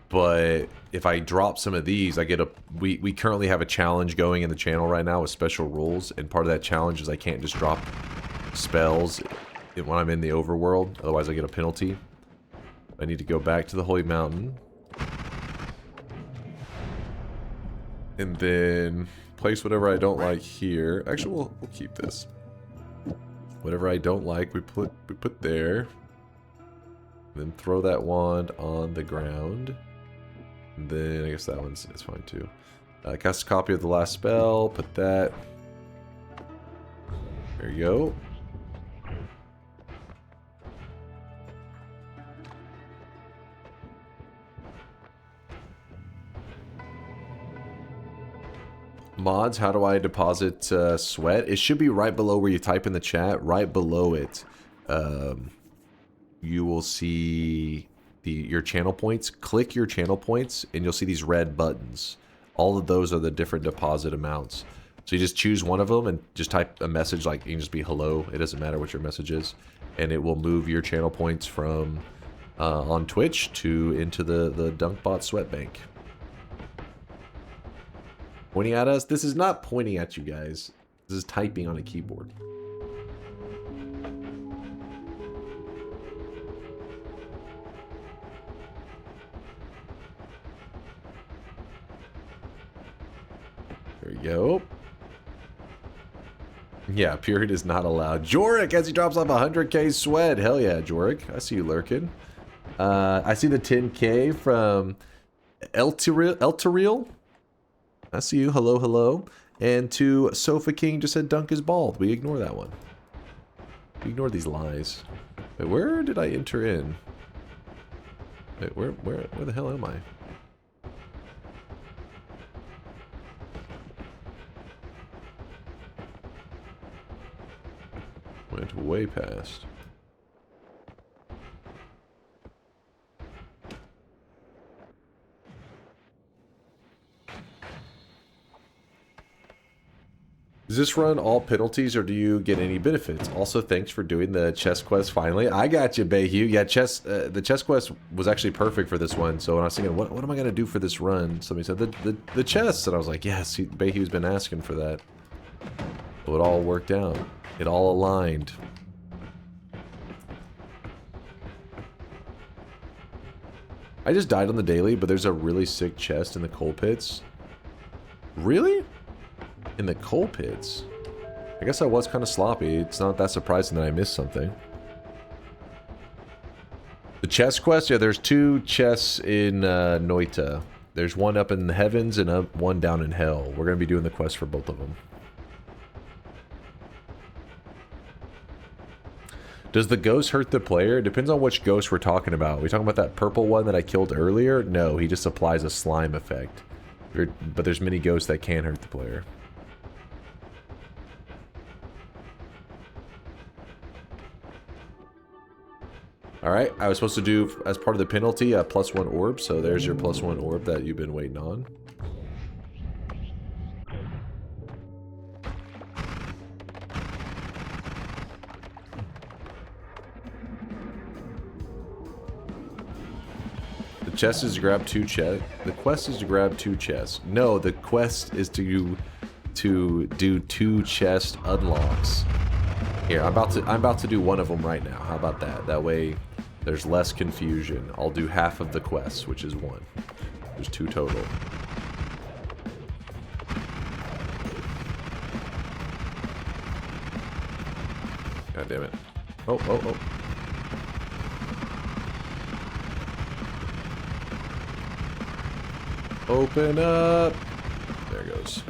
But if I drop some of these, I get a... We currently have a challenge going in the channel right now with special rules. And part of that challenge is I can't just drop spells when I'm in the overworld. Otherwise I get a penalty. I need to go back to the Holy Mountain. And then place whatever I don't like here. Actually, we'll keep this. Whatever I don't like, we put there. Then throw that wand on the ground. And then I guess that one's is fine too. Cast a copy of the last spell. Put that. There you go. Mods, how do I deposit sweat? It should be right below where you type in the chat. Right below it, you will see your channel points. Click your channel points, and you'll see these red buttons. All of those are the different deposit amounts. So you just choose one of them and just type a message, like you can just be hello. It doesn't matter what your message is, and it will move your channel points from on Twitch to into the DunkBot sweat bank. Pointing at us? This is not pointing at you guys. This is typing on a keyboard. There we go. Yeah, period is not allowed. Jorik, as he drops off 100k sweat. Hell yeah, Jorik. I see you lurking. I see the 10k from Elteriel. I see you. Hello, hello. And to Sofa King just said Dunk is bald. We ignore that one. We ignore these lies. Wait, where did I enter in? Wait, where the hell am I? Went way past. Does this run all penalties, or do you get any benefits? Also, thanks for doing the chess quest finally. I got you, Bayhue. Yeah, the chess quest was actually perfect for this one. So when I was thinking, what am I going to do for this run? Somebody said, the chess. And I was like, yes, Bayhue's been asking for that. So it all worked out. It all aligned. I just died on the daily, but there's a really sick chest in the coal pits. Really? In the coal pits? I guess I was kind of sloppy. It's not that surprising that I missed something. The chest quest? Yeah, there's 2 chests in Noita. There's one up in the heavens and one down in hell. We're going to be doing the quest for both of them. Does the ghost hurt the player? It depends on which ghost we're talking about. Are we talking about that purple one that I killed earlier? No, he just applies a slime effect. But there's many ghosts that can hurt the player. Alright, I was supposed to do, as part of the penalty, a +1 orb, so there's your +1 orb that you've been waiting on. The chest is to grab 2 chests. The quest is to grab 2 chests. No, the quest is to do 2 chest unlocks. Here, I'm about to do one of them right now. How about that? That way there's less confusion. I'll do half of the quest, which is 1. There's 2 total. God damn it. Oh, oh, oh. Open up. There it goes.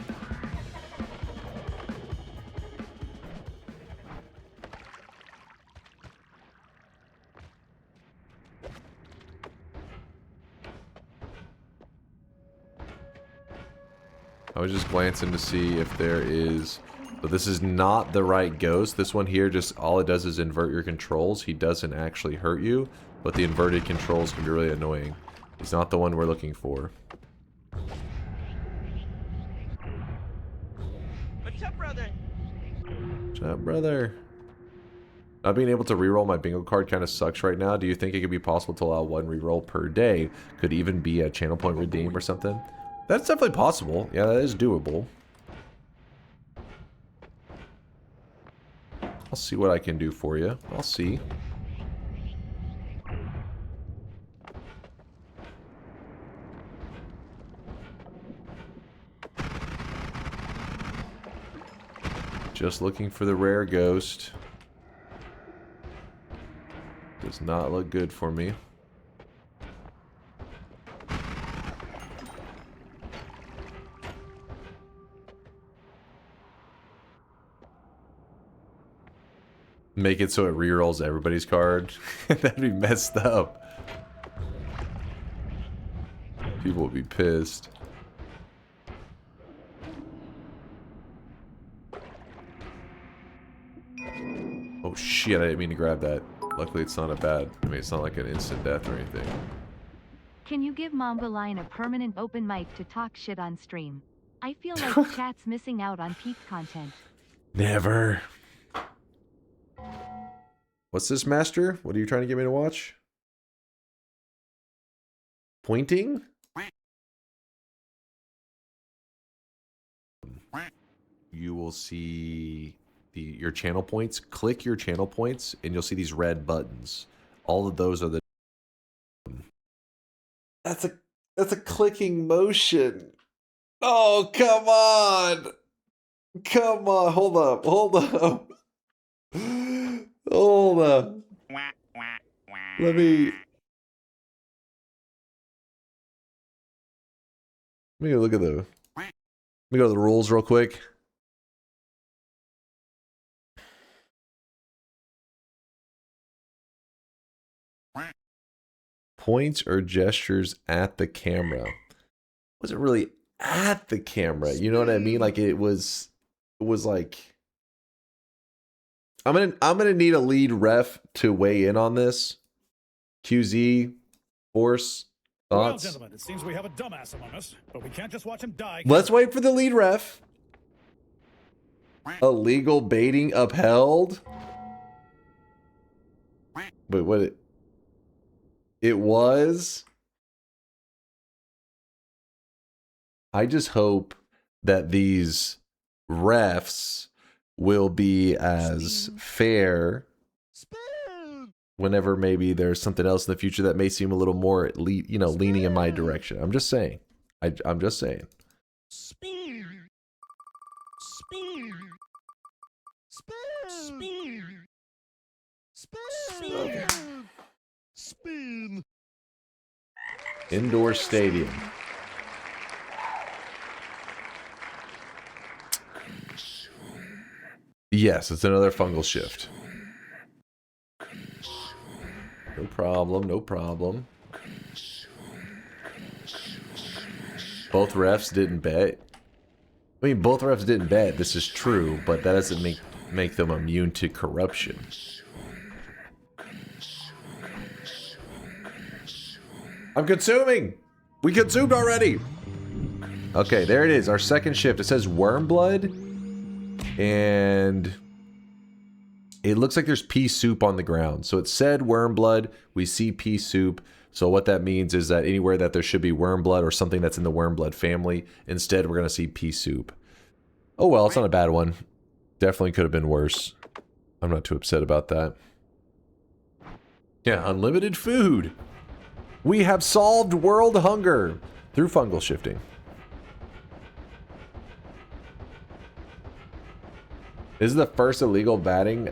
I was just glancing to see if there is... So this is not the right ghost. This one here, just all it does is invert your controls. He doesn't actually hurt you, but the inverted controls can be really annoying. He's not the one we're looking for. What's up, brother? What's up, brother? Not being able to reroll my bingo card kind of sucks right now. Do you think it could be possible to allow 1 reroll per day? Could even be a channel point redeem or something? That's definitely possible. Yeah, that is doable. I'll see what I can do for you. I'll see. Just looking for the rare ghost. Does not look good for me. Make it so it rerolls everybody's card. That'd be messed up. People would be pissed. Oh shit, I didn't mean to grab that. Luckily it's not it's not like an instant death or anything. Can you give Mamba Line a permanent open mic to talk shit on stream? I feel like chat's missing out on peak content. Never. What's this, Master? What are you trying to get me to watch? Pointing? You will see your channel points. Click your channel points and you'll see these red buttons. All of those are the... That's a clicking motion. Oh, come on. Come on. Hold up. Hold up. Hold up. Let me go look at the... Let me go to the rules real quick. Points or gestures at the camera. Wasn't really at the camera. You know what I mean? Like it was like... I'm gonna need a lead ref to weigh in on this. QZ, Force, thoughts? Well, gentlemen, it seems we have a dumbass among us, but we can't just watch him die. Let's wait for the lead ref. Illegal baiting upheld. Wait, what? It was? I just hope that these refs will be as fair whenever maybe there's something else in the future that may seem a little more, leaning in my direction. I'm just saying. I'm just saying. Okay. Indoor stadium. Yes, it's another fungal shift. No problem, no problem. Both refs didn't bet. I mean, both refs didn't bet. This is true, but that doesn't make them immune to corruption. I'm consuming! We consumed already! Okay, there it is. Our second shift. It says worm blood. And it looks like there's pea soup on the ground. So it said worm blood. We see pea soup. So what that means is that anywhere that there should be worm blood or something that's in the worm blood family, instead we're going to see pea soup. Oh well, it's not a bad one. Definitely could have been worse. I'm not too upset about that. Yeah, unlimited food. We have solved world hunger through fungal shifting. This is the first illegal batting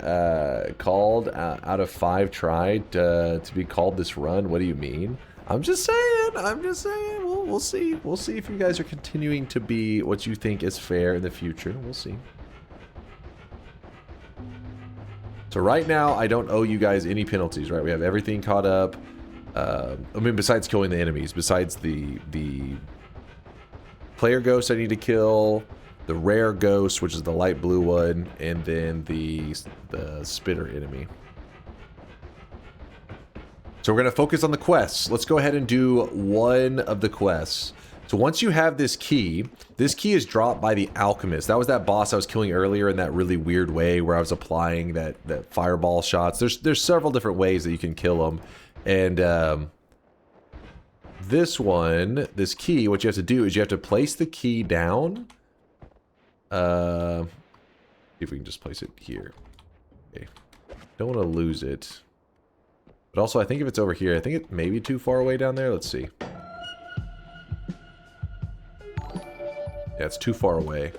called out of 5 tried to be called this run. What do you mean? I'm just saying. I'm just saying. We'll see. We'll see if you guys are continuing to be what you think is fair in the future. We'll see. So right now, I don't owe you guys any penalties, right? We have everything caught up. I mean, besides killing the enemies, besides the player ghost I need to kill, the rare ghost, which is the light blue one, and then the spitter enemy. So we're going to focus on the quests. Let's go ahead and do one of the quests. So once you have this key is dropped by the alchemist. That was that boss I was killing earlier in that really weird way where I was applying that fireball shots. There's several different ways that you can kill them. And this key, what you have to do is you have to place the key down. See if we can just place it here. Okay. Don't want to lose it. But also, I think if it's over here, I think it may be too far away down there. Let's see. Yeah, it's too far away.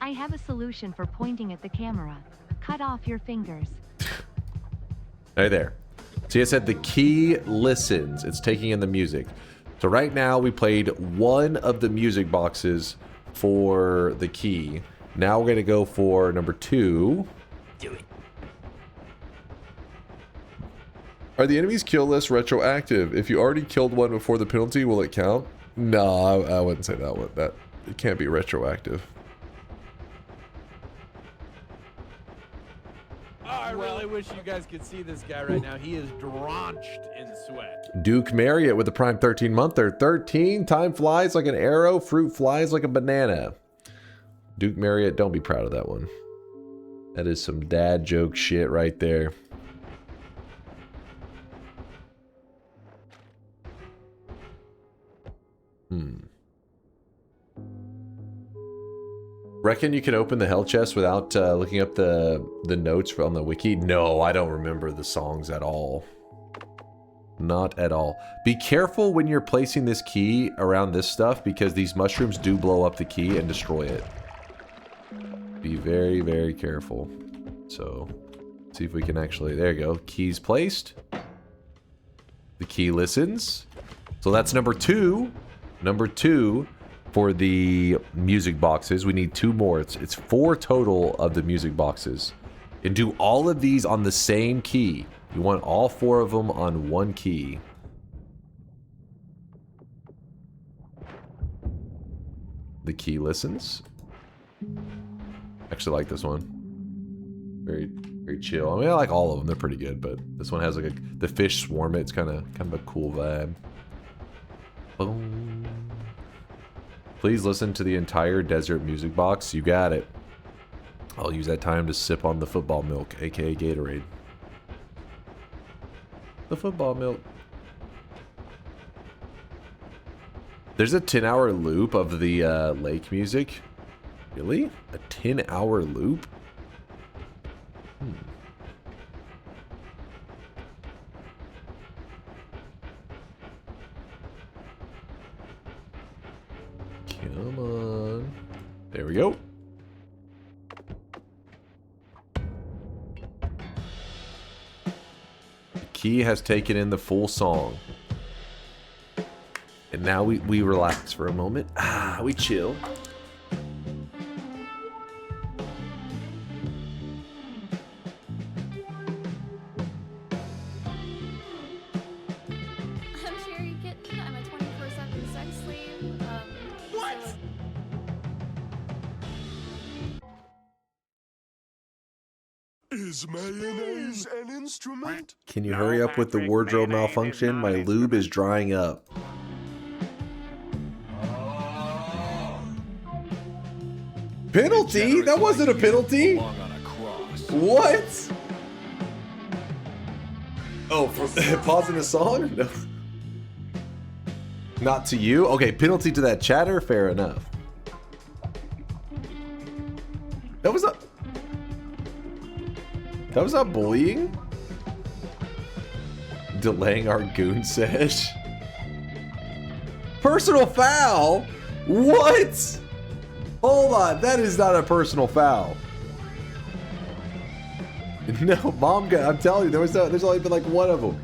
I have a solution for pointing at the camera. Cut off your fingers. Right there. See, I said the key listens. It's taking in the music. So right now we played one of the music boxes for the key. Now we're going to go for number 2. Do it. Are the enemy's kill lists retroactive? If you already killed one before the penalty, will it count? No, I wouldn't say that one. That it can't be retroactive. I really wish you guys could see this guy right now. He is drenched in sweat. Duke Marriott with the prime 13-monther. 13. Time flies like an arrow. Fruit flies like a banana. Duke Marriott, don't be proud of that one. That is some dad joke shit right there. Reckon you can open the hell chest without looking up the notes from the wiki? No, I don't remember the songs at all. Not at all. Be careful when you're placing this key around this stuff because these mushrooms do blow up the key and destroy it. Be very, very careful. So, see if we can actually... There you go. Keys placed. The key listens. So that's number 2. Number 2 for the music boxes. We need 2 more. It's 4 total of the music boxes. And do all of these on the same key. You want all 4 of them on one key. The key listens. Actually like this one. Very, very chill. I mean, I like all of them. They're pretty good, but this one has like the fish swarm. It's kind of a cool vibe. Boom. Please listen to the entire desert music box. You got it. I'll use that time to sip on the football milk, aka Gatorade. The football milk. There's a 10-hour loop of the lake music. Really? A 10-hour loop? Come on. There we go. The key has taken in the full song. And now we relax for a moment. We chill. I'm sure you get I'm a 24/7 sex slave. What? Is mayonnaise an instrument? Can you hurry up with the wardrobe malfunction? My lube is drying up. Penalty? That wasn't a penalty. What? Oh, for pausing the song? No. Not to you? Okay, penalty to that chatter? Fair enough. That was not bullying? Delaying our goon sesh? Personal foul? What? Hold on, that is not a personal foul. No, mom got, I'm telling you, there's only been like one of them.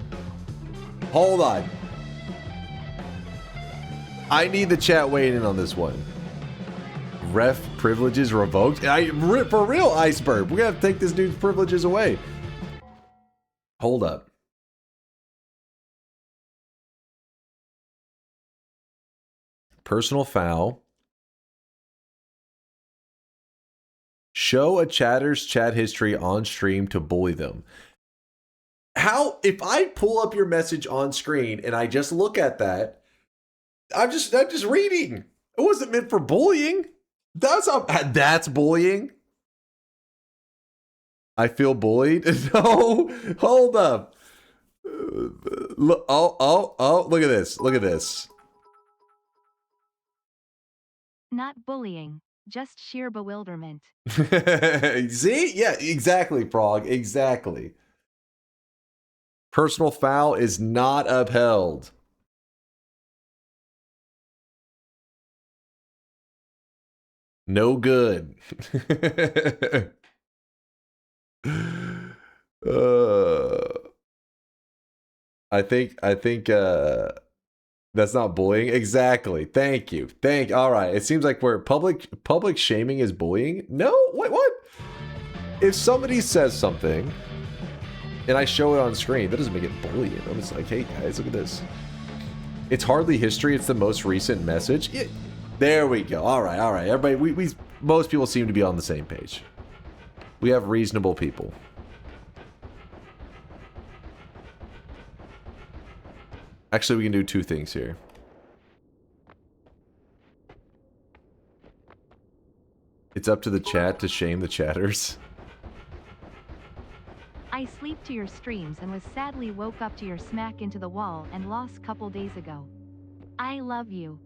Hold on. I need the chat weighing in on this one. Ref privileges revoked. For real, Iceberg. We're gonna have to take this dude's privileges away. Hold up. Personal foul. Show a chatter's chat history on stream to bully them. How, if I pull up your message on screen and I just look at that, I'm just reading. It wasn't meant for bullying. That's bullying. I feel bullied. No, hold up. Look, oh, look at this. Look at this. Not bullying, just sheer bewilderment. See? Yeah, exactly, Frog. Exactly. Personal foul is not upheld. No good. I think that's not bullying. Exactly. Thank you. All right. It seems like we're public shaming is bullying. No, wait, what? If somebody says something and I show it on screen, that doesn't make it bullying. I'm just like, hey guys, look at this. It's hardly history. It's the most recent message. There we go. All right. Everybody, we most people seem to be on the same page. We have reasonable people. Actually, we can do two things here. It's up to the chat to shame the chatters. I sleep to your streams and was sadly woke up to your smack into the wall and lost couple days ago. I love you.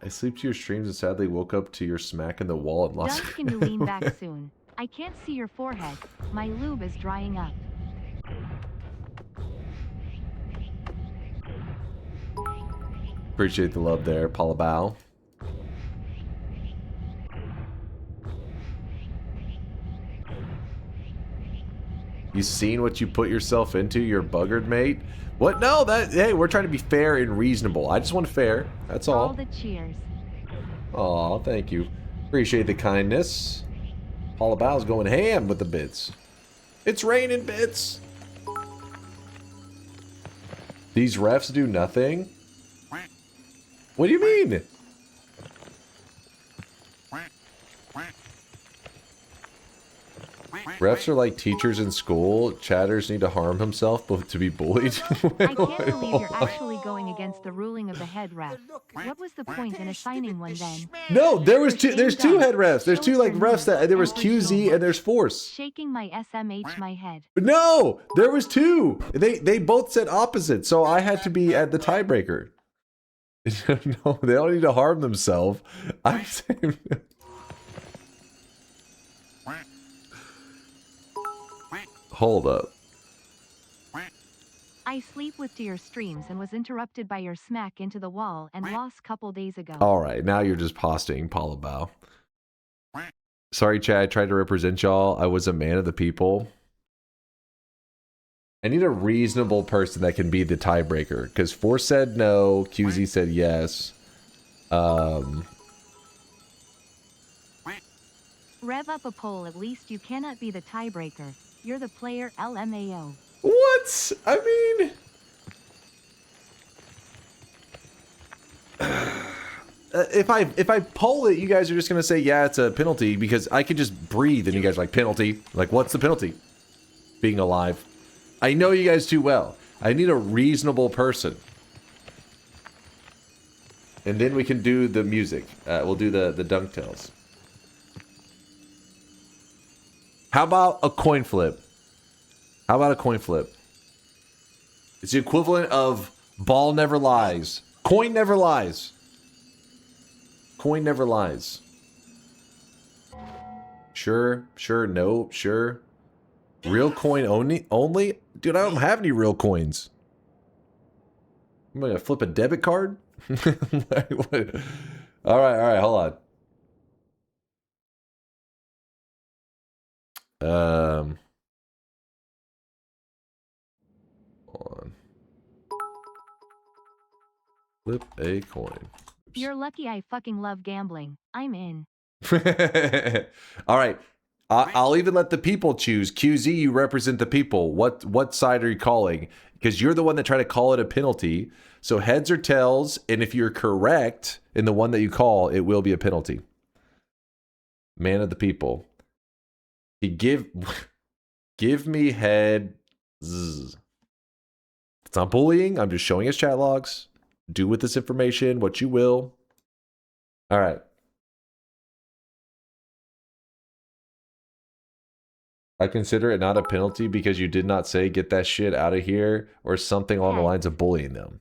I sleep to your streams and sadly woke up to your smack in the wall and lost. Dunk, can you lean back soon? I can't see your forehead. My lube is drying up. Appreciate the love there, Paula Bow. You seen what you put yourself into, your buggered mate? What? No, hey, we're trying to be fair and reasonable. I just want fair. That's all. All the cheers. Aw, thank you. Appreciate the kindness. Paula Bow's going ham with the bits. It's raining bits. These refs do nothing? What do you mean? Refs are like teachers in school. Chatters need to harm himself to be bullied. I can't believe you're actually going against the ruling of the head ref. What was the point in assigning one then? No, there's two head refs. There's two like refs that there was QZ and there's Force. Shaking my SMH my head. No, there was two. They both said opposite, so I had to be at the tiebreaker. No, they don't need to harm themselves. I'm saying. Hold up. I sleep with to your streams and was interrupted by your smack into the wall and lost couple days ago. All right, now you're just posting, Paula Bow. Sorry, Chad, I tried to represent y'all. I was a man of the people. I need a reasonable person that can be the tiebreaker, because Force said no, QZ said yes. Rev up a poll, at least you cannot be the tiebreaker. You're the player, LMAO. What? I mean... if I poll it, you guys are just going to say, yeah, it's a penalty, because I could just breathe, and you guys are like, penalty? Like, what's the penalty? Being alive. I know you guys too well. I need a reasonable person. And then we can do the music. We'll do the dunk tails. How about a coin flip? How about a coin flip? It's the equivalent of ball never lies. Coin never lies. Coin never lies. Sure, no, sure. Real coin only? Dude, I don't have any real coins. I'm gonna flip a debit card? Alright, hold on. Hold on. Flip a coin. Oops. You're lucky I fucking love gambling. I'm in. Alright. I'll even let the people choose. QZ, you represent the people. What side are you calling? Because you're the one that tried to call it a penalty. So heads or tails, and if you're correct in the one that you call, it will be a penalty. Man of the people. Give me head. Zzz. It's not bullying. I'm just showing us chat logs. Do with this information what you will. All right. I consider it not a penalty because you did not say get that shit out of here or something along the lines of bullying them.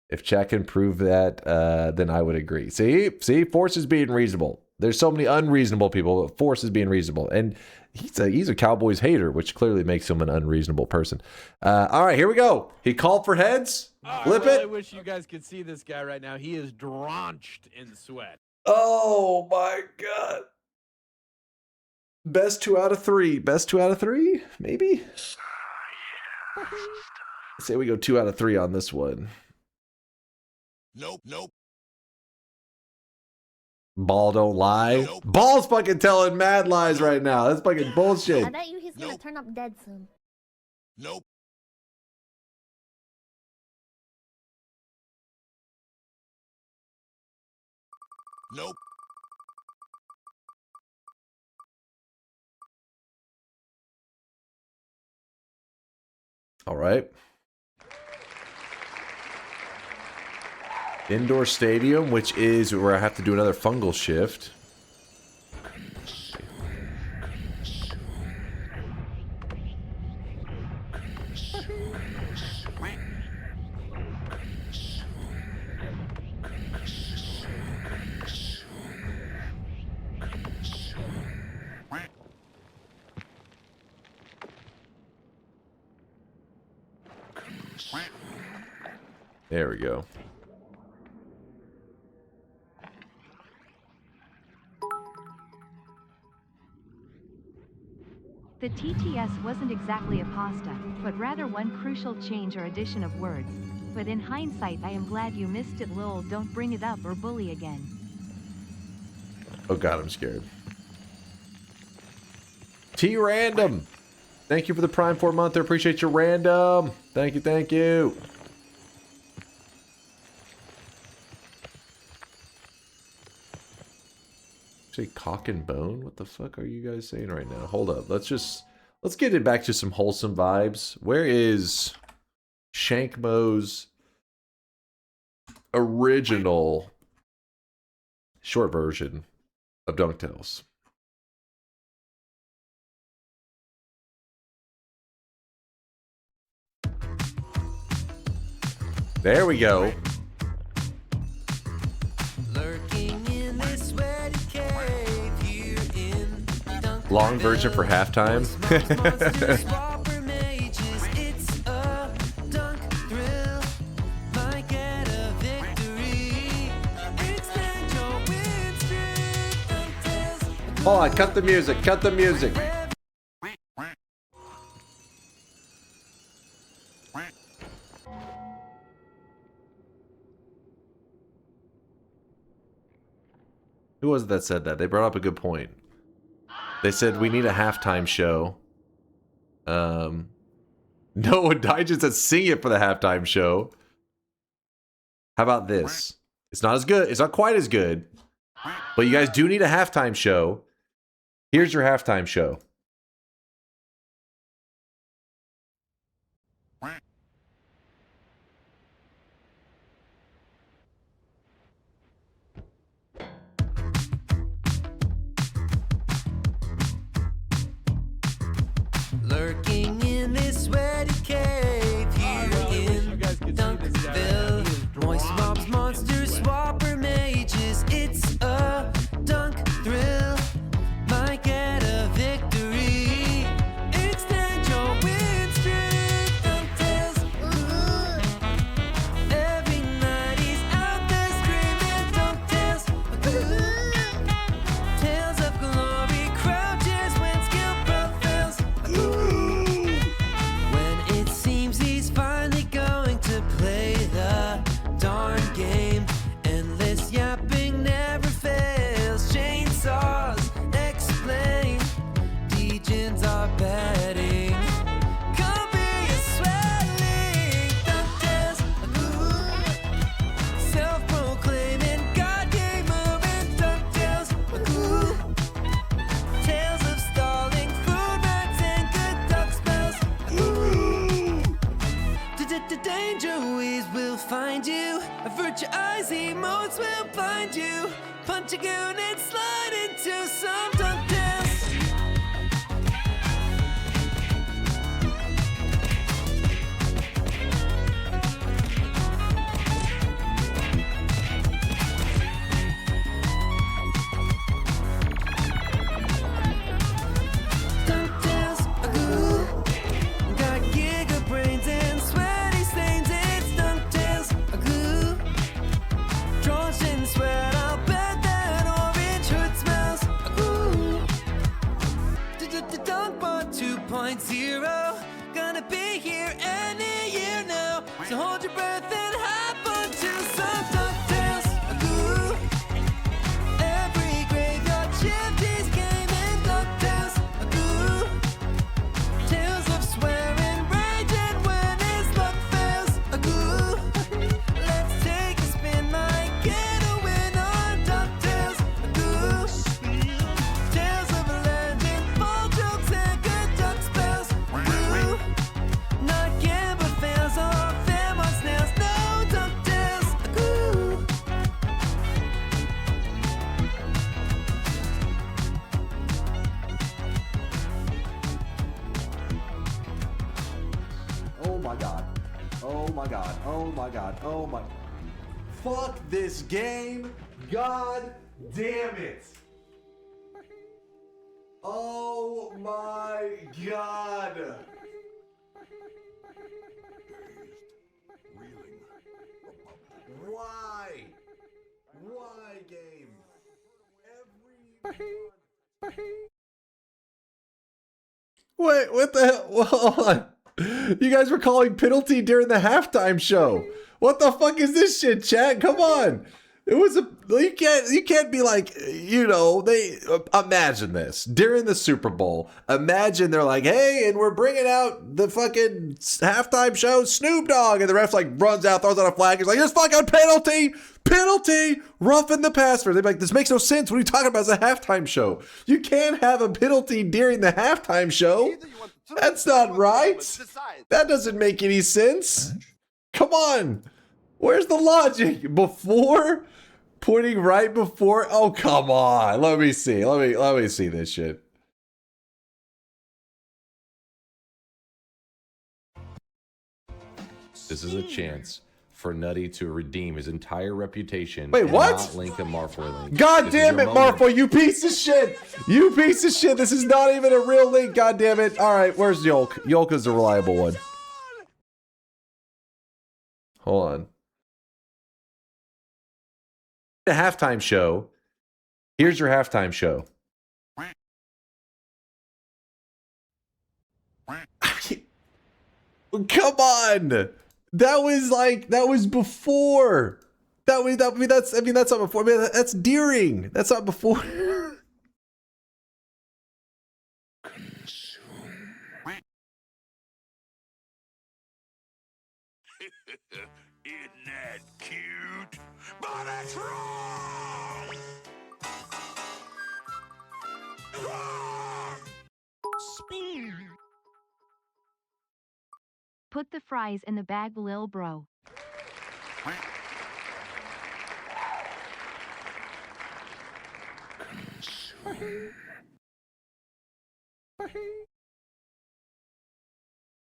If chat can prove that, then I would agree. See, Force is being reasonable. There's so many unreasonable people. Force is being reasonable. And he's a Cowboys hater, which clearly makes him an unreasonable person. All right, here we go. He called for heads. Flip I really it. wish you guys could see this guy right now. He is drenched in sweat. Oh my God. Best 2 out of 3. Best 2 out of 3? Maybe? Say we go 2 out of 3 on this one. Nope. Ball don't lie. Nope. Ball's fucking telling mad lies right now. That's fucking bullshit. I bet you he's gonna turn up dead soon. Nope. Nope. All right. Indoor stadium, which is where I have to do another fungal shift. There we go. The TTS wasn't exactly a pasta, but rather one crucial change or addition of words. But in hindsight, I am glad you missed it. Lol, don't bring it up or bully again. Oh God, I'm scared. T-Random. Thank you for the Prime 4 month. I appreciate your random. Thank you, thank you. Say cock and bone? What the fuck are you guys saying right now? Hold up. Let's get it back to some wholesome vibes. Where is Shankmo's original short version of DunkTales? There we go. Long version for halftime. Hold on, cut the music, cut the music. Who was it that said that? They brought up a good point. They said we need a halftime show. No, Digest said sing it for the halftime show. How about this? It's not as good. It's not quite as good. But you guys do need a halftime show. Here's your halftime show. Lurking in this sweaty cave here in Dunkville. Moist mobs, monsters, swapper mages. It's a dunk thrill. Might get a victory. Extend your win streak. DunkTales. Every night he's out there screaming DunkTales. Tales of glory crouches when skill prevails. When it seems he's finally going to play the darn game, endless yapping never fails. Chainsaws explain, degens are betting. Come be a swelling DunkTales. Self-proclaiming God game moving DunkTales. Tales of stalling, food rats and good duck spells. Danger ways will find you. Avert your eyes, emotes will blind you. Punch a goon and slide into some DunkTales. my god. Oh my. Fuck this game. God damn it. Oh my god. Why? Why, game? Wait, what the hell? Well, hold on. You guys were calling penalty during the halftime show. What the fuck is this shit, chat? Come on. It was a you can't be like, you know, they imagine this during the Super Bowl. Imagine they're like, hey, and we're bringing out the fucking halftime show, Snoop Dogg, and the ref's like runs out, throws out a flag, he's like, there's fucking penalty, roughing the passer. They're like, this makes no sense. What are you talking about? It's a halftime show. You can't have a penalty during the halftime show. That's not right. That doesn't make any sense. Come on. Where's the logic? Before? Pointing right before? Oh, come on. Let me see. Let me see this shit. This is a chance for Nutty to redeem his entire reputation. Wait, what? Not link a Marfoy link. God damn it, Marfoy, you piece of shit. You piece of shit. This is not even a real link. God damn it. All right, where's Yolk? Yolk is the reliable one. Hold on. The halftime show. Here's your halftime show. Come on. That was before. That's not before. I mean, that's during. That's not before. Isn't that cute? But it's wrong! Wrong! Speed! Put the fries in the bag, lil bro.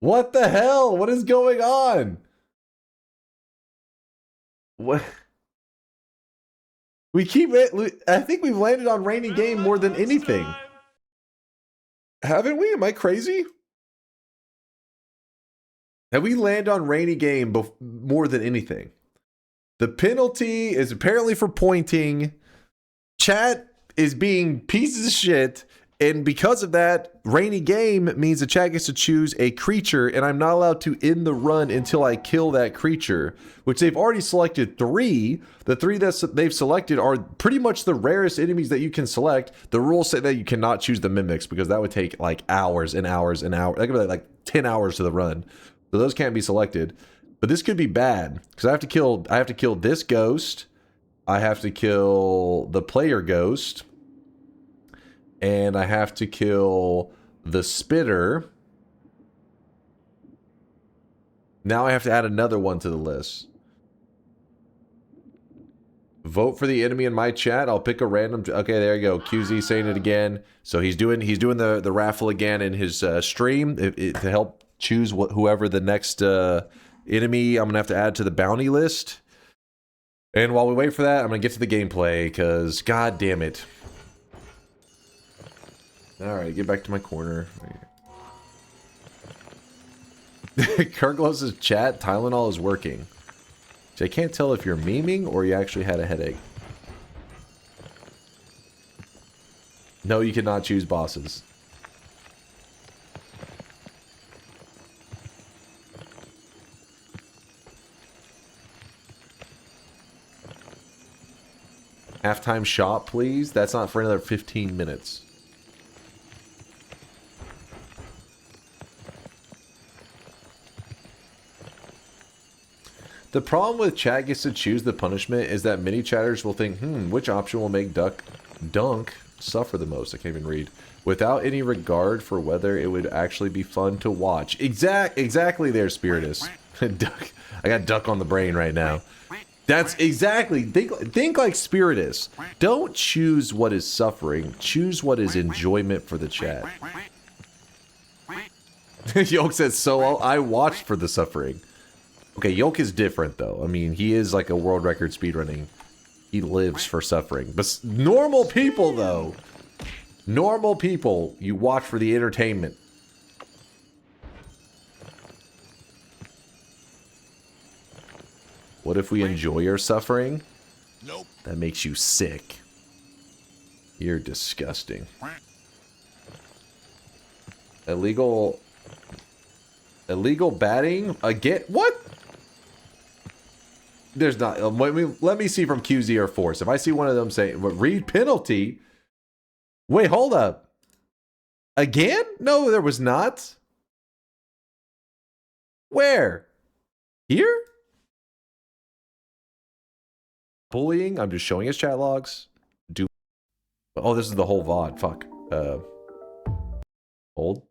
What the hell? What is going on? What? I think we've landed on rainy game more than anything. Haven't we? Am I crazy? Have we landed on rainy game more than anything? The penalty is apparently for pointing. Chat is being pieces of shit. And because of that, rainy game means the chat gets to choose a creature, and I'm not allowed to end the run until I kill that creature, which they've already selected 3. The 3 that they've selected are pretty much the rarest enemies that you can select. The rules say that you cannot choose the mimics because that would take like hours and hours and hours. That could be like 10 hours to the run. So those can't be selected. But this could be bad because I have to kill this ghost. I have to kill the player ghost. And I have to kill the spitter. Now I have to add another one to the list. Vote for the enemy in my chat. I'll pick a random. Okay, there you go. QZ saying it again. So he's doing the raffle again in his stream to help choose whoever the next enemy I'm gonna have to add to the bounty list. And while we wait for that, I'm gonna get to the gameplay because god damn it. Alright, get back to my corner. Kirklos' chat, Tylenol is working. So I can't tell if you're memeing or you actually had a headache. No, you cannot choose bosses. Halftime shop, please. That's not for another 15 minutes. The problem with chat gets to choose the punishment is that many chatters will think, which option will make Dunk suffer the most? I can't even read. Without any regard for whether it would actually be fun to watch. Exactly there, Spiritus. Duck. I got Duck on the brain right now. That's exactly. Think like Spiritus. Don't choose what is suffering. Choose what is enjoyment for the chat. Yolk says, so I watched for the suffering. Okay, Yoke is different though. I mean, he is like a world record speedrunning. He lives for suffering. But normal people though, normal people, you watch for the entertainment. What if we enjoy your suffering? Nope. That makes you sick. You're disgusting. Illegal batting again? What? There's not. Let me see from QZ or Force. If I see one of them say read penalty. Wait, hold up. Again? No, there was not. Where? Here? Bullying? I'm just showing his chat logs. Oh, this is the whole VOD. Fuck. Hold.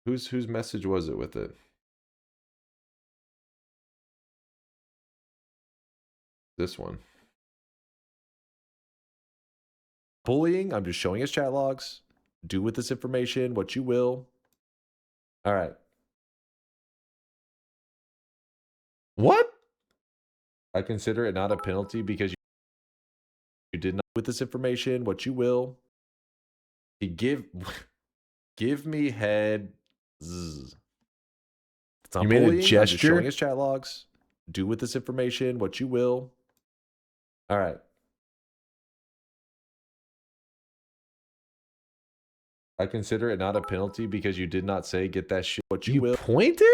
Whose message was it with it? This one. Bullying? I'm just showing his chat logs. Do with this information what you will. All right. What? I consider it not a penalty because you did not with this information what you will. Give me head. Zzz. You made a gesture. I'm just showing his chat logs. Do with this information what you will. All right. I consider it not a penalty because you did not say get that shit what you will. Pointed?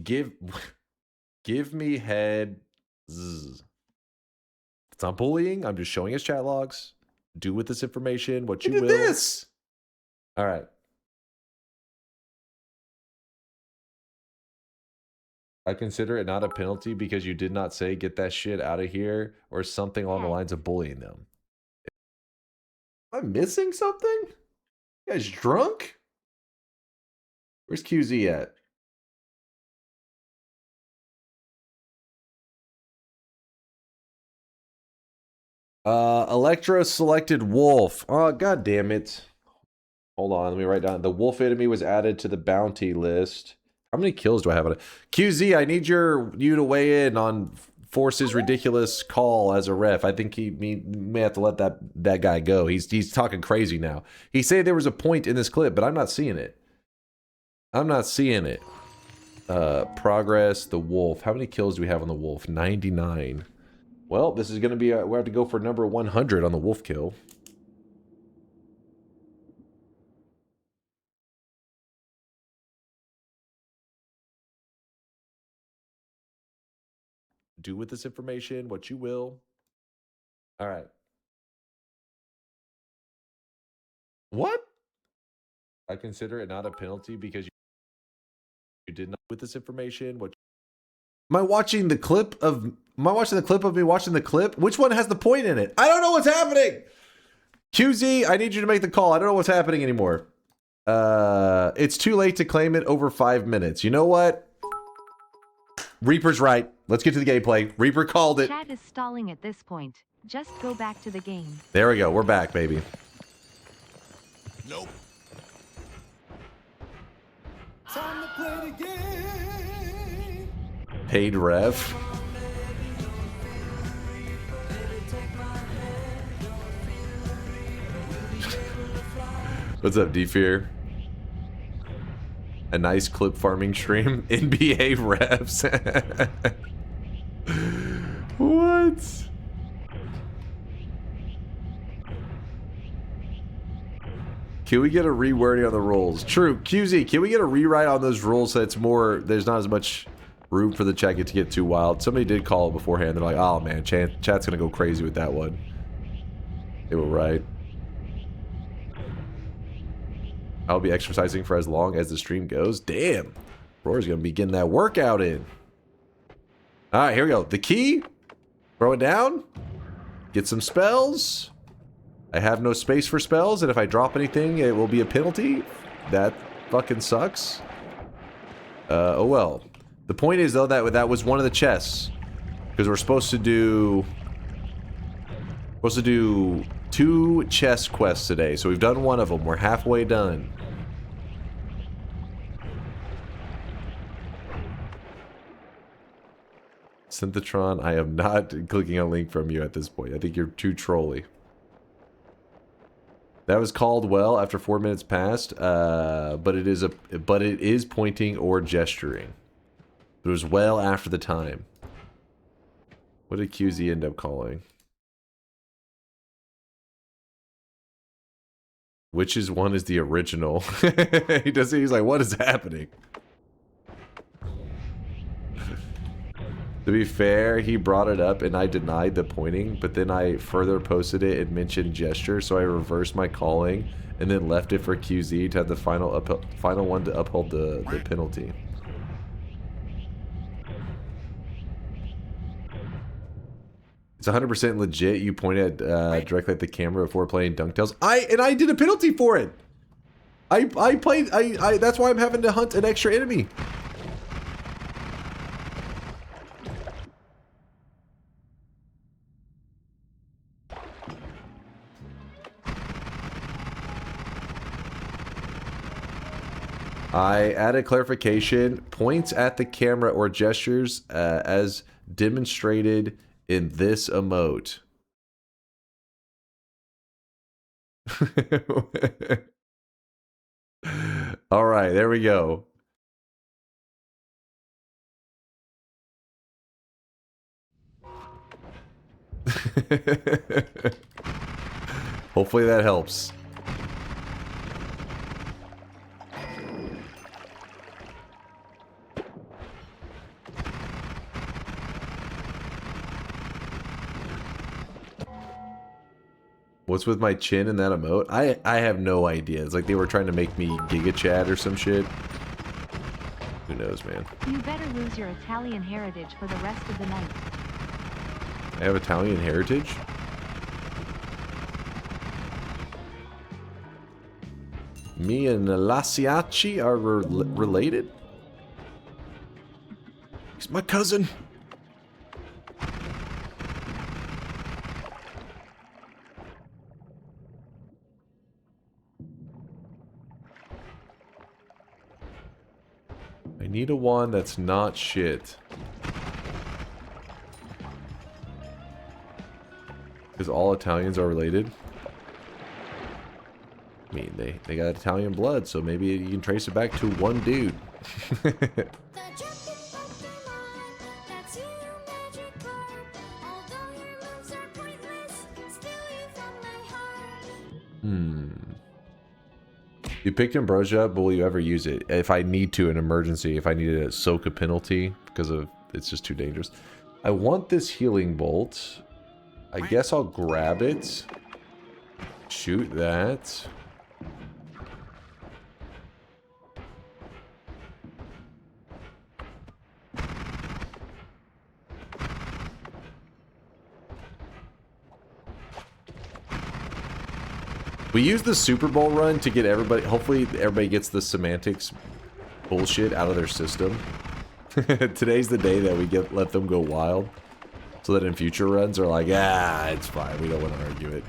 Give me head. Zzz. It's not bullying. I'm just showing his chat logs. Do with this information what you will. This. All right. I consider it not a penalty because you did not say get that shit out of here or something along the lines of bullying them. Am I missing something? You guys drunk? Where's QZ at? Electro selected wolf. Oh, god damn it. Hold on, let me write down. The wolf enemy was added to the bounty list. How many kills do I have on it? QZ, I need you to weigh in on Force's ridiculous call as a ref. I think he may have to let that guy go. He's talking crazy now. He said there was a point in this clip, but I'm not seeing it. I'm not seeing it. Progress, the wolf. How many kills do we have on the wolf? 99. Well, this is going to be, we have to go for number 100 on the wolf kill. Do with this information what you will. All right. What? I consider it not a penalty because you did not with this information what. Am I watching the clip of me watching the clip? Which one has the point in it? I don't know what's happening. QZ, I need you to make the call. I don't know what's happening anymore. It's too late to claim it over 5 minutes. You know what? Reaper's right. Let's get to the gameplay. Reaper called it. Chat is stalling at this point. Just go back to the game. There we go. We're back, baby. Nope. Time to play the game. Paid ref. What's up, D-Fear? A nice clip farming stream. NBA refs. What? Can we get a rewording on the rules? True. QZ, can we get a rewrite on those rules so it's more, there's not as much room for the chat to get too wild? Somebody did call it beforehand. They're like, oh man, chat's gonna go crazy with that one. They were right. I'll be exercising for as long as the stream goes. Damn. Roar's gonna be getting that workout in. Alright, here we go. The key. Throw it down. Get some spells. I have no space for spells, and if I drop anything, it will be a penalty. That fucking sucks. Oh well. The point is, though, that was one of the chests. Because we're supposed to do 2 chest quests today. So we've done one of them. We're halfway done. Synthetron, I am not clicking a link from you at this point. I think you're too trolly. That was called well after 4 minutes passed, but it is pointing or gesturing. But it was well after the time. What did QZ end up calling? Which is one is the original? He does it. He's like, what is happening? To be fair, he brought it up and I denied the pointing, but then I further posted it and mentioned gesture, so I reversed my calling and then left it for QZ to have the final one to uphold the penalty. It's 100% legit. You pointed directly at the camera before playing Dunktails. I did a penalty for it. I played. That's why I'm having to hunt an extra enemy. I added clarification, points at the camera or gestures as demonstrated in this emote. All right, there we go. Hopefully that helps. What's with my chin in that emote? I have no idea. It's like they were trying to make me Giga Chad or some shit. Who knows, man? You better lose your Italian heritage for the rest of the night. I have Italian heritage? Me and Lasiaci are related? He's my cousin. I need a one that's not shit. Because all Italians are related. I mean, they got Italian blood, so maybe you can trace it back to one dude. You picked Ambrosia, but will you ever use it? If I need to, an emergency, if I need to soak a penalty, because of it's just too dangerous. I want this healing bolt. I guess I'll grab it. Shoot that. We use the Super Bowl run to get everybody, hopefully everybody gets the semantics bullshit out of their system. Today's the day that we let them go wild. So that in future runs are like, ah, it's fine, we don't want to argue it.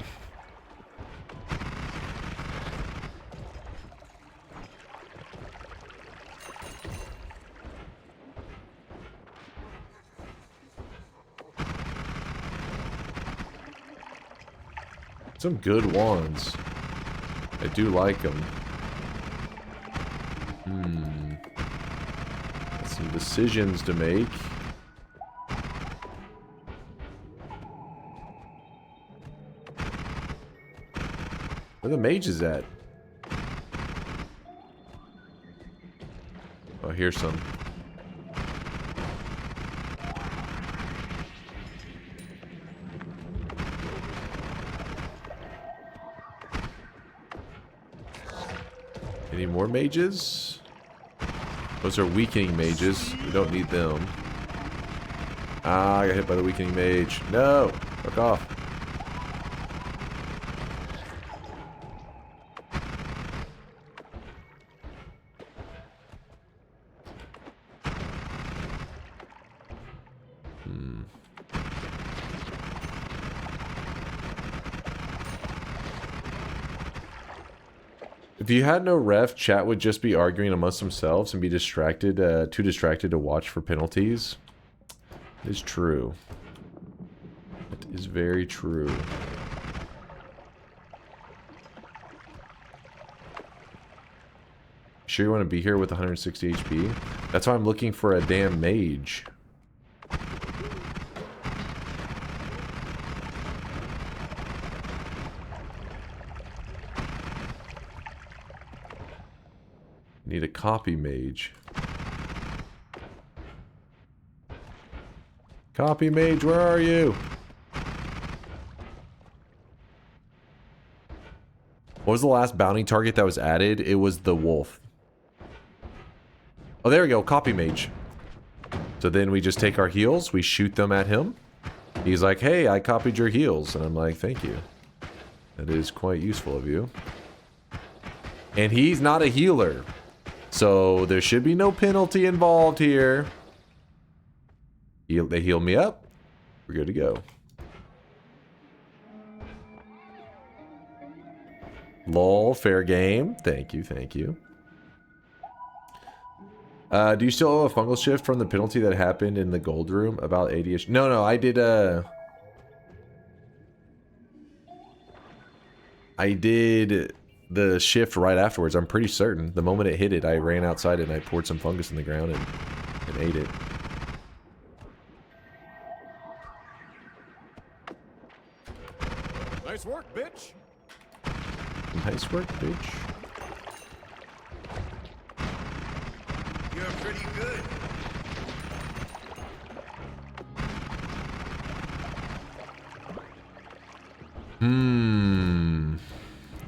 Some good wands. I do like them. Got some decisions to make. Where the mages at? Oh, here's some. Any more mages? Those are weakening mages. We don't need them. Ah, I got hit by the weakening mage. No! Fuck off. If you had no ref, chat would just be arguing amongst themselves and be distracted, too distracted to watch for penalties. It's true. It is very true. Sure you want to be here with 160 HP? That's why I'm looking for a damn mage. Need a copy mage. Copy mage, where are you? What was the last bounty target that was added? It was the wolf. Oh, there we go. Copy mage. So then we just take our heals. We shoot them at him. He's like, hey, I copied your heals. And I'm like, thank you. That is quite useful of you. And he's not a healer. So there should be no penalty involved here. They heal me up. We're good to go. Lol, fair game. Thank you, thank you. Do you still owe a fungal shift from the penalty that happened in the gold room about 80-ish? No, I did the shift right afterwards. I'm pretty certain. The moment it hit it, I ran outside and I poured some fungus in the ground and ate it. Nice work, bitch. Nice work, bitch. You're pretty good.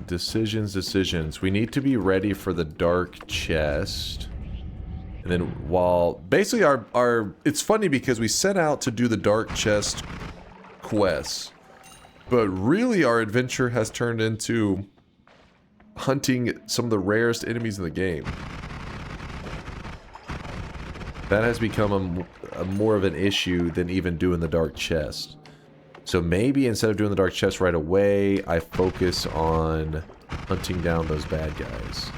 Decisions. We need to be ready for the dark chest. And then while basically our it's funny because we set out to do the dark chest quests, but really our adventure has turned into hunting some of the rarest enemies in the game. That has become a more of an issue than even doing the dark chest. So maybe instead of doing the dark chest right away, I focus on hunting down those bad guys.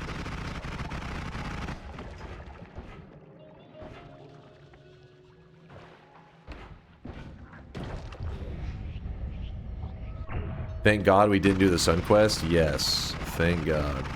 Thank God we didn't do the Sun Quest. Yes, thank God.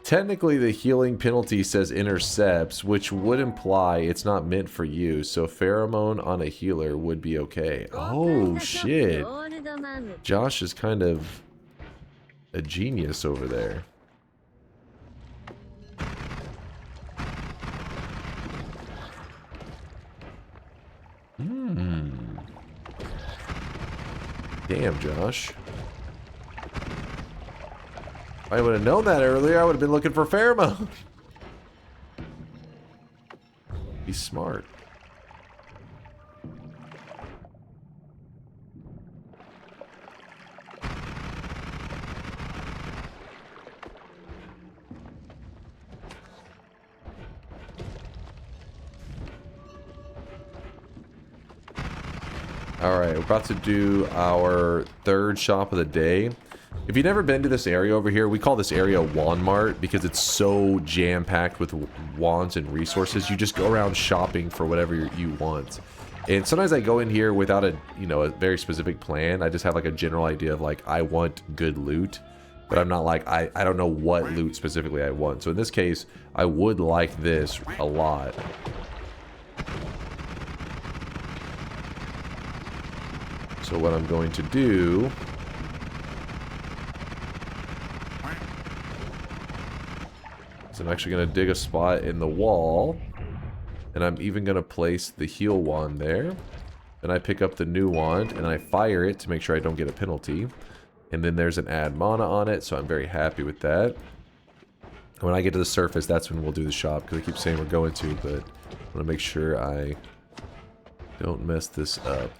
Technically, the healing penalty says intercepts, which would imply it's not meant for you, so pheromone on a healer would be okay. Oh, shit. Josh is kind of a genius over there. Damn, Josh. If I would have known that earlier, I would have been looking for pheromone. He's smart. Alright, we're about to do our third shop of the day. If you've never been to this area over here, we call this area Wand Mart because it's so jam-packed with wands and resources. You just go around shopping for whatever you want. And sometimes I go in here without a very specific plan. I just have like a general idea of like, I want good loot. But I'm not like, I don't know what loot specifically I want. So in this case, I would like this a lot. So what I'm going to do is I'm actually going to dig a spot in the wall, and I'm even going to place the heal wand there. Then I pick up the new wand and I fire it to make sure I don't get a penalty. And then there's an add mana on it, so I'm very happy with that. When I get to the surface, that's when we'll do the shop, because I keep saying we're going to, but I want to make sure I don't mess this up.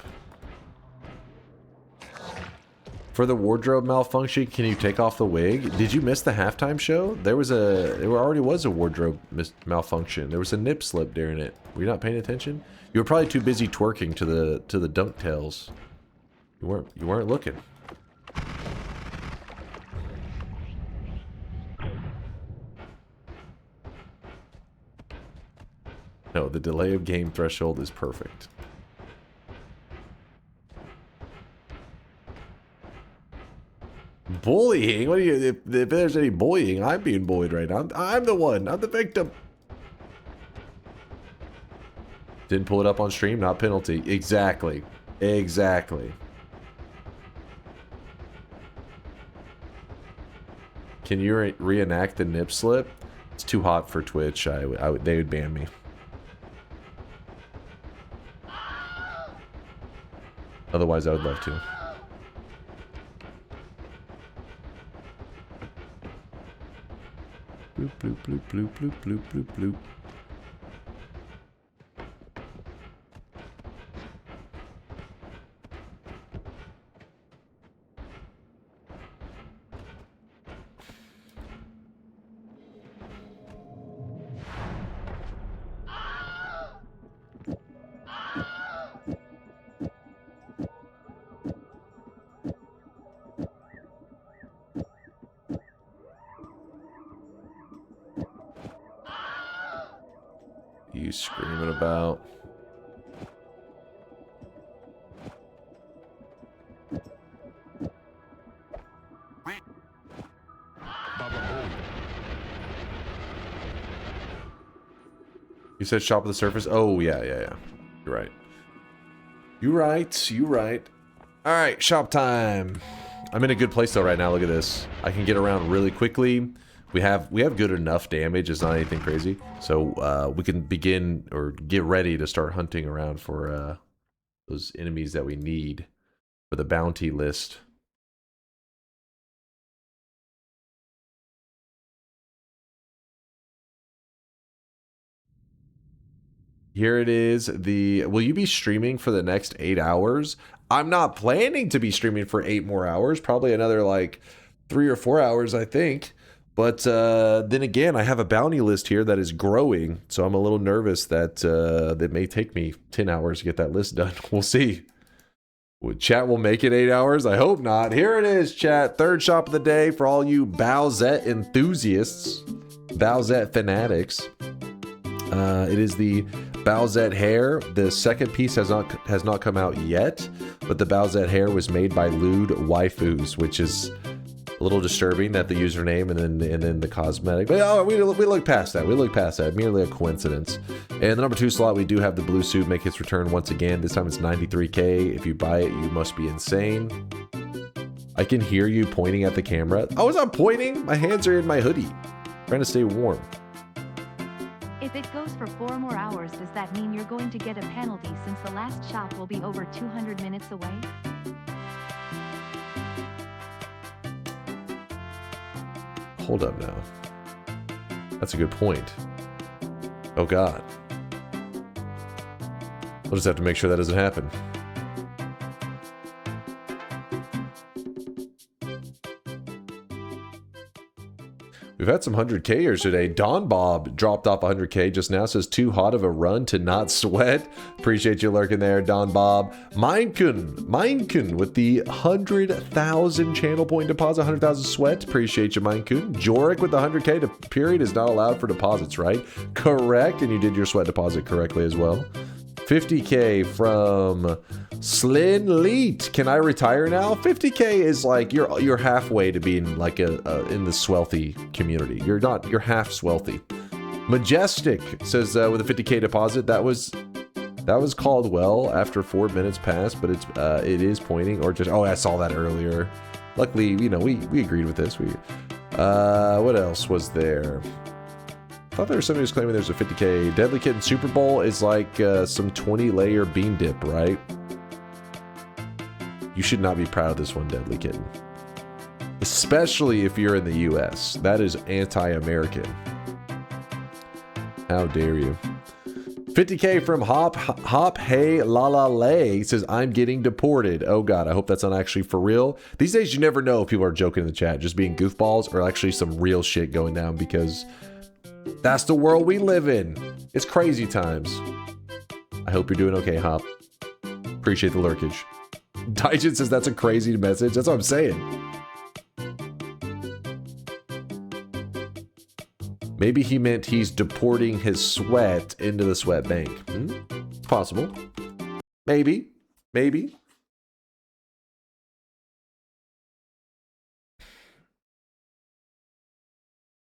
For the wardrobe malfunction, can you take off the wig? Did you miss the halftime show? There already was a wardrobe malfunction. There was a nip slip during it. Were you not paying attention? You were probably too busy twerking to the dunk tails. You weren't looking. No, the delay of game threshold is perfect. Bullying? What do you? If there's any bullying, I'm being bullied right now. I'm the one. I'm the victim. Didn't pull it up on stream, not penalty. Exactly. Exactly. Can you reenact the nip slip? It's too hot for Twitch. They would ban me. Otherwise, I would love to. Bloop, bloop, bloop, bloop, bloop, bloop, bloop, bloop. You screaming about? You said shop at the surface? Oh, yeah. You're right. You're right. All right, shop time. I'm in a good place though right now. Look at this. I can get around really quickly. We have good enough damage. It's not anything crazy. So we can begin or get ready to start hunting around for those enemies that we need for the bounty list. Here it is. Will you be streaming for the next 8 hours? I'm not planning to be streaming for 8 more hours. Probably another like 3 or 4 hours, I think. But then again, I have a bounty list here that is growing, so I'm a little nervous that that may take me 10 hours to get that list done. We'll see. Chat will make it 8 hours. I hope not. Here it is, chat. Third shop of the day for all you Bowsette enthusiasts, Bowsette fanatics. It is the Bowsette hair. The second piece has not come out yet, but the Bowsette hair was made by Lewd Waifus, which is a little disturbing that the username and then the cosmetic. But oh, we look past that. We look past that. Merely a coincidence. And the number 2 slot, we do have the blue suit make its return once again. This time it's 93k. If you buy it, you must be insane. I can hear you pointing at the camera. I was not pointing. My hands are in my hoodie, trying to stay warm. If it goes for 4 more hours, does that mean you're going to get a penalty since the last shop will be over 200 minutes away? Hold up now. That's a good point. Oh God. We'll just have to make sure that doesn't happen. We've had some 100Kers today. Don Bob dropped off 100K just now. Says too hot of a run to not sweat. Appreciate you lurking there, Don Bob. Minekun with the 100,000 channel point deposit, 100,000 sweat. Appreciate you, Minekun. Jorik with the 100K. The period is not allowed for deposits, right? Correct. And you did your sweat deposit correctly as well. 50K from Slin Leet. Can I retire now? 50K is like you're halfway to being like in the swelthy community. You're half swelthy. Majestic says with a 50K deposit that was called well after 4 minutes passed, but it is pointing or just I saw that earlier. Luckily, we agreed with this. What else was there? I thought there was somebody who's claiming there's a 50K. Deadly Kitten Super Bowl is like some 20-layer bean dip, right? You should not be proud of this one, Deadly Kitten. Especially if you're in the US. That is anti-American. How dare you. 50K from Hop Hey La La Lay says, I'm getting deported. Oh God, I hope that's not actually for real. These days you never know if people are joking in the chat, just being goofballs, or actually some real shit going down, because that's the world we live in. It's crazy times. I hope you're doing okay, Hop. Appreciate the lurkage. Daijin says that's a crazy message. That's what I'm saying. Maybe he meant he's deporting his sweat into the sweat bank. Possible. Maybe. Maybe.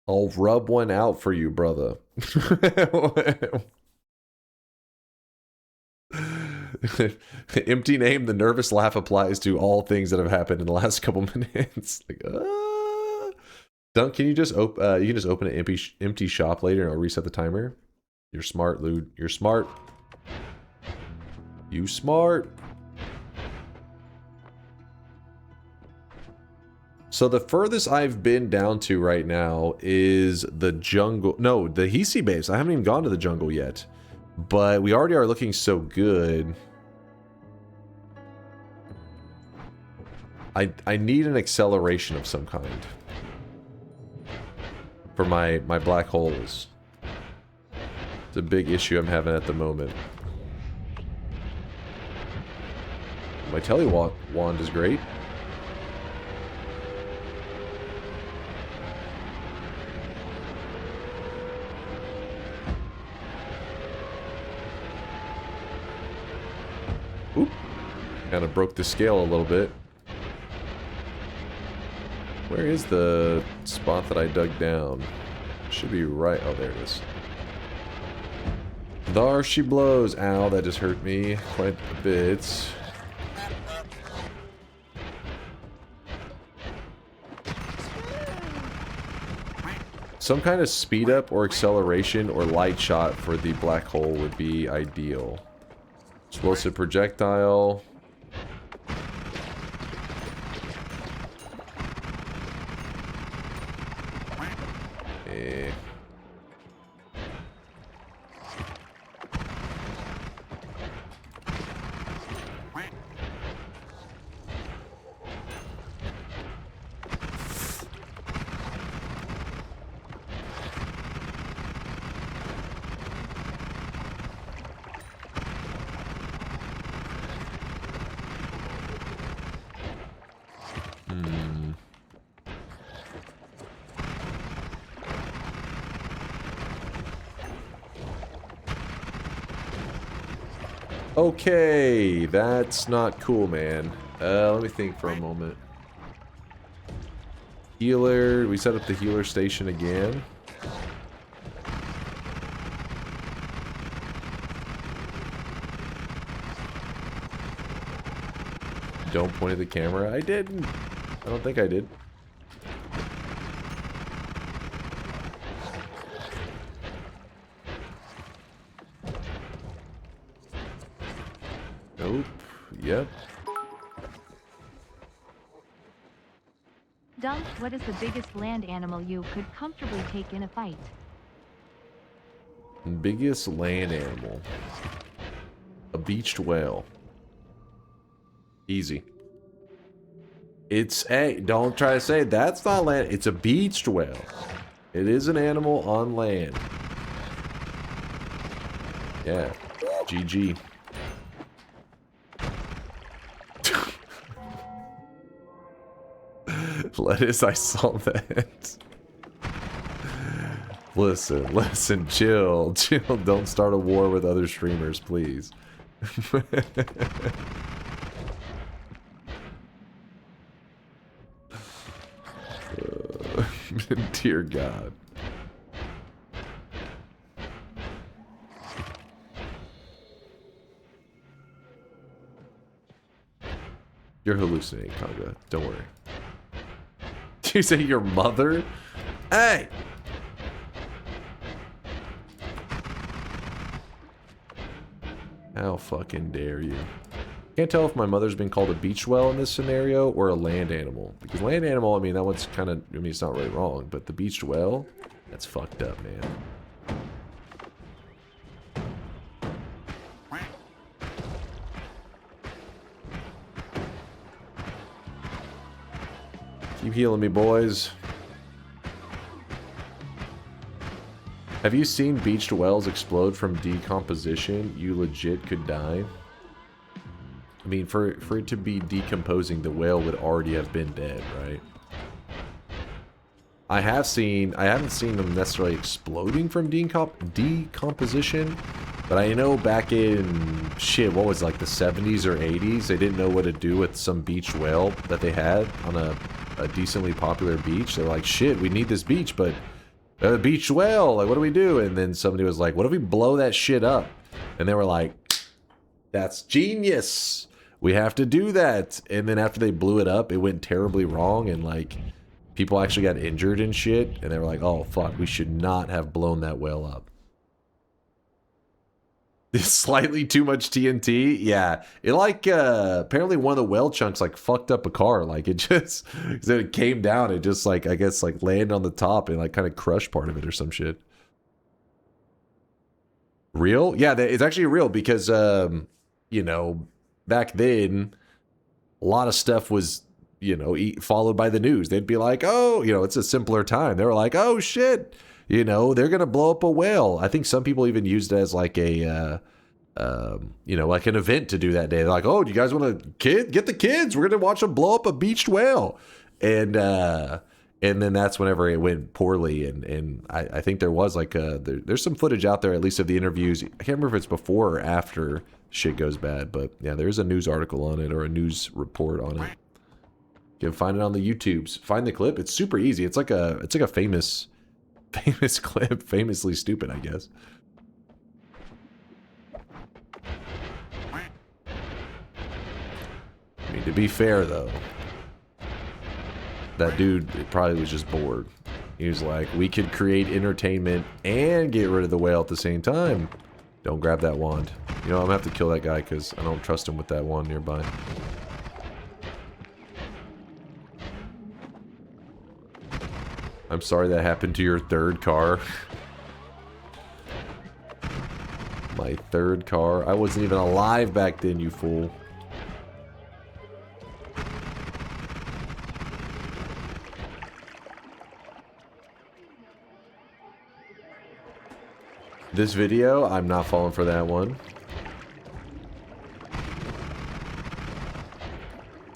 I'll rub one out for you, brother. Empty name, the nervous laugh applies to all things that have happened in the last couple minutes. Like, Dunk, can you just open you can just open an empty shop later and I'll reset the timer? You're smart, Lude. You're smart. You smart. So the furthest I've been down to right now is the jungle. No, the Hisi base. I haven't even gone to the jungle yet. But we already are looking so good. I need an acceleration of some kind. For my black holes. It's a big issue I'm having at the moment. My telewand is great. Oop. Kind of broke the scale a little bit. Where is the spot that I dug down? Should be right. Oh, there it is. There she blows. Ow, that just hurt me quite a bit. Some kind of speed up or acceleration or light shot for the black hole would be ideal. Explosive projectile. Okay, that's not cool, man. Let me think for a moment. Healer, we set up the healer station again. Don't point at the camera. I didn't. I don't think I did. Nope. Yep. Dunk, what is the biggest land animal you could comfortably take in a fight? Biggest land animal. A beached whale. Easy. It's a, don't try to say that's not land. It's a beached whale. It is an animal on land. Yeah. GG. Lettuce, I saw that. Listen, chill. Don't start a war with other streamers, please. Dear God. You're hallucinating, Conga. Don't worry. Did you say your mother? Hey! How fucking dare you? Can't tell if my mother's been called a beach whale in this scenario or a land animal. Because land animal, I mean, that one's kind of, I mean, it's not really wrong. But the beached whale, that's fucked up, man. Keep healing me, boys. Have you seen beached whales explode from decomposition? You legit could die. I mean, for it to be decomposing, the whale would already have been dead, right? I haven't seen them necessarily exploding from decomposition, but I know back in shit, what was it, like the 70s or 80s, they didn't know what to do with some beach whale that they had on a decently popular beach. They were like, shit, we need this beach, but a beach whale, like what do we do? And then somebody was like, what if we blow that shit up? And they were like, that's genius. We have to do that. And then after they blew it up, it went terribly wrong, and like people actually got injured and shit, and they were like, oh fuck, we should not have blown that whale up. Slightly too much TNT? Yeah. It like, apparently one of the whale chunks like fucked up a car. Like it just, then it came down, it just like, I guess like landed on the top and like kind of crushed part of it or some shit. Real? Yeah, it's actually real because, you know, back then, a lot of stuff was, you know, followed by the news. They'd be like, oh, you know, it's a simpler time. They were like, oh shit, you know, they're gonna blow up a whale. I think some people even used it as like a, you know, like an event to do that day. They're like, oh, do you guys want to get the kids? We're gonna watch them blow up a beached whale. And then that's whenever it went poorly. And I think there was like there's some footage out there, at least of the interviews. I can't remember if it's before or after shit goes bad, but yeah, there's a news article on it or a news report on it. You can find it on the YouTubes. Find the clip. It's super easy. It's like a famous clip, famously stupid, I guess. I mean, to be fair though, that dude probably was just bored. He was like, we could create entertainment and get rid of the whale at the same time. Don't grab that wand. You know, I'm gonna have to kill that guy because I don't trust him with that wand nearby. I'm sorry that happened to your third car. My third car. I wasn't even alive back then, you fool. This video, I'm not falling for that one.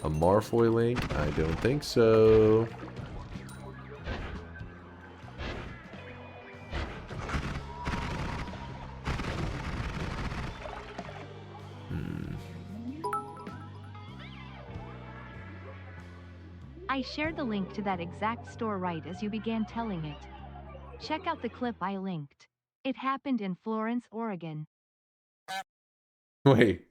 A Marfoy link? I don't think so. I shared the link to that exact store right as you began telling it. Check out the clip I linked. It happened in Florence, Oregon. Wait.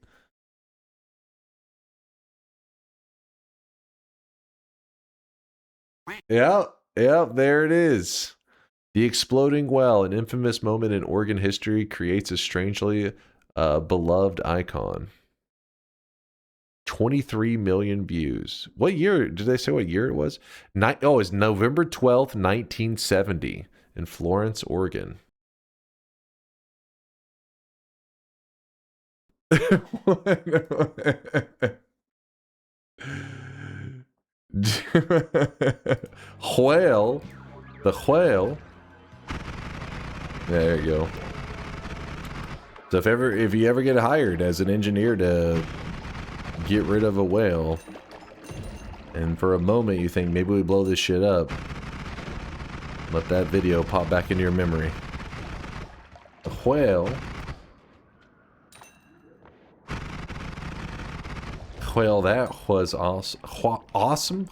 Yep, there it is. The exploding well, an infamous moment in Oregon history, creates a strangely beloved icon. 23 million views. What year? Did they say what year it was? Oh, it's November 12th, 1970 in Florence, Oregon. Whale. The whale. There you go. So if you ever get hired as an engineer to get rid of a whale, and for a moment you think maybe we blow this shit up, let that video pop back into your memory. The whale. Well, that was awesome. Awesome.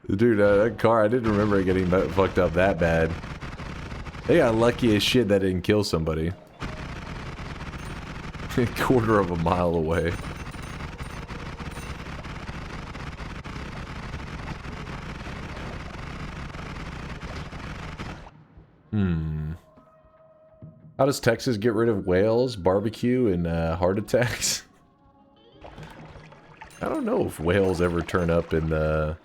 Dude, that car, I didn't remember it getting fucked up that bad. They got lucky as shit that didn't kill somebody. A quarter of a mile away. How does Texas get rid of whales, barbecue, and heart attacks? I don't know if whales ever turn up in the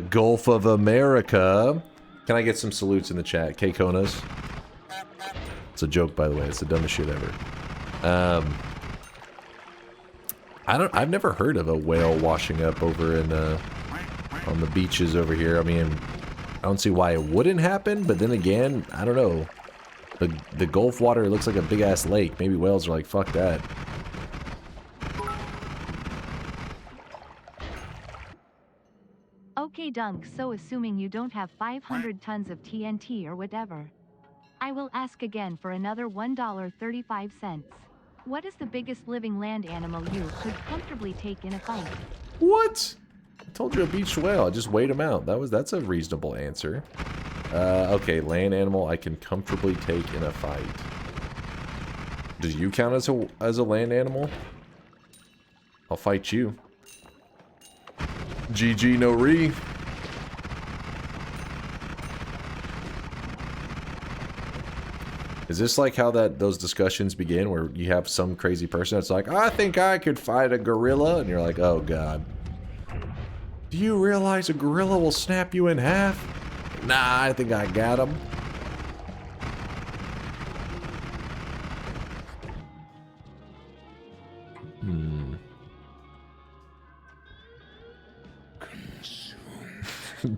Gulf of America. Can I get some salutes in the chat? K-Konas. It's a joke, by the way. It's the dumbest shit ever. I've never heard of a whale washing up over in on the beaches over here. I mean, I don't see why it wouldn't happen, but then again, I don't know. The Gulf water looks like a big ass lake. Maybe whales are like, fuck that. Dunk, so assuming you don't have 500 tons of TNT or whatever. I will ask again for another $1.35. What is the biggest living land animal you could comfortably take in a fight? What? I told you a beached whale. I just weighed him out. That's a reasonable answer. Okay, land animal I can comfortably take in a fight. Do you count as a land animal? I'll fight you. GG no re. Is this like how those discussions begin where you have some crazy person that's like, I think I could fight a gorilla, and you're like, oh god. Do you realize a gorilla will snap you in half? Nah, I think I got him.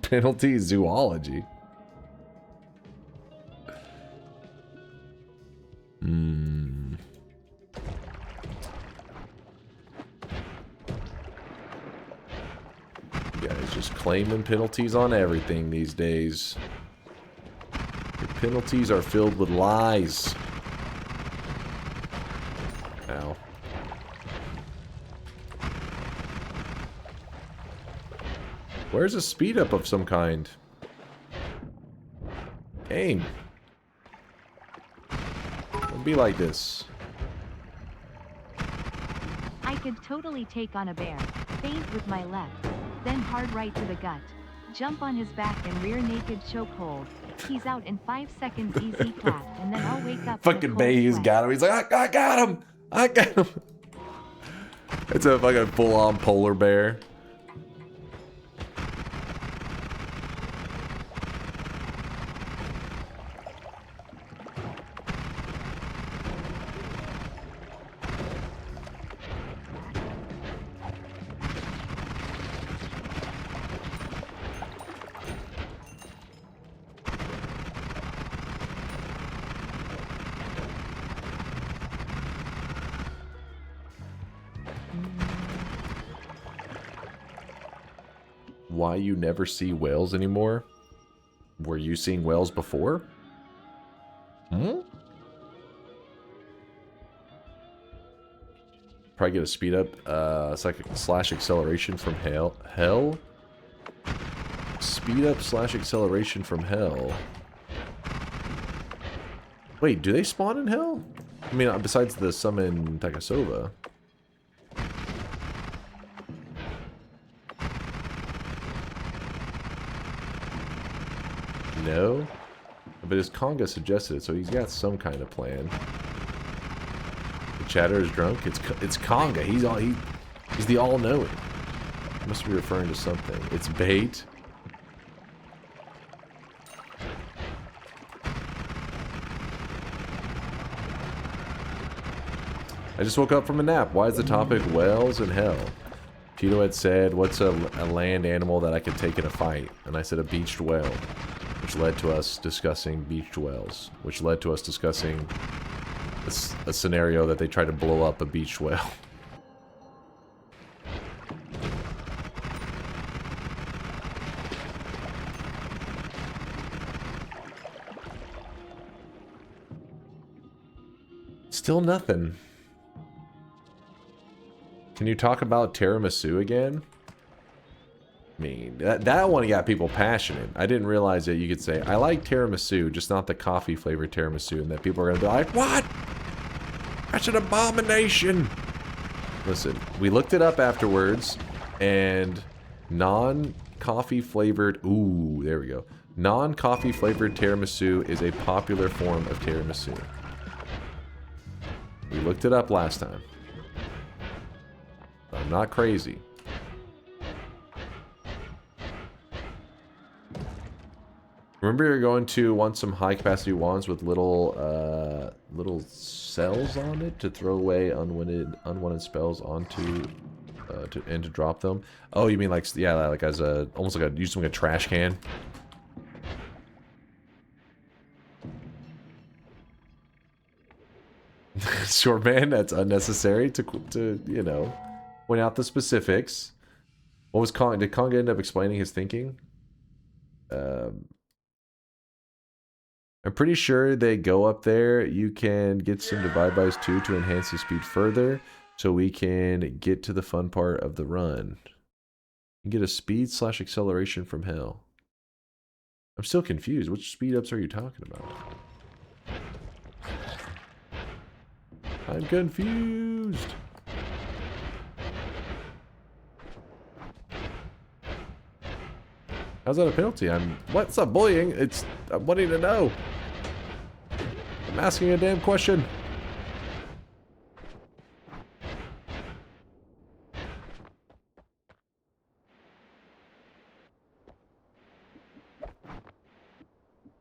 Penalty zoology. Guys just claiming penalties on everything these days. The penalties are filled with lies. Ow. Where's a speed up of some kind? Game. Don't be like this. I could totally take on a bear. Feint with my left. Then hard right to the gut. Jump on his back and rear naked chokehold. He's out in 5 seconds easy clap, and then I'll wake up. Fucking Bay's got him. He's like, I got him! I got him! It's a fucking full-on polar bear. Why you never see whales anymore? Were you seeing whales before? Probably get a speed up. It's like slash acceleration from hell. Speed up slash acceleration from hell. Wait, do they spawn in hell? I mean, besides the summon Takasova. No, but his Conga suggested it, so he's got some kind of plan. The chatter is drunk. It's Conga. He's the all-knowing. Must be referring to something. It's bait. I just woke up from a nap. Why is the topic whales and hell? Tito had said, "What's a land animal that I could take in a fight?" And I said, "A beached whale." Which led to us discussing beached whales. Which led to us discussing a scenario that they tried to blow up a beached whale. Still nothing. Can you talk about tiramisu again? I mean, that one got people passionate. I didn't realize that you could say, I like tiramisu, just not the coffee flavored tiramisu, and that people are going to be like, what? That's an abomination. Listen, we looked it up afterwards, and non-coffee flavored, ooh, there we go. Non-coffee flavored tiramisu is a popular form of tiramisu. We looked it up last time. I'm not crazy. Remember you're going to want some high capacity wands with little little cells on it to throw away unwanted spells onto and to drop them. Oh, you mean like, yeah, like as a almost like using a trash can. Sure, man, that's unnecessary to you know, point out the specifics. What was Kong? Did Kong end up explaining his thinking? I'm pretty sure they go up there. You can get some divide bys too to enhance the speed further, so we can get to the fun part of the run. You get a speed / acceleration from hell. I'm still confused. Which speed ups are you talking about? I'm confused. How's that a penalty? What's up, bullying? I'm wanting to know. I'm asking a damn question.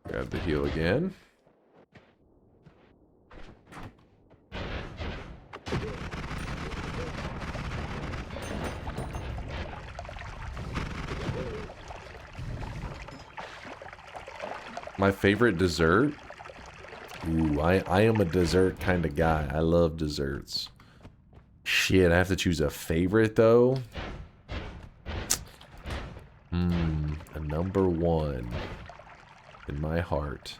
Grab the heel again. My favorite dessert? Ooh, I am a dessert kind of guy. I love desserts. Shit, I have to choose a favorite though. A number one in my heart.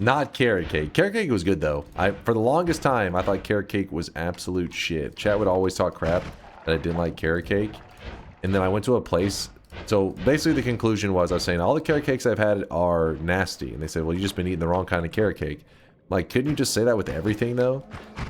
Not carrot cake. Carrot cake was good though. For the longest time, I thought carrot cake was absolute shit. Chat would always talk crap that I didn't like carrot cake. And then I went to a place. So basically the conclusion was I was saying all the carrot cakes I've had are nasty. And they said, well, you've just been eating the wrong kind of carrot cake. Like, couldn't you just say that with everything though?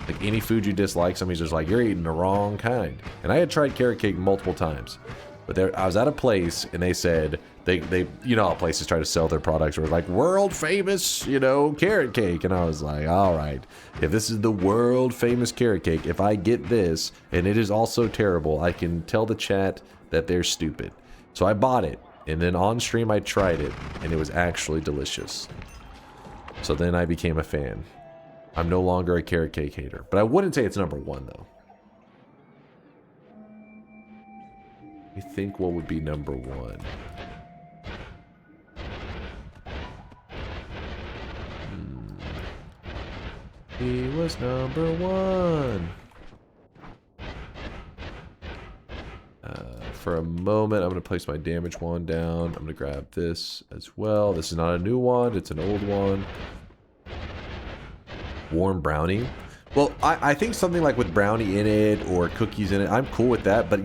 Like any food you dislike, somebody's just like, you're eating the wrong kind. And I had tried carrot cake multiple times. But I was at a place and they said, they you know how places try to sell their products or like world famous, you know, carrot cake. And I was like, all right, if this is the world famous carrot cake, if I get this and it is also terrible, I can tell the chat that they're stupid. So I bought it, and then on stream I tried it, and it was actually delicious. So then I became a fan. I'm no longer a carrot cake hater, but I wouldn't say it's number one though. I think what would be number one? He was number one. For a moment, I'm going to place my damage wand down. I'm going to grab this as well. This is not a new wand. It's an old one. Warm brownie. Well, I think something like with brownie in it or cookies in it, I'm cool with that. But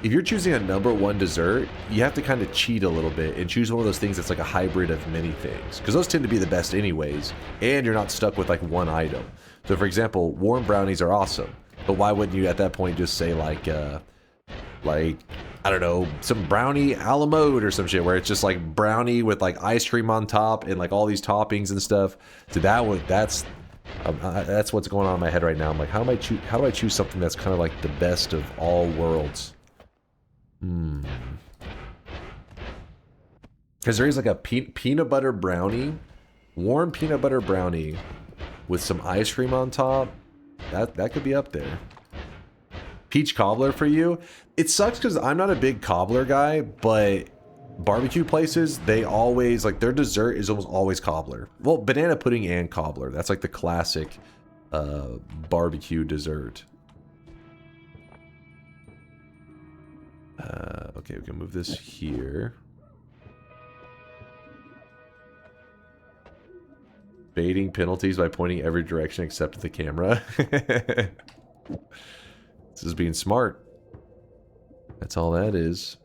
if you're choosing a number one dessert, you have to kind of cheat a little bit and choose one of those things that's like a hybrid of many things. Because those tend to be the best anyways. And you're not stuck with like one item. So for example, warm brownies are awesome. But why wouldn't you at that point just say like I don't know, some brownie a la mode or some shit where it's just like brownie with like ice cream on top and like all these toppings and stuff. So that's what's going on in my head right now. I'm like, how do I choose something that's kind of like the best of all worlds? Because there is like a peanut butter brownie, warm peanut butter brownie with some ice cream on top. That could be up there. Peach cobbler for you. It sucks because I'm not a big cobbler guy, but barbecue places, they always, like, their dessert is almost always cobbler. Well, banana pudding and cobbler. That's like the classic barbecue dessert. Okay, we can move this here. Baiting penalties by pointing every direction except the camera. This is being smart. That's all that is.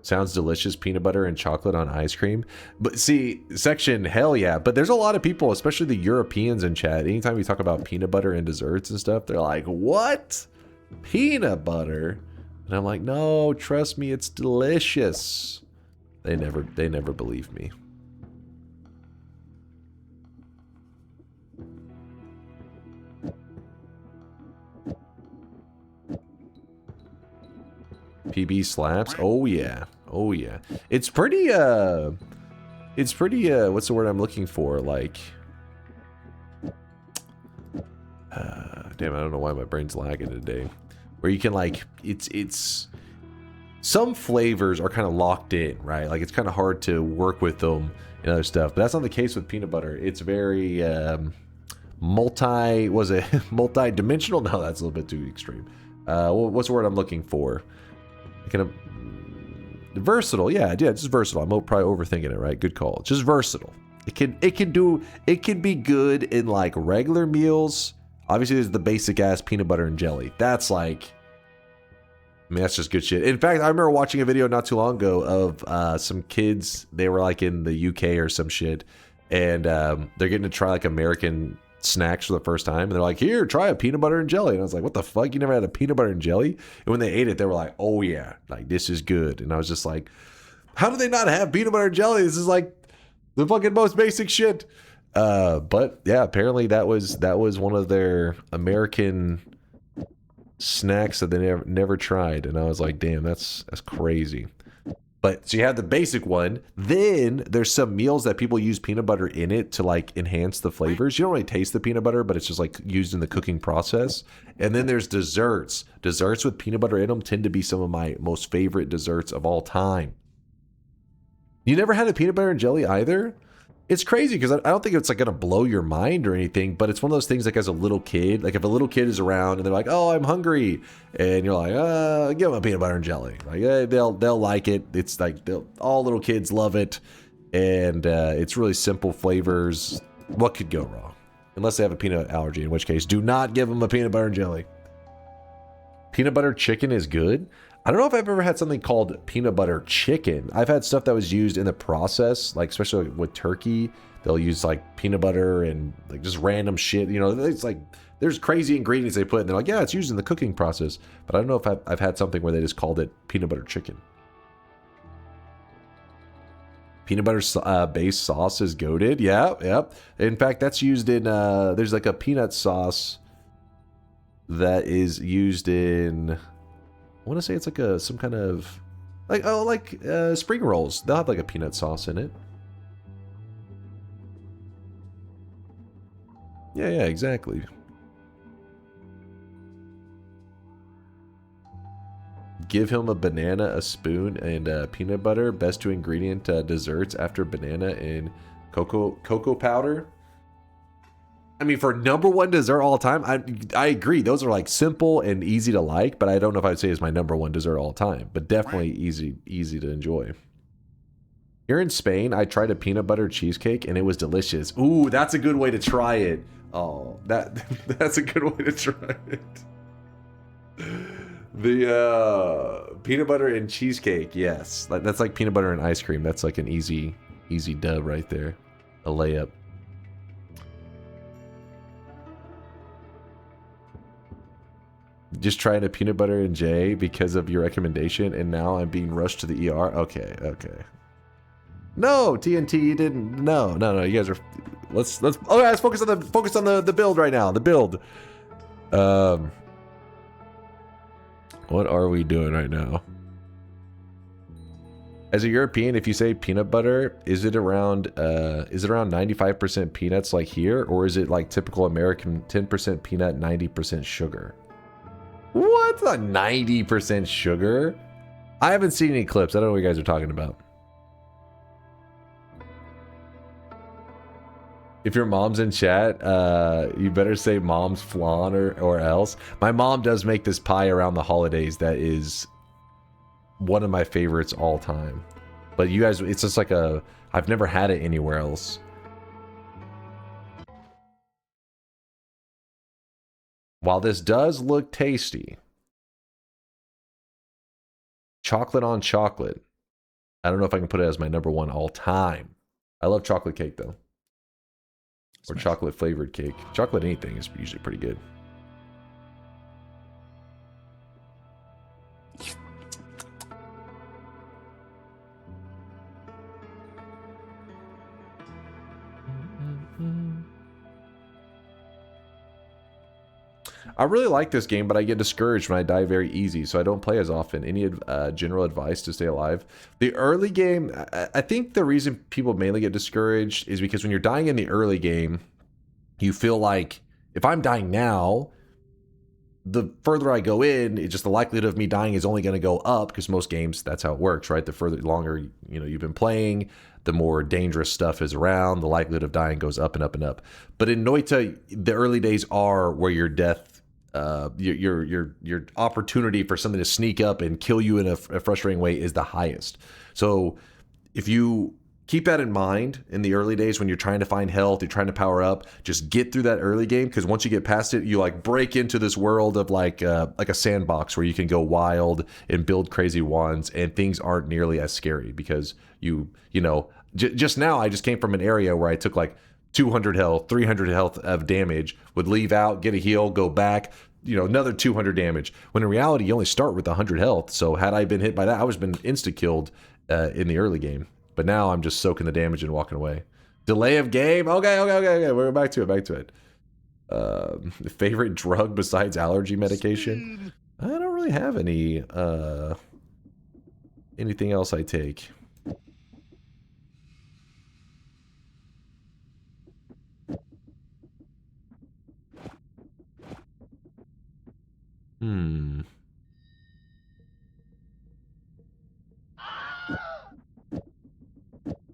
Sounds delicious. Peanut butter and chocolate on ice cream. But see, section, hell yeah. But there's a lot of people, especially the Europeans in chat. Anytime we talk about peanut butter and desserts and stuff, they're like, what? Peanut butter? And I'm like, no, trust me, it's delicious. They never believe me. PB slaps. Oh yeah. Oh yeah. It's pretty what's the word I'm looking for? Like damn, I don't know why my brain's lagging today. Where you can like it's some flavors are kind of locked in, right? Like it's kind of hard to work with them and other stuff. But that's not the case with peanut butter. It's very multi-dimensional? No, that's a little bit too extreme. What's the word I'm looking for? Versatile. Yeah, just versatile. I'm probably overthinking it, right? Good call. Just versatile. It can be good in like regular meals. Obviously, there's the basic ass peanut butter and jelly. That's like, I mean, that's just good shit. In fact, I remember watching a video not too long ago of some kids. They were like in the UK or some shit, and they're getting to try like American snacks for the first time. And they're like, here, try a peanut butter and jelly. And I was like, what the fuck? You never had a peanut butter and jelly? And when they ate it, they were like, oh yeah, like this is good. And I was just like, how do they not have peanut butter and jelly? This is like the fucking most basic shit. But yeah, apparently that was one of their American snacks that they never tried. And I was like, damn, that's crazy. But so you have the basic one. Then there's some meals that people use peanut butter in it to like enhance the flavors. You don't really taste the peanut butter, but it's just like used in the cooking process. And then there's desserts. Desserts with peanut butter in them tend to be some of my most favorite desserts of all time. You never had a peanut butter and jelly either? It's crazy because I don't think it's like going to blow your mind or anything, but it's one of those things like as a little kid, like if a little kid is around and they're like, oh, I'm hungry. And you're like, give them a peanut butter and jelly. Like they'll like it. It's like all little kids love it. And it's really simple flavors. What could go wrong? Unless they have a peanut allergy, in which case do not give them a peanut butter and jelly. Peanut butter chicken is good. I don't know if I've ever had something called peanut butter chicken. I've had stuff that was used in the process, like especially with turkey. They'll use like peanut butter and like just random shit. You know, it's like there's crazy ingredients they put, and they're like, yeah, it's used in the cooking process. But I don't know if I've had something where they just called it peanut butter chicken. Peanut butter based sauce is goated. Yeah, yep. In fact, that's used in there's like a peanut sauce that is used in, I want to say it's like some kind of like spring rolls. They'll have like a peanut sauce in it. Yeah, exactly. Give him a banana, a spoon, and peanut butter. Best two ingredient desserts after banana and cocoa powder. I mean, for #1 dessert all time, I agree. Those are like simple and easy to like, but I don't know if I'd say it's my #1 dessert all time. But definitely easy to enjoy. Here in Spain, I tried a peanut butter cheesecake and it was delicious. Ooh, that's a good way to try it. Oh, that's a good way to try it. The peanut butter and cheesecake, yes, that's like peanut butter and ice cream. That's like an easy dub right there, a layup. Just tried a peanut butter and J because of your recommendation, and now I'm being rushed to the ER. Okay. No, TNT, you didn't. No. You guys are. Let's. Oh, guys, focus on the build right now. The build. What are we doing right now? As a European, if you say peanut butter, is it around 95% peanuts like here, or is it like typical American 10% peanut, 90% sugar? What's a 90% sugar? I haven't seen any clips. I don't know what you guys are talking about. If your mom's in chat, you better say mom's flan or else. My mom does make this pie around the holidays that is one of my favorites all time. But you guys, it's just like I've never had it anywhere else. While this does look tasty, chocolate on chocolate, I don't know if I can put it as my #1 all time. I love chocolate cake though. Or chocolate flavored cake. Chocolate anything is usually pretty good. I really like this game, but I get discouraged when I die very easy, so I don't play as often. Any general advice to stay alive? The early game, I think the reason people mainly get discouraged is because when you're dying in the early game, you feel like, if I'm dying now, the further I go in, it's just the likelihood of me dying is only going to go up, because most games, that's how it works, right? The longer you've been playing, the more dangerous stuff is around, the likelihood of dying goes up and up and up. But in Noita, the early days are where your death, your opportunity for something to sneak up and kill you in a frustrating way is the highest. So if you keep that in mind in the early days when you're trying to find health, you're trying to power up, just get through that early game, because once you get past it, you like break into this world of like a sandbox where you can go wild and build crazy wands, and things aren't nearly as scary because just now I just came from an area where I took like 200 health, 300 health of damage, would leave out, get a heal, go back, another 200 damage. When in reality, you only start with 100 health. So had I been hit by that, I was been insta-killed in the early game. But now I'm just soaking the damage and walking away. Delay of game? Okay. We're back to it. Favorite drug besides allergy medication? I don't really have any anything else I take.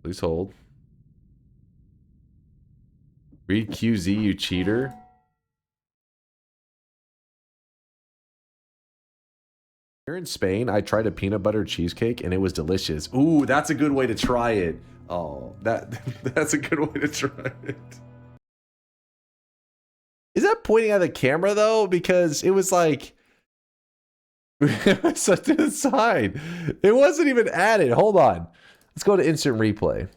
Please hold. Read QZ, you cheater. Here in Spain, I tried a peanut butter cheesecake and it was delicious. Ooh, that's a good way to try it. Oh, that's a good way to try it. Is that pointing at the camera though? Because it was like such to the side. It wasn't even added. Hold on. Let's go to instant replay.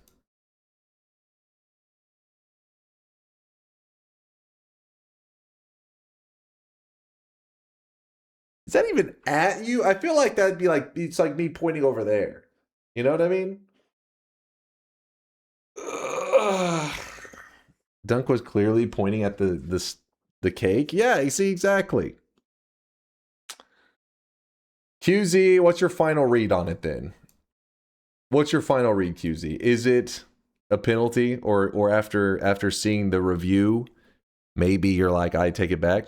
Is that even at you? I feel like that'd be like, it's like me pointing over there. You know what I mean? Dunk was clearly pointing at the cake. Yeah, you see, exactly. QZ, what's your final read on it then? What's your final read, QZ? Is it a penalty, or after seeing the review, maybe you're like, I take it back?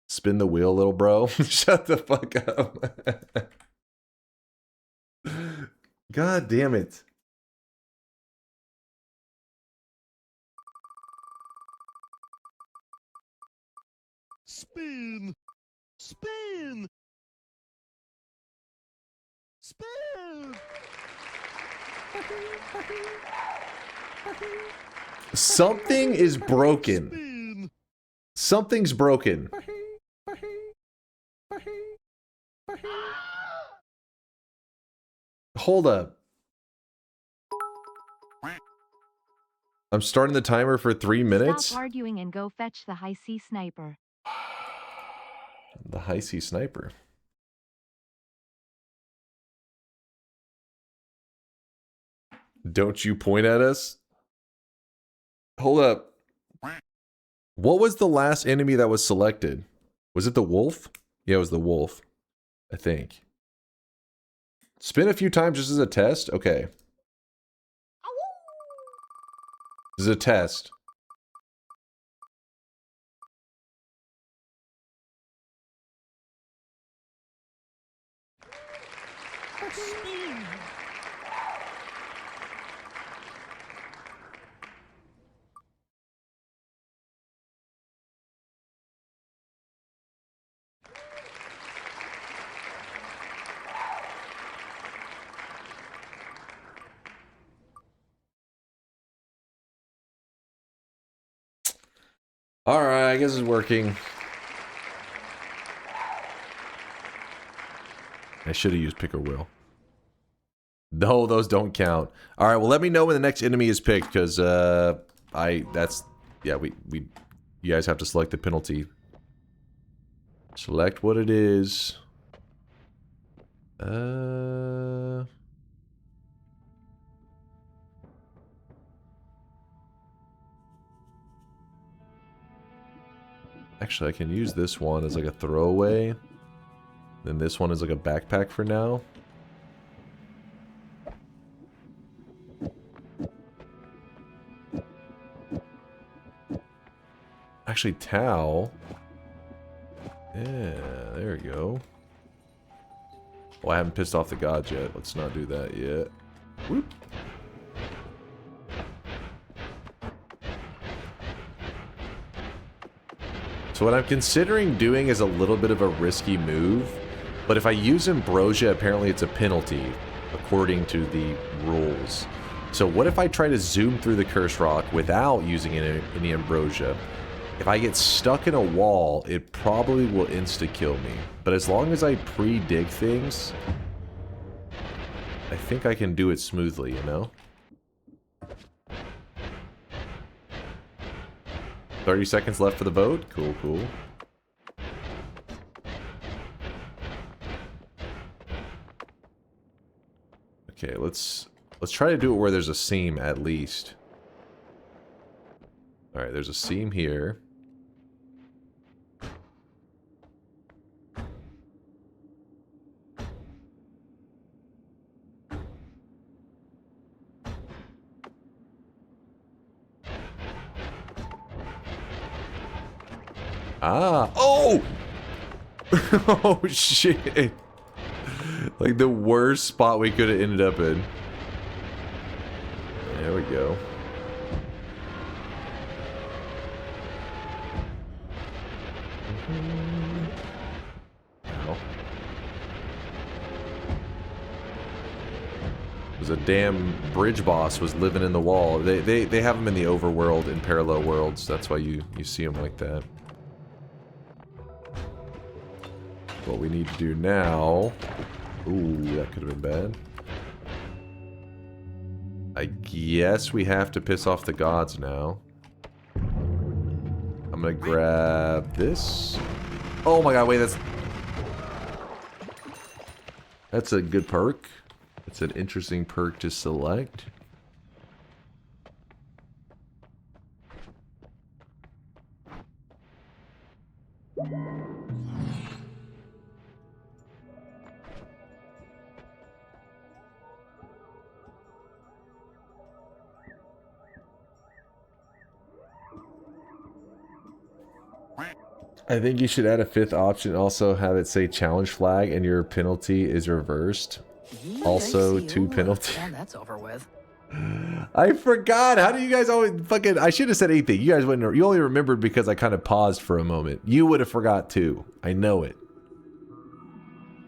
Spin the wheel, little bro. Shut the fuck up. God damn it. Spin. Spin. Spin. Something is broken. Something's broken. Hold up. I'm starting the timer for 3 minutes. Stop arguing and go fetch the high C sniper. The high C sniper. Don't you point at us? Hold up. What was the last enemy that was selected? Was it the wolf? Yeah, it was the wolf, I think. Spin a few times just as a test? Okay. This is a test. All right, I guess it's working. I should have used pick or will. No, those don't count. All right, well, let me know when the next enemy is picked, because you guys have to select the penalty. Select what it is. Actually, I can use this one as like a throwaway. Then this one is like a backpack for now. Actually, Tau. Yeah. There we go. Well, I haven't pissed off the gods yet. Let's not do that yet. Whoop. So what I'm considering doing is a little bit of a risky move, but if I use Ambrosia, apparently it's a penalty, according to the rules. So what if I try to zoom through the Curse Rock without using any Ambrosia? If I get stuck in a wall, it probably will insta-kill me. But as long as I pre-dig things, I think I can do it smoothly, you know? 30 seconds left for the vote. Cool, cool. Okay, let's try to do it where there's a seam at least. All right, there's a seam here. Ah, oh! Oh, shit. Like the worst spot we could have ended up in. There we go. Ow. It was a damn bridge boss was living in the wall. They have them in the overworld and parallel worlds. That's why you see them like that. What we need to do now... Ooh, that could have been bad. I guess we have to piss off the gods now. I'm gonna grab this. Oh my god, wait, that's a good perk. It's an interesting perk to select. I think you should add a 5th option, also have it say challenge flag and your penalty is reversed. Also 2 penalties. And that's over with. I forgot. How do you guys always fucking... I should have said anything. You guys wouldn't... You only remembered because I kind of paused for a moment. You would have forgot too. I know it.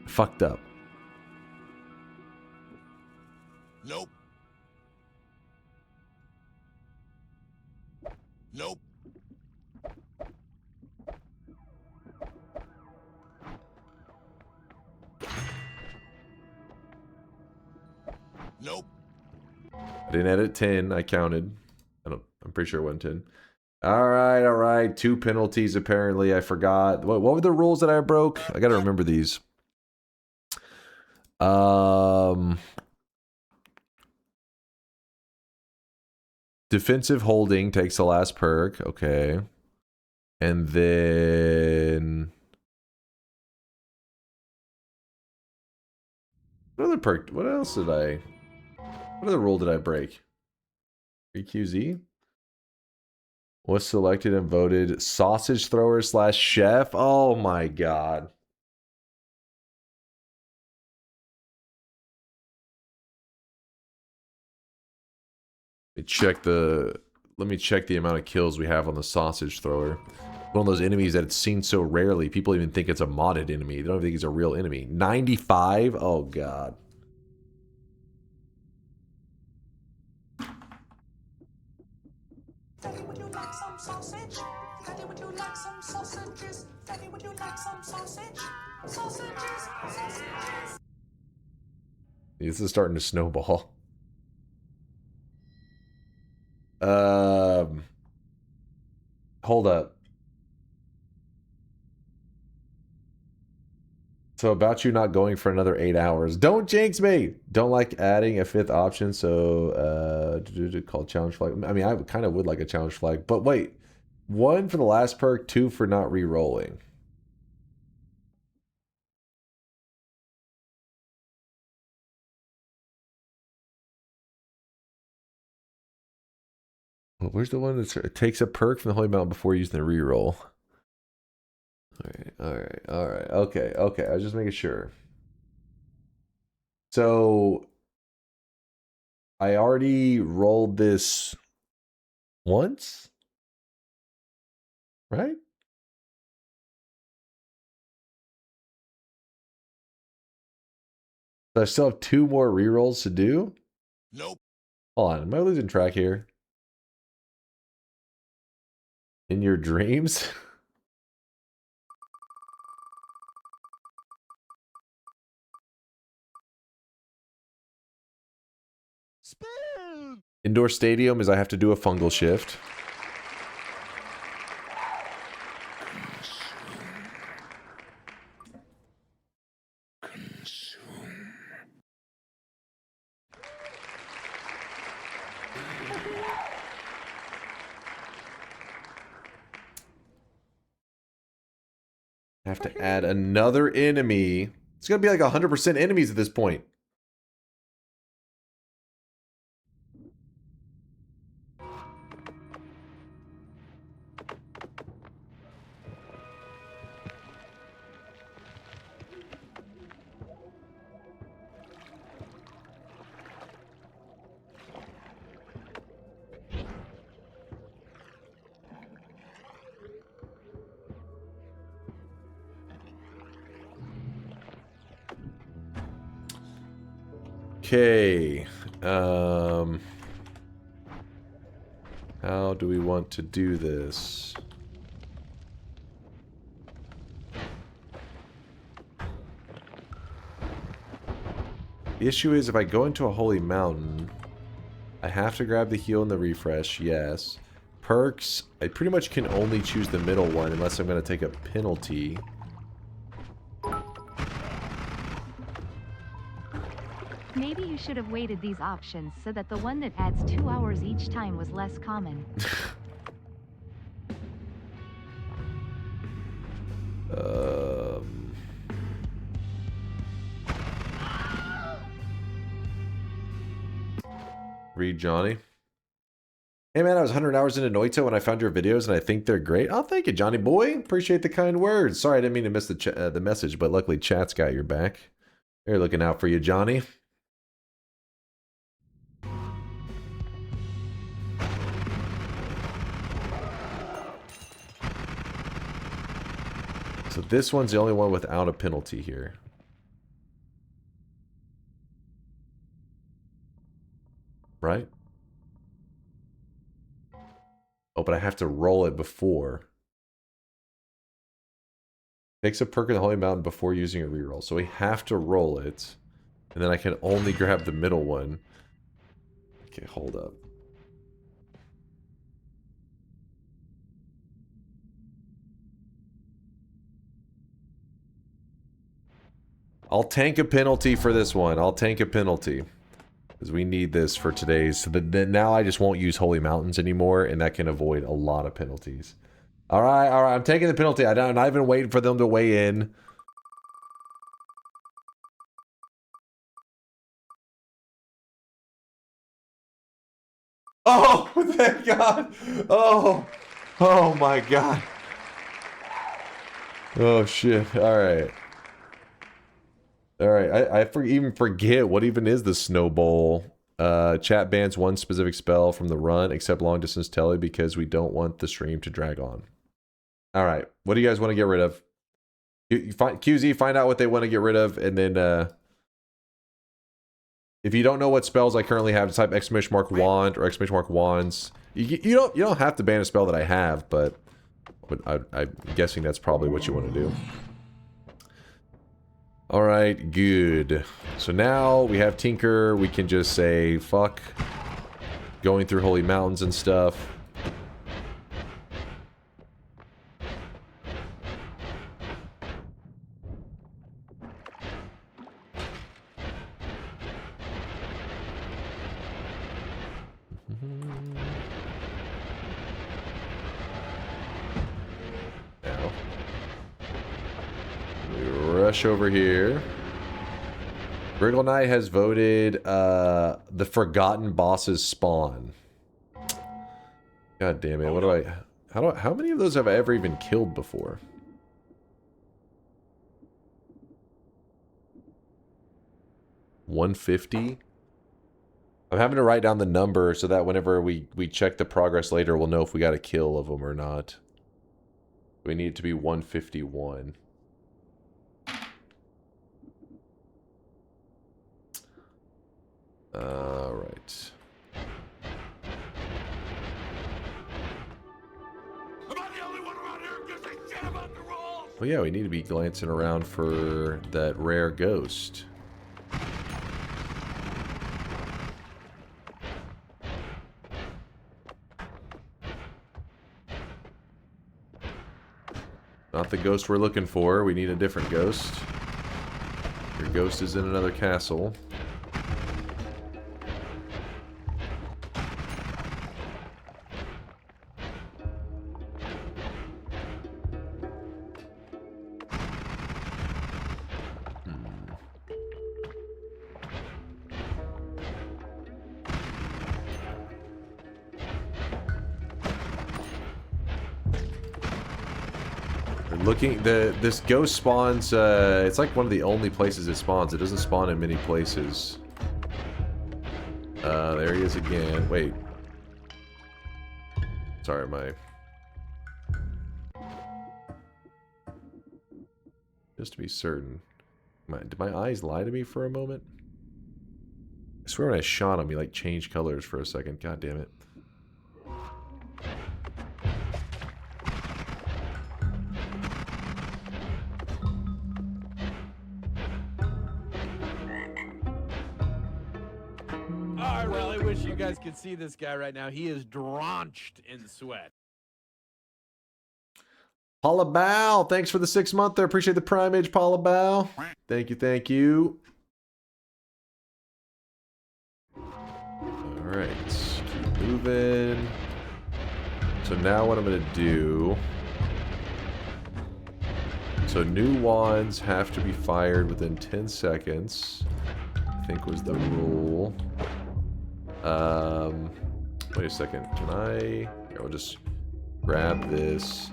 Fucked up. Nope. Nope. Nope. I didn't edit 10. I counted. I'm pretty sure it wasn't 10. All right. 2 penalties apparently. I forgot. What were the rules that I broke? I gotta remember these. Defensive holding takes the last perk. Okay. And then... What other perk? What else did I... What other rule did I break? EQZ? Was selected and voted sausage thrower / chef. Oh my god. Let me check the amount of kills we have on the sausage thrower. One of those enemies that it's seen so rarely, people even think it's a modded enemy. They don't think he's a real enemy. 95? Oh god. Daddy, would you like some sausage? Daddy, would you like some sausages? Daddy, would you like some sausage? Sausages, sausages. This is starting to snowball. Hold up. So about you not going for another 8 hours. Don't jinx me. Don't like adding a 5th option. So called challenge flag. I mean, I kind of would like a challenge flag, but wait, 1 for the last perk, 2 for not re-rolling. Well, where's the one that takes a perk from the Holy Mountain before using the re-roll? Alright. Okay. I was just making sure. So I already rolled this once, right? So I still have 2 more rerolls to do? Nope. Hold on, am I losing track here? In your dreams? Spin! Indoor stadium is I have to do a fungal shift. I have to add another enemy. It's gonna be like 100% enemies at this point. Okay. How do we want to do this? The issue is if I go into a holy mountain, I have to grab the heal and the refresh, yes. Perks, I pretty much can only choose the middle one unless I'm going to take a penalty. Maybe you should have weighted these options so that the one that adds 2 hours each time was less common. Read Johnny. Hey man, I was 100 hours into Noita when I found your videos and I think they're great. Oh, thank you, Johnny boy. Appreciate the kind words. Sorry, I didn't mean to miss the message, but luckily chat's got your back. They're looking out for you, Johnny. So this one's the only one without a penalty here. Right? Oh, but I have to roll it before. Takes a perk in the Holy Mountain before using a reroll. So we have to roll it. And then I can only grab the middle one. Okay, hold up. I'll tank a penalty for this one. I'll tank a penalty. Because we need this for today's. So now I just won't use Holy Mountains anymore. And that can avoid a lot of penalties. Alright. I'm taking the penalty. I'm not even waiting for them to weigh in. Oh, thank God. Oh my God. Oh, shit. Alright. Alright, I even forget what even is the snowball. Chat bans one specific spell from the run except long distance tele because we don't want the stream to drag on. Alright, what do you guys want to get rid of? QZ, find out what they want to get rid of, and then if you don't know what spells I currently have, type exclamation mark wand or exclamation mark wands. You don't have to ban a spell that I have, but I'm guessing that's probably what you want to do. Alright, good. So now we have Tinker. We can just say, fuck going through holy mountains and stuff. Rush over here. Wriggle Knight has voted the Forgotten Bosses spawn. God damn it! What do I? How many of those have I ever even killed before? 150. I'm having to write down the number so that whenever we check the progress later, we'll know if we got a kill of them or not. We need it to be 151. Right. Well, yeah, we need to be glancing around for that rare ghost. Not the ghost we're looking for. We need a different ghost. Your ghost is in another castle. Looking, this ghost spawns, it's like one of the only places it spawns. It doesn't spawn in many places. There he is again. Wait. Sorry, just to be certain. Did my eyes lie to me for a moment? I swear when I shot him, he like changed colors for a second. God damn it. I really wish you guys could see this guy right now. He is drenched in sweat. Paula Bow, thanks for the 6 month there. Appreciate the primage, Paula Bow. Thank you, thank you. Alright, keep moving. So now what I'm going to do... So new wands have to be fired within 10 seconds. I think was the rule. Wait a second. Can I... Here, I'll just grab this,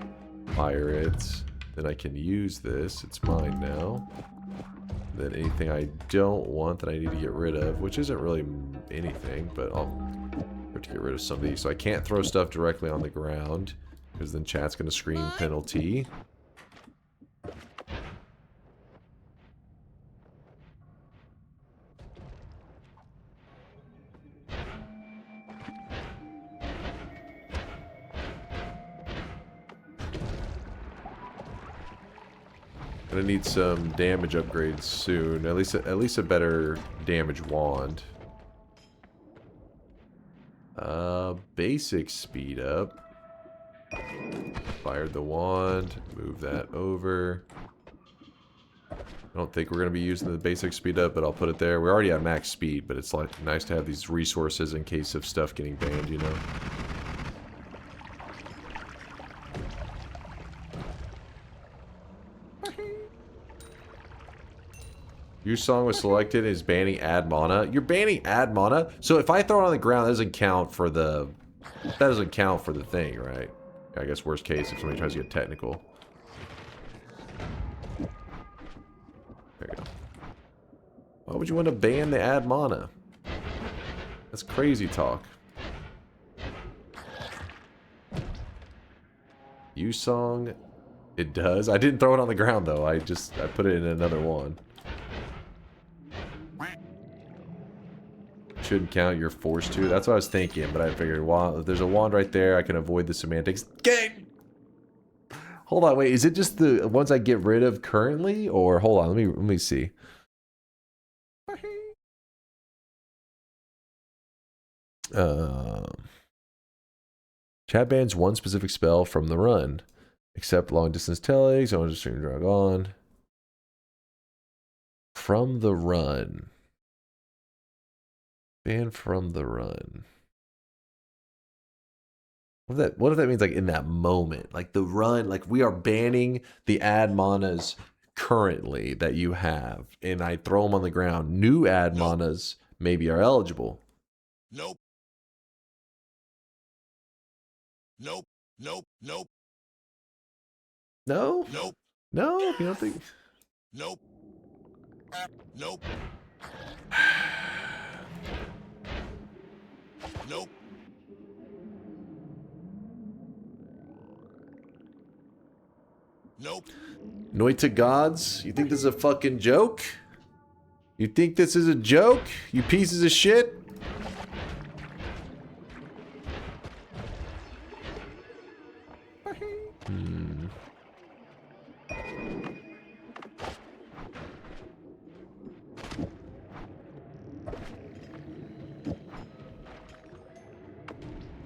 fire it, then I can use this. It's mine now. Then anything I don't want that I need to get rid of, which isn't really anything, but I'll have to get rid of some of these. So I can't throw stuff directly on the ground, because then chat's going to scream penalty. Gonna need some damage upgrades soon. At least a better damage wand. Basic speed up. Fired the wand. Move that over. I don't think we're gonna be using the basic speed up, but I'll put it there. We already have max speed, but it's like nice to have these resources in case of stuff getting banned, you know. Your song was selected as banning ad mana. You're banning ad mana? So if I throw it on the ground, that doesn't count for the... That doesn't count for the thing, right? I guess worst case if somebody tries to get technical. There you go. Why would you want to ban the ad mana? That's crazy talk. You song... It does? I didn't throw it on the ground though. I put it in another one. Shouldn't count, you're forced to. That's what I was thinking, but I figured, well, if there's a wand right there, I can avoid the semantics. Gang! Hold on, wait, is it just the ones I get rid of currently? Or, hold on, let me see. Chat bans one specific spell from the run. Except long distance telegs, I want to stream drag on. From the run. Ban from the run. What if that means like in that moment? Like the run, like we are banning the ad manas currently that you have, and I throw them on the ground. New ad manas maybe are eligible. Nope. Nope. Nope. Nope. No? Nope. No? You don't think? Nope. Nope. Nope. Nope. Noita gods, you think this is a fucking joke? You think this is a joke? You pieces of shit?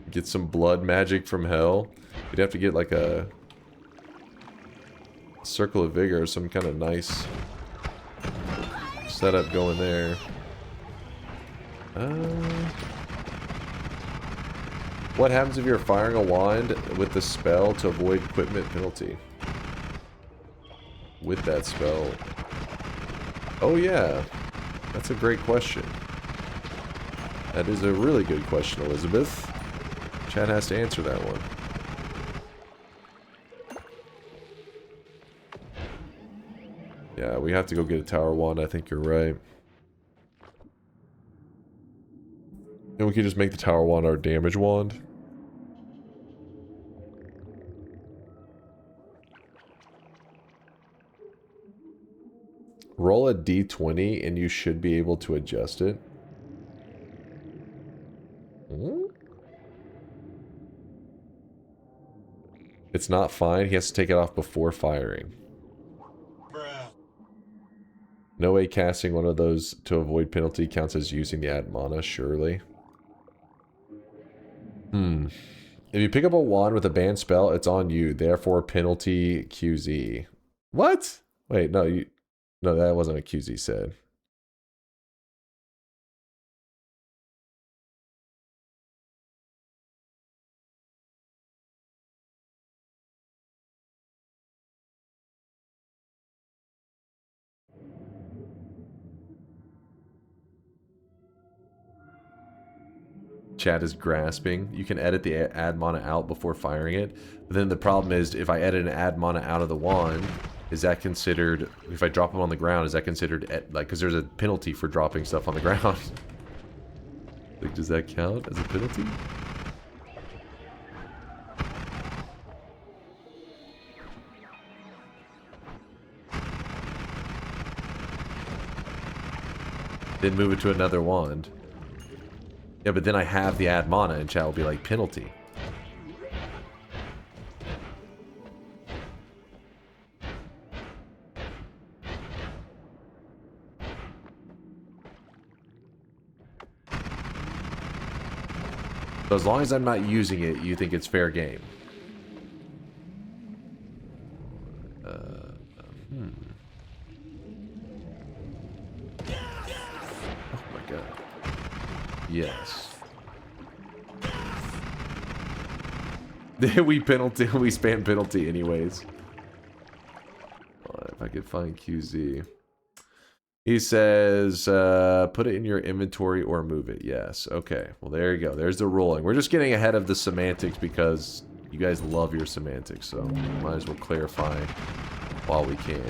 Get some blood magic from hell. You'd have to get like a circle of vigor or some kind of nice setup going there. What happens if you're firing a wand with the spell to avoid equipment penalty? With that spell. Oh yeah, that's a great question. That is a really good question, Elizabeth. Chad has to answer that one. Yeah, we have to go get a tower wand. I think you're right. And we can just make the tower wand our damage wand. Roll a d20 and you should be able to adjust it. It's not fine. He has to take it off before firing. No way casting one of those to avoid penalty counts as using the add mana, surely. If you pick up a wand with a banned spell, it's on you. Therefore, penalty QZ. What? Wait, no, no, that wasn't what QZ said. Chat is grasping. You can edit the add mana out before firing it. But then the problem is, if I edit an add mana out of the wand, is that considered, if I drop them on the ground, is that considered, like, because there's a penalty for dropping stuff on the ground. Like, does that count as a penalty? Then move it to another wand. Yeah, but then I have the add mana and chat will be like, penalty. So as long as I'm not using it, you think it's fair game. Oh my god. Yes. we spam penalty anyways. If I could find QZ. He says, put it in your inventory or move it. Yes. Okay. Well, there you go. There's the ruling. We're just getting ahead of the semantics because you guys love your semantics, so might as well clarify while we can.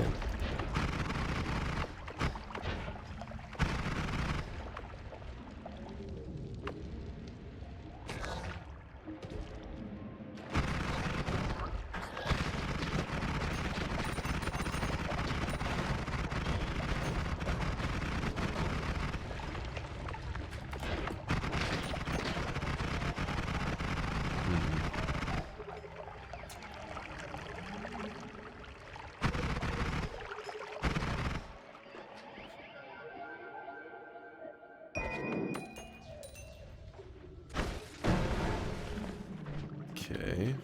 Okay.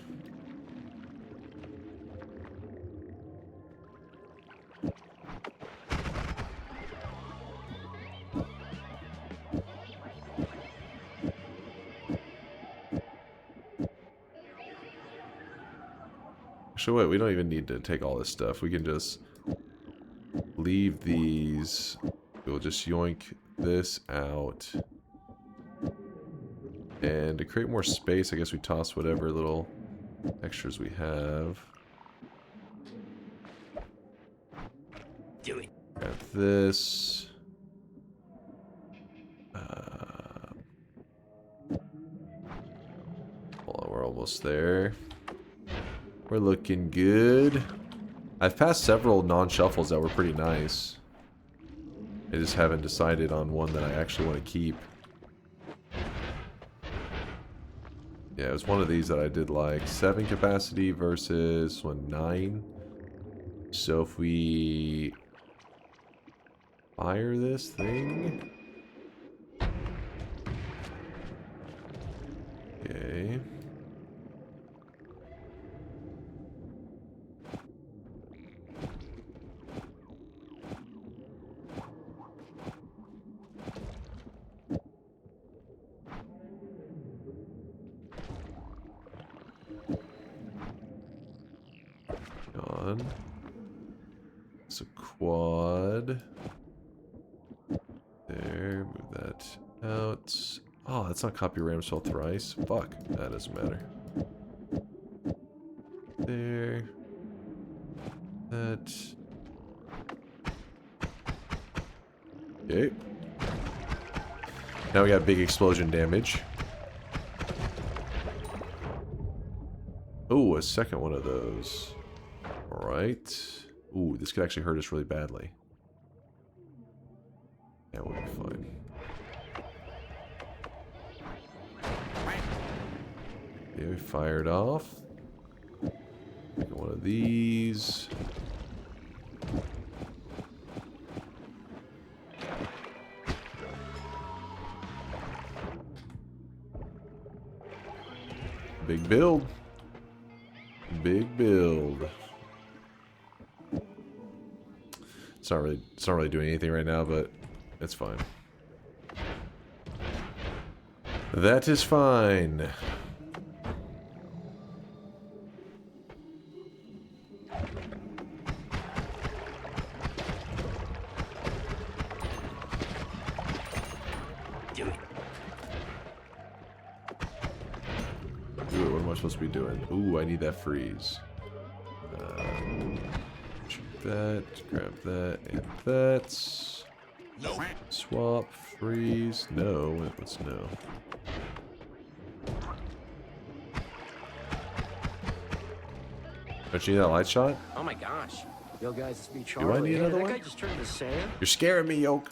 So wait, we don't even need to take all this stuff. We can just leave these. We'll just yoink this out. And to create more space, I guess we toss whatever little extras we have. Do it. Got this. almost there. We're looking good. I've passed several non-shuffles that were pretty nice. I just haven't decided on one that I actually want to keep. Yeah, it was one of these that I did like 7 capacity versus 9. So if we fire this thing. Okay. On. It's a quad. There, move that out. Oh, that's not copy Ramsfell thrice. Fuck, that doesn't matter. There. That. Okay. Now we got big explosion damage. Oh, a second one of those. Alright. Ooh, this could actually hurt us really badly. Yeah, we'll be fine. Okay, we fired off. Make one of these. Big build. Big build. It's not really doing anything right now, but it's fine. That is fine. Ooh, what am I supposed to be doing? Ooh, I need that freeze. That, grab that, and that. Nope. Swap, freeze, no. What's no? Don't you need that light shot? Oh my gosh. Yo guys, it's me, Do Charlie. I need another that one? guy just turned to sand. You're scaring me, Yoke.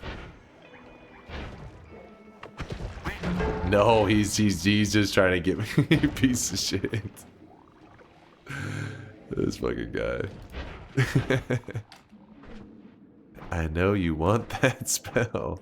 No, he's just trying to get me, piece of shit. This fucking guy. I know you want that spell.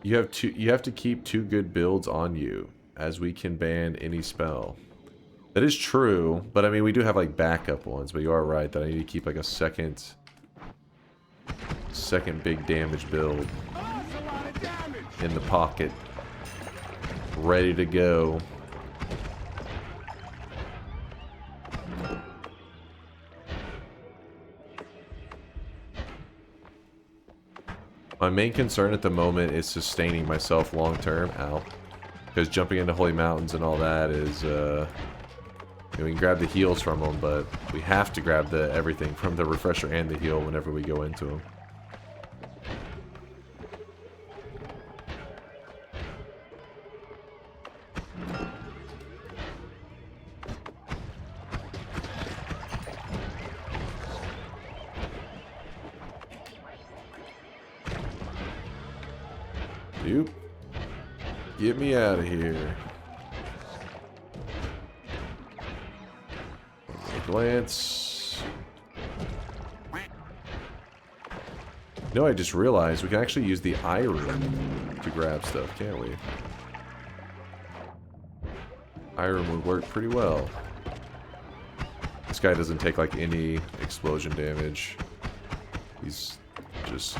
You have to keep 2 good builds on you, as we can ban any spell. That is true, but I mean we do have like backup ones, but you are right that I need to keep like a second big damage build in the pocket. Ready to go. My main concern at the moment is sustaining myself long term, because jumping into holy mountains and all that is, we can grab the heals from them, but we have to grab the everything from the refresher and the heal whenever we go into them. Nope. Get me out of here. Glance. No, I just realized we can actually use the eye room to grab stuff, can't we? Eye room would work pretty well. This guy doesn't take like any explosion damage. He's just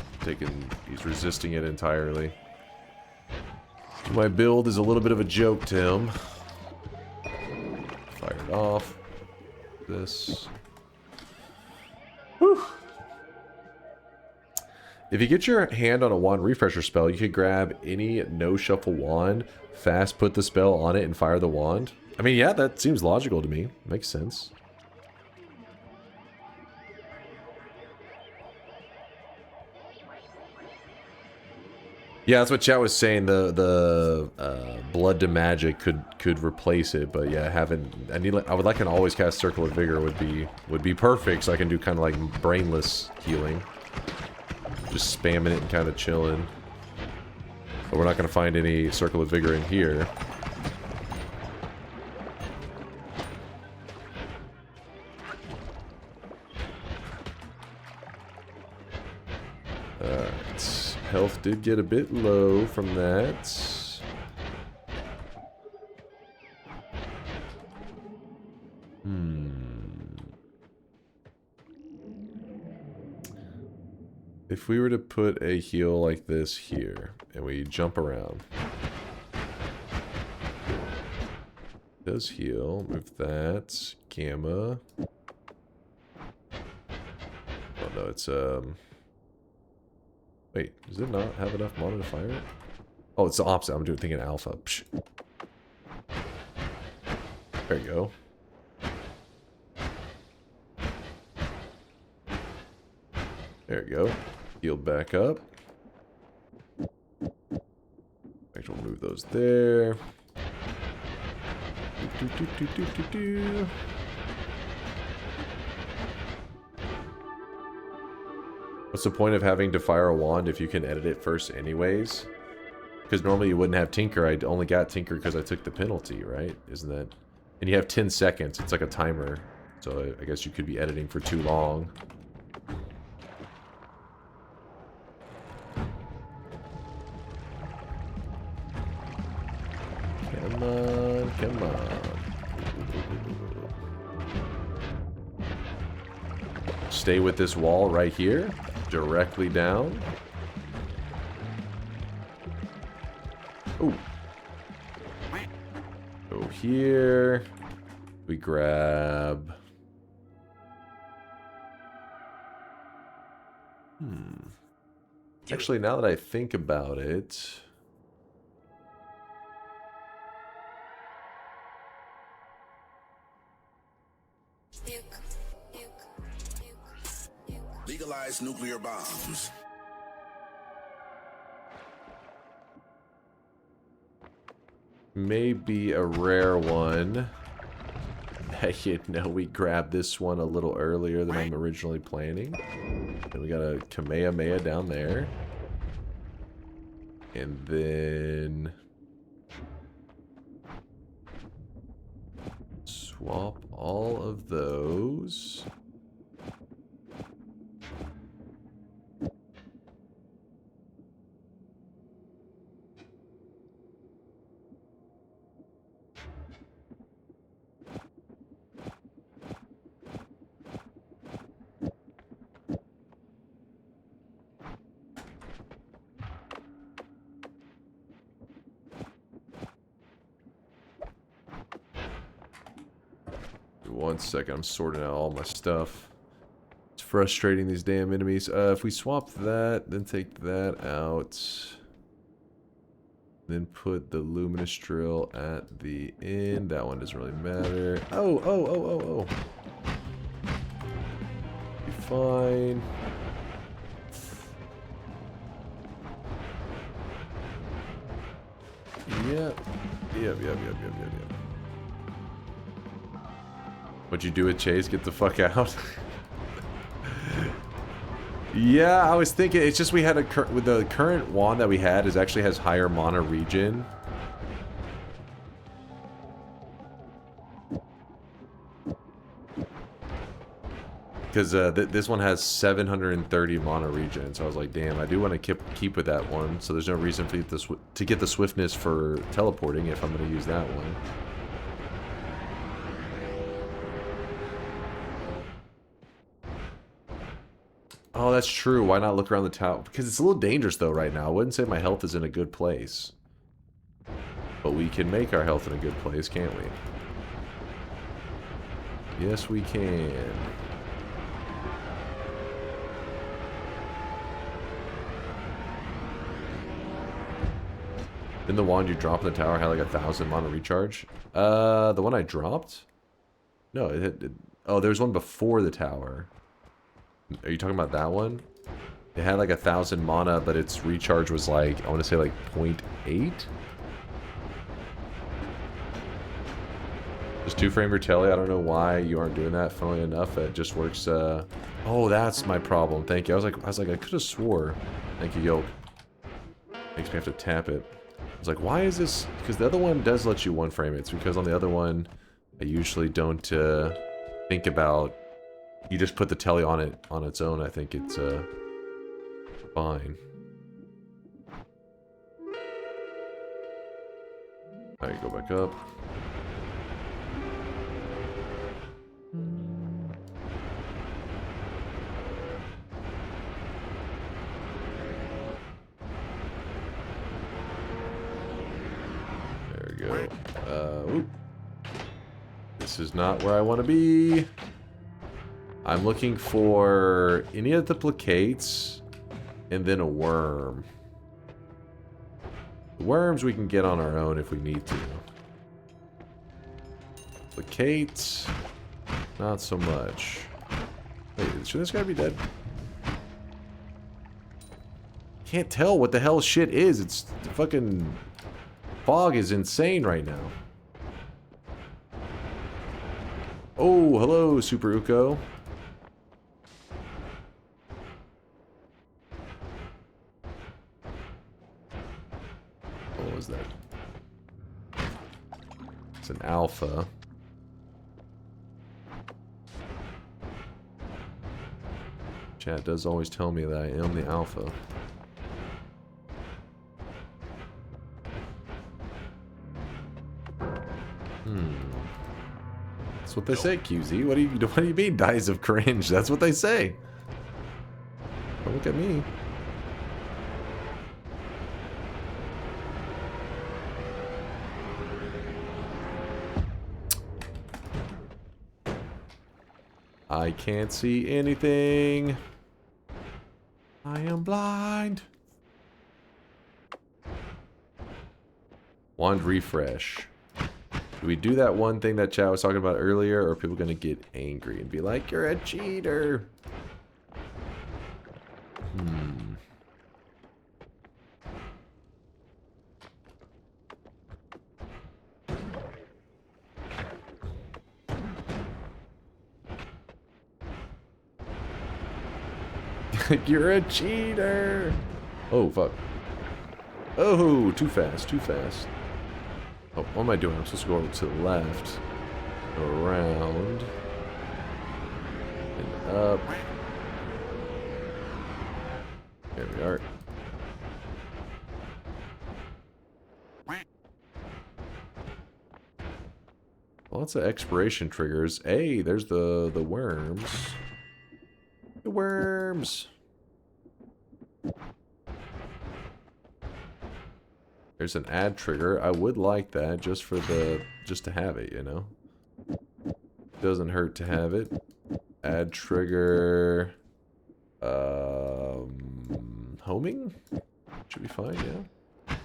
he's resisting it entirely. My build is a little bit of a joke to him. Fire it off. This. Whew. If you get your hand on a wand refresher spell, you could grab any no shuffle wand, fast put the spell on it, and fire the wand. I mean, yeah, that seems logical to me. Makes sense. Yeah, that's what chat was saying. The blood to magic could replace it, but yeah, I would like an always cast Circle of Vigor would be perfect, so I can do kind of like brainless healing, just spamming it and kind of chilling. But we're not gonna find any Circle of Vigor in here. Alright, health did get a bit low from that. If we were to put a heal like this here, and we jump around. Does heal, move that, gamma. Oh no, it's wait, does it not have enough mana to fire it? Oh, it's the opposite. I'm thinking alpha. Psh. There you go. There you go. Healed back up. Actually, we'll move those there. What's the point of having to fire a wand if you can edit it first anyways? Because normally you wouldn't have Tinker. I only got Tinker because I took the penalty, right? Isn't that? And you have 10 seconds. It's like a timer. So I guess you could be editing for too long. Come on, come on. Stay with this wall right here. Directly down. Ooh. Go here. We grab... Actually, now that I think about it... Legalize nuclear bombs. Maybe a rare one. You know, we grabbed this one a little earlier than I'm originally planning. And we got a Kamehameha down there. And then... swap all of those. One second, I'm sorting out all my stuff. It's frustrating, these damn enemies. If we swap that, then take that out. Then put the luminous drill at the end. That one doesn't really matter. Oh. Be fine. Yep. What'd you do with Chase? Get the fuck out. Yeah, I was thinking, it's just we had with the current wand that we had actually has higher mana regen. Because this one has 730 mana regen, so I was like, damn, I do want to keep with that one. So there's no reason for to get the swiftness for teleporting if I'm going to use that one. Oh, that's true. Why not look around the tower? Because it's a little dangerous, though, right now. I wouldn't say my health is in a good place. But we can make our health in a good place, can't we? Yes, we can. Didn't the wand you dropped in the tower had like 1,000 mana recharge? The one I dropped? No, oh, there's one before the tower. Are you talking about that one? It had like 1,000 mana, but its recharge was like, I want to say like 0.8? Just 2-frame your telly. I don't know why you aren't doing that. Funnily enough, it just works. Oh, that's my problem. Thank you. I was like, I could have swore. Thank you, Yoke. Makes me have to tap it. I was like, why is this? Because the other one does let you 1-frame it. It's because on the other one, I usually don't think about. You just put the telly on it on its own. I think it's fine. Alright, go back up. There we go. Oop. This is not where I want to be. I'm looking for any of the placates and then a worm. The worms we can get on our own if we need to. Placates, not so much. Wait, should this guy be dead? Can't tell what the hell shit is. It's the fucking fog is insane right now. Oh, hello, Super Uko. What was that? It's an alpha. Chat does always tell me that I am the alpha. That's what they say, QZ. What do you mean, dies of cringe? That's what they say. Don't look at me. I can't see anything. I am blind. Wand refresh. Do we do that one thing that chat was talking about earlier, or are people going to get angry and be like, you're a cheater? You're a cheater. Oh, fuck. Oh, too fast, too fast. Oh, what am I doing? I'm supposed to go over to the left. Go around. And up. There we are. Lots of expiration triggers. Hey, there's the worms. The worms. There's an ad trigger. I would like that just for just to have it, you know. Doesn't hurt to have it. Ad trigger. Homing? Should be fine, yeah.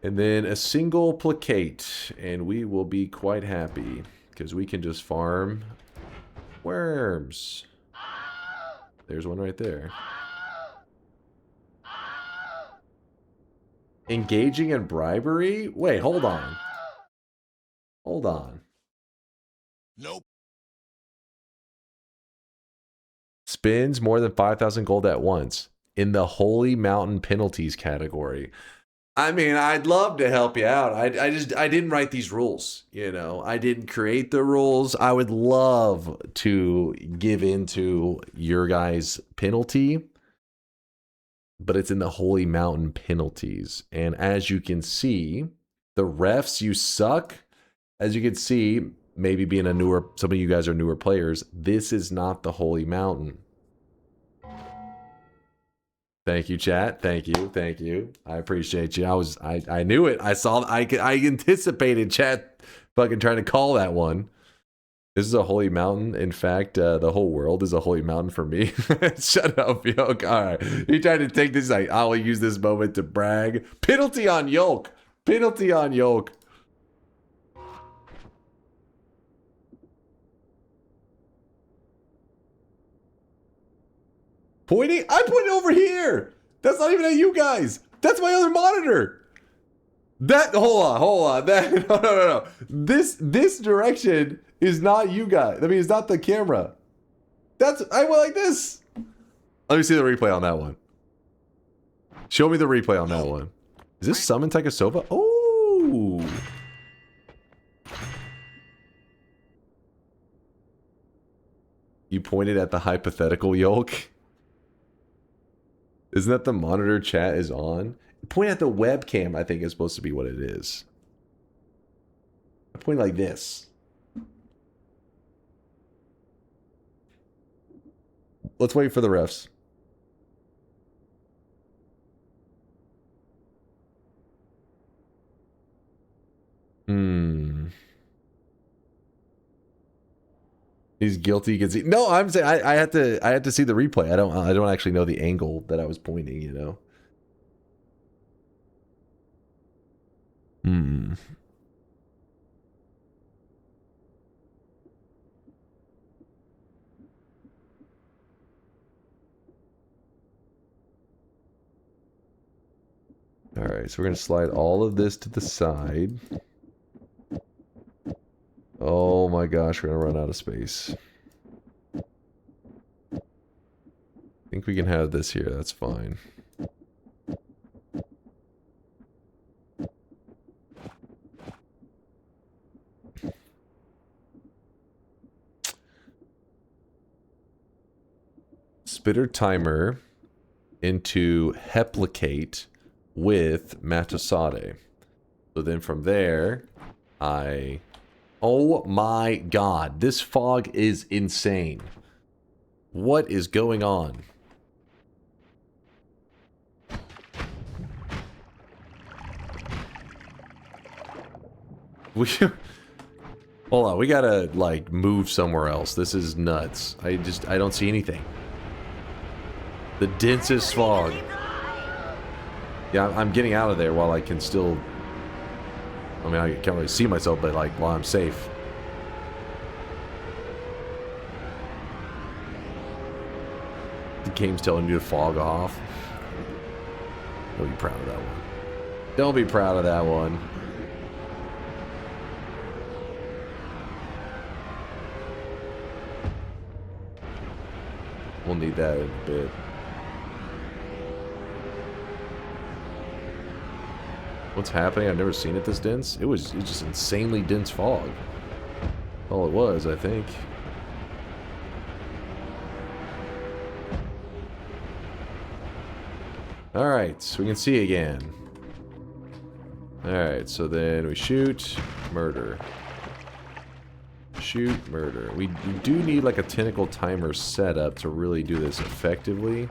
And then a single placate, and we will be quite happy because we can just farm worms. There's one right there. Engaging in bribery? Wait, hold on. Hold on. Nope. Spins more than 5,000 gold at once in the Holy Mountain penalties category. I mean, I'd love to help you out. I didn't write these rules, you know. I didn't create the rules. I would love to give into your guys' penalty, but it's in the Holy Mountain penalties. And as you can see, the refs, you suck. As you can see, maybe being a newer, some of you guys are newer players, this is not the Holy Mountain. Thank you, chat. Thank you. I appreciate you. I knew it. I anticipated chat fucking trying to call that one. This is a holy mountain. In fact, the whole world is a holy mountain for me. Shut up, Yoke. All right. You tried to take this, like, I will use this moment to brag. Penalty on Yoke. Penalty on Yoke. Pointing? I pointed over here. That's not even at you guys. That's my other monitor. That, hold on. That, no. This direction is not you guys. I mean, it's not the camera. I went like this. Let me see the replay on that one. Show me the replay on that one. Is this Summon Taikasova? Oh. You pointed at the hypothetical Yolk. Isn't that the monitor chat is on? Point at the webcam, I think is supposed to be what it is. I point like this. Let's wait for the refs. He's guilty because he. No, I'm saying I had to see the replay. I don't actually know the angle that I was pointing. You know. All right, so we're gonna slide all of this to the side. Oh my gosh, we're gonna run out of space. I think we can have this here, that's fine. Spitter timer into Heplicate with Matosade. So then from there, oh my god, this fog is insane. What is going on? Hold on, we gotta like move somewhere else. This is nuts. I don't see anything. The densest fog. Yeah, I'm getting out of there while I can still... I mean, I can't really see myself, but like, while I'm safe. The game's telling you to fog off. Don't be proud of that one. Don't be proud of that one. We'll need that in a bit. What's happening? I've never seen it this dense. It was just insanely dense fog. All it was, I think. Alright, so we can see again. Alright, so then we shoot, murder. Shoot, murder. We do need like a tentacle timer setup to really do this effectively.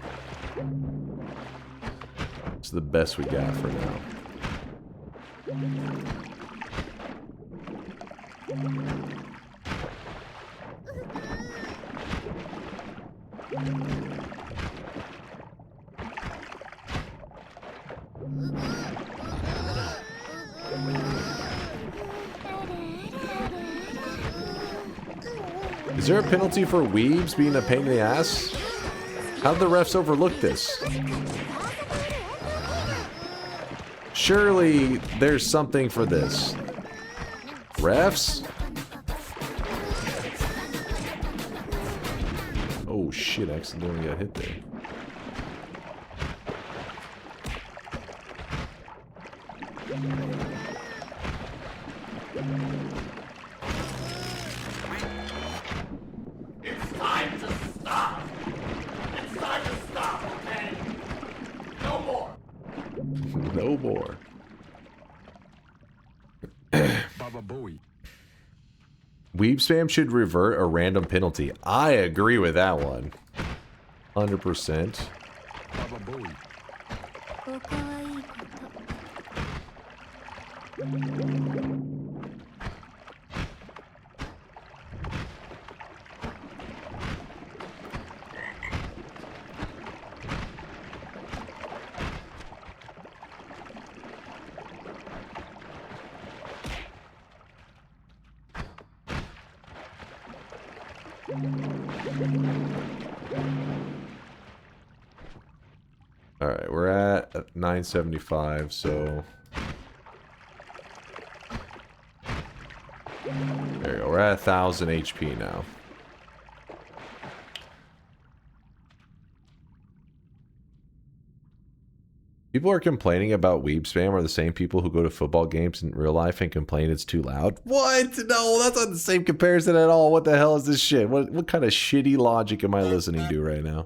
It's the best we got for now. Is there a penalty for weebs being a pain in the ass? How did the refs overlook this? Surely there's something for this. Refs? Oh shit, I accidentally got hit there. It's time to stop. It's time to stop, okay? No more. No more. Baba Booey. Weeb spam should revert a random penalty. I agree with that one. 100%. All right, we're at 975, so there you go. We're at 1,000 HP now. People are complaining about weeb spam are the same people who go to football games in real life and complain it's too loud. What? No, that's not the same comparison at all. What the hell is this shit? What kind of shitty logic am I listening to right now?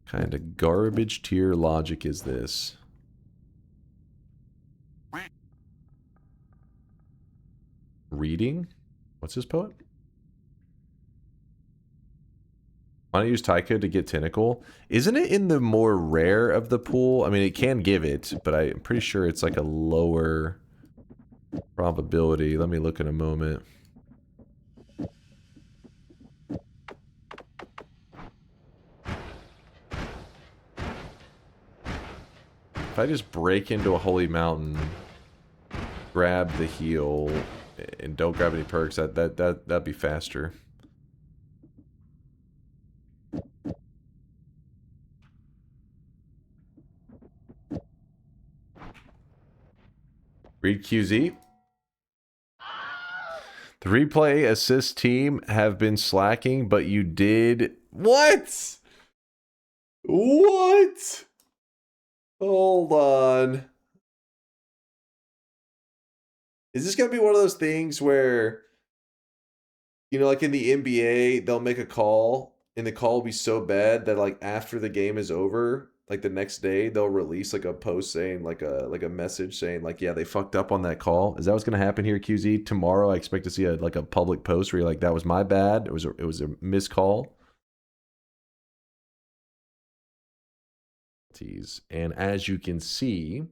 Kind of garbage tier logic is this? Reading? What's this poet? Why don't use Taika to get Tentacle? Isn't it in the more rare of the pool? I mean, it can give it, but I'm pretty sure it's like a lower probability. Let me look in a moment. If I just break into a holy mountain, grab the heal, and don't grab any perks, that'd be faster. Read QZ. The replay assist team have been slacking, but you did... What? What? Hold on. Is this going to be one of those things where, you know, like in the NBA, they'll make a call, and the call will be so bad that, like, after the game is over, like the next day, they'll release like a post saying, like a message saying, like, yeah, they fucked up on that call. Is that what's going to happen here, QZ? Tomorrow, I expect to see a public post where you're like, that was my bad. It was a missed call. And as you can see,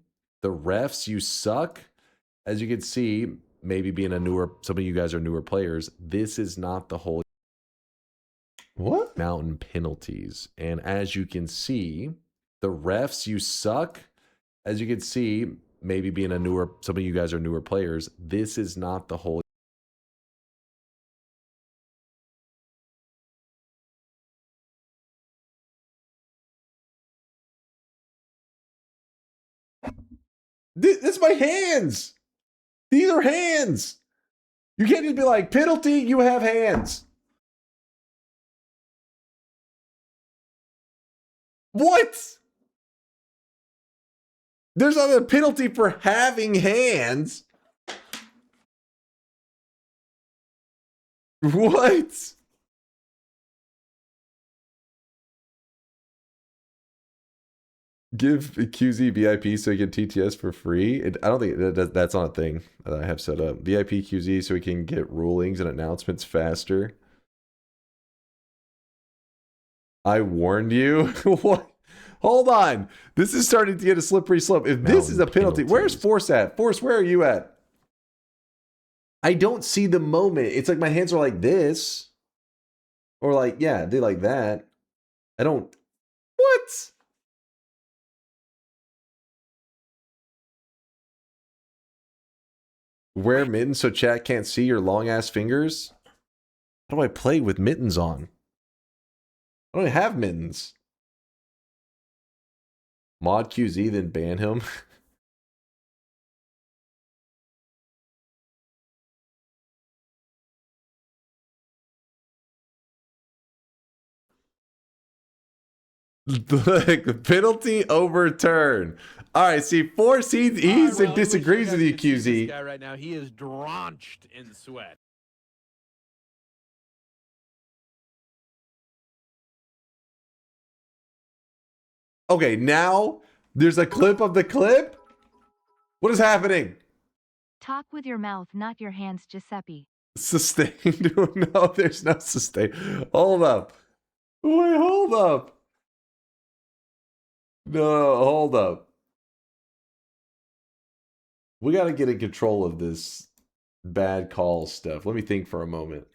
the refs, you suck. As you can see, maybe being some of you guys are newer players, this is not the whole mountain penalties. And as you can see, the refs, you suck. As you can see, maybe being some of you guys are newer players, this is not the whole. This my hands. These are hands. You can't just be like, penalty, you have hands. What? There's not a penalty for having hands. What? Give QZ VIP so he can TTS for free. I don't think that's not a thing that I have set up. VIP QZ so he can get rulings and announcements faster. I warned you. What? Hold on. This is starting to get a slippery slope. If this is a penalty, where's Force at? Force, where are you at? I don't see the moment. It's like my hands are like this. Or like, yeah, they like that. I don't. What? Wear mittens so chat can't see your long ass fingers? How do I play with mittens on? I don't have mittens. Mod QZ, then ban him. The penalty overturn. All right, see, Force, he's disagrees with you, QZ. This guy right now, he is drenched in sweat. Okay, now there's a clip of the clip. What is happening? Talk with your mouth, not your hands, Giuseppe. Sustained? No, there's no sustain. Hold up. Wait, hold up. No, hold up. We got to get in control of this bad call stuff. Let me think for a moment.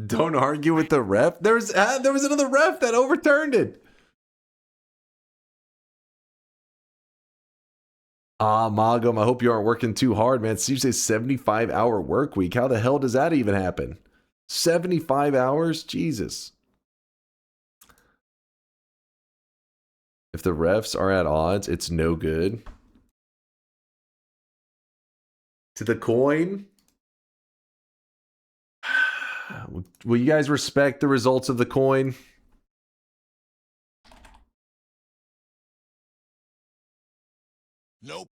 Don't argue with the ref. There was another ref that overturned it. Magum, I hope you aren't working too hard, man. It's usually a 75-hour work week. How the hell does that even happen? 75 hours? Jesus. If the refs are at odds, it's no good. To the coin? Will you guys respect the results of the coin? Nope.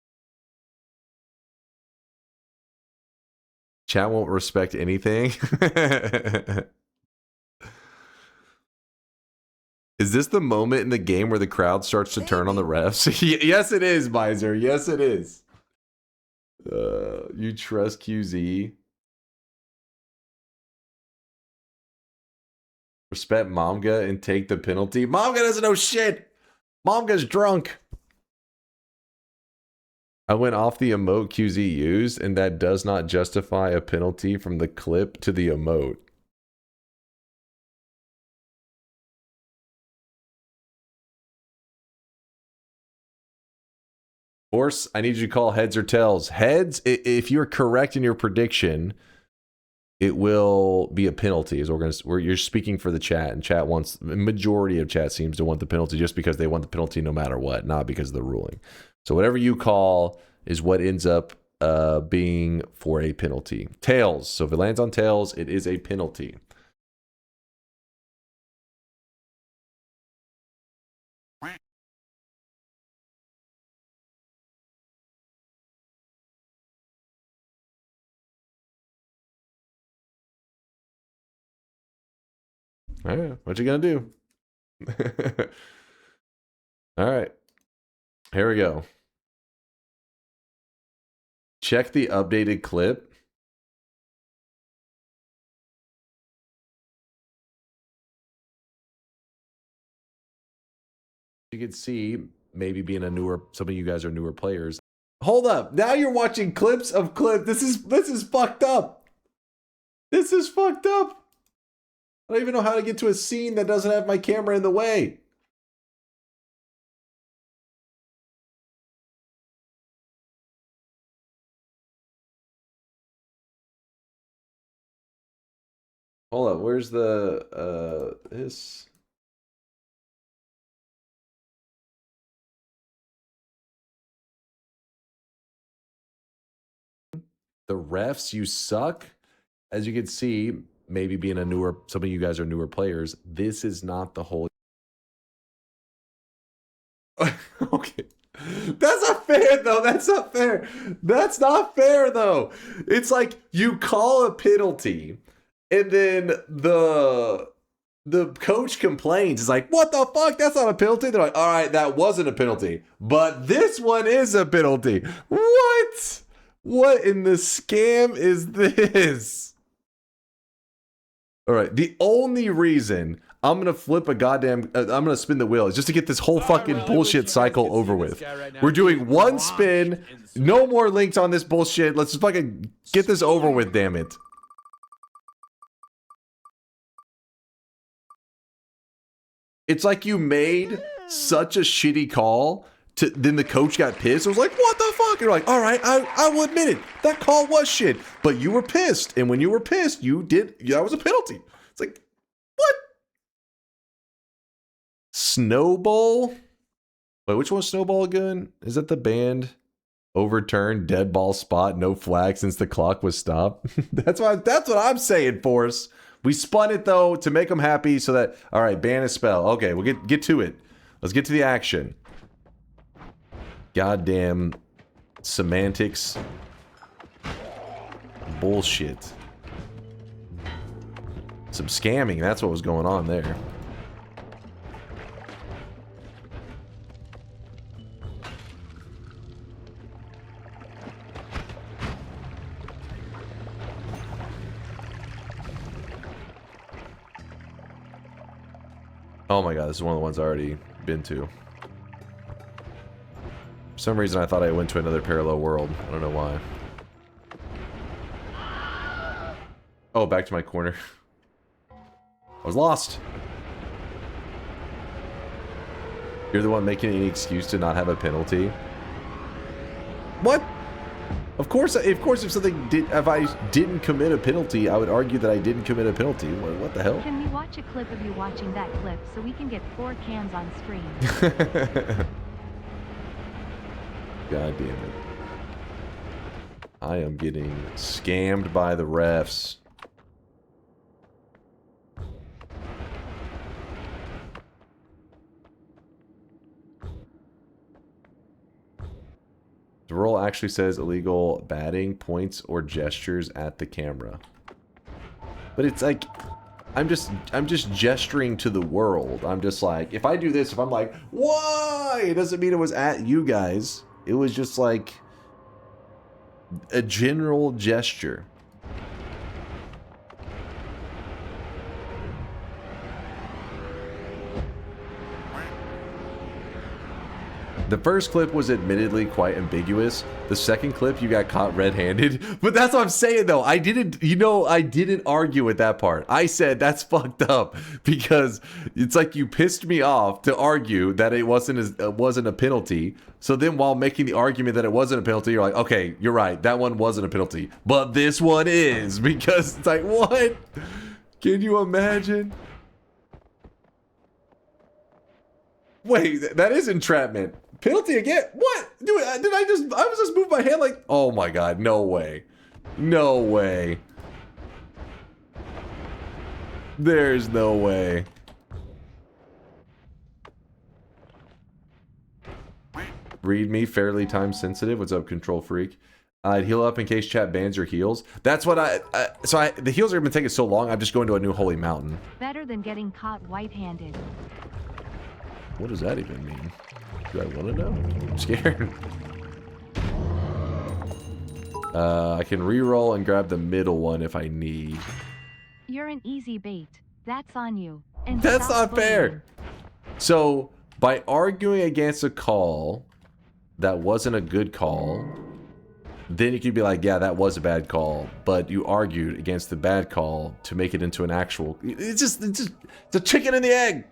Chat won't respect anything. Is this the moment in the game where the crowd starts to turn on the refs? Yes, it is, Miser. Yes, it is. You trust QZ? Respect Momga and take the penalty. Momga doesn't know shit. Momga's drunk. I went off the emote QZ used, and that does not justify a penalty from the clip to the emote. Force, I need you to call heads or tails. Heads, if you're correct in your prediction, it will be a penalty. Is you're speaking for the chat, and chat wants, the majority of chat seems to want the penalty just because they want the penalty no matter what, not because of the ruling. So whatever you call is what ends up being for a penalty. Tails. So if it lands on tails, it is a penalty. All right, what you gonna do? All right, here we go. Check the updated clip. You can see, maybe being a newer, some of you guys are newer players. Hold up, now you're watching clips of clips. This is fucked up. This is fucked up. I don't even know how to get to a scene that doesn't have my camera in the way. Hold up, where's the this? The refs, you suck. As you can see, maybe being a newer, some of you guys are newer players. This is not the whole. Okay. That's not fair, though. That's not fair. That's not fair, though. It's like you call a penalty, and then the coach complains. It's like, what the fuck? That's not a penalty. They're like, all right, that wasn't a penalty, but this one is a penalty. What? What in the scam is this? All right, the only reason I'm going to flip a goddamn, I'm going to spin the wheel is just to get this whole fucking bullshit cycle over with. We're doing one spin, no more links on this bullshit. Let's just fucking get this over with, damn it. It's like you made such a shitty call, then the coach got pissed. It was like, what the fuck? You're like, all right, I will admit it. That call was shit, but you were pissed. And when you were pissed, that was a penalty. It's like, what? Snowball? Wait, which one's Snowball again? Is that the band? Overturned, dead ball spot, no flag since the clock was stopped. That's what I'm saying, Force. We spun it though to make them happy so that, all right, ban a spell. Okay, we'll get to it. Let's get to the action. Goddamn semantics. Bullshit. Some scamming, that's what was going on there. Oh my god, this is one of the ones I already been to. For some reason I thought I went to another parallel world. I don't know why. Oh, back to my corner. I was lost. You're the one making any excuse to not have a penalty. What? Of course, if something did, if I didn't commit a penalty, I would argue that I didn't commit a penalty. What the hell? Can we watch a clip of you watching that clip so we can get 4 cams on screen? God damn it. I am getting scammed by the refs. The rule actually says illegal batting, points, or gestures at the camera. But it's like, I'm just gesturing to the world. I'm just like, if I do this, if I'm like, why? It doesn't mean it was at you guys. It was just like a general gesture. The first clip was admittedly quite ambiguous. The second clip, you got caught red-handed. But that's what I'm saying, though. I didn't argue with that part. I said that's fucked up because it's like you pissed me off to argue that it wasn't a penalty. So then while making the argument that it wasn't a penalty, you're like, okay, you're right. That one wasn't a penalty. But this one is, because it's like, what? Can you imagine? Wait, that is entrapment. Penalty again? What? Dude, I was just moving my hand like, oh my god, no way. No way. There's no way. Read me, fairly time sensitive. What's up, control freak? I'd heal up in case chat bans your heals. That's what the heals are gonna take so long, I'm just going to a new holy mountain. Better than getting caught white-handed. What does that even mean? Do I want to know? I'm scared. I can re-roll and grab the middle one if I need. You're an easy bait. That's on you. And that's stop not fair. So, by arguing against a call that wasn't a good call, then you could be like, yeah, that was a bad call. But you argued against the bad call to make it into an actual... It's a chicken and the egg.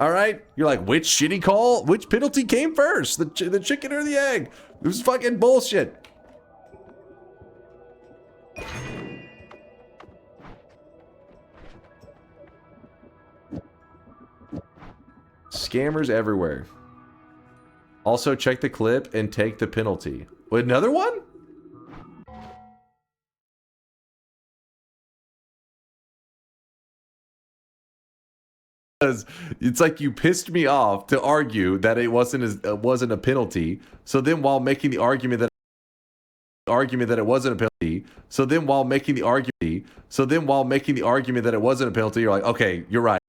All right, you're like, which shitty call? Which penalty came first? The chicken or the egg? It was fucking bullshit. Scammers everywhere. Also, check the clip and take the penalty. Wait, another one? Because it's like you pissed me off to argue that it wasn't a penalty. So then while making the argument that it wasn't a penalty, so then while making the argument that it wasn't a penalty, you're like, okay, you're right.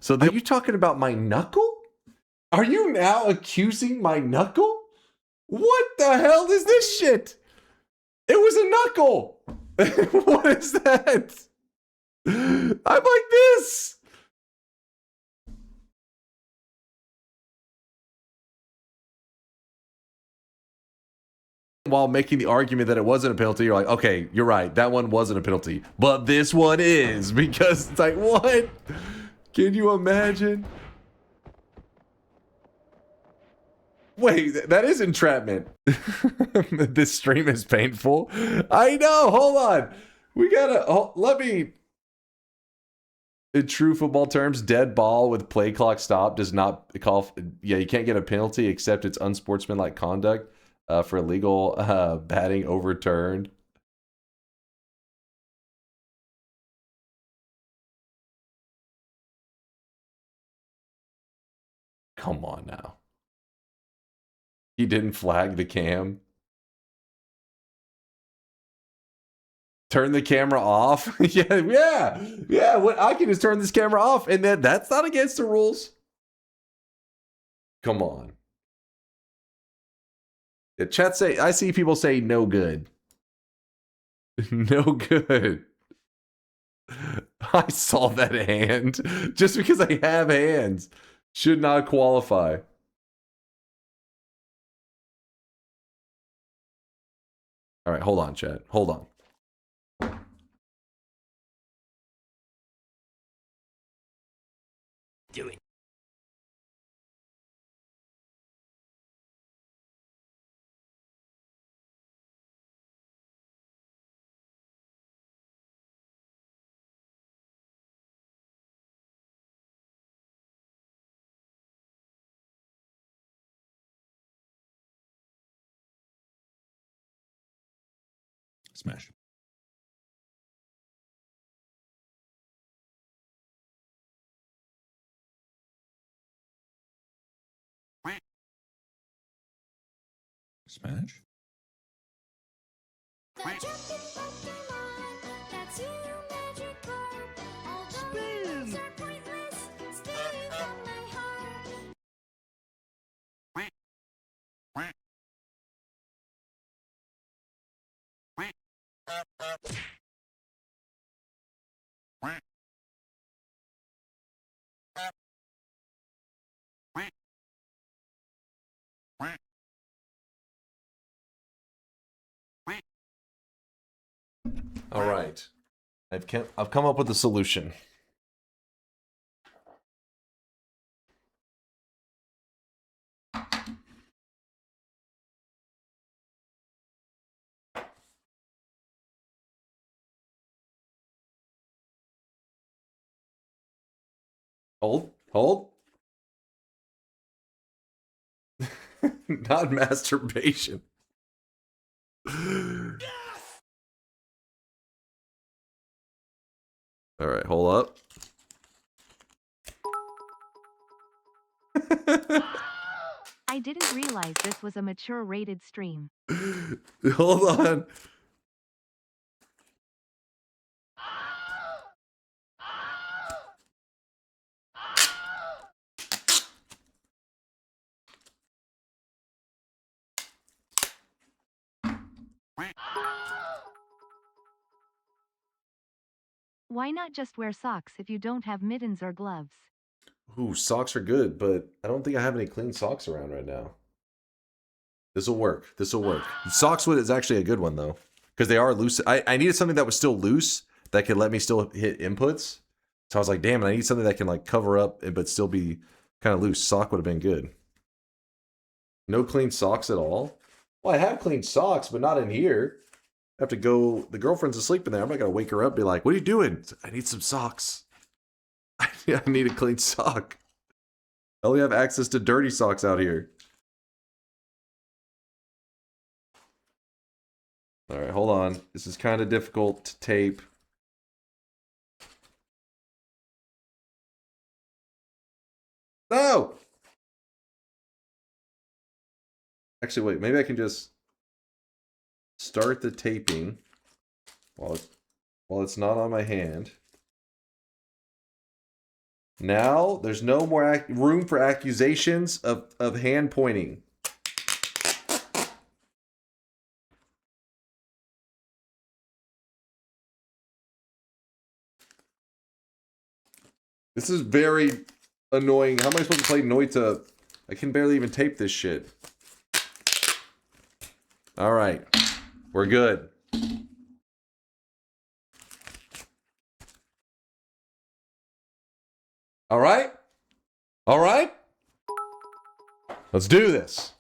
So then, are you talking about my knuckle? Are you now accusing my knuckle? What the hell is this shit? It was a knuckle. What is that? I'm like this. While making the argument that it wasn't a penalty, you're like, okay, you're right. That one wasn't a penalty. But this one is, because it's like, what? Can you imagine? Wait, that is entrapment. This stream is painful. I know. Hold on. We gotta, let me. In true football terms, dead ball with play clock stop does not call. Yeah, you can't get a penalty except it's unsportsmanlike conduct. For illegal batting overturned. Come on now. He didn't flag the cam. Turn the camera off. yeah. What I can just turn this camera off, and then that's not against the rules. Come on. Yeah, chat say I see people say no good. No good. I saw that hand. Just because I have hands should not qualify. All right, hold on, chat. Hold on. Do it. Smash. Smash. All right. I've come up with a solution. Hold. Not masturbation. All right, hold up. I didn't realize this was a mature rated stream. Hold on. Why not just wear socks if you don't have mittens or gloves? Ooh, socks are good, but I don't think I have any clean socks around right now. This will work. This will work. Socks is actually a good one, though. Because they are loose. I needed something that was still loose that could let me still hit inputs. So I was like, damn, I need something that can like cover up but still be kind of loose. Sock would have been good. No clean socks at all? Well, I have clean socks, but not in here. I have to go. The girlfriend's asleep in there. I'm not going to wake her up and be like, what are you doing? I need some socks. I need a clean sock. I only have access to dirty socks out here. All right, hold on. This is kind of difficult to tape. No! Actually, wait. Maybe I can just start the taping while it's not on my hand. Now, there's no more room for accusations of hand pointing. This is very annoying. How am I supposed to play Noita? I can barely even tape this shit. All right. We're good. All right? All right? Let's do this.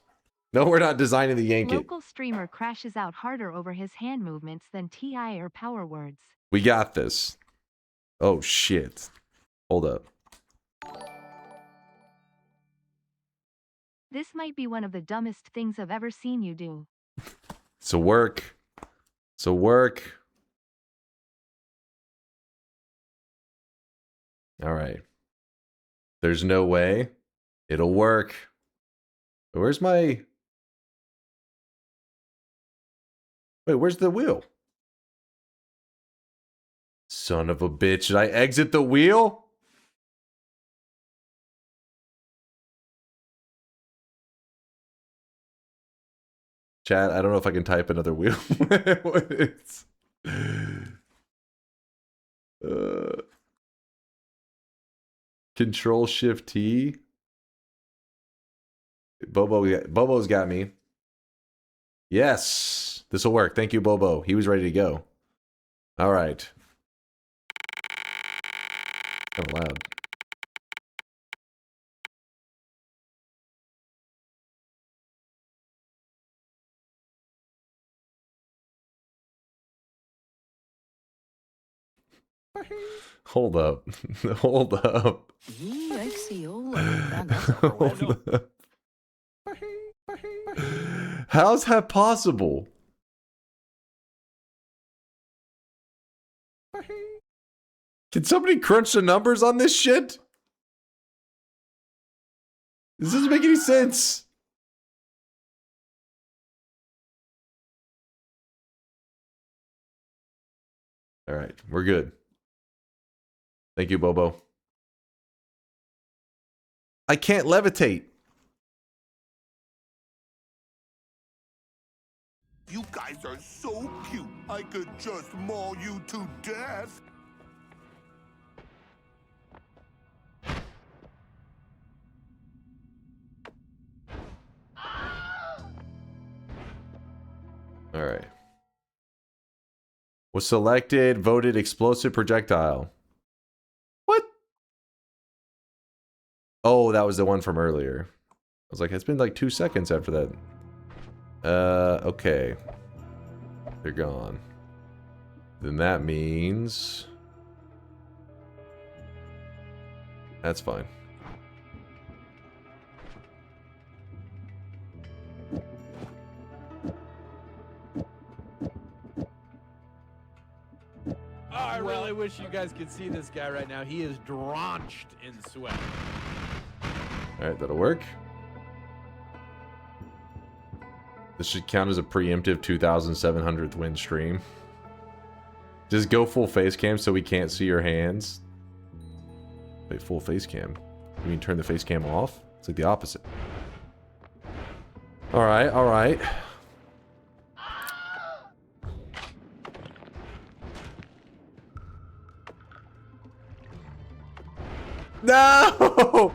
No, we're not designing the yank it. Local streamer crashes out harder over his hand movements than TI or power words. We got this. Oh, shit. Hold up. This might be one of the dumbest things I've ever seen you do. It's a work. It's a work. All right. There's no way it'll work. Where's my... Wait, where's the wheel? Son of a bitch. Should I exit the wheel? Chat, I don't know if I can type another wheel. It's, Control Shift T. Bobo's got me. Yes, this will work. Thank you, Bobo. He was ready to go. All right. Kind of loud. Hold up. Hold up. Hold up. How's that possible? Can somebody crunch the numbers on this shit? This doesn't make any sense. All right, we're good. Thank you, Bobo. I can't levitate. You guys are so cute. I could just maul you to death. All right. Was selected, voted explosive projectile. What? Oh, that was the one from earlier. I was like, it's been like 2 seconds after that. Okay. They're gone. Then that means... That's fine. I really wish you guys could see this guy right now. He is drenched in sweat. Alright, that'll work. This should count as a preemptive 2,700th win stream. Just go full face cam so we can't see your hands. Wait, full face cam? You mean turn the face cam off? It's like the opposite. Alright, alright. No!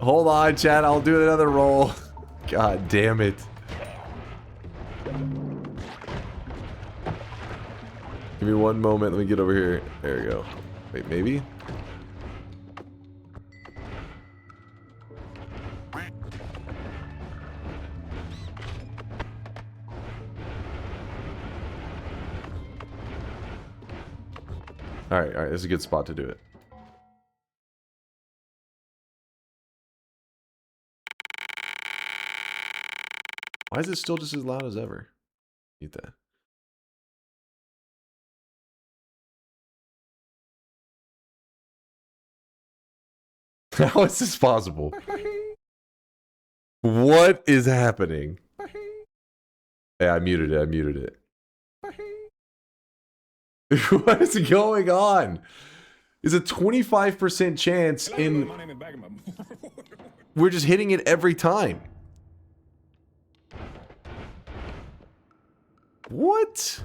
Hold on, chat. I'll do another roll. God damn it. Give me one moment. Let me get over here. There we go. Wait, maybe? Alright, alright. This is a good spot to do it. Why is it still just as loud as ever? Eat that. How is this possible? What is happening? Hey, I muted it. I muted it. What is going on? There's a 25% chance in... We're just hitting it every time. What?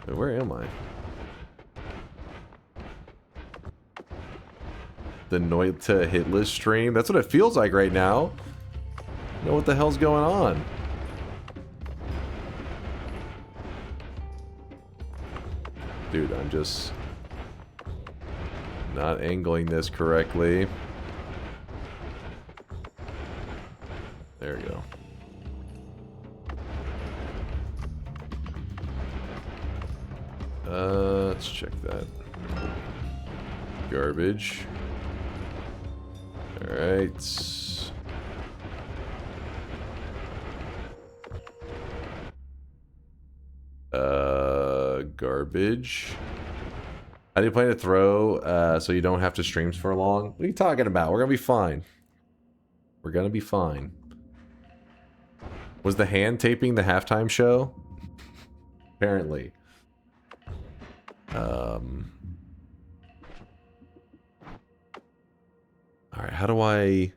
Where am I? The Noita hit list stream? That's what it feels like right now. I know what the hell's going on. Dude, I'm just not angling this correctly. There we go. Let's check that. Garbage. All right. Garbage. How do you plan to throw so you don't have to stream for long? What are you talking about? We're gonna be fine. We're gonna be fine. Was the hand taping the halftime show? Apparently. Alright, how do I...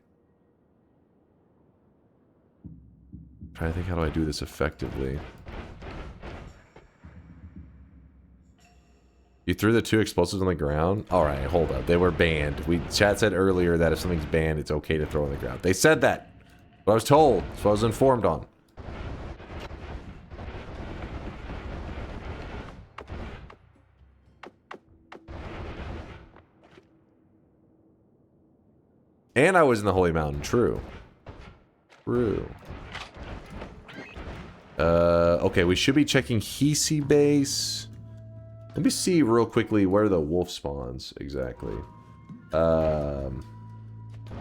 I'm trying to think, how do I do this effectively? You threw the 2 explosives on the ground? Alright, hold up. They were banned. Chat said earlier that if something's banned, it's okay to throw on the ground. They said that! What I was told. That's what I was informed on. And I was in the Holy Mountain. True. True. Okay, we should be checking Hisi base. Let me see real quickly where the wolf spawns exactly.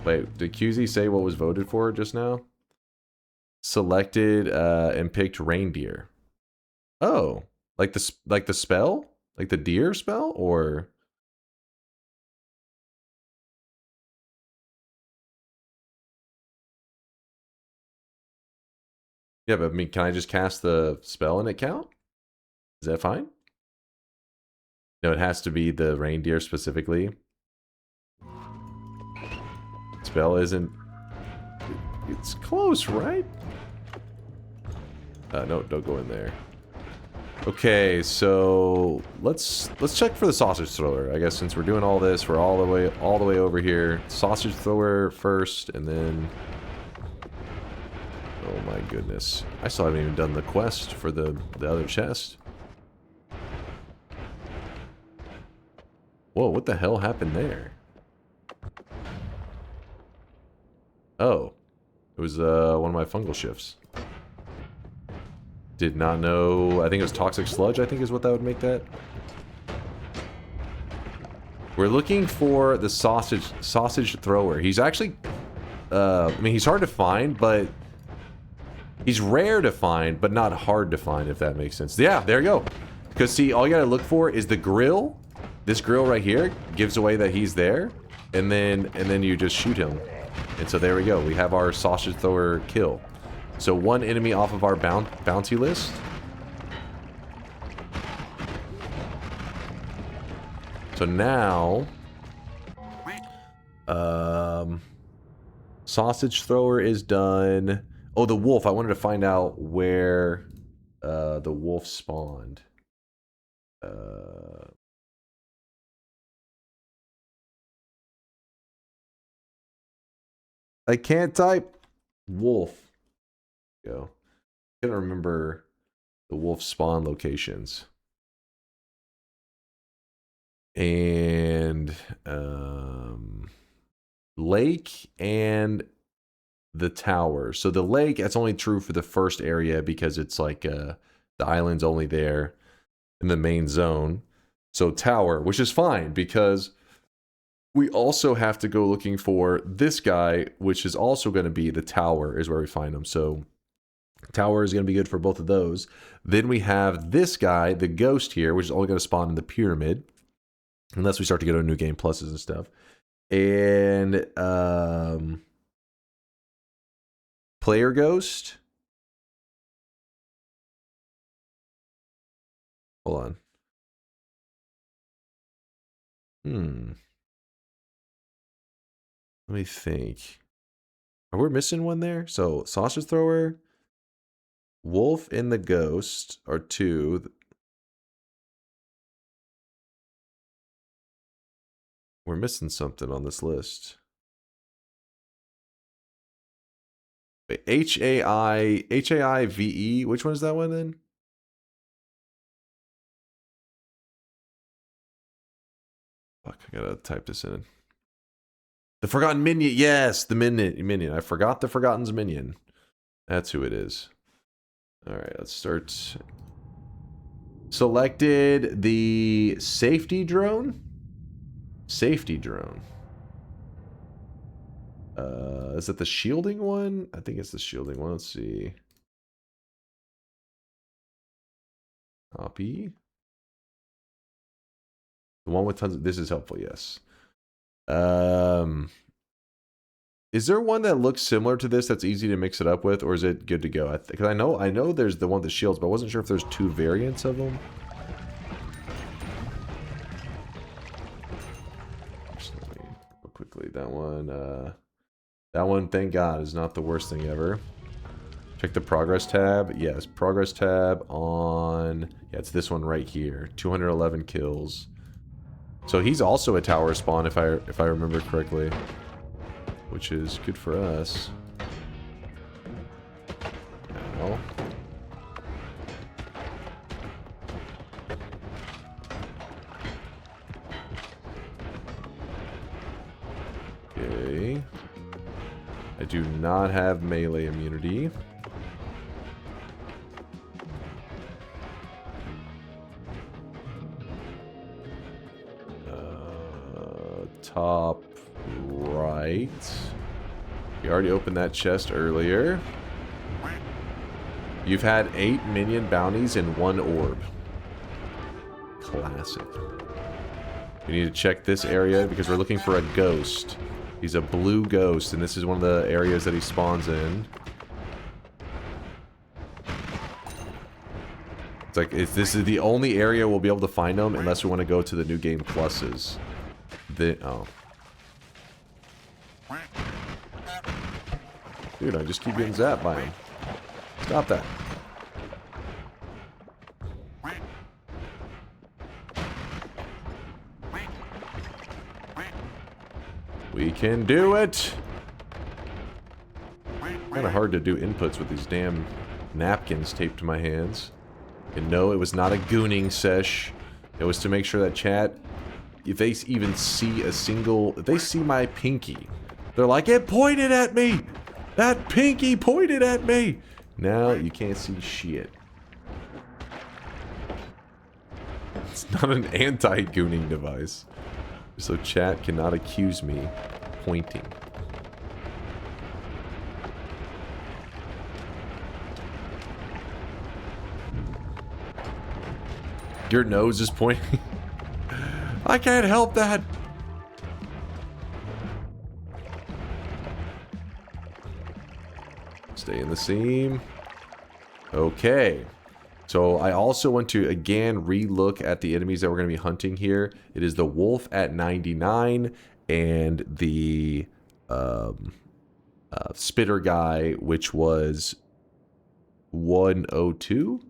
Wait, did QZ say what was voted for just now? Selected and picked reindeer. Oh, like the spell? Like the deer spell, or? Yeah, but I mean, can I just cast the spell and it count? Is that fine? No, it has to be the reindeer specifically. Spell isn't... It's close, right? No, don't go in there. Okay, so let's check for the sausage thrower. I guess since we're doing all this, we're all the way over here. Sausage thrower first, and then... Oh my goodness. I still haven't even done the quest for the other chest. Whoa, what the hell happened there? Oh. It was one of my fungal shifts. Did not know. I think it was toxic sludge, I think is what that would make that. We're looking for the sausage thrower. He's actually I mean, he's hard to find, but he's rare to find, but not hard to find, if that makes sense. Yeah, there you go. Because see, all you gotta look for is the grill. This grill right here gives away that he's there, and then you just shoot him. And so there we go. We have our sausage thrower kill. So one enemy off of our bounty list. So now, sausage thrower is done. Oh, the wolf. I wanted to find out where the wolf spawned. I can't type wolf. Go. I can't remember the wolf spawn locations. And lake and the tower. So the lake, that's only true for the first area because it's like the island's only there in the main zone. So tower, which is fine because we also have to go looking for this guy, which is also going to be the tower is where we find him. So tower is going to be good for both of those. Then we have this guy, the ghost here, which is only going to spawn in the pyramid. Unless we start to get our new game pluses and stuff. And player ghost. Hold on. Let me think. Are we missing one there? So sausage thrower, wolf, and the ghost are two. We're missing something on this list. Wait, H-A-I-V-E. Which one is that one then? Fuck, I gotta type this in. The Forgotten Minion. Yes, the minion. I forgot the Forgotten's minion. That's who it is. All right, let's start. Selected the safety drone. Safety drone. Is it the shielding one? I think it's the shielding one. Let's see. Copy. The one with tons of, this is helpful, yes. Is there one that looks similar to this that's easy to mix it up with, or is it good to go? Because I know there's the one that shields, but I wasn't sure if there's 2 variants of them. Just let me look quickly. That one, thank God, is not the worst thing ever. Check the progress tab. Yes, progress tab on... Yeah, it's this one right here. 211 kills. So he's also a tower spawn, if I remember correctly. Which is good for us. Now. Okay. I do not have melee immunity. Top right. You already opened that chest earlier. You've had 8 minion bounties in 1 orb. Classic. We need to check this area because we're looking for a ghost. He's a blue ghost, and this is one of the areas that he spawns in. It's like, this is the only area we'll be able to find him unless we want to go to the new game pluses. Oh. Dude, I just keep getting zapped by him. Stop that. We can do it! Kind of hard to do inputs with these damn napkins taped to my hands. And no, it was not a gooning sesh. It was to make sure that chat, if they even see a single... If they see my pinky, they're like, it pointed at me! That pinky pointed at me! Now you can't see shit. It's not an anti-gooning device. So chat cannot accuse me pointing. Your nose is pointing. I can't help that. Stay in the seam. Okay. So I also want to again re-look at the enemies that we're going to be hunting here. It is the wolf at 99 and the spitter guy, which was 102.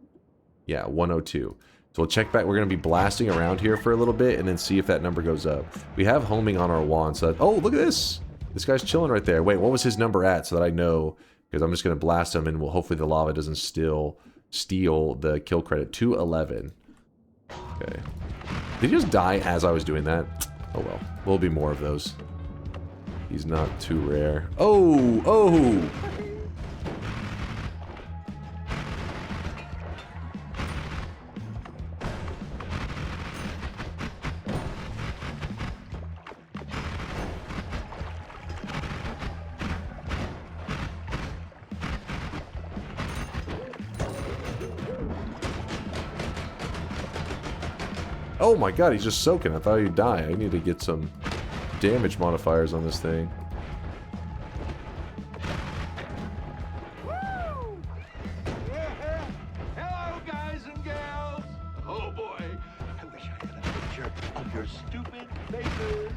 Yeah, 102. So we'll check back. We're going to be blasting around here for a little bit and then see if that number goes up. We have homing on our wand. So that, oh, look at this. This guy's chilling right there. Wait, what was his number at so that I know? Because I'm just going to blast him and we'll, hopefully the lava doesn't steal the kill credit. 211. Okay. Did he just die as I was doing that? Oh well. There'll be more of those. He's not too rare. Oh! Oh! Oh my god, he's just soaking. I thought he'd die. I need to get some damage modifiers on this thing. Hello, guys and gals. Oh boy, I wish I had a picture of your stupid faces.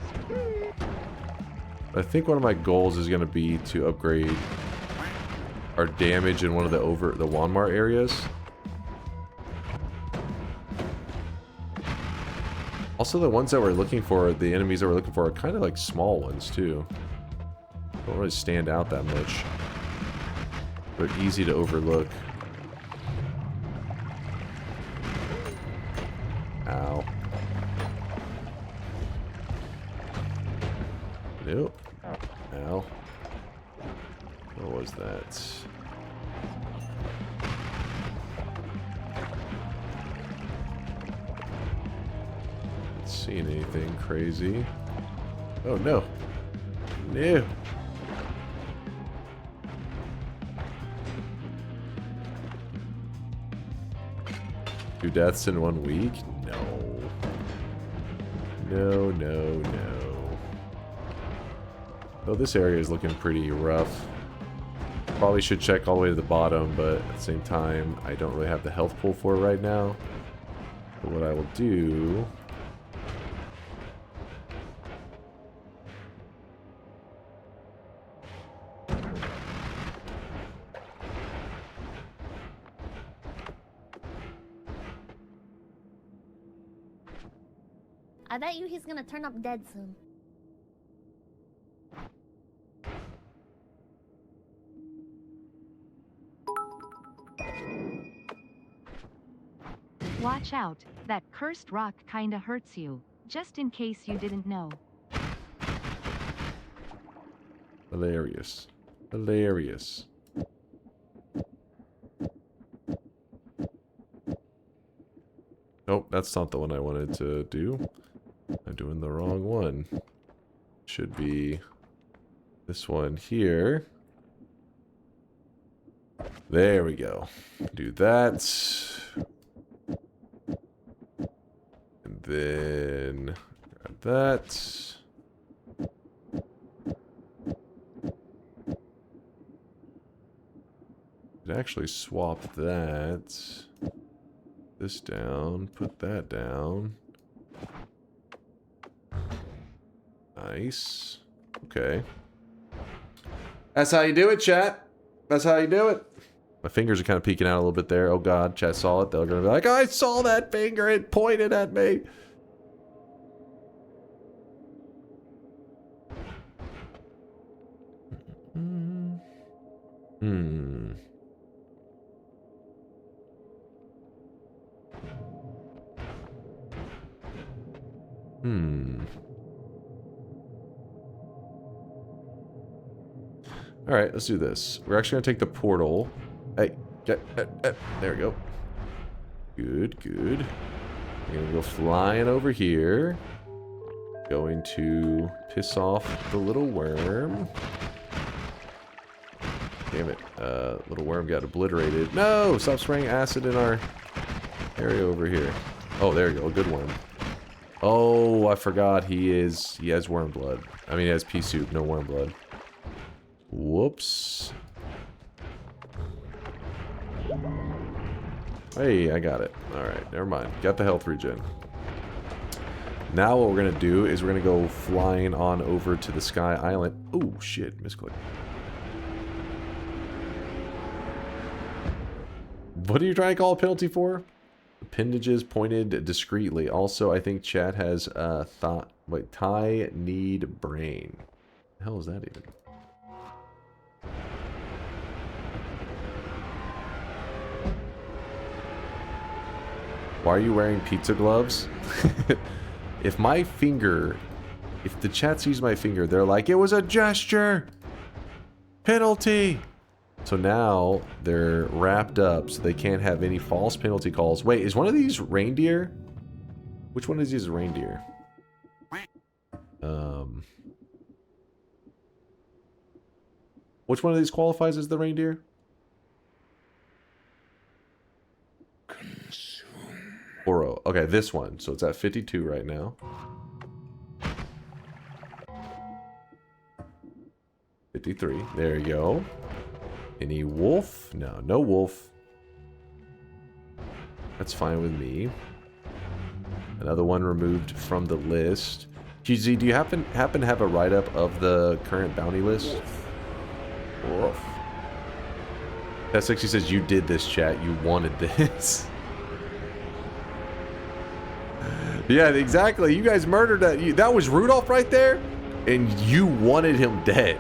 I think one of my goals is going to be to upgrade our damage in one of the Wanmar areas. Also, the ones that we're looking for, the enemies that we're looking for, are kind of like small ones, too. Don't really stand out that much. They're easy to overlook. Ow. Nope. Ow. What was that? Seeing anything crazy? Oh no. No. 2 deaths in 1 week? No. No, no, no. Oh, this area is looking pretty rough. Probably should check all the way to the bottom, but at the same time, I don't really have the health pool for it right now. But what I will do... I bet you he's gonna turn up dead soon. Watch out, that cursed rock kinda hurts you, just in case you didn't know. Hilarious. Hilarious. Nope, that's not the one I wanted to do. I'm doing the wrong one. Should be this one here. There we go. Do that. And then grab that. Could actually swap that. This down. Put that down. Nice. Okay. That's how you do it, chat. That's how you do it. My fingers are kind of peeking out a little bit there. Oh god, chat saw it. They're gonna be like, I saw that finger. It pointed at me. Alright, let's do this. We're actually going to take the portal. Hey, there we go. Good, good. We're going to go flying over here. Going to piss off the little worm. Damn it. Little worm got obliterated. No! Stop spraying acid in our area over here. Oh, there you go. Good worm. Oh, I forgot he has worm blood. I mean, he has pea soup, no worm blood. Whoops. Hey, I got it. Alright, never mind. Got the health regen. Now what we're going to do is we're going to go flying on over to the Sky Island. Oh, shit. Misclick. What are you trying to call a penalty for? Appendages pointed discreetly. Also, I think chat has Thai need brain. The hell is that even? Why are you wearing pizza gloves? If the chat sees my finger, they're like, it was a gesture! Penalty! So now they're wrapped up so they can't have any false penalty calls. Wait, is one of these reindeer? Which one of these is reindeer? Which one of these qualifies as the reindeer? Oro. Okay, this one. So it's at 52 right now. 53. There you go. Any wolf? No, no wolf. That's fine with me. Another one removed from the list. GZ, do you happen to have a write-up of the current bounty list? Wolf. That 60 says you did this, chat. You wanted this. Yeah, exactly. You guys murdered that. That was Rudolph right there, and you wanted him dead.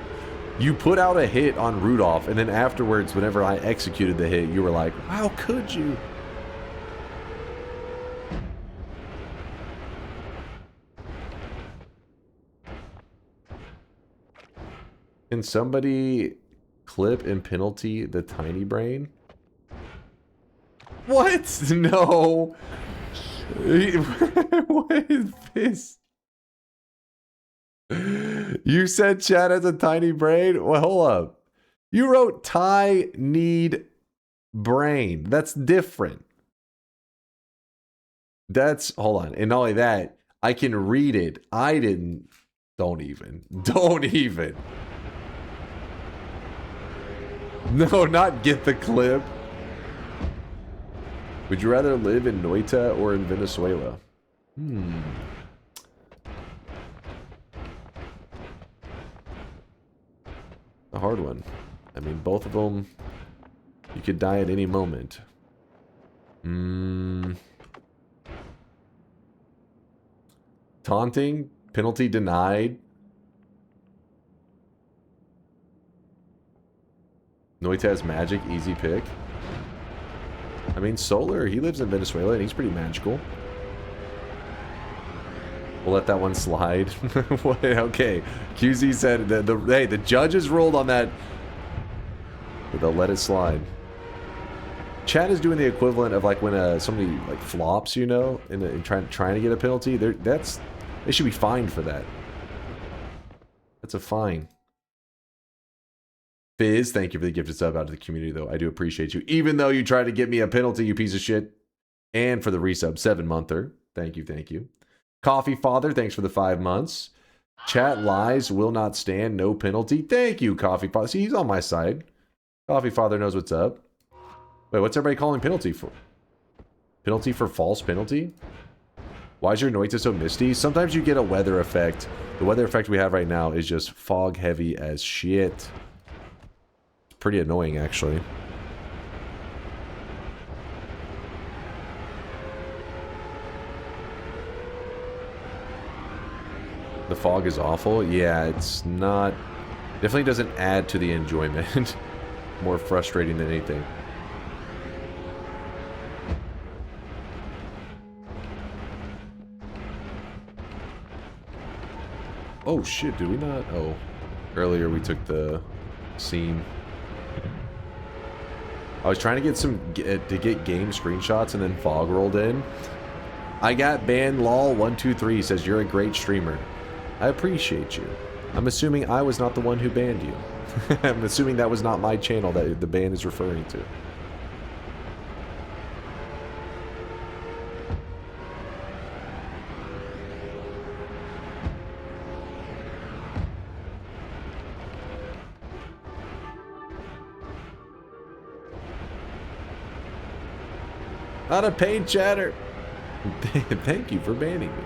You put out a hit on Rudolph, and then afterwards, whenever I executed the hit, you were like, how could you? Can somebody clip and penalty the tiny brain? What? No. What is this? You said chat has a tiny brain? Well, hold up. You wrote Ty need brain. That's different. That's, hold on. And not only that, I can read it. I didn't Don't even. Don't even. No, not get the clip. Would you rather live in Noita or in Venezuela? A hard one. I mean, both of them, you could die at any moment. Taunting? Penalty denied? Noita has magic, easy pick. I mean, Solar, he lives in Venezuela and he's pretty magical. We'll let that one slide. Okay. QZ said hey, the judges ruled on that. But they'll let it slide. Chat is doing the equivalent of like when somebody like flops, you know, and trying to get a penalty. They should be fined for that. That's a fine. Fizz, thank you for the gifted sub out to the community, though. I do appreciate you. Even though you tried to get me a penalty, you piece of shit. And for the resub, 7-monther. Thank you, thank you. Coffee Father, thanks for the 5 months. Chat lies, will not stand, no penalty. Thank you, Coffee Father. See, he's on my side. Coffee Father knows what's up. Wait, what's everybody calling penalty for? Penalty for false penalty? Why is your Noita so misty? Sometimes you get a weather effect. The weather effect we have right now is just fog heavy as shit. Pretty annoying, actually. The fog is awful. Yeah, it's not... Definitely doesn't add to the enjoyment. More frustrating than anything. Oh shit, did we not? Oh. Earlier we took the scene. I was trying to get game screenshots and then fog rolled in. I got banned lol123 says you're a great streamer. I appreciate you. I'm assuming I was not the one who banned you. I'm assuming that was not my channel that the ban is referring to. Not a paid chatter. Thank you for banning me.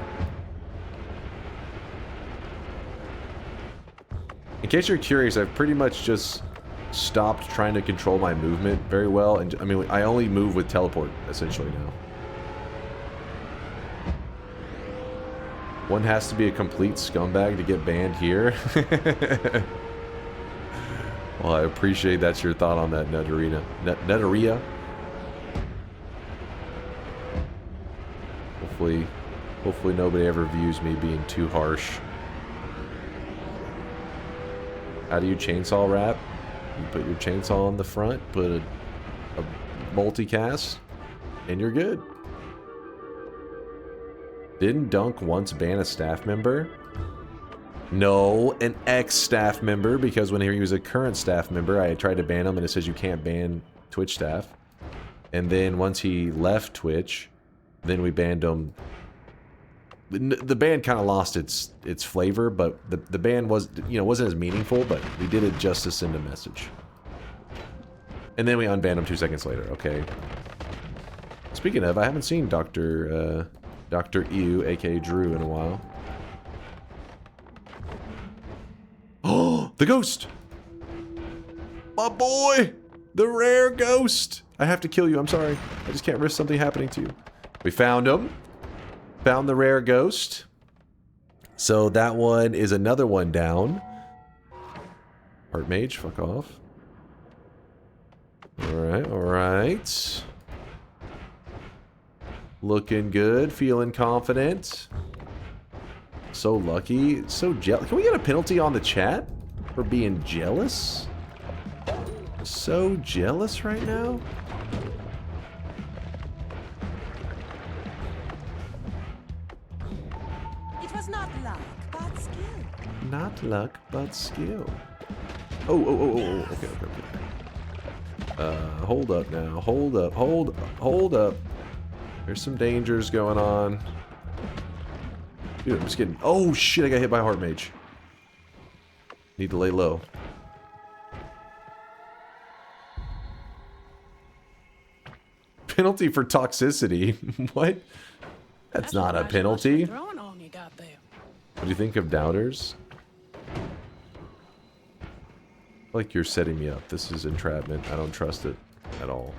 In case you're curious, I've pretty much just stopped trying to control my movement very well. And I mean, I only move with teleport, essentially, now. One has to be a complete scumbag to get banned here. Well, I appreciate that's your thought on that, Netarina. Hopefully nobody ever views me being too harsh. How do you chainsaw wrap? You put your chainsaw on the front, put a multicast, and you're good. Didn't Dunk once ban a staff member? No, an ex-staff member, because when he was a current staff member, I had tried to ban him, and it says you can't ban Twitch staff. And then once he left Twitch, then we banned him. The ban kind of lost its flavor, but the ban was, you know, wasn't as meaningful, but we did it just to send a message. And then we unbanned him 2 seconds later. Okay. Speaking of, I haven't seen Dr. Ew, aka Drew, in a while. Oh, the ghost! My boy! The rare ghost! I have to kill you, I'm sorry. I just can't risk something happening to you. We found him. Found the rare ghost. So that one is another one down. Heart mage, fuck off. Alright, alright. Looking good, feeling confident. So lucky, so jealous. Can we get a penalty on the chat for being jealous? So jealous right now? It was not luck, but skill. Not luck, but skill. Oh, okay. Hold up now, hold up. There's some dangers going on. Dude, I'm just getting... Oh, shit, I got hit by a heart mage. Need to lay low. Penalty for toxicity. What? That's not a penalty. Throwing on you got there. What do you think of doubters? Like you're setting me up. This is entrapment. I don't trust it at all.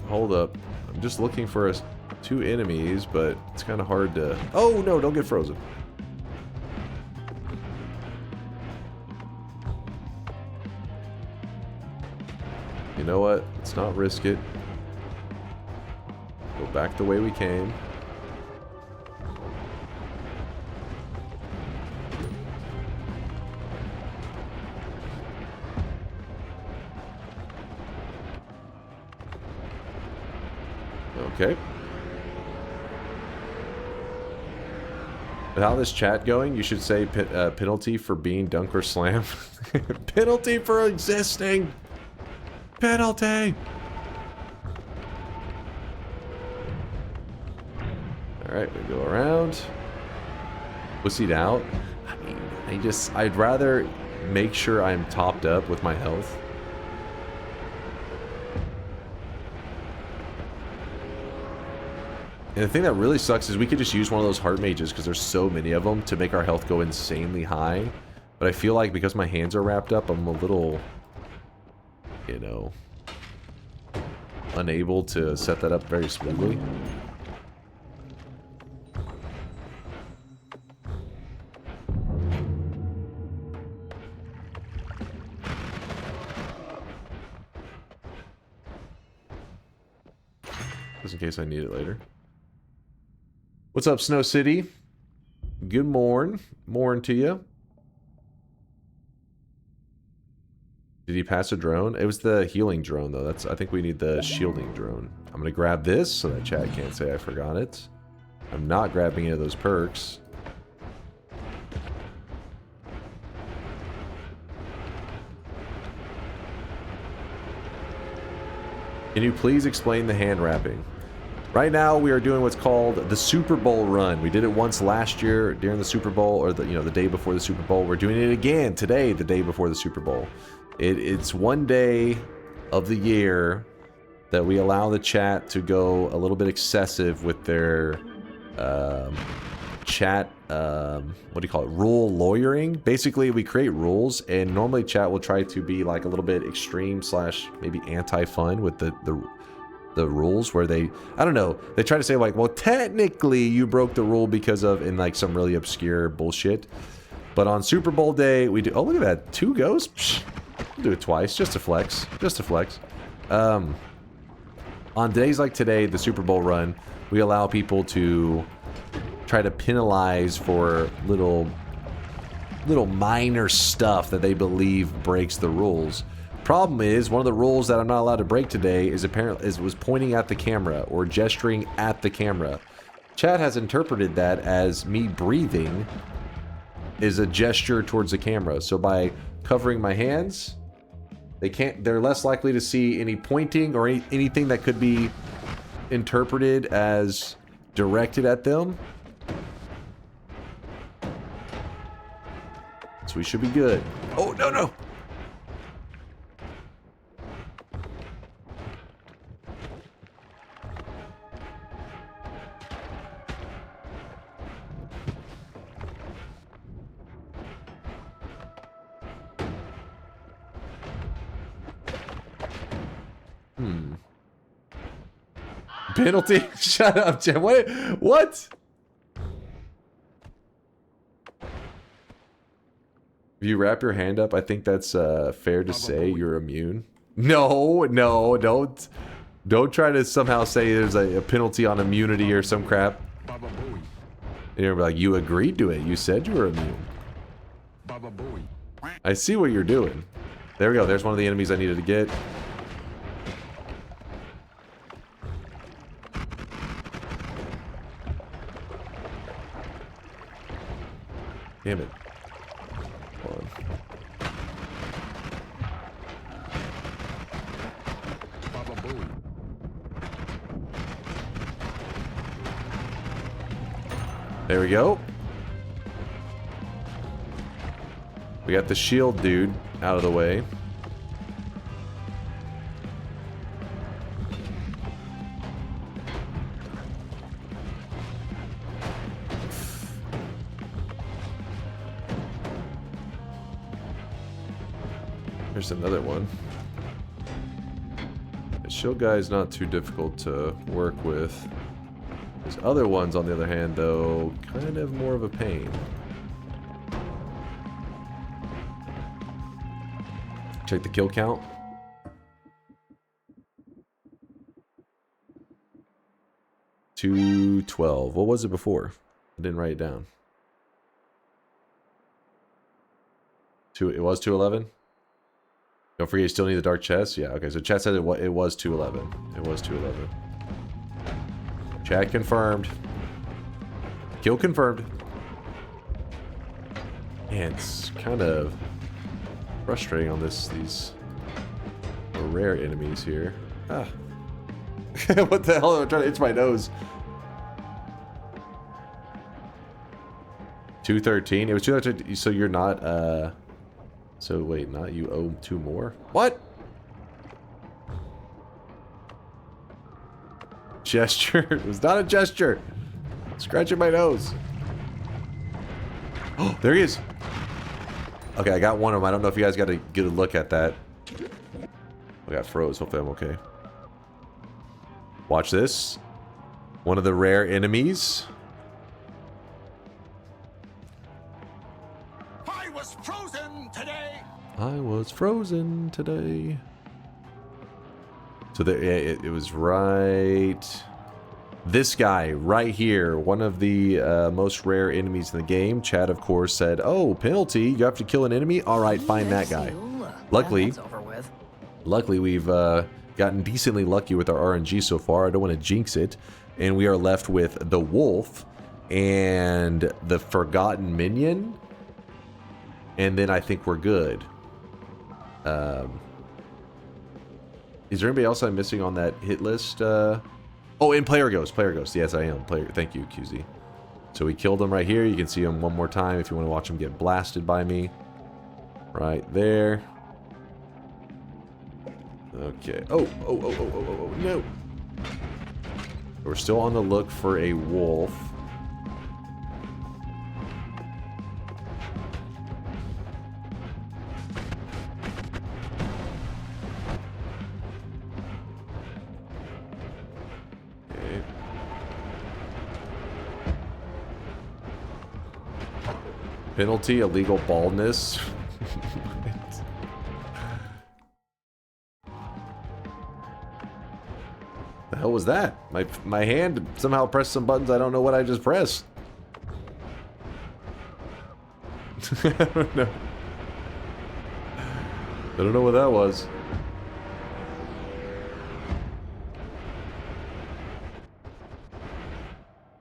Hold up. I'm just looking for two enemies, but it's kind of hard to... Oh, no, don't get frozen. You know what? Let's not risk it. Go back the way we came. Okay. With how this chat going, you should say penalty for being DunkOrSlam. Penalty for existing. Penalty. All right, we go around. Pussied out. I mean, I'd rather make sure I'm topped up with my health. And the thing that really sucks is we could just use one of those heart mages because there's so many of them to make our health go insanely high. But I feel like because my hands are wrapped up, I'm a little, you know, unable to set that up very smoothly. Just in case I need it later. What's up, Snow City? Good morn. Morn to you. Did he pass a drone? It was the healing drone, though. I think we need the shielding drone. I'm going to grab this so that chat can't say I forgot it. I'm not grabbing any of those perks. Can you please explain the hand wrapping? Right now, we are doing what's called the Super Bowl run. We did it once last year during the Super Bowl, or the day before the Super Bowl. We're doing it again today, the day before the Super Bowl. It's one day of the year that we allow the chat to go a little bit excessive with their chat. What do you call it? Rule lawyering. Basically, we create rules, and normally chat will try to be like a little bit extreme / maybe anti-fun with the rules where they, I don't know, they try to say like, well, technically you broke the rule because of, in like some really obscure bullshit. But on Super Bowl day, we do, oh, look at that, 2 goes? Psh, we'll do it twice, just to flex, just to flex. On days like today, the Super Bowl run, we allow people to try to penalize for little minor stuff that they believe breaks the rules. Problem is, one of the rules that I'm not allowed to break today is was pointing at the camera or gesturing at the camera. Chat has interpreted that as me breathing is a gesture towards the camera. So by covering my hands, they're less likely to see any pointing or anything that could be interpreted as directed at them. So we should be good. Oh, no, no. Penalty? Shut up, Jim. What? If you wrap your hand up, I think that's fair to say you're immune. No, don't try to somehow say there's a penalty on immunity or some crap. And you're like, you agreed to it. You said you were immune. I see what you're doing. There we go. There's one of the enemies I needed to get. Damn it. Hold on. There we go. We got the shield dude out of the way. There's another one. The shield guy is not too difficult to work with. These other ones, on the other hand, though, kind of more of a pain. Check the kill count. 212. What was it before? I didn't write it down. It was 211? Don't forget you still need the dark chest? Yeah, okay, so chat said it was 211. It was 211. Chat confirmed. Kill confirmed. Man, it's kind of frustrating on these rare enemies here. Ah. What the hell? I'm trying to itch my nose. 213. It was 213. So you're not. So wait, not you owe 2 more. What? Gesture. It was not a gesture. Scratching my nose. Oh, there he is. Okay, I got one of them. I don't know if you guys got a good look at that. I got froze. Hopefully I'm okay. Watch this. One of the rare enemies. I was frozen today. I was frozen today. So it was right... This guy right here, one of the most rare enemies in the game. Chad, of course, said, "Oh, penalty, you have to kill an enemy? All right, find that guy." Luckily, we've gotten decently lucky with our RNG so far. I don't want to jinx it. And we are left with the wolf and the forgotten minion. And then I think we're good. Is there anybody else I'm missing on that hit list? Oh, and Player Ghost. Player Ghost. Yes, I am. Thank you, QZ. So we killed him right here. You can see him one more time if you want to watch him get blasted by me. Right there. Okay. Oh, no. We're still on the look for a wolf. Okay. Penalty, illegal baldness. The hell was that? My hand somehow pressed some buttons. I don't know what I just pressed. I don't know. I don't know what that was.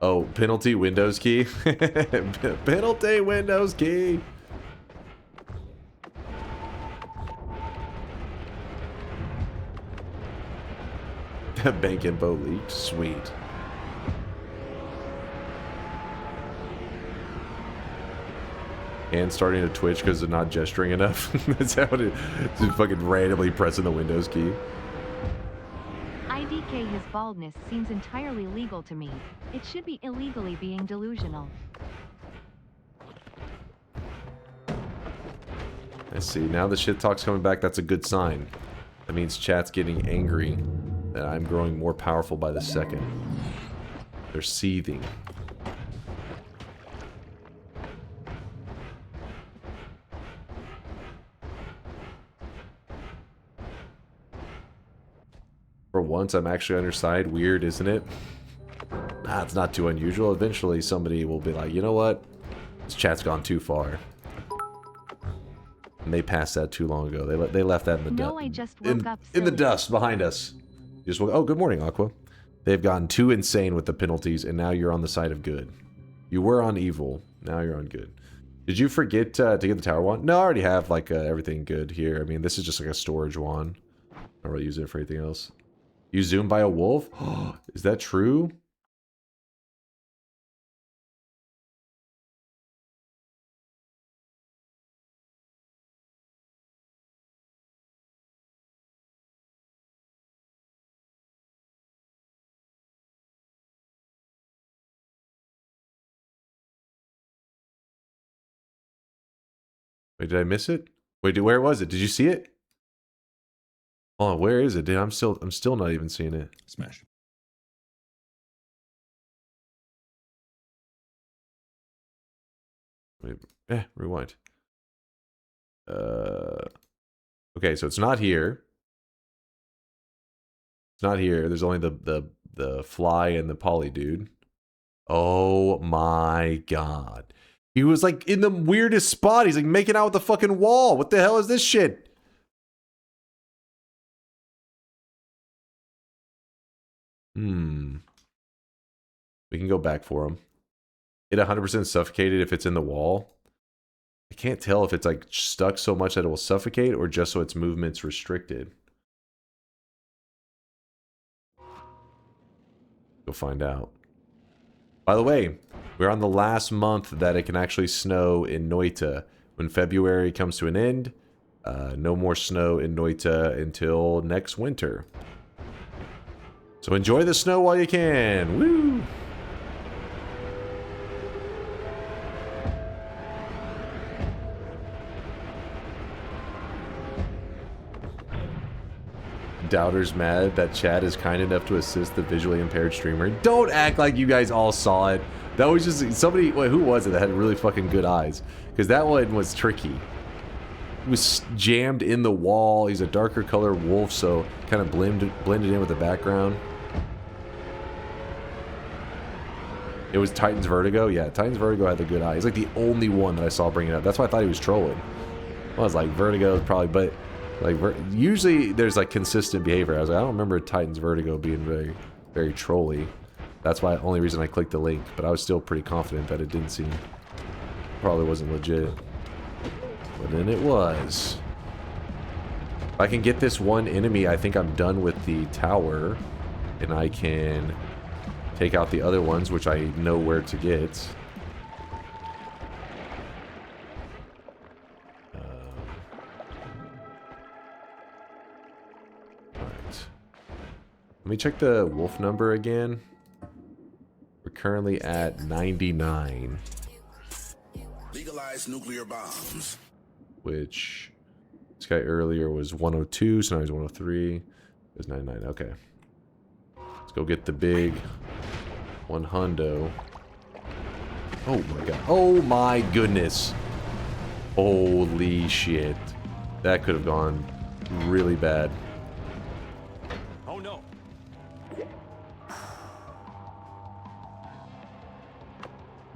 Oh, penalty Windows key. Penalty Windows key. Bank info leaked. Sweet. And starting to twitch because they're not gesturing enough. That's how it is. Just fucking randomly pressing the Windows key. IDK, his baldness seems entirely legal to me. It should be illegally being delusional. I see. Now the shit talk's coming back. That's a good sign. That means chat's getting angry. That I'm growing more powerful by the second. They're seething. For once, I'm actually on your side. Weird, isn't it? Nah, it's not too unusual. Eventually, somebody will be like, you know what? This chat's gone too far. And they passed that too long ago. They left that in the dust. No, I just woke up in the silly. dust behind us. You just woke, oh, good morning, Aqua. They've gotten too insane with the penalties, and now you're on the side of good. You were on evil. Now you're on good. Did you forget to get the tower wand? No, I already have like everything good here. I mean, this is just like a storage wand. I don't really use it for anything else. You zoomed by a wolf? Is that true? Wait, did I miss it? Wait, where was it? Did you see it? Oh, where is it? Dude, I'm still not even seeing it. Smash. Wait, rewind. Okay, so it's not here. It's not here. There's only the fly and the poly dude. Oh my god. He was like in the weirdest spot. He's like making out with the fucking wall. What the hell is this shit? We can go back for him. It 100% suffocated if it's in the wall. I can't tell if it's like stuck so much that it will suffocate or just so its movement's restricted. Go find out. By the way, we're on the last month that it can actually snow in Noita. When February comes to an end, no more snow in Noita until next winter. So enjoy the snow while you can. Woo! Doubter's mad that Chad is kind enough to assist the visually impaired streamer. Don't act like you guys all saw it. That was just somebody. Wait, who was it that had really fucking good eyes? Because that one was tricky. He was jammed in the wall. He's a darker color wolf, so kind of blended in with the background. It was Titan's Vertigo. Yeah, Titan's Vertigo had the good eye. He's like the only one that I saw bring it up. That's why I thought he was trolling. I was like, Vertigo is probably, but like usually there's like consistent behavior. I was like, I don't remember Titan's Vertigo being very, very trolly. That's why only reason I clicked the link. But I was still pretty confident that it didn't seem, probably wasn't legit. But then it was. If I can get this one enemy, I think I'm done with the tower, and I can take out the other ones, which I know where to get. Alright. Let me check the wolf number again. We're currently at 99. Legalize nuclear bombs. Which this guy earlier was 102, so now he's 103. It was 99. Okay. Let's go get the big 100. Oh my god. Oh my goodness. Holy shit. That could have gone really bad. Oh no.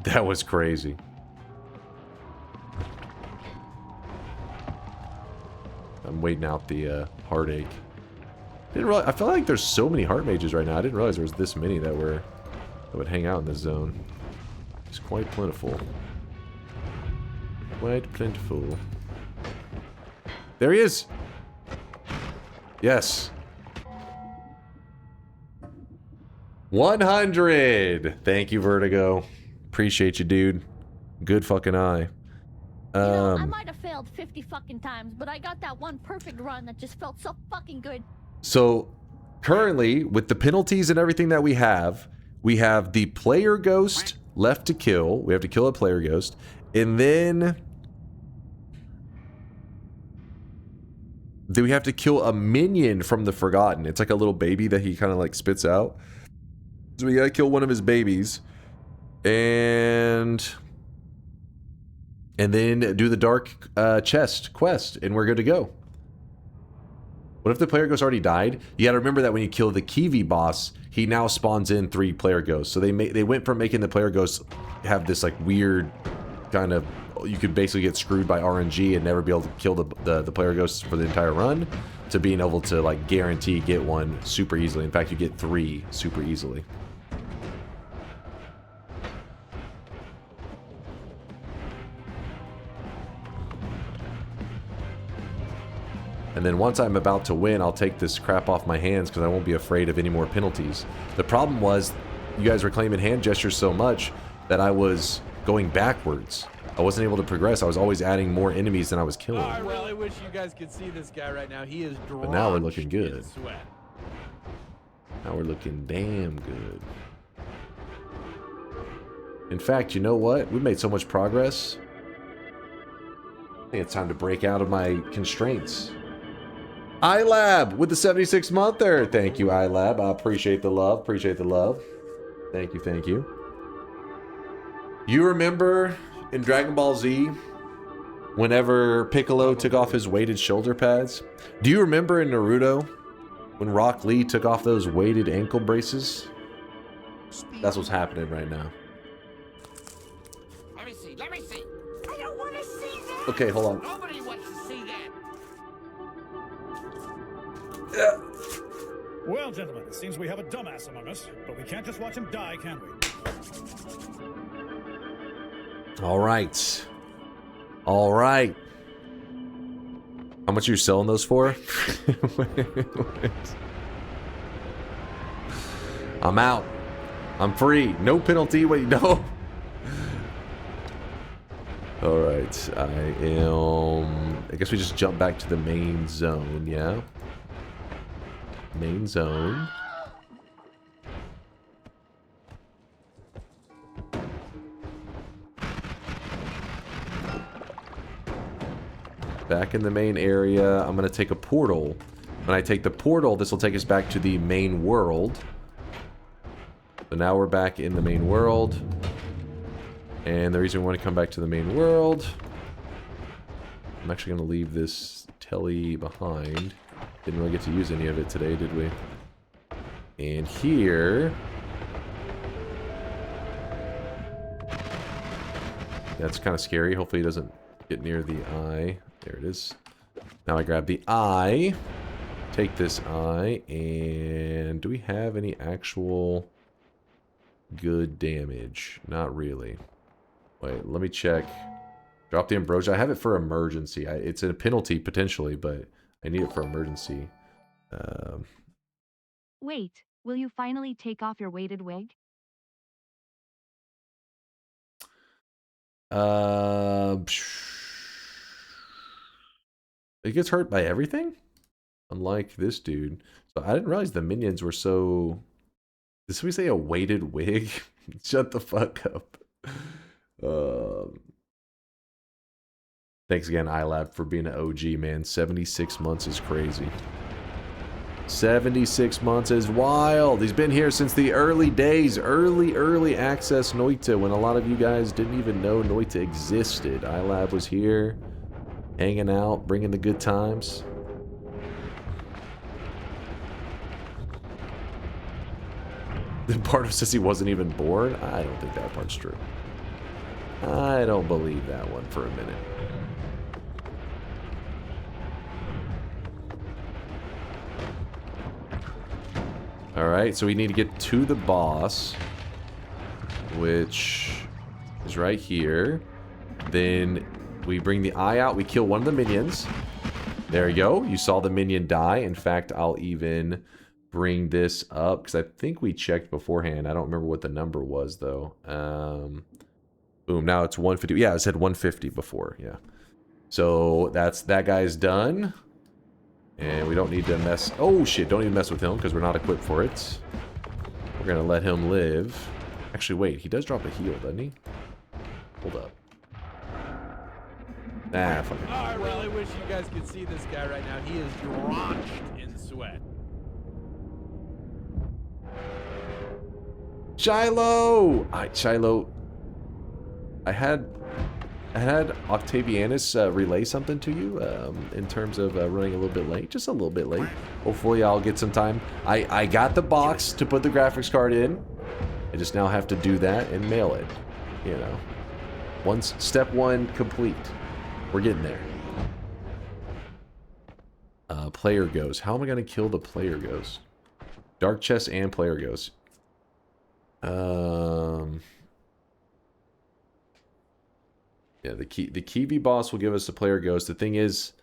That was crazy. I'm waiting out the heartache. I feel like there's so many heart mages right now. I didn't realize there was this many that would hang out in this zone. It's quite plentiful. Quite plentiful. There he is! Yes. 100! Thank you, Vertigo. Appreciate you, dude. Good fucking eye. I might have failed 50 fucking times, but I got that one perfect run that just felt so fucking good. So, currently, with the penalties and everything that we have the player ghost left to kill. We have to kill a player ghost. And then we have to kill a minion from the Forgotten. It's like a little baby that he kind of like spits out. So we gotta kill one of his babies. And then do the dark chest quest, and we're good to go. What if the player ghost already died? You gotta remember that when you kill the Kiwi boss, he now spawns in 3 player ghosts. So they went from making the player ghosts have this like weird kind of, you could basically get screwed by RNG and never be able to kill the player ghosts for the entire run, to being able to like guarantee get one super easily. In fact, you get 3 super easily. And then once I'm about to win, I'll take this crap off my hands because I won't be afraid of any more penalties. The problem was, you guys were claiming hand gestures so much that I was going backwards. I wasn't able to progress. I was always adding more enemies than I was killing. I really wish you guys could see this guy right now. He is drenched But now we're looking good. in sweat. Now we're looking damn good. In fact, you know what? We've made so much progress. I think it's time to break out of my constraints. iLab with the 76-monther. Thank you, iLab. I appreciate the love. Appreciate the love. Thank you, thank you. You remember in Dragon Ball Z, whenever Piccolo took off his weighted shoulder pads? Do you remember in Naruto, when Rock Lee took off those weighted ankle braces? That's what's happening right now. Let me see. Let me see. I don't want to see that. Okay, hold on. Nobody wants to see that. Well, gentlemen, it seems we have a dumbass among us, but we can't just watch him die, can we? All right. All right. How much are you selling those for? I'm out. I'm free. No penalty. Wait, no. All right. I guess we just jump back to the main zone, yeah? Main zone. Back in the main area, I'm going to take a portal. When I take the portal, this will take us back to the main world. So now we're back in the main world. And the reason we want to come back to the main world... I'm actually going to leave this telly behind. Didn't really get to use any of it today, did we? And here... That's kind of scary. Hopefully it doesn't get near the eye. There it is. Now I grab the eye. Take this eye. And do we have any actual good damage? Not really. Wait, let me check. Drop the ambrosia. I have it for emergency. It's a penalty potentially, but I need it for emergency. Wait, will you finally take off your weighted wig? It gets hurt by everything? Unlike this dude. So I didn't realize the minions were so... Did somebody say a weighted wig? Shut the fuck up. Thanks again, iLab, for being an OG, man. 76 months is crazy. 76 months is wild. He's been here since the early days. Early access Noita, when a lot of you guys didn't even know Noita existed. iLab was here, hanging out, bringing the good times. The part of says he wasn't even born? I don't think that part's true. I don't believe that one for a minute. Alright, so we need to get to the boss, which is right here. Then we bring the eye out, we kill one of the minions. There you go, you saw the minion die. In fact, I'll even bring this up, because I think we checked beforehand. I don't remember what the number was, though. Boom, now it's 150. Yeah, it said 150 before, yeah. So that guy's done. And we don't need to mess... Oh, shit, don't even mess with him, because we're not equipped for it. We're going to let him live. Actually, wait, he does drop a heal, doesn't he? Hold up. Nah, fuck it. I really wish you guys could see this guy right now. He is drenched in sweat. Shiloh! Shiloh. I had Octavianus relay something to you in terms of running a little bit late. Just a little bit late. Hopefully I'll get some time. I got the box to put the graphics card in. I just now have to do that and mail it. You know. Step one complete. We're getting there. Player Ghost. How am I going to kill the Player Ghost? Dark Chest and Player Ghost. Yeah, the Kiwi boss will give us the Player Ghost. The thing is,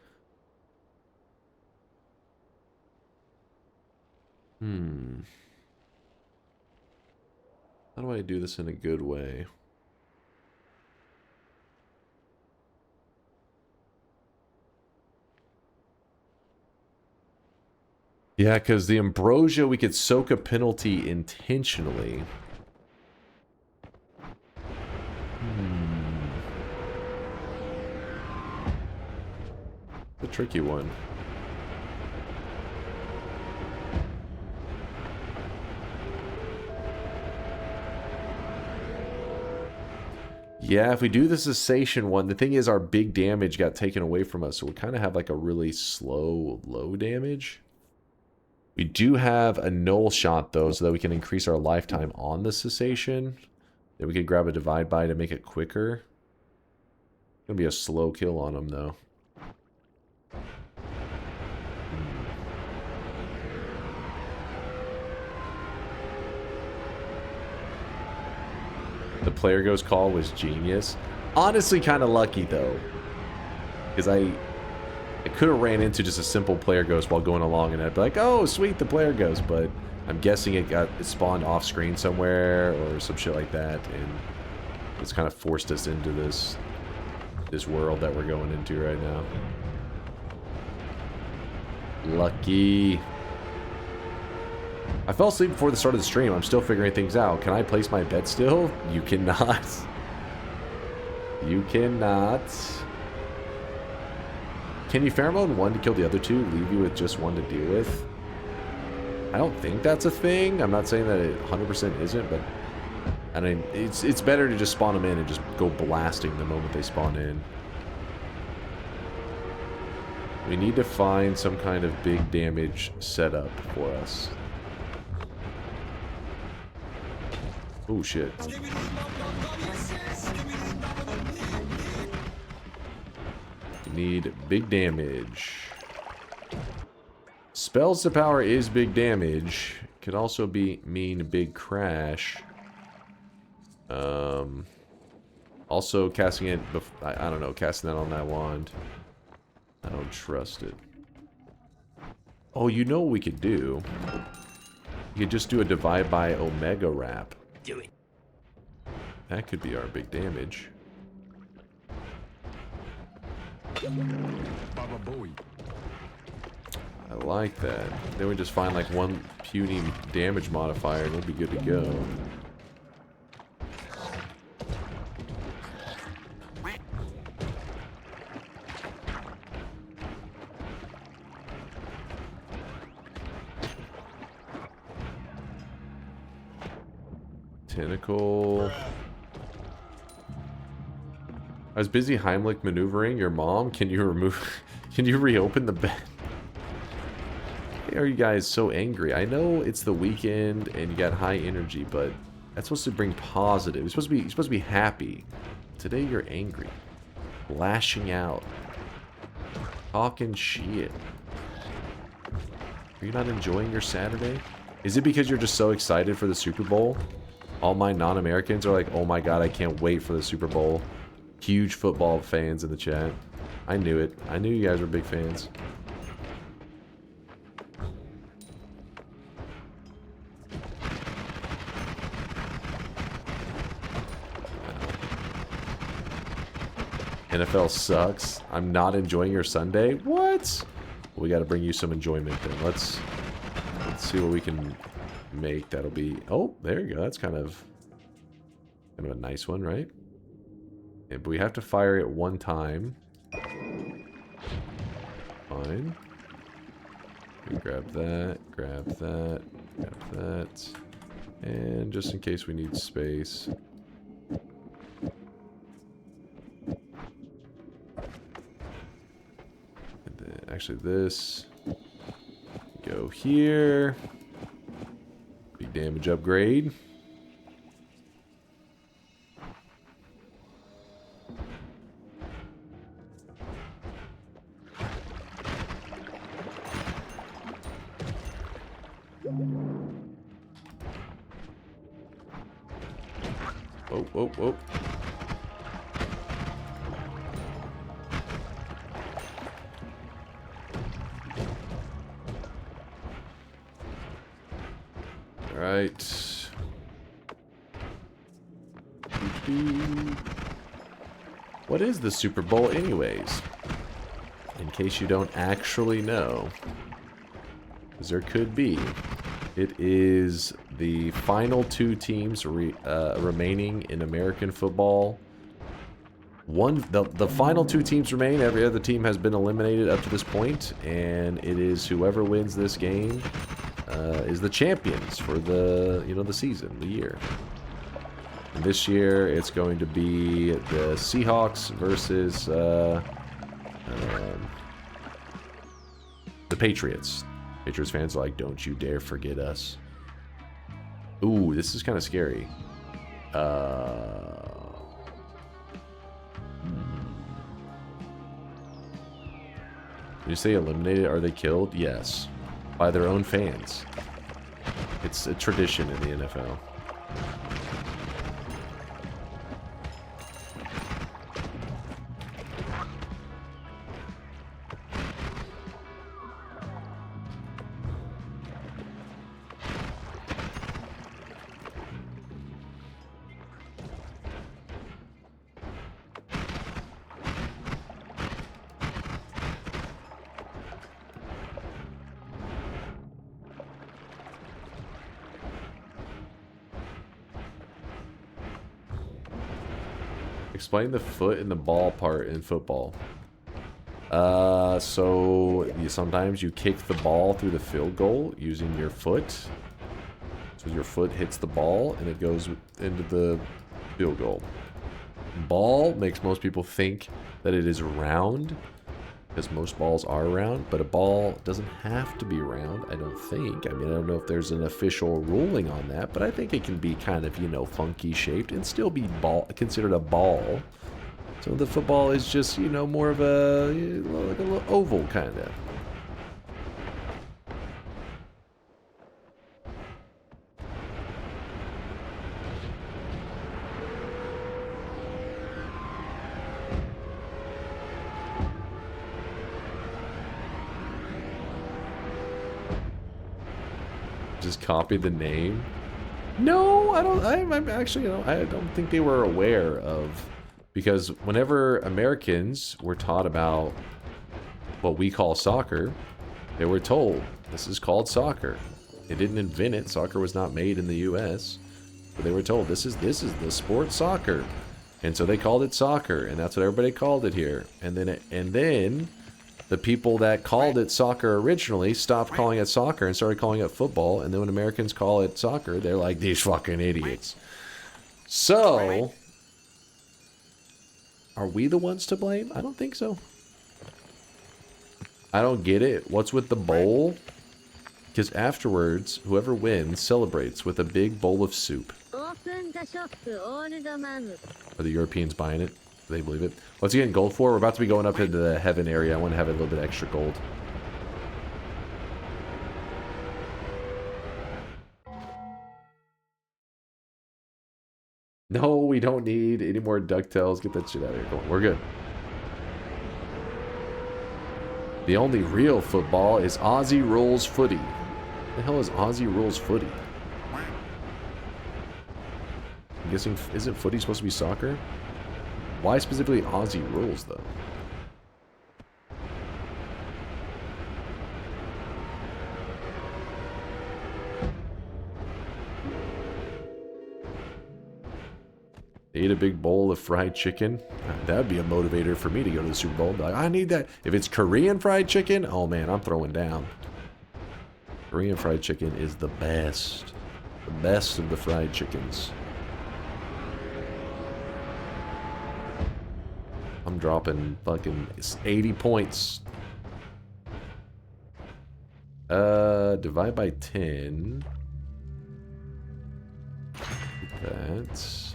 How do I do this in a good way? Yeah, because the Ambrosia, we could soak a penalty intentionally. A tricky one. Yeah, if we do the cessation one, the thing is our big damage got taken away from us, so we kind of have like a really slow, low damage. We do have a null shot though, so that we can increase our lifetime on the cessation. Then we could grab a divide by to make it quicker. It's gonna be a slow kill on him though. The player goes call was genius. Honestly, kind of lucky though, because I could have ran into just a simple player ghost while going along, and I'd be like, "Oh, sweet, the player ghost." But I'm guessing it spawned off screen somewhere or some shit like that, and it's kind of forced us into this world that we're going into right now. Lucky. I fell asleep before the start of the stream. I'm still figuring things out. Can I place my bet still? You cannot. You cannot. Can you pheromone one to kill the other two? Leave you with just one to deal with? I don't think that's a thing. I'm not saying that it 100% isn't, but I mean, it's better to just spawn them in and just go blasting the moment they spawn in. We need to find some kind of big damage setup for us. Oh shit. We need big damage. Spells to power is big damage. Could also mean big crash. Also casting it, I don't know, casting that on that wand. I don't trust it. Oh, you know what we could do? You could just do a divide by Omega Wrap. Do it. That could be our big damage. I like that. Then we just find like one puny damage modifier and we'll be good to go. Tentacle. I was busy Heimlich maneuvering your mom. Can you reopen the bed? Why are you guys so angry? I know it's the weekend and you got high energy, but that's supposed to bring positive. You're supposed to be happy. Today you're angry. Lashing out. Talking shit. Are you not enjoying your Saturday? Is it because you're just so excited for the Super Bowl? All my non-Americans are like, oh my god, I can't wait for the Super Bowl. Huge football fans in the chat. I knew it. I knew you guys were big fans. NFL sucks. I'm not enjoying your Sunday? What? We got to bring you some enjoyment then. Let's see what we can make. That'll be... Oh, there you go. That's kind of a nice one, right? Yeah, but we have to fire it one time. Fine. We grab that, grab that, grab that. And just in case we need space. And then, actually this. Go here. Big damage upgrade. Whoa, whoa, whoa. Alright. What is the Super Bowl anyways? In case you don't actually know. Because there could be. It is the final two teams remaining in American football. The final two teams remain. Every other team has been eliminated up to this point, and it is whoever wins this game is the champions for the the season, the year. And this year, it's going to be the Seahawks versus the Patriots. Patriots fans are like, don't you dare forget us. Ooh, this is kind of scary. When you say eliminated, are they killed? Yes. By their own fans. It's a tradition in the NFL. Explain the foot and the ball part in football. So sometimes you kick the ball through the field goal using your foot. So your foot hits the ball and it goes into the field goal. Ball makes most people think that it is round, because most balls are round, but a ball doesn't have to be round, I don't think. I mean, I don't know if there's an official ruling on that, but I think it can be kind of, funky shaped and still be considered a ball. So the football is just, more of a, like a little oval kind of. Just copy the name? No, I don't. I'm actually, I don't think they were aware of, because whenever Americans were taught about what we call soccer, they were told this is called soccer. They didn't invent it. Soccer was not made in the U.S., but they were told this is the sport soccer, and so they called it soccer, and that's what everybody called it here. And then the people that called it soccer originally stopped calling it soccer and started calling it football. And then when Americans call it soccer, they're like, these fucking idiots. So, are we the ones to blame? I don't think so. I don't get it. What's with the bowl? Because afterwards, whoever wins celebrates with a big bowl of soup. Are the Europeans buying it? Do they believe it? What's he getting gold for? We're about to be going up into the heaven area. I want to have a little bit extra gold. No, we don't need any more DuckTales. Get that shit out of here. Come on, we're good. The only real football is Aussie Rules Footy. What the hell is Aussie Rules Footy? I'm guessing, isn't footy supposed to be soccer? Why specifically Aussie Rules, though? They eat a big bowl of fried chicken. That would be a motivator for me to go to the Super Bowl. Be like, I need that. If it's Korean fried chicken, oh man, I'm throwing down. Korean fried chicken is the best. The best of the fried chickens. I'm dropping fucking 80 points. Divide by 10. That's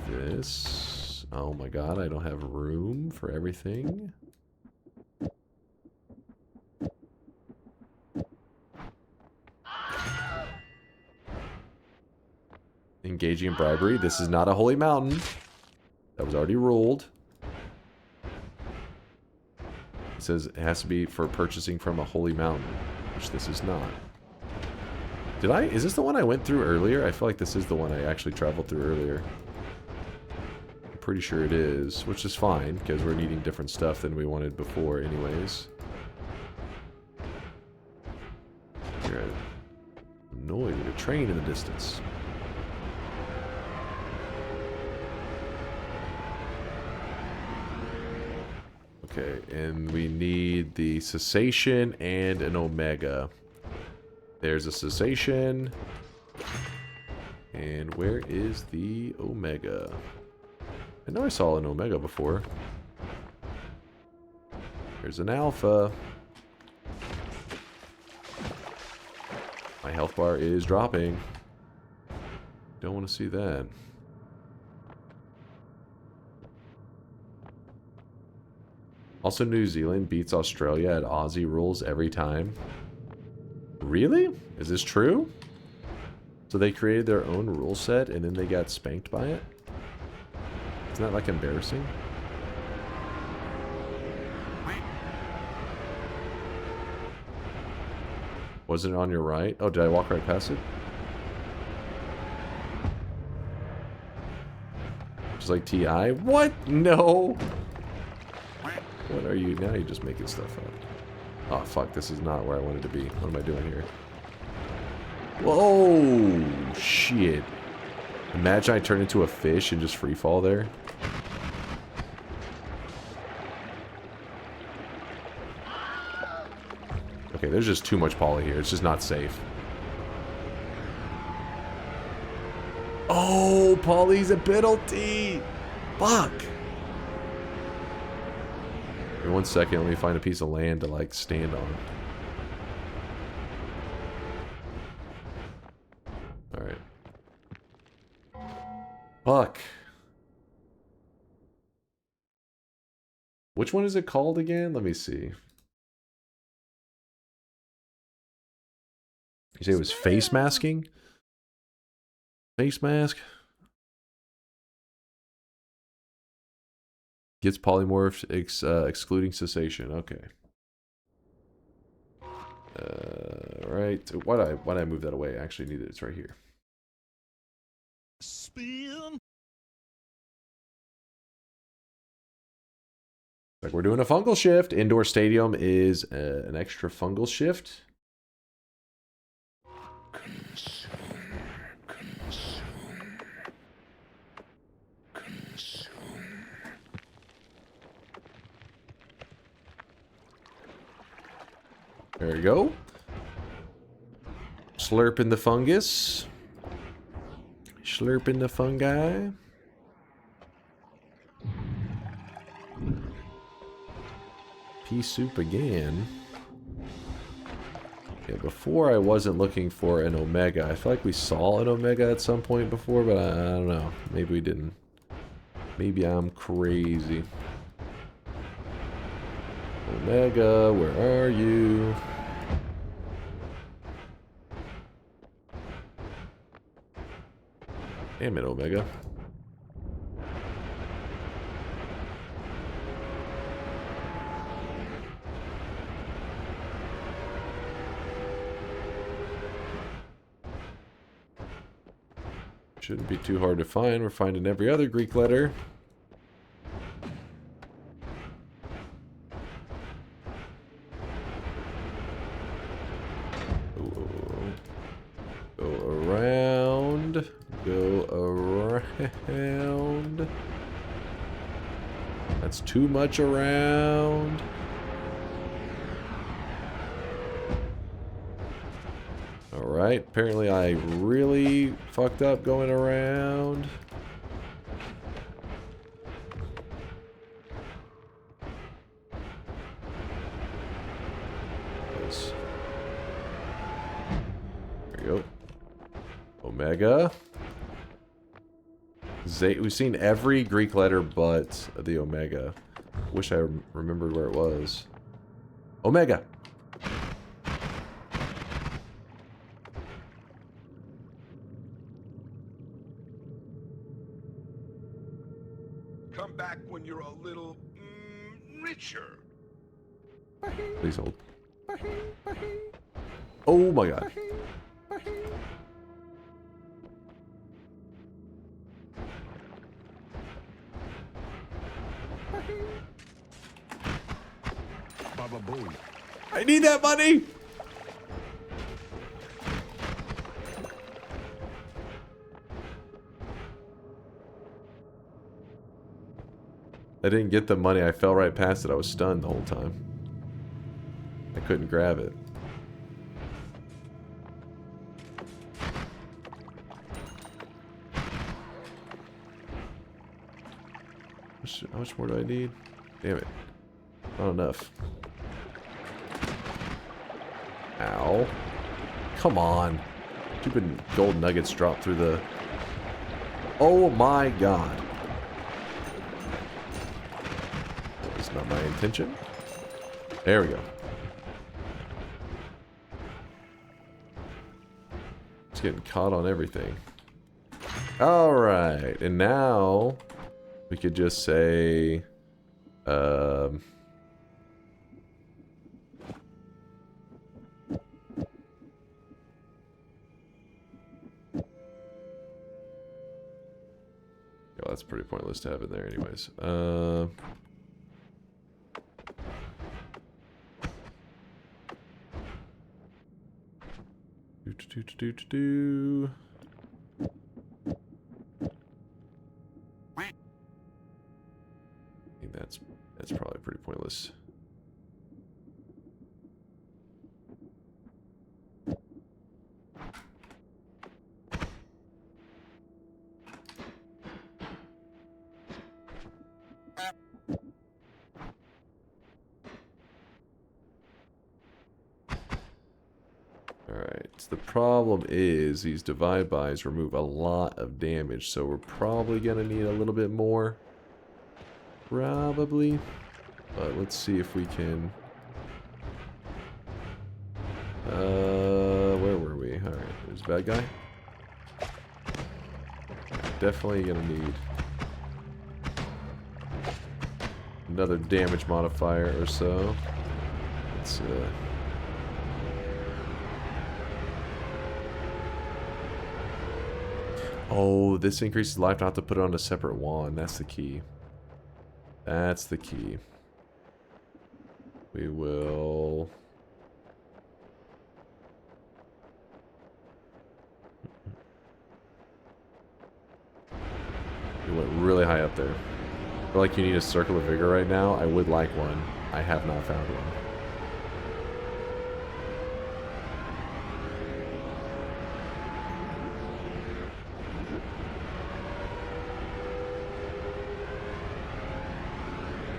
this. Oh my god, I don't have room for everything. Engaging in bribery. This is not a holy mountain. That was already ruled. It says it has to be for purchasing from a holy mountain, which this is not. Is this the one I went through earlier? I feel like this is the one I actually traveled through earlier. I'm pretty sure it is, which is fine, because we're needing different stuff than we wanted before anyways. You're annoyed with a train in the distance. Okay, and we need the cessation and an omega. There's a cessation. And where is the omega? I know I saw an omega before. There's an alpha. My health bar is dropping. Don't want to see that. Also, New Zealand beats Australia at Aussie rules every time. Really? Is this true? So they created their own rule set and then they got spanked by it? Isn't that like embarrassing? Wasn't it on your right? Oh, did I walk right past it? Just like TI? What? No! What are you? Now you're just making stuff up. Oh, fuck. This is not where I wanted to be. What am I doing here? Whoa! Shit. Imagine I turn into a fish and just free fall there. Okay, there's just too much poly here. It's just not safe. Oh, poly's a penalty! Fuck! Wait 1 second, let me find a piece of land to, like, stand on. Alright. Fuck. Which one is it called again? Let me see. You say it was face masking? Face mask? Gets polymorphed, excluding cessation. Okay. Right. Why'd I move that away? I actually need it. It's right here. Spin. Like we're doing a fungal shift. Indoor stadium is an extra fungal shift. There we go. Slurping the fungus. Slurping the fungi. Pea soup again. Yeah, before I wasn't looking for an omega. I feel like we saw an omega at some point before, but I don't know. Maybe we didn't. Maybe I'm crazy. Omega, where are you? Damn it, Omega. Shouldn't be too hard to find. We're finding every other Greek letter. Go around. That's too much around. Alright, apparently I really fucked up going around. Yes. There you go. Omega. We've seen every Greek letter but the Omega. Wish I remembered where it was. Omega. Come back when you're a little richer. Please hold. Oh my god. baboon. I need that money! I didn't get the money. I fell right past it. I was stunned the whole time. I couldn't grab it. How much more do I need? Damn it. Not enough. Ow. Come on. Stupid gold nuggets drop through the... Oh my god. That's not my intention. There we go. It's getting caught on everything. Alright, and now we could just say oh, that's pretty pointless to have in there anyways. I think that's probably pretty pointless. Alright, so the problem is these divide bys remove a lot of damage, so we're probably going to need a little bit more. Probably. But let's see if we can... where were we? Alright, there's a bad guy. Definitely going to need another damage modifier or so. Let's oh, this increases life, not to put it on a separate wand. That's the key. That's the key. We will... We went really high up there. I feel like you need a circle of vigor right now. I would like one. I have not found one.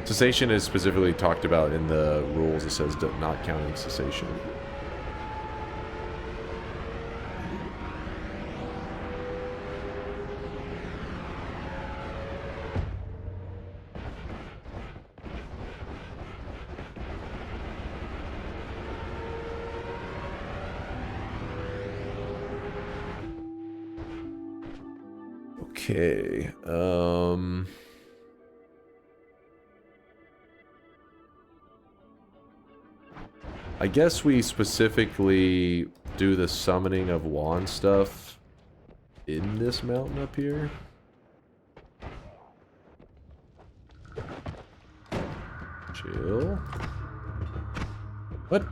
Cessation is specifically talked about in the rules. It says not counting cessation. Okay. I guess we specifically do the summoning of wand stuff in this mountain up here. Chill. What?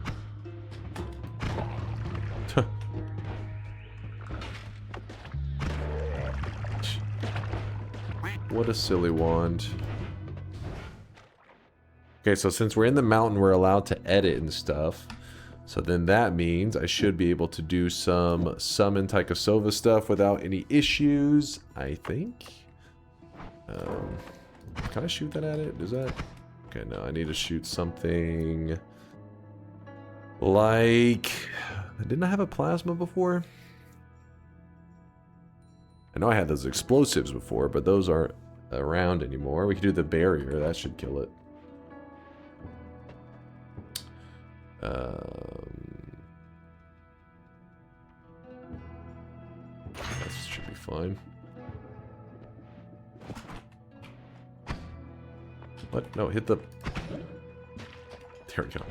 What a silly wand. Okay, so since we're in the mountain, we're allowed to edit and stuff. So then that means I should be able to do some summon Tychosova stuff without any issues, I think. Can I shoot that at it? Does that... Okay, no, I need to shoot something... Like... Didn't I have a plasma before? I know I had those explosives before, but those aren't around anymore. We can do the barrier. That should kill it. That should be fine. What? No, hit the... There we go.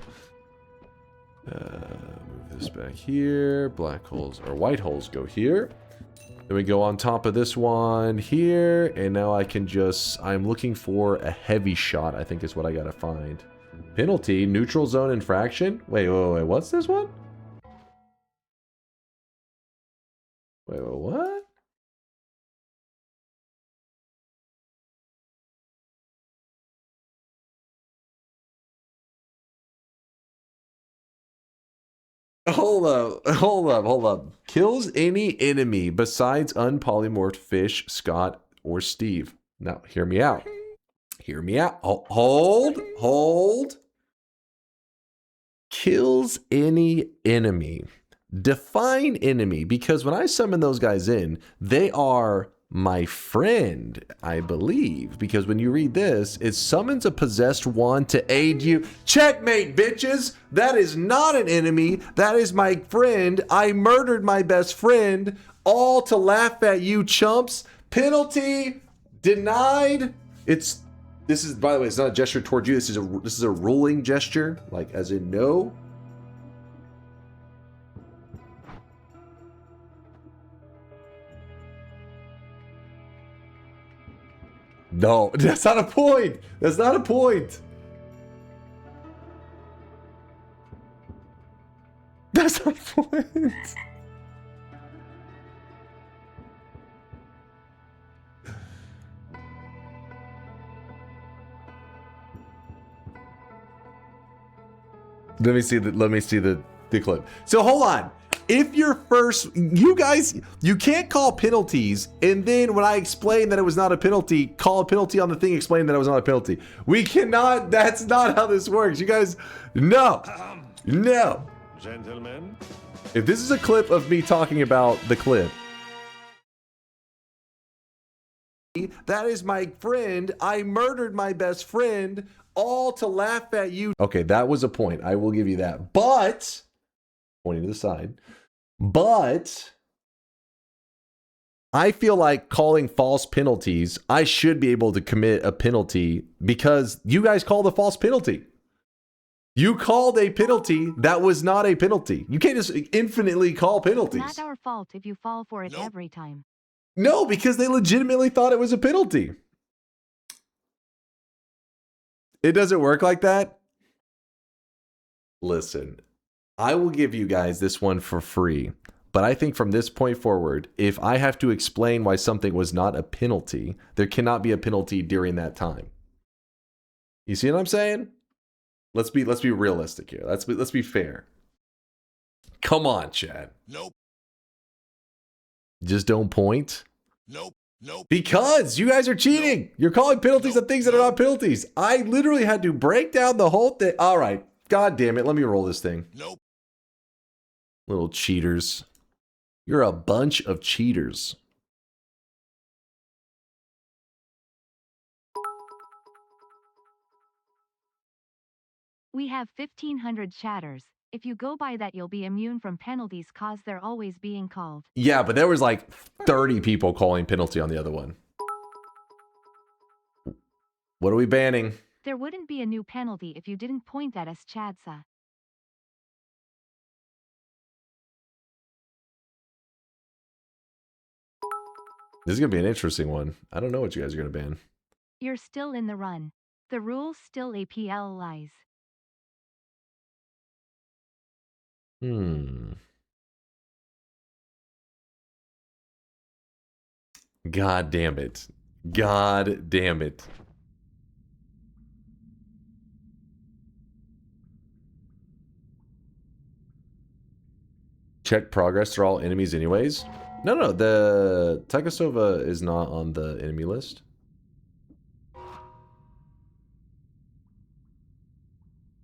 Move this back here. Black holes, or white holes go here. Then we go on top of this one here. And now I can just... I'm looking for a heavy shot, I think is what I gotta find. Penalty, neutral zone infraction. Wait, what's this one? Wait, what? Hold up. Kills any enemy besides unpolymorphed fish, Scott, or Steve. Now, hear me out. Hold. Kills any enemy. Define enemy, because when I summon those guys in, they are my friend, I believe. Because when you read this, it summons a possessed one to aid you. Checkmate, bitches! That is not an enemy. That is my friend. I murdered my best friend. All to laugh at you, chumps. Penalty denied. This is, by the way, it's not a gesture towards you. This is a ruling gesture, like as in no. No, that's not a point. That's not a point. That's not a point. Let me see the clip. So hold on. If you're first, you guys, you can't call penalties, and then when I explain that it was not a penalty, call a penalty on the thing explaining that it was not a penalty. We cannot, that's not how this works. You guys, no. Gentlemen. If this is a clip of me talking about the clip. That is my friend. I murdered my best friend, all to laugh at you. Okay, that was a point. I will give you that. But, pointing to the side, but I feel like calling false penalties, I should be able to commit a penalty because you guys called a false penalty. You called a penalty that was not a penalty. You can't just infinitely call penalties. It's not our fault if you fall for it every time. No, because they legitimately thought it was a penalty. It doesn't work like that. Listen, I will give you guys this one for free, but I think from this point forward, if I have to explain why something was not a penalty, there cannot be a penalty during that time. You see what I'm saying? Let's be realistic here. Let's be fair. Come on, Chad. Nope. Just don't point. Nope. Because you guys are cheating. You're calling penalties on things that are not penalties. I literally had to break down the whole thing. All right. God damn it. Let me roll this thing. Nope. Little cheaters. You're a bunch of cheaters. We have 1,500 chatters. If you go by that, you'll be immune from penalties cause they're always being called. Yeah, but there was like 30 people calling penalty on the other one. What are we banning? There wouldn't be a new penalty if you didn't point at us, Chadsa. This is going to be an interesting one. I don't know what you guys are going to ban. You're still in the run. The rules still APL lies. God damn it. God damn it. Check progress through all enemies anyways. No, the Takasova is not on the enemy list.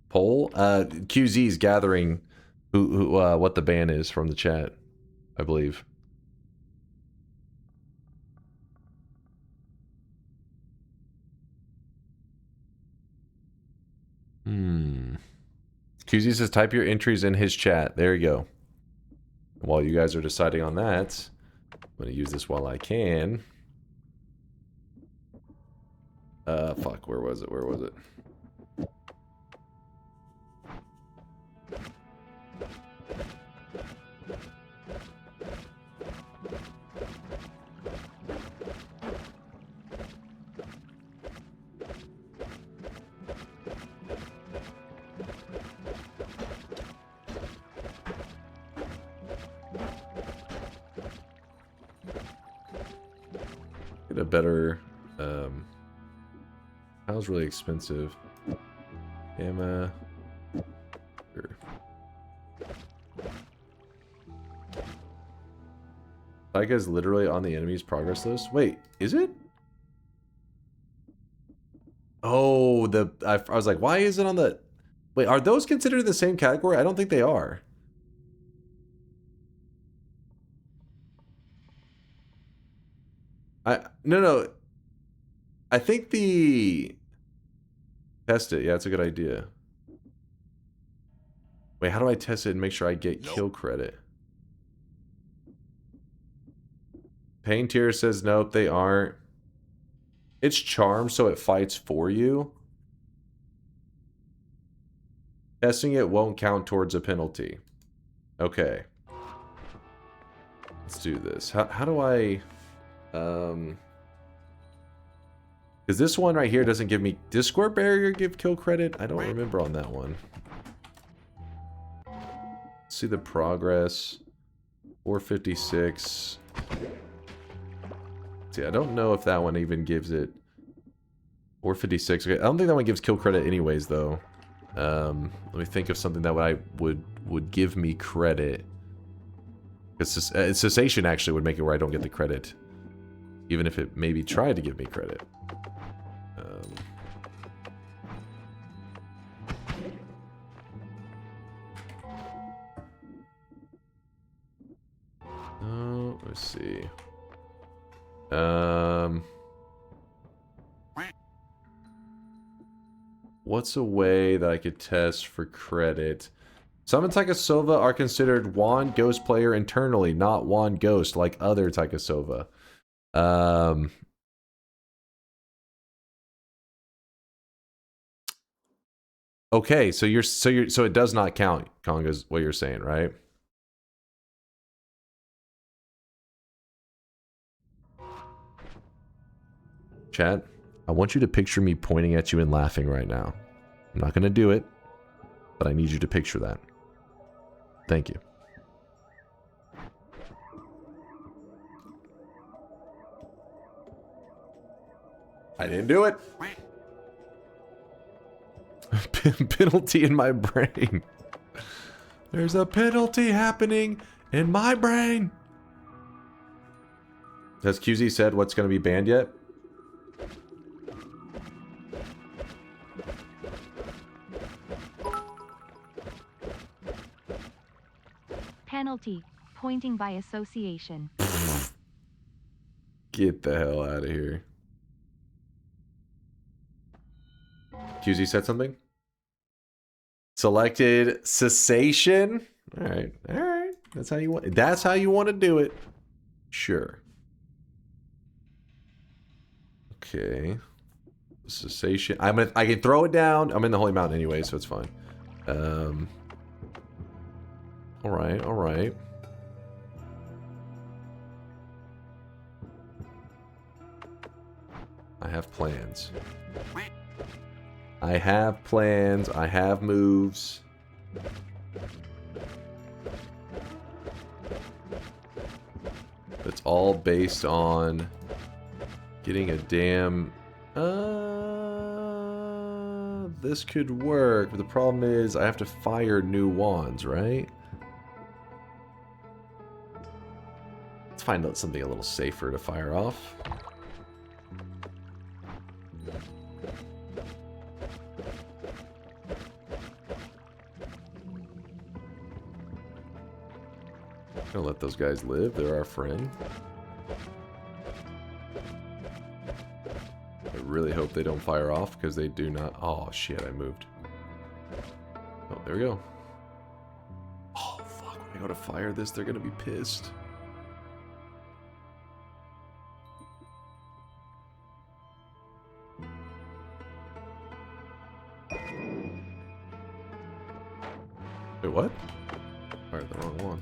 Poll? QZ is gathering what the ban is from the chat, I believe. QZ says type your entries in his chat. There you go. While you guys are deciding on that, I'm going to use this while I can. Fuck, where was it? get a better. That was really expensive. Gamma. Sure. Taika is literally on the enemy's progress list. Wait, is it? Oh, I was like, why is it on the? Wait, are those considered in the same category? I don't think they are. No. I think the test it. Yeah, that's a good idea. Wait, how do I test it and make sure I get kill credit? Pain Tier says nope, they aren't. It's charm, so it fights for you. Testing it won't count towards a penalty. Okay. Let's do this. How do I... Because this one right here doesn't give me... Does Square Barrier give kill credit? I don't remember on that one. Let's see the progress. 456. See, I don't know if that one even gives it... 456. Okay, I don't think that one gives kill credit anyways, though. Let me think of something that would give me credit. Because cessation actually would make it where I don't get the credit. Even if it maybe tried to give me credit. Oh, let's see. What's a way that I could test for credit? Some Taika Sova are considered Wand Ghost player internally, not Wand Ghost like other Taika Sova. Okay, so it does not count, Konga's what you're saying, right? Chat, I want you to picture me pointing at you and laughing right now. I'm not going to do it, but I need you to picture that. Thank you. I didn't do it. Penalty in my brain. There's a penalty happening in my brain. Has QZ said what's going to be banned yet? Penalty. Pointing by association. Get the hell out of here. QZ said something? Selected cessation. All right. That's how you want to do it. Sure. Okay. Cessation. I can throw it down. I'm in the Holy Mountain anyway, so it's fine. All right. I have plans. I have moves. It's all based on getting a damn... this could work, but the problem is I have to fire new wands, right? Let's find out something a little safer to fire off. Gonna let those guys live. They're our friend. I really hope they don't fire off because they do not. Oh shit! I moved. Oh, there we go. Oh fuck! When I go to fire this, they're gonna be pissed. Wait, what? Fired the wrong one.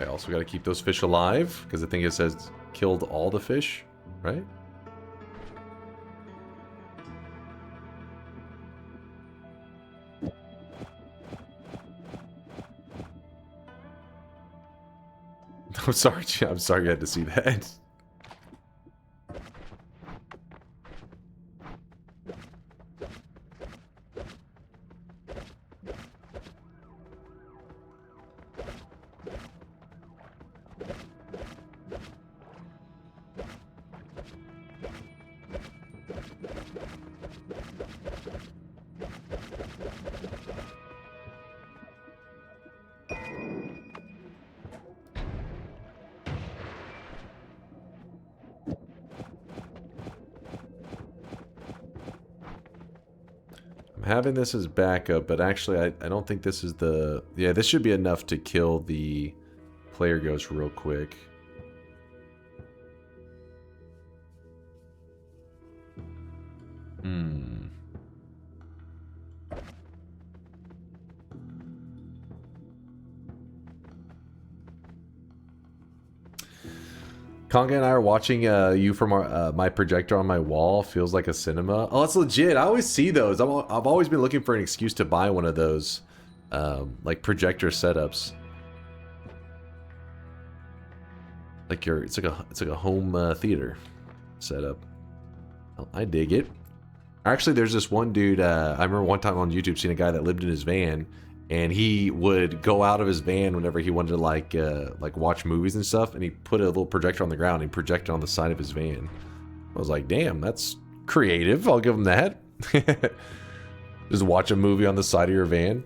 I also got to keep those fish alive, because I think it says killed all the fish, right? I'm sorry you had to see that. Having this as backup, but actually I don't think this is the... Yeah, this should be enough to kill the player ghost real quick. Conga and I are watching you from our, my projector on my wall. Feels like a cinema. Oh, that's legit. I always see those. I've always been looking for an excuse to buy one of those, like projector setups. Like it's like a home theater setup. Oh, I dig it. Actually, there's this one dude. I remember one time on YouTube seeing a guy that lived in his van. And he would go out of his van whenever he wanted to like watch movies and stuff, and he put a little projector on the ground and projected on the side of his van. I was like, damn, that's creative. I'll give him that. Just watch a movie on the side of your van.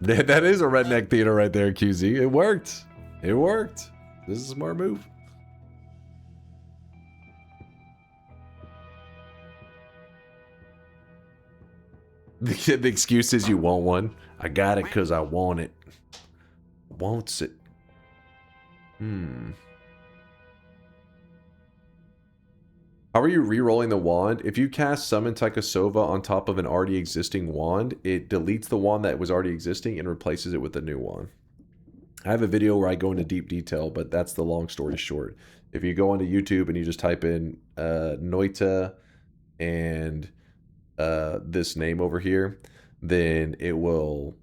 That is a redneck theater right there, QZ. It worked. It worked. This is a smart move. The excuse is you want one. I got it because I want it. Wants it. How are you re-rolling the wand? If you cast Summon Taikasova on top of an already existing wand, it deletes the wand that was already existing and replaces it with a new wand. I have a video where I go into deep detail, but that's the long story short. If you go onto YouTube and you just type in Noita and this name over here, then it will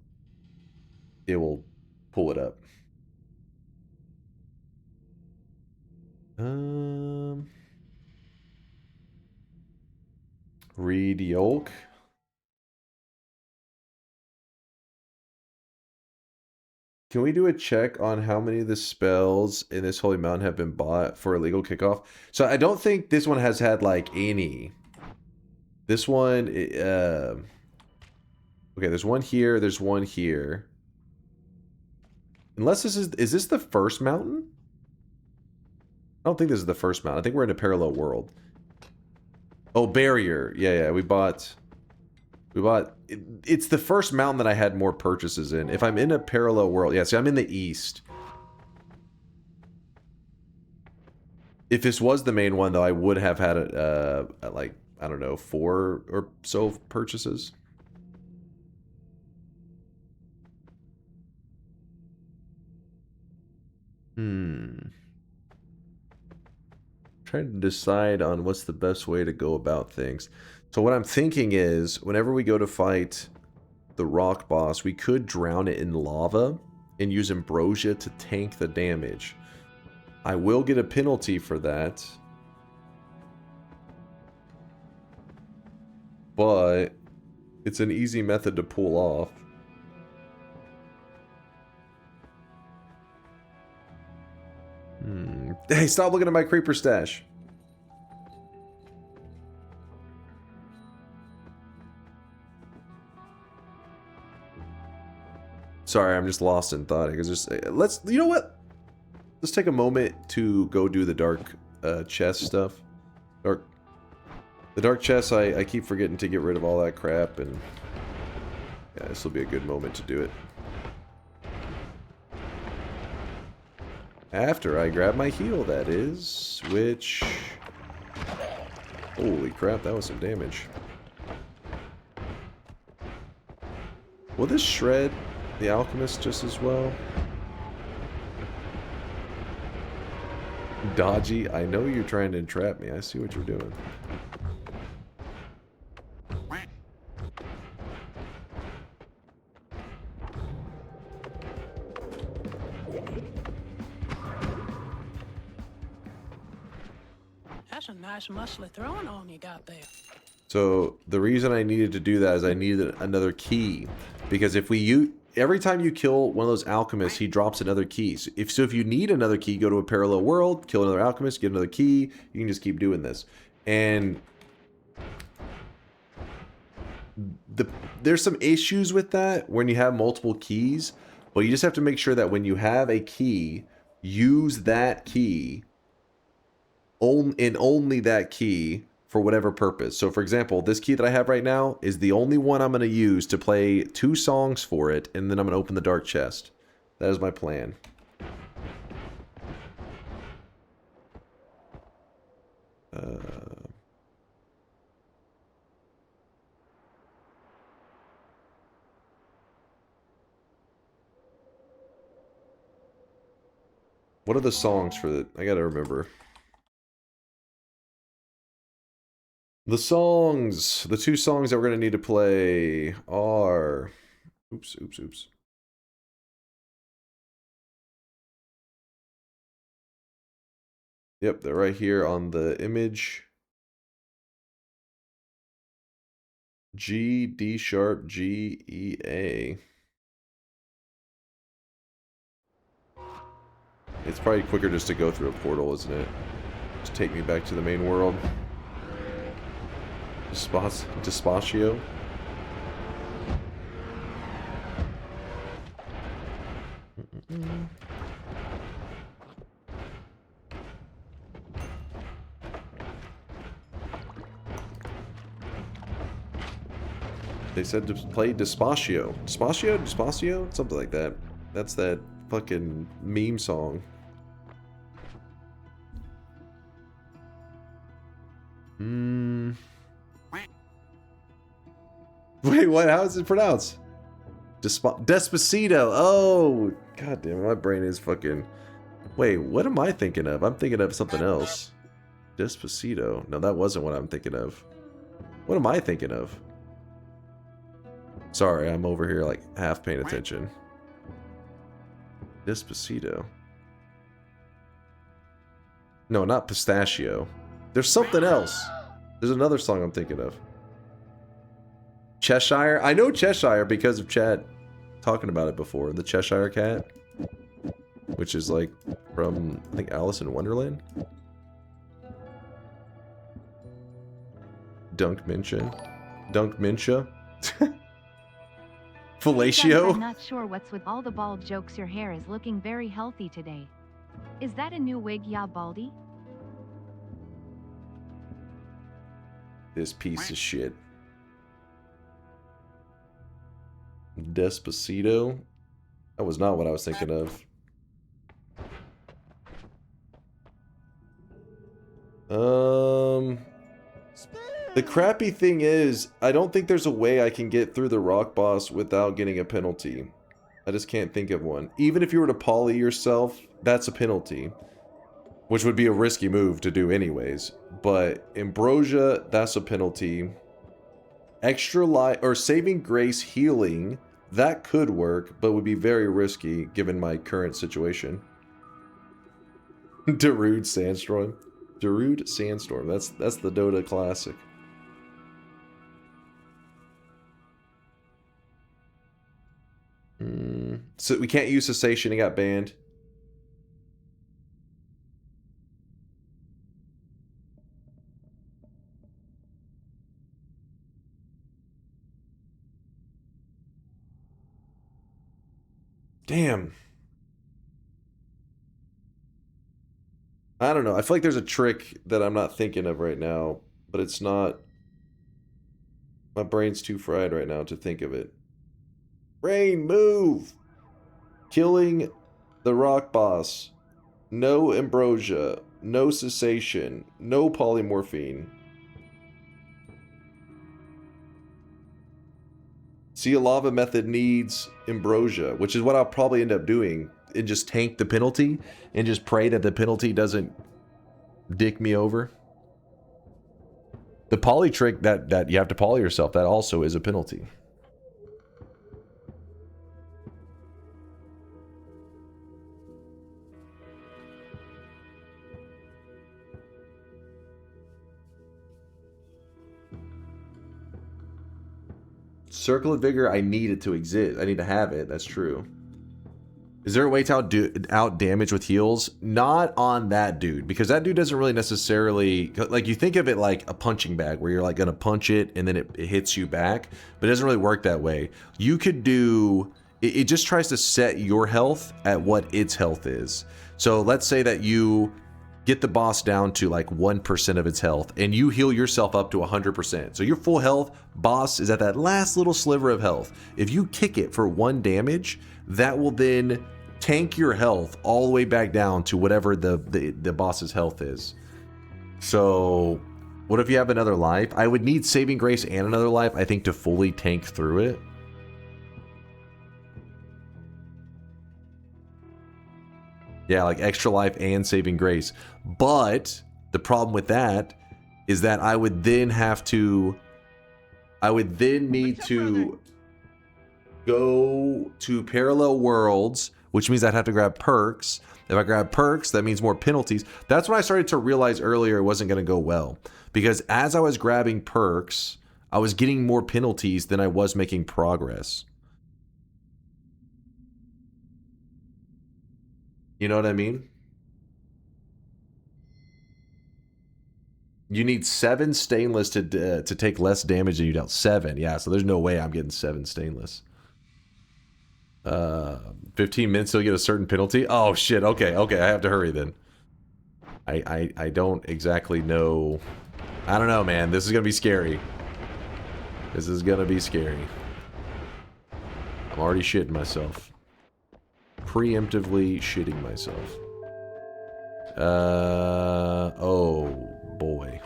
pull it up. Read Yolk. Can we do a check on how many of the spells in this Holy Mountain have been bought for illegal kickoff? So I don't think this one has had like any. This one, okay, there's one here, there's one here. Unless this is this the first mountain? I don't think this is the first mountain. I think we're in a parallel world. Oh, barrier. Yeah, we bought, it's the first mountain that I had more purchases in. If I'm in a parallel world, yeah, see, I'm in the east. If this was the main one, though, I would have had it, like, I don't know, 4 or so purchases. Trying to decide on what's the best way to go about things. So what I'm thinking is, whenever we go to fight the rock boss, we could drown it in lava and use ambrosia to tank the damage. I will get a penalty for that, but it's an easy method to pull off. Hey, stop looking at my creeper stash. Sorry, I'm just lost in thought. Because let's, you know what? Let's take a moment to go do the dark chest stuff. The dark chest, I keep forgetting to get rid of all that crap, and yeah, this will be a good moment to do it. After I grab my heal, that is, which... Holy crap, that was some damage. Will this shred the alchemist just as well? Dodgy, I know you're trying to entrap me. I see what you're doing. That's a nice muscly throwing arm you got there. So the reason I needed to do that is I needed another key, because if we every time you kill one of those alchemists, he drops another key. So if you need another key, go to a parallel world, kill another alchemist, get another key. You can just keep doing this. And there's some issues with that when you have multiple keys, but you just have to make sure that when you have a key, use that key and only that key for whatever purpose. So for example, this key that I have right now is the only one I'm going to use to play 2 songs for it, and then I'm going to open the dark chest. That is my plan. What are the songs for the... I gotta remember. The songs, the 2 songs that we're going to need to play are... Oops. Yep, they're right here on the image. G, D sharp, G, E, A. It's probably quicker just to go through a portal, isn't it? Just take me back to the main world. Despacio. They said to play Despacio. Despacio? Something like that. That's that fucking meme song. Wait, what? How is it pronounced? Despacito. Oh, god damn it, my brain is fucking... Wait, what am I thinking of? I'm thinking of something else. Despacito. No, that wasn't what I'm thinking of. What am I thinking of? Sorry, I'm over here like half paying attention. Despacito. No, not pistachio. There's something else. There's another song I'm thinking of. Cheshire? I know Cheshire because of Chad talking about it before. The Cheshire Cat. Which is like from, I think, Alice in Wonderland. Dunk Mincha. Fellatio? I'm not sure what's with all the bald jokes. Your hair is looking very healthy today. Is that a new wig, ya baldy? This piece of shit. Despacito? That was not what I was thinking of. The crappy thing is, I don't think there's a way I can get through the rock boss without getting a penalty. I just can't think of one. Even if you were to poly yourself, that's a penalty. Which would be a risky move to do anyways. But Ambrosia, that's a penalty. Extra life, or Saving Grace healing, that could work, but would be very risky given my current situation. Darude Sandstorm. Darude Sandstorm, that's the Dota classic. So we can't use Cessation, he got banned. Damn. I don't know. I feel like there's a trick that I'm not thinking of right now, but it's not... My brain's too fried right now to think of it. Brain, move! Killing the rock boss. No ambrosia. No cessation. No polymorphine. See, a lava method needs ambrosia, which is what I'll probably end up doing. And just tank the penalty and just pray that the penalty doesn't dick me over. The poly trick that you have to poly yourself, that also is a penalty. Circle of Vigor, I need it to exist. I need to have it. That's true. Is there a way to out damage with heals? Not on that dude, because that dude doesn't really necessarily, like, you think of it like a punching bag where you're like gonna punch it and then it hits you back, but it doesn't really work that way. You could do, it just tries to set your health at what its health is. So let's say that you get the boss down to like 1% of its health and you heal yourself up to 100%. So your full health, boss is at that last little sliver of health. If you kick it for 1 damage, that will then tank your health all the way back down to whatever the boss's health is. So what if you have another life? I would need Saving Grace and another life, I think, to fully tank through it. Yeah, like extra life and Saving Grace. But the problem with that is that I would then need to go to Parallel Worlds, which means I'd have to grab perks. If I grab perks, that means more penalties. That's when I started to realize earlier it wasn't going to go well. Because as I was grabbing perks, I was getting more penalties than I was making progress. You know what I mean? You need 7 stainless to take less damage than you dealt. 7, yeah. So there's no way I'm getting 7 stainless. 15 minutes till you get a certain penalty. Oh shit. Okay, I have to hurry then. I don't exactly know. I don't know, man. This is gonna be scary. This is gonna be scary. I'm already shitting myself. Preemptively shitting myself. Oh boy.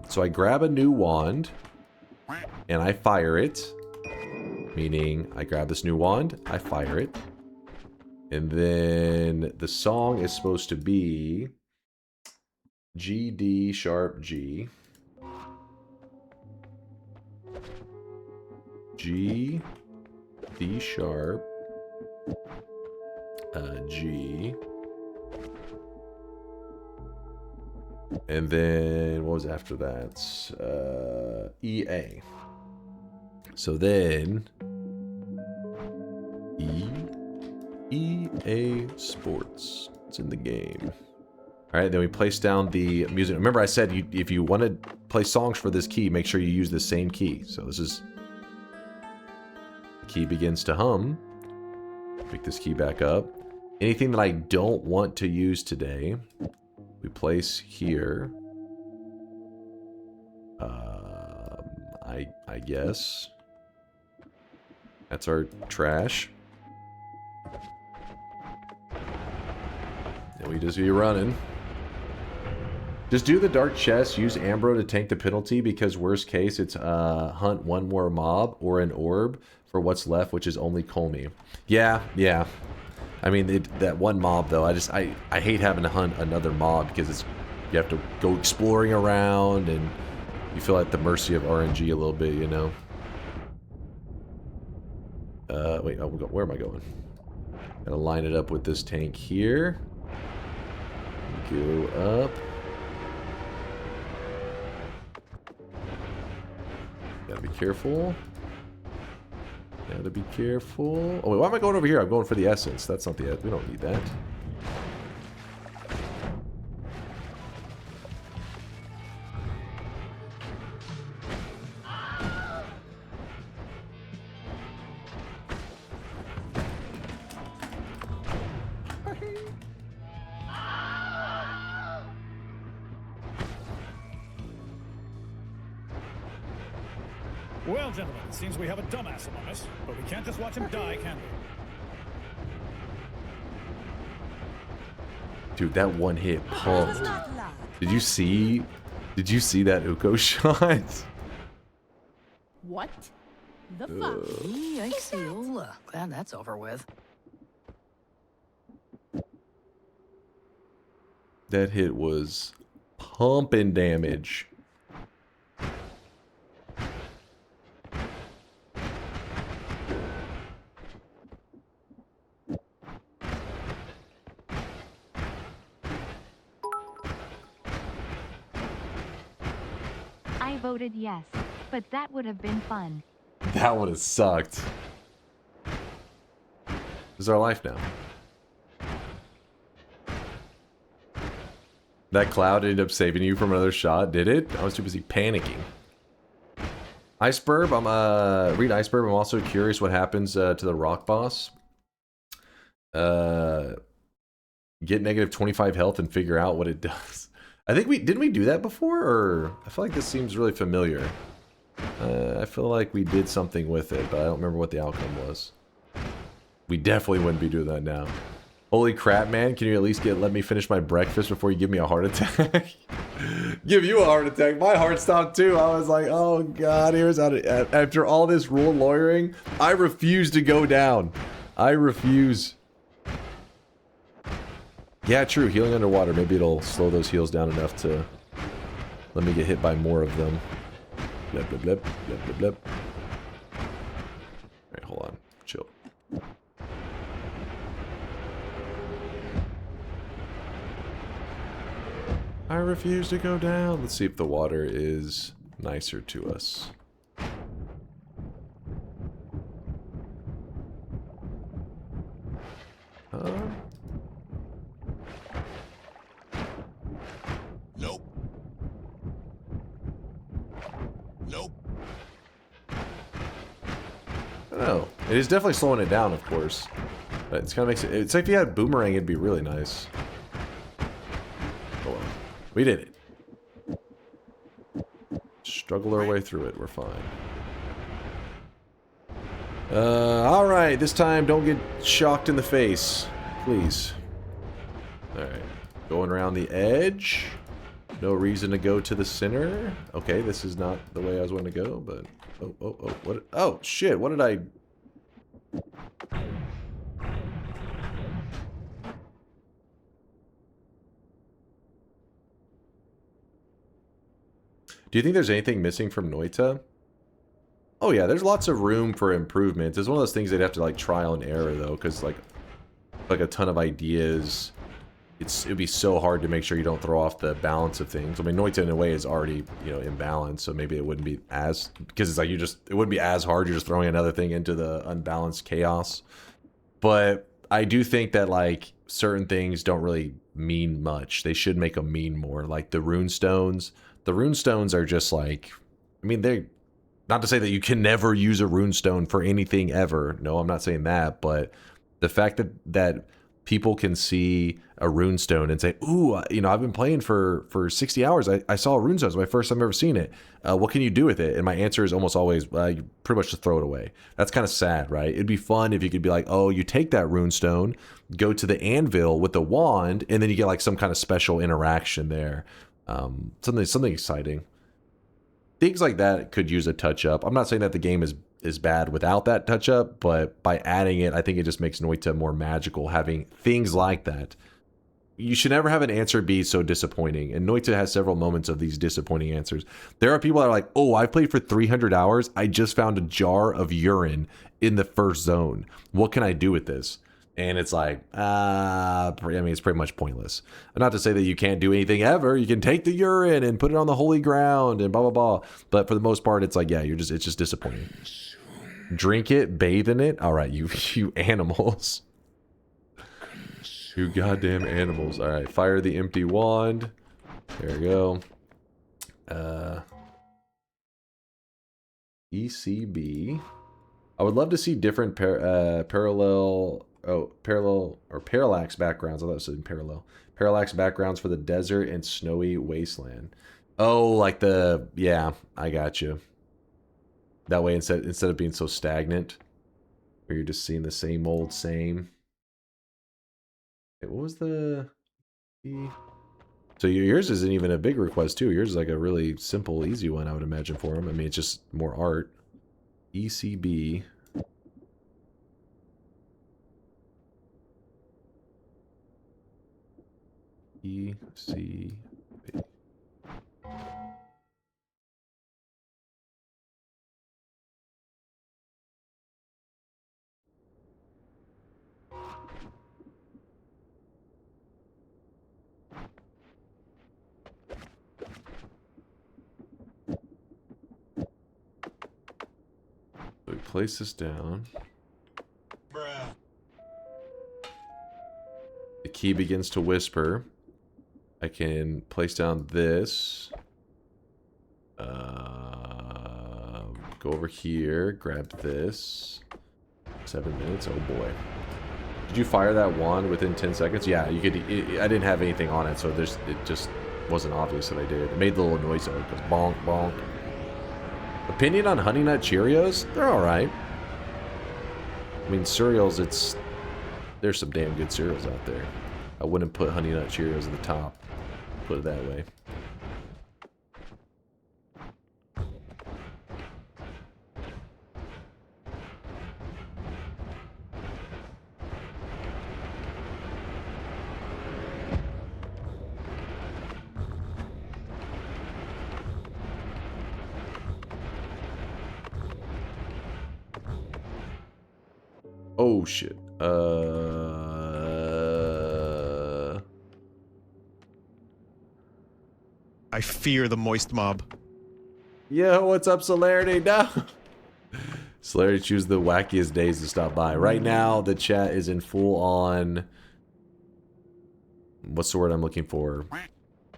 So I grab a new wand and I fire it. Meaning I grab this new wand, I fire it. And then the song is supposed to be G, D, sharp, G. G, D sharp, G. And then what was after that? EA. So then EA Sports. It's in the game. All right, then we place down the music. Remember I said if you want to play songs for this key, make sure you use the same key. So this is, the key begins to hum. Pick this key back up. Anything that I don't want to use today, we place here. I guess. That's our trash. And we just be running. Just do the dark chest, use Ambro to tank the penalty, because worst case it's hunt one more mob or an orb for what's left, which is only Colmy. Yeah. I mean, that one mob though, I hate having to hunt another mob because it's, you have to go exploring around and you feel at the mercy of RNG a little bit, you know. Wait, where am I going? Gotta line it up with this tank here. Go up. Gotta be careful. Gotta be careful. Oh wait, why am I going over here? I'm going for the essence. That's not the, we don't need that. Well, gentlemen, it seems we have a dumbass among us, but we can't just watch him die, can we? Dude, that one hit pumped. Did you see that Uko shot? What the fuck? Yikes, glad that's over with. That hit was pumping damage. I voted yes, but that would have been fun. That would have sucked. This is our life now. That cloud ended up saving you from another shot, did it? I was too busy panicking. Iceberg, read Iceberg. I'm also curious what happens to the rock boss. Get negative 25 health and figure out what it does. I think didn't we do that before? Or I feel like this seems really familiar. I feel like we did something with it, but I don't remember what the outcome was. We definitely wouldn't be doing that now. Holy crap, man. Can you at least let me finish my breakfast before you give me a heart attack? Give you a heart attack. My heart stopped too. I was like, oh god, here's how to... After all this rule lawyering, I refuse to go down. I refuse. Yeah, true. Healing underwater. Maybe it'll slow those heals down enough to let me get hit by more of them. Blip, blip, blip, blip, blip, blip. Alright, hold on. Chill. I refuse to go down. Let's see if the water is nicer to us. Nope. Nope. I don't know. It is definitely slowing it down, of course. But it's kind of makes it... It's like if you had boomerang, it'd be really nice. Oh well. We did it. Struggle our way through it. We're fine. Alright. This time, don't get shocked in the face. Please. Alright. Going around the edge. No reason to go to the center. Okay, this is not the way I was wanting to go, but... Oh, what... Oh, shit, what did I... Do you think there's anything missing from Noita? Oh yeah, there's lots of room for improvements. It's one of those things they'd have to like trial and error though, because like a ton of ideas. It'd be so hard to make sure you don't throw off the balance of things. I mean, Noita in a way is already, you know, imbalanced, so maybe it wouldn't be as, because it's like it wouldn't be as hard. You're just throwing another thing into the unbalanced chaos. But I do think that like certain things don't really mean much. They should make them mean more. Like the rune stones. The rune stones are just like, I mean, they're not to say that you can never use a rune stone for anything ever. No, I'm not saying that, but the fact that people can see a rune stone and say, ooh, you know, I've been playing for 60 hours. I saw a rune stone. It's my first time ever seen it. What can you do with it? And my answer is almost always, you pretty much just throw it away. That's kind of sad, right? It'd be fun if you could be like, oh, you take that rune stone, go to the anvil with the wand, and then you get like some kind of special interaction there. Something exciting. Things like that could use a touch up. I'm not saying that the game is bad without that touch up, but by adding it, I think it just makes Noita more magical, having things like that. You should never have an answer be so disappointing, and Noita has several moments of these disappointing answers. There are people that are like, oh, I played for 300 hours, I just found a jar of urine in the first zone. What can I do with this? And it's like, I mean, it's pretty much pointless. Not to say that you can't do anything ever. You can take the urine and put it on the holy ground and blah, blah, blah. But for the most part, it's like, yeah, it's just disappointing. Drink it, bathe in it. All right, you animals. You goddamn animals. All right, fire the empty wand. There we go. ECB. I would love to see different parallax backgrounds. I thought it was in parallel. Parallax backgrounds for the desert and snowy wasteland. Oh, like yeah, I got you. That way, instead of being so stagnant, where you're just seeing the same old same. Wait, what was the? So yours isn't even a big request too. Yours is like a really simple, easy one, I would imagine for him. I mean, it's just more art. ECB. ECB. place this down. The key begins to whisper. I can place down this. Go over here, grab this. 7 minutes, oh boy. Did you fire that wand within 10 seconds? Yeah, you could. I didn't have anything on it, so it just wasn't obvious that I did. It made the little noise, so it goes bonk, bonk. Opinion on Honey Nut Cheerios? They're alright. I mean, cereals, there's some damn good cereals out there. I wouldn't put Honey Nut Cheerios at the top. Put it that way. Oh shit. I fear the moist mob. Yo, what's up, Celerity? No. Celerity, choose the wackiest days to stop by. Right now, the chat is in full on. What's the word I'm looking for?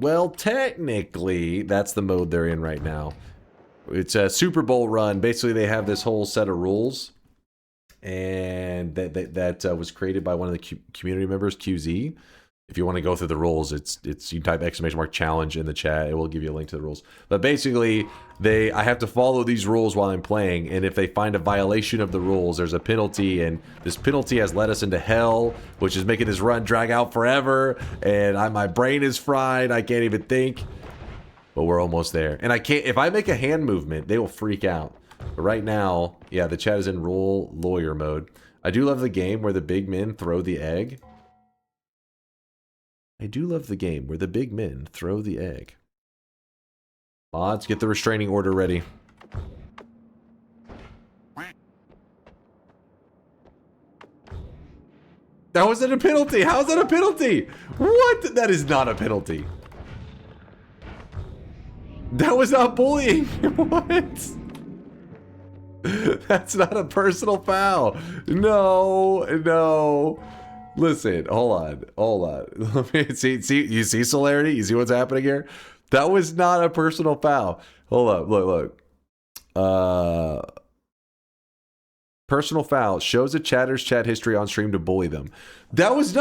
Well, technically, that's the mode they're in right now. It's a Super Bowl run. Basically, they have this whole set of rules. And that was created by one of the community members, QZ. If you want to go through the rules, it's you type !challenge in the chat. It will give you a link to the rules. But basically, I have to follow these rules while I'm playing, and if they find a violation of the rules, there's a penalty, and this penalty has led us into hell, which is making this run drag out forever. And my brain is fried. I can't even think. But we're almost there. And I can't. If I make a hand movement, they will freak out. But right now, yeah, the chat is in role lawyer mode. I do love the game where the big men throw the egg. I do love the game where the big men throw the egg. Mods, get the restraining order ready. That wasn't a penalty. How's that a penalty? What? That is not a penalty. That was not bullying. What? That's not a personal foul. No, no. Listen, hold on. Let me see. You see Celerity? You see what's happening here? That was not a personal foul. Hold up. Look. Personal foul shows a chatter's chat history on stream to bully them. That was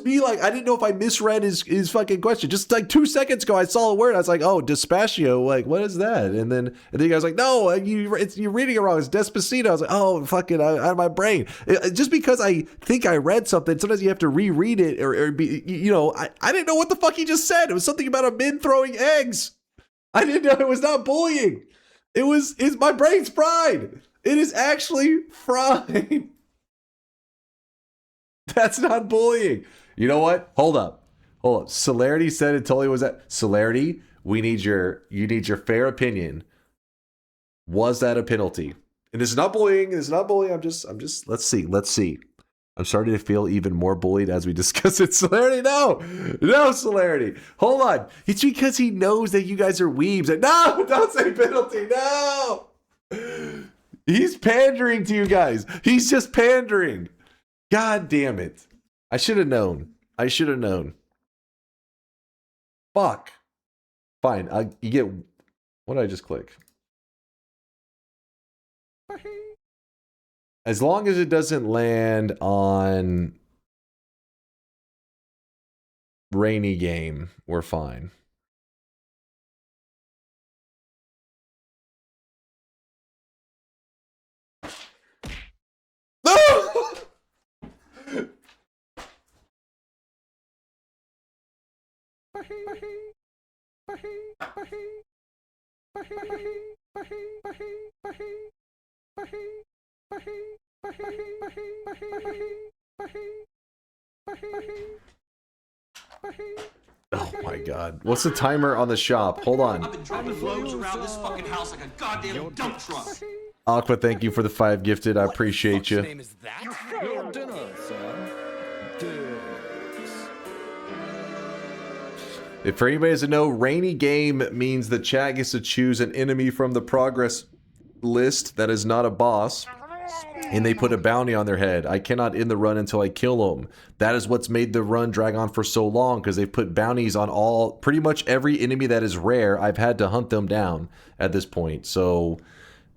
me. Like, I didn't know if I misread his fucking question. Just like 2 seconds ago, I saw a word. I was like, oh, Despacio. Like, what is that? And then you guys like, no, you're reading it wrong. It's Despacito. I was like, oh, fucking out of my brain. Just because I think I read something, sometimes you have to reread it or be, you know, I didn't know what the fuck he just said. It was something about a men throwing eggs. I didn't know it was not bullying. It's my brain's fried. It is actually fried. That's not bullying. You know what? Hold up. Celerity said it totally was that. Celerity, you need your fair opinion. Was that a penalty? And this is not bullying. I'm just, let's see. I'm starting to feel even more bullied as we discuss it. Celerity, no, Celerity. Hold on. It's because he knows that you guys are weebs. No, don't say penalty. No. He's pandering to you guys. He's just pandering. God damn it. I should have known. Fuck. Fine. You get... What did I just click? As long as it doesn't land on rainy game, we're fine. Oh my god. What's the timer on the shop? Hold on. I've been dropping loads around this fucking house like a goddamn dump truck. Aqua, thank you for the 5 gifted. I appreciate you. name is that? Your dinner, sir. If for anybody doesn't know, rainy game means the chat gets to choose an enemy from the progress list that is not a boss. and they put a bounty on their head. I cannot end the run until I kill them. That is what's made the run drag on for so long, because they've put bounties on pretty much every enemy that is rare. I've had to hunt them down at this point. So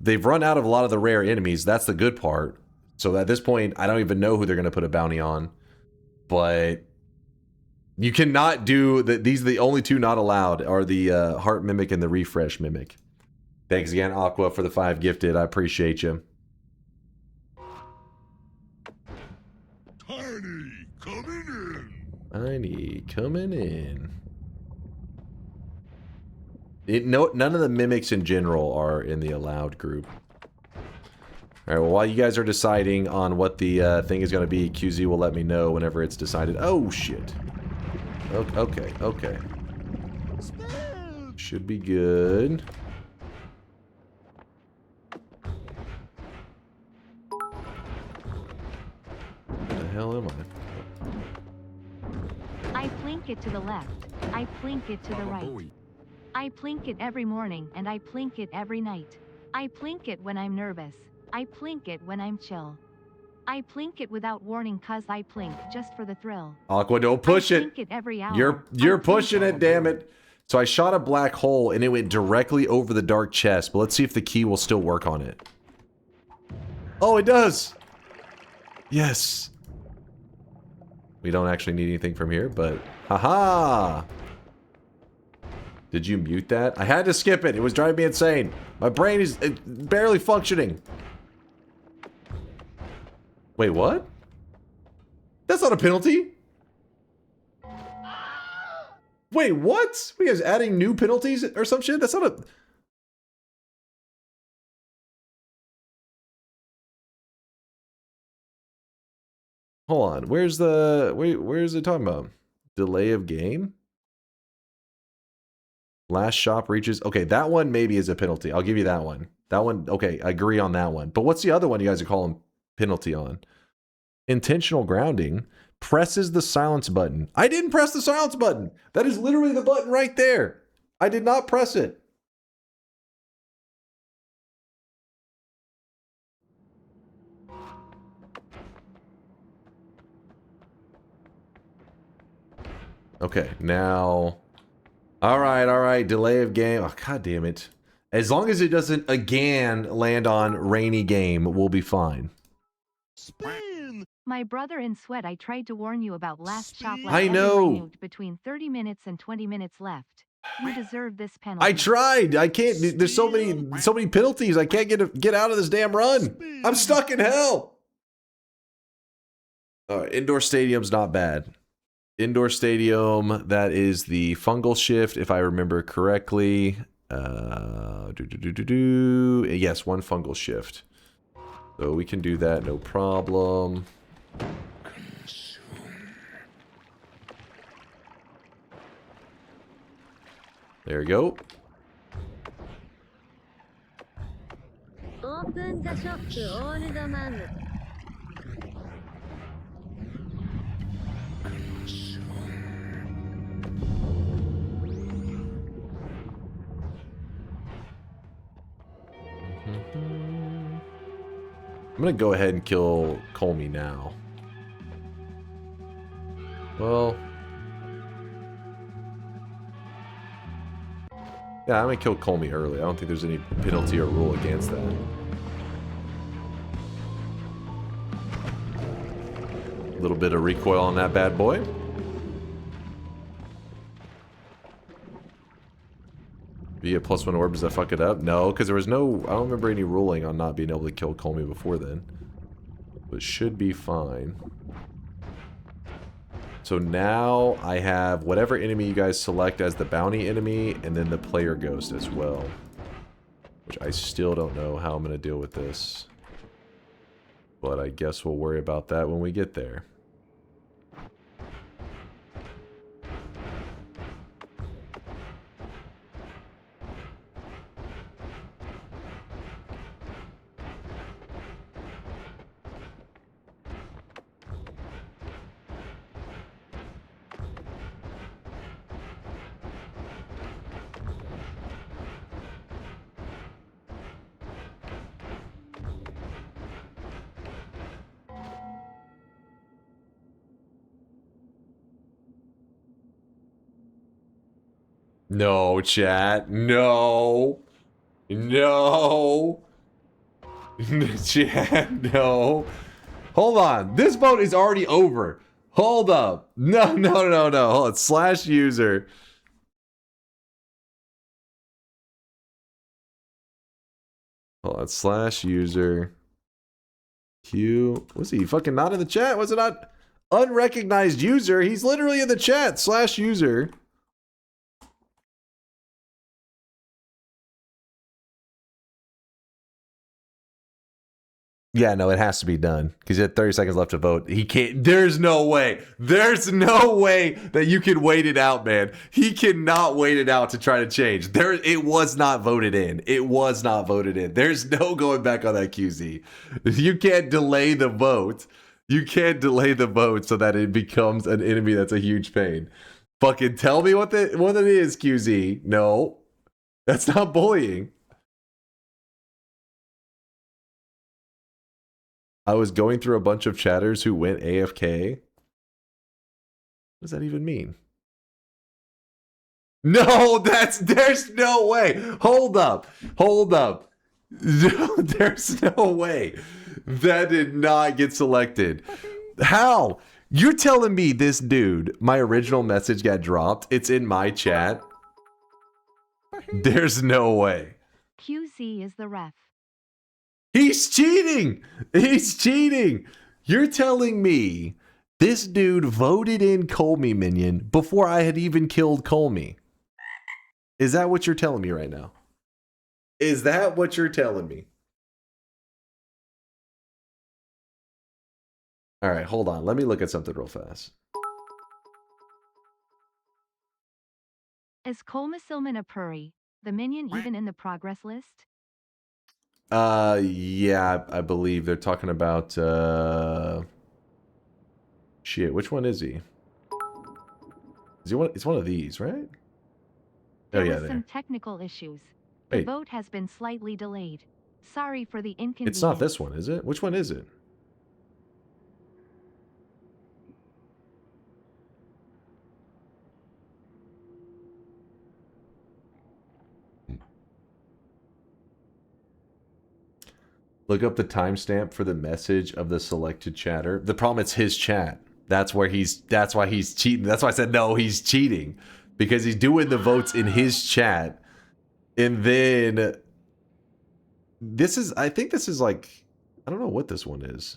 they've run out of a lot of the rare enemies. That's the good part. So at this point, I don't even know who they're going to put a bounty on. But you cannot do that. These are the only two not allowed, are the Heart Mimic and the Refresh Mimic. Thanks again, Aqua, for the 5 gifted. I appreciate you. Tiny coming in. Tiny coming in. None of the mimics in general are in the allowed group. All right, well, while you guys are deciding on what the thing is going to be, QZ will let me know whenever it's decided. Oh, shit. Okay, okay. Should be good. Where the hell am I? I plink it to the left. I plink it to the right. I plink it every morning and I plink it every night. I plink it when I'm nervous. I plink it when I'm chill. I plink it without warning cause I plink just for the thrill. Aqua, don't push it. Every hour. You're pushing it, damn it. So I shot a black hole and it went directly over the dark chest, but let's see if the key will still work on it. Oh, it does. Yes. We don't actually need anything from here, but haha. Did you mute that? I had to skip it. It was driving me insane. My brain is barely functioning. Wait, what? That's not a penalty. Wait, what? We guys adding new penalties or some shit? That's not a... Hold on. Where's the... Where's it talking about? Delay of game? Last shop reaches... Okay, that one maybe is a penalty. I'll give you that one. That one, okay, I agree on that one. But what's the other one you guys are calling penalty on? Intentional grounding. Presses the silence button. I didn't press the silence button. That is literally the button right there. I did not press it. Okay, now... Alright, delay of game. Oh, god damn it. As long as it doesn't again land on rainy game, we'll be fine. My brother in sweat, I tried to warn you about last shop. I know. Between 30 minutes and 20 minutes left. You deserve this penalty. I tried. I can't. There's so many penalties. I can't get out of this damn run. I'm stuck in hell. Indoor stadium's not bad. Indoor stadium, that is the fungal shift, if I remember correctly. Yes, one fungal shift. So we can do that, no problem. There we go. Open the shop, all demand. I'm gonna go ahead and kill Colmy now. Well, yeah, I'm gonna kill Colmy early. I don't think there's any penalty or rule against that. A little bit of recoil on that bad boy. Be a +1 orb, does that fuck it up? No, because there was no... I don't remember any ruling on not being able to kill Colmy before then. But should be fine. So now I have whatever enemy you guys select as the bounty enemy, and then the player ghost as well. Which I still don't know how I'm going to deal with this. But I guess we'll worry about that when we get there. No, chat. No. No. Chat, no. Hold on. This vote is already over. Hold up. No. Hold on. Slash user. Hold on. Slash user. Q. Was he fucking not in the chat? Was it not? Unrecognized user. He's literally in the chat. Slash user. Yeah, no, it has to be done because he had 30 seconds left to vote. He can't. There's no way. There's no way that you can wait it out, man. He cannot wait it out to try to change. It was not voted in. It was not voted in. There's no going back on that QZ. You can't delay the vote. You can't delay the vote so that it becomes an enemy that's a huge pain. Fucking tell me what it is, QZ. No, that's not bullying. I was going through a bunch of chatters who went AFK. What does that even mean? No, there's no way. Hold up. No, there's no way. That did not get selected. How? You're telling me this dude, my original message got dropped? It's in my chat? There's no way. QZ is the ref. He's cheating! He's cheating! You're telling me this dude voted in Colmy Minion before I had even killed Colmy. Is that what you're telling me right now? Is that what you're telling me? Alright, hold on. Let me look at something real fast. Is Colma a Puri, the minion even in the progress list? Yeah, I believe they're talking about, shit, which one is he? Is he one? It's one of these, right? There oh, yeah, was some technical issues. The Wait. vote has been slightly delayed. Sorry for the inconvenience. It's not this one, is it? Which one is it? Look up the timestamp for the message of the selected chatter. The problem is his chat. That's why he's cheating. That's why I said no, he's cheating. Because he's doing the votes in his chat. And then I think this is like, I don't know what this one is.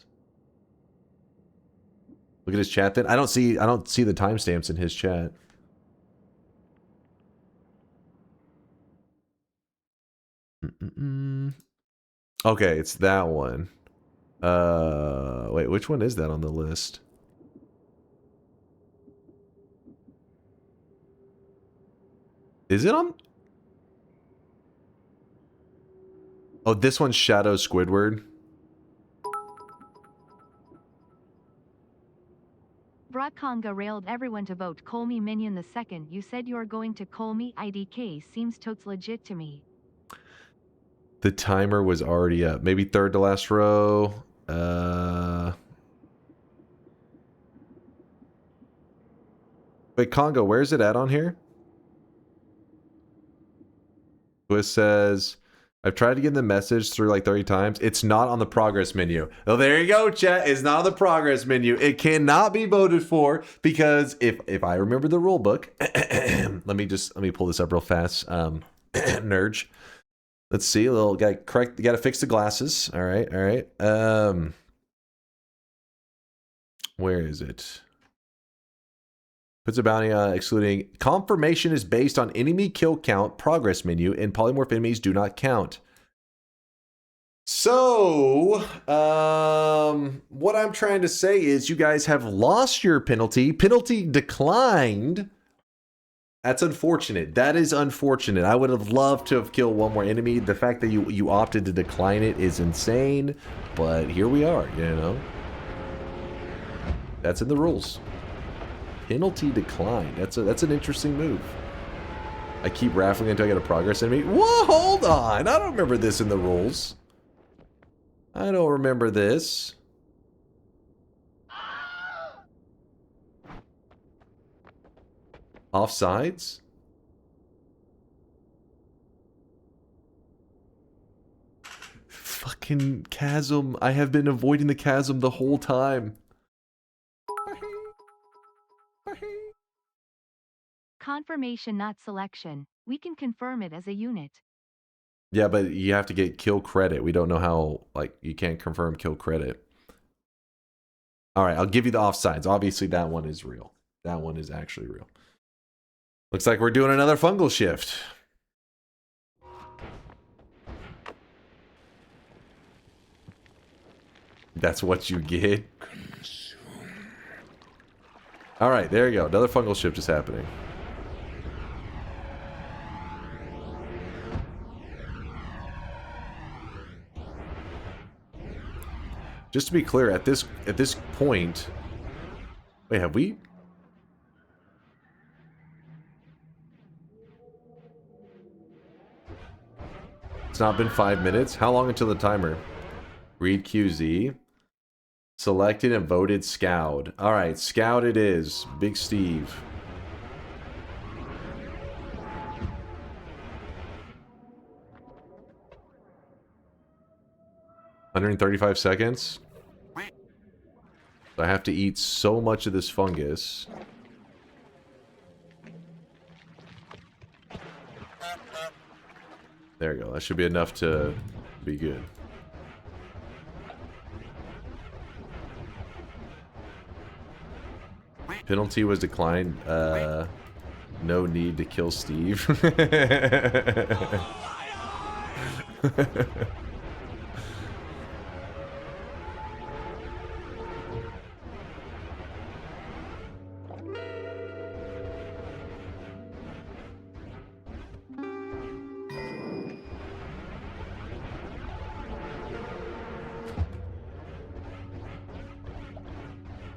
Look at his chat then. I don't see the timestamps in his chat. Okay, it's that one. Wait, which one is that on the list? Is it on? Oh, this one's Shadow Squidward. Broadconga railed everyone to vote Colmy Minion the second. You said you're going to Colmy IDK. Seems totes legit to me. The timer was already up. Maybe third to last row. Wait, Congo, where's it at on here? Twist says, I've tried to get the message through like 30 times. It's not on the progress menu. Oh, there you go, chat. It's not on the progress menu. It cannot be voted for because if I remember the rule book, let me pull this up real fast. Nurge. Let's see, a little got correct. You got to fix the glasses. All right. Where is it? Puts a bounty on excluding. Confirmation is based on enemy kill count progress menu, and polymorph enemies do not count. So, what I'm trying to say is you guys have lost your penalty. Penalty declined. That's unfortunate. That is unfortunate. I would have loved to have killed one more enemy. The fact that you opted to decline it is insane, but here we are, you know. That's in the rules. Penalty declined. That's an interesting move. I keep raffling until I get a progress enemy. Whoa, hold on. I don't remember this in the rules. I don't remember this. Offsides? fucking chasm. I have been avoiding the chasm the whole time. Confirmation, not selection. We can confirm it as a unit. Yeah, but you have to get kill credit. We don't know how, like, you can't confirm kill credit. All right, I'll give you the offsides. Obviously, that one is real. That one is actually real. Looks like we're doing another fungal shift. That's what you get. All right, there you go. Another fungal shift is happening. Just to be clear, at this point, wait, have we? It's not been 5 minutes. How long until the timer? Read QZ. Selected and voted Scout. All right, Scout it is. Big Steve. $135 seconds. I have to eat so much of this fungus. There you go. That should be enough to be good. Penalty was declined. No need to kill Steve.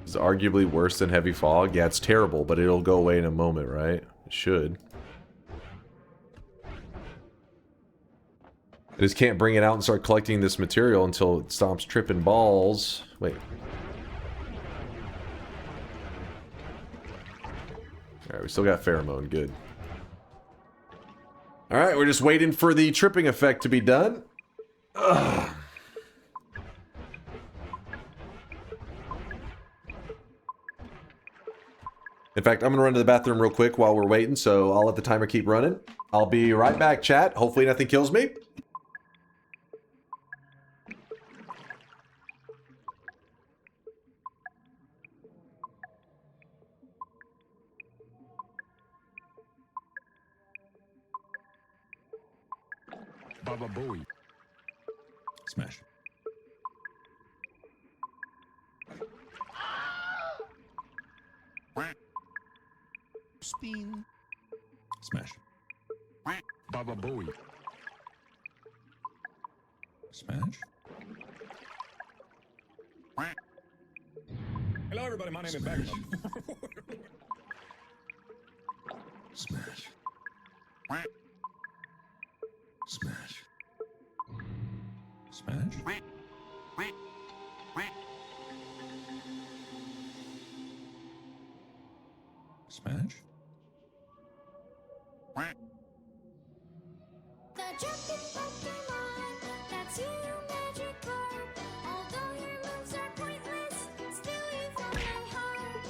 It's arguably worse than heavy fog. Yeah, it's terrible, but it'll go away in a moment, right? It should. I just can't bring it out and start collecting this material until it stops tripping balls. Wait. Alright, we still got pheromone. Good. Alright, we're just waiting for the tripping effect to be done. Ugh. In fact, I'm going to run to the bathroom real quick while we're waiting, so I'll let the timer keep running. I'll be right back, chat. Hopefully nothing kills me. Baba Booey. Smash. Spin. Smash. Baba Booey. Smash. Hello, everybody. My name is Bagman. Smash. Smash. Smash. Smash. That's you, magic barb. Although your moves are pointless, still you fill my heart.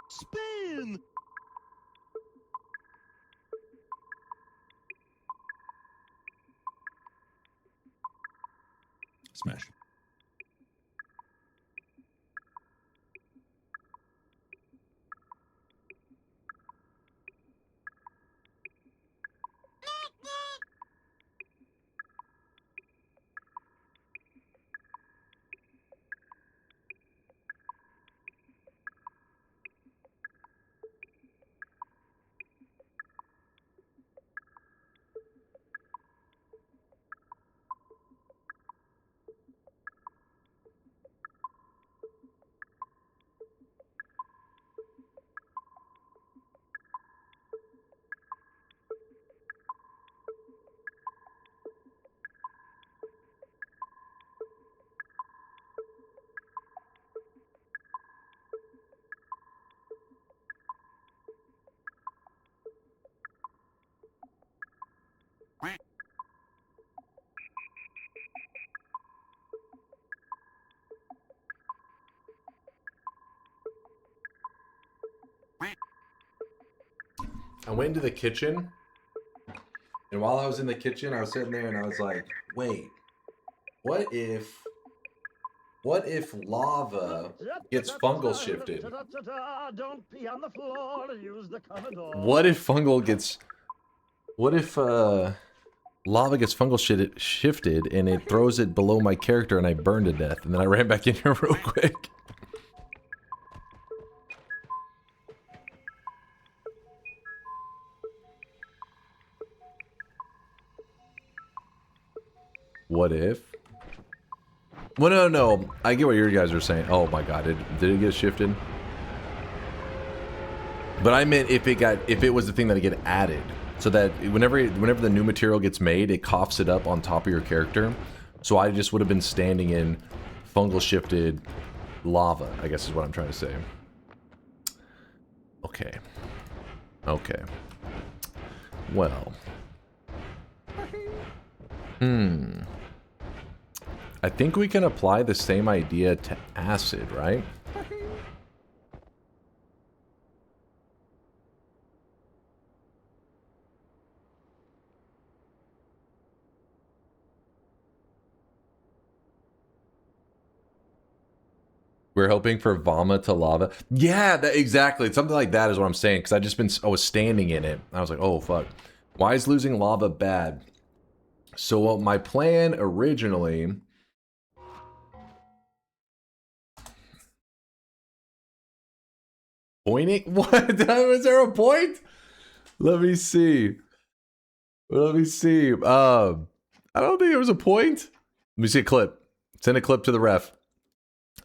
Spin! Smash. I went into the kitchen, and while I was in the kitchen, I was sitting there and I was like, wait, what if lava gets fungal shifted? Don't pee on the floor, use the Commodore. What if lava gets fungal shifted and it throws it below my character and I burn to death, and then I ran back in here real quick. What if? Well, no. I get what you guys are saying. Oh my god, did it get shifted? But I meant if it was the thing that it get added, so that whenever the new material gets made, it coughs it up on top of your character. So I just would have been standing in fungal shifted lava, I guess is what I'm trying to say. Okay. Okay. Well. I think we can apply the same idea to acid, right? We're hoping for Vama to lava. Yeah, exactly. Something like that is what I'm saying. Because I was standing in it. I was like, oh, fuck. Why is losing lava bad? So my plan originally... Pointing? What? Was there a point? Let me see. Let me see. I don't think there was a point. Let me see a clip. Send a clip to the ref.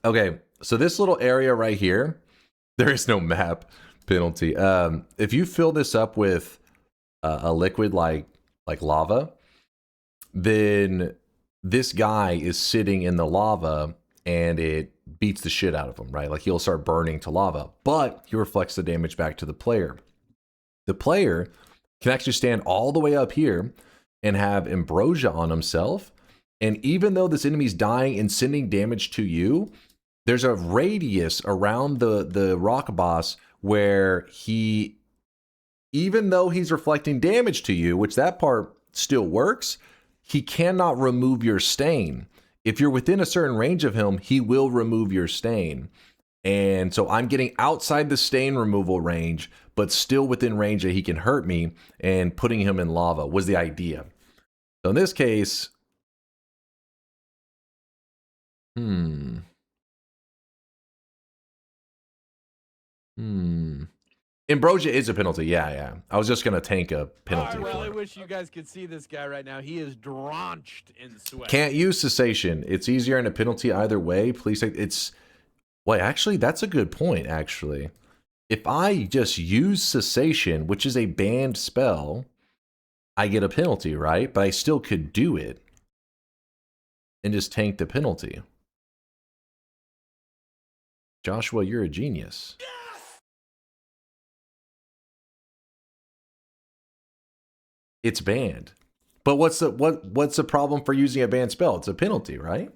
Okay, so this little area right here, there is no map penalty. If you fill this up with a liquid like lava, then this guy is sitting in the lava and it beats the shit out of him, right? Like he'll start burning to lava, but he reflects the damage back to the player. The player can actually stand all the way up here and have ambrosia on himself. And even though this enemy's dying and sending damage to you, there's a radius around the rock boss where he, even though he's reflecting damage to you, which that part still works, he cannot remove your stain. If you're within a certain range of him, he will remove your stain. And so I'm getting outside the stain removal range, but still within range that he can hurt me, and putting him in lava was the idea. So in this case, Ambrosia is a penalty. Yeah. I was just going to tank a penalty. I really wish you guys could see this guy right now. He is drenched in sweat. Can't use cessation. It's easier in a penalty either way. Please take it's... Wait, actually, that's a good point, actually. If I just use cessation, which is a banned spell, I get a penalty, right? But I still could do it and just tank the penalty. Joshua, you're a genius. It's banned. But what's the problem for using a banned spell? It's a penalty, right?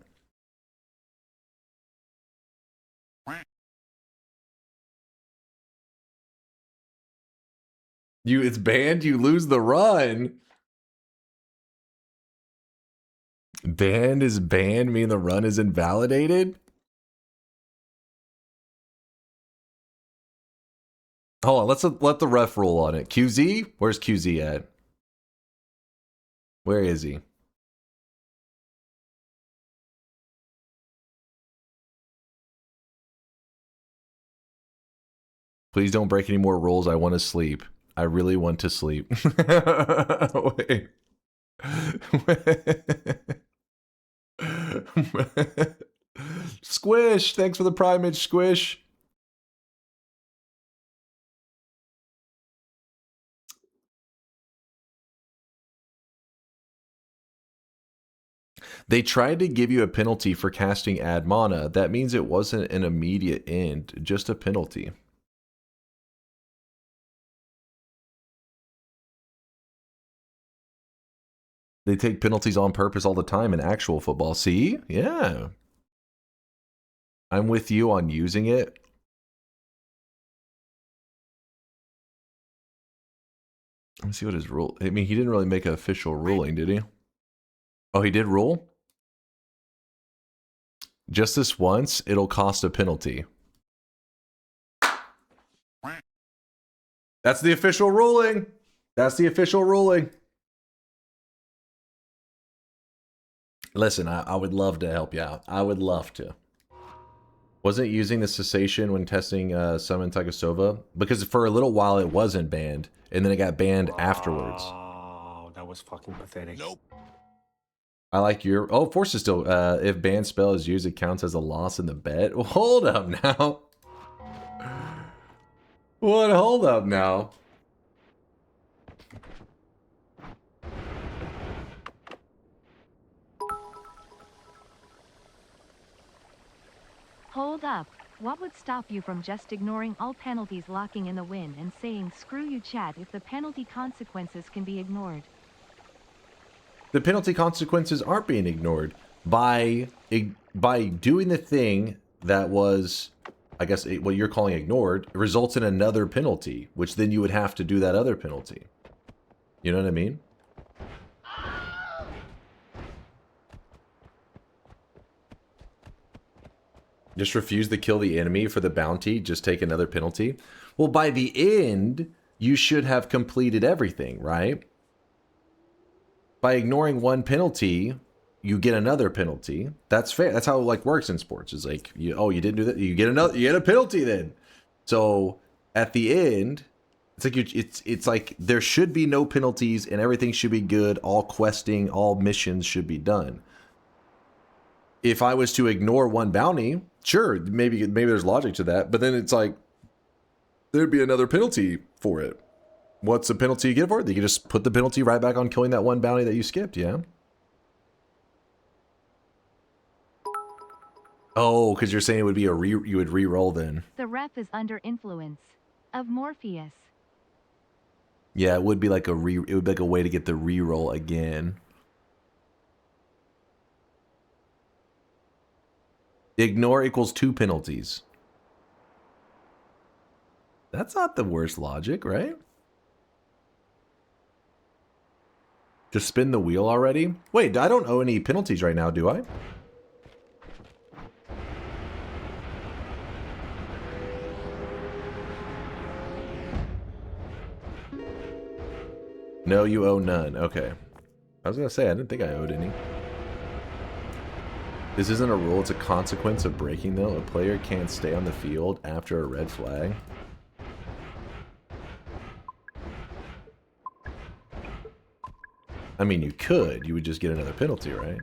It's banned, you lose the run. Banned is banned, mean the run is invalidated? Hold on, let's let the ref roll on it. QZ? Where's QZ at? Where is he? Please don't break any more rules. I want to sleep. I really want to sleep. Wait. Squish! Thanks for the primage, Squish. They tried to give you a penalty for casting Ad Mana. That means it wasn't an immediate end, just a penalty. They take penalties on purpose all the time in actual football. See? Yeah. I'm with you on using it. Let me see what his rule. I mean, he didn't really make an official ruling, did he? Oh, he did rule? Just this once, it'll cost a penalty. That's the official ruling. That's the official ruling. Listen, I would love to help you out. I would love to. Wasn't using the cessation when testing Summon Tagasova? Because for a little while it wasn't banned, and then it got banned afterwards. Oh, that was fucking pathetic. Nope. I like your... Oh, Force is still... if banned spell is used, it counts as a loss in the bet. Well, hold up now. What? Hold up now. Hold up. What would stop you from just ignoring all penalties, locking in the win, and saying screw you chat if the penalty consequences can be ignored? The penalty consequences aren't being ignored by doing the thing that was, I guess, what you're calling ignored. It results in another penalty, which then you would have to do that other penalty. You know what I mean? Just refuse to kill the enemy for the bounty, just take another penalty. Well, by the end, you should have completed everything, right? By ignoring one penalty, you get another penalty. That's fair. That's how it like works in sports. It's like, you didn't do that, you get a penalty then. So at the end, it's like it's like there should be no penalties and everything should be good. All questing, all missions should be done. If I was to ignore one bounty, sure, maybe there's logic to that, but then it's like there'd be another penalty for it. What's the penalty you get for it? You can just put the penalty right back on killing that one bounty that you skipped, yeah? Oh, because you're saying it would be you would re-roll then. The ref is under influence of Morpheus. Yeah, it would be like it would be like a way to get the re-roll again. Ignore equals 2 penalties. That's not the worst logic, right? Just spin the wheel already? Wait, I don't owe any penalties right now, do I? No, you owe none. Okay. I was gonna say, I didn't think I owed any. This isn't a rule, it's a consequence of breaking though. A player can't stay on the field after a red flag. I mean, you could. You would just get another penalty, right?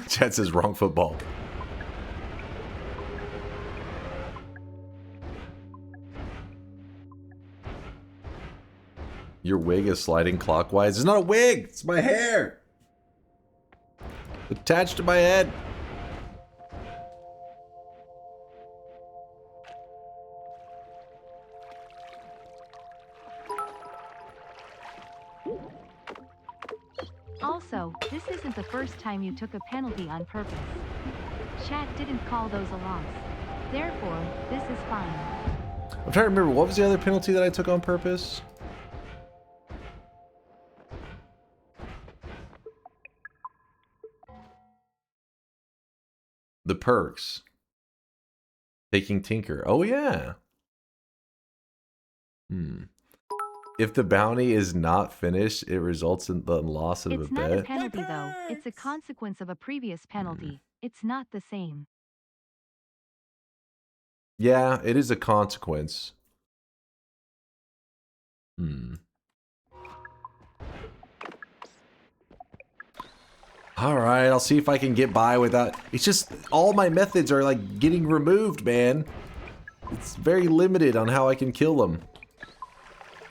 Chat says wrong football. Your wig is sliding clockwise. It's not a wig! It's my hair! Attached to my head. Also, this isn't the first time you took a penalty on purpose. Chat didn't call those a loss. Therefore, this is fine. I'm trying to remember, what was the other penalty that I took on purpose? The perks. Taking Tinker. Oh, yeah. If the bounty is not finished, it results in the loss of a bet. It's not a penalty, though. It's a consequence of a previous penalty. It's not the same. Yeah, it is a consequence. Alright, I'll see if I can get by without... It's just, all my methods are like getting removed, man. It's very limited on how I can kill them.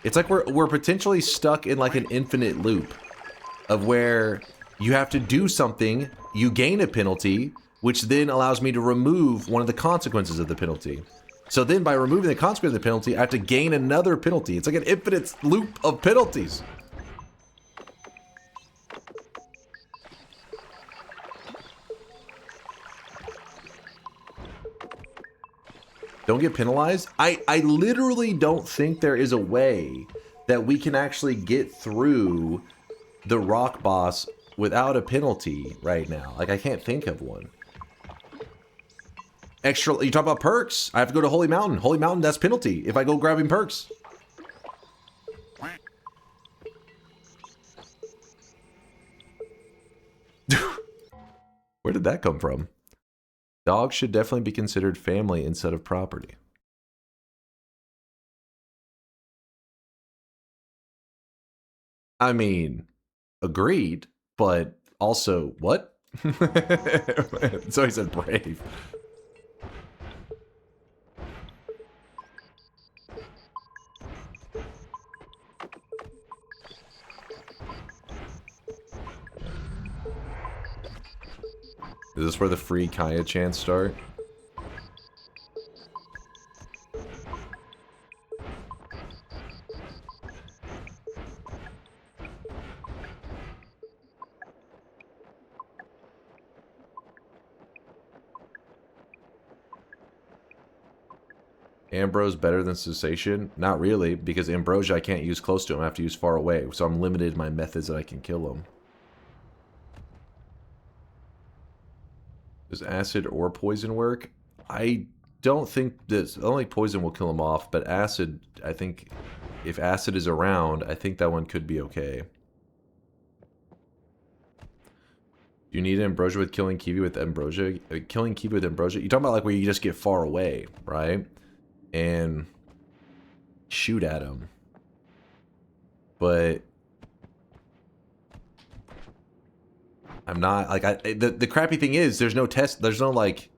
It's like we're potentially stuck in like an infinite loop of where you have to do something, you gain a penalty, which then allows me to remove one of the consequences of the penalty. So then by removing the consequence of the penalty, I have to gain another penalty. It's like an infinite loop of penalties. Don't get penalized? I literally don't think there is a way that we can actually get through the rock boss without a penalty right now. Like, I can't think of one. Extra, you talk about perks. I have to go to Holy Mountain. Holy Mountain, that's penalty if I go grabbing perks. Where did that come from? Dogs should definitely be considered family instead of property. I mean, agreed, but also, what? So he said brave. Is this where the free Kaya chants start? Ambrose better than Cessation? Not really, because Ambrosia I can't use close to him. I have to use far away, so I'm limited in my methods that I can kill him. Does acid or poison work? I don't think this. Only poison will kill him off, but acid, I think, if acid is around, I think that one could be okay. You need Ambrosia with killing Kiwi with Ambrosia? Killing Kiwi with Ambrosia? You're talking about like where you just get far away, right? And shoot at him. But I'm not like the crappy thing is there's no test, there's no like,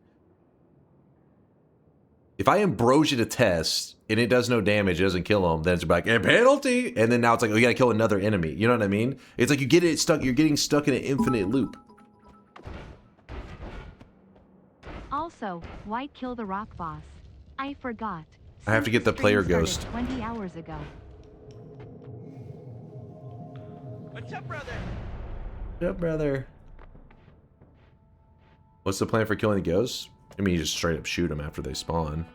if I Ambrosia to test and it does no damage, it doesn't kill him, then it's like a penalty, and then now it's like, oh, you gotta kill another enemy. You know what I mean? It's like you get it stuck, you're getting stuck in an infinite loop. Also, why kill the rock boss? I forgot. I have to get the player ghost. 20 hours ago. What's up, brother? What's up, brother? What's the plan for killing the ghosts? I mean, you just straight up shoot them after they spawn.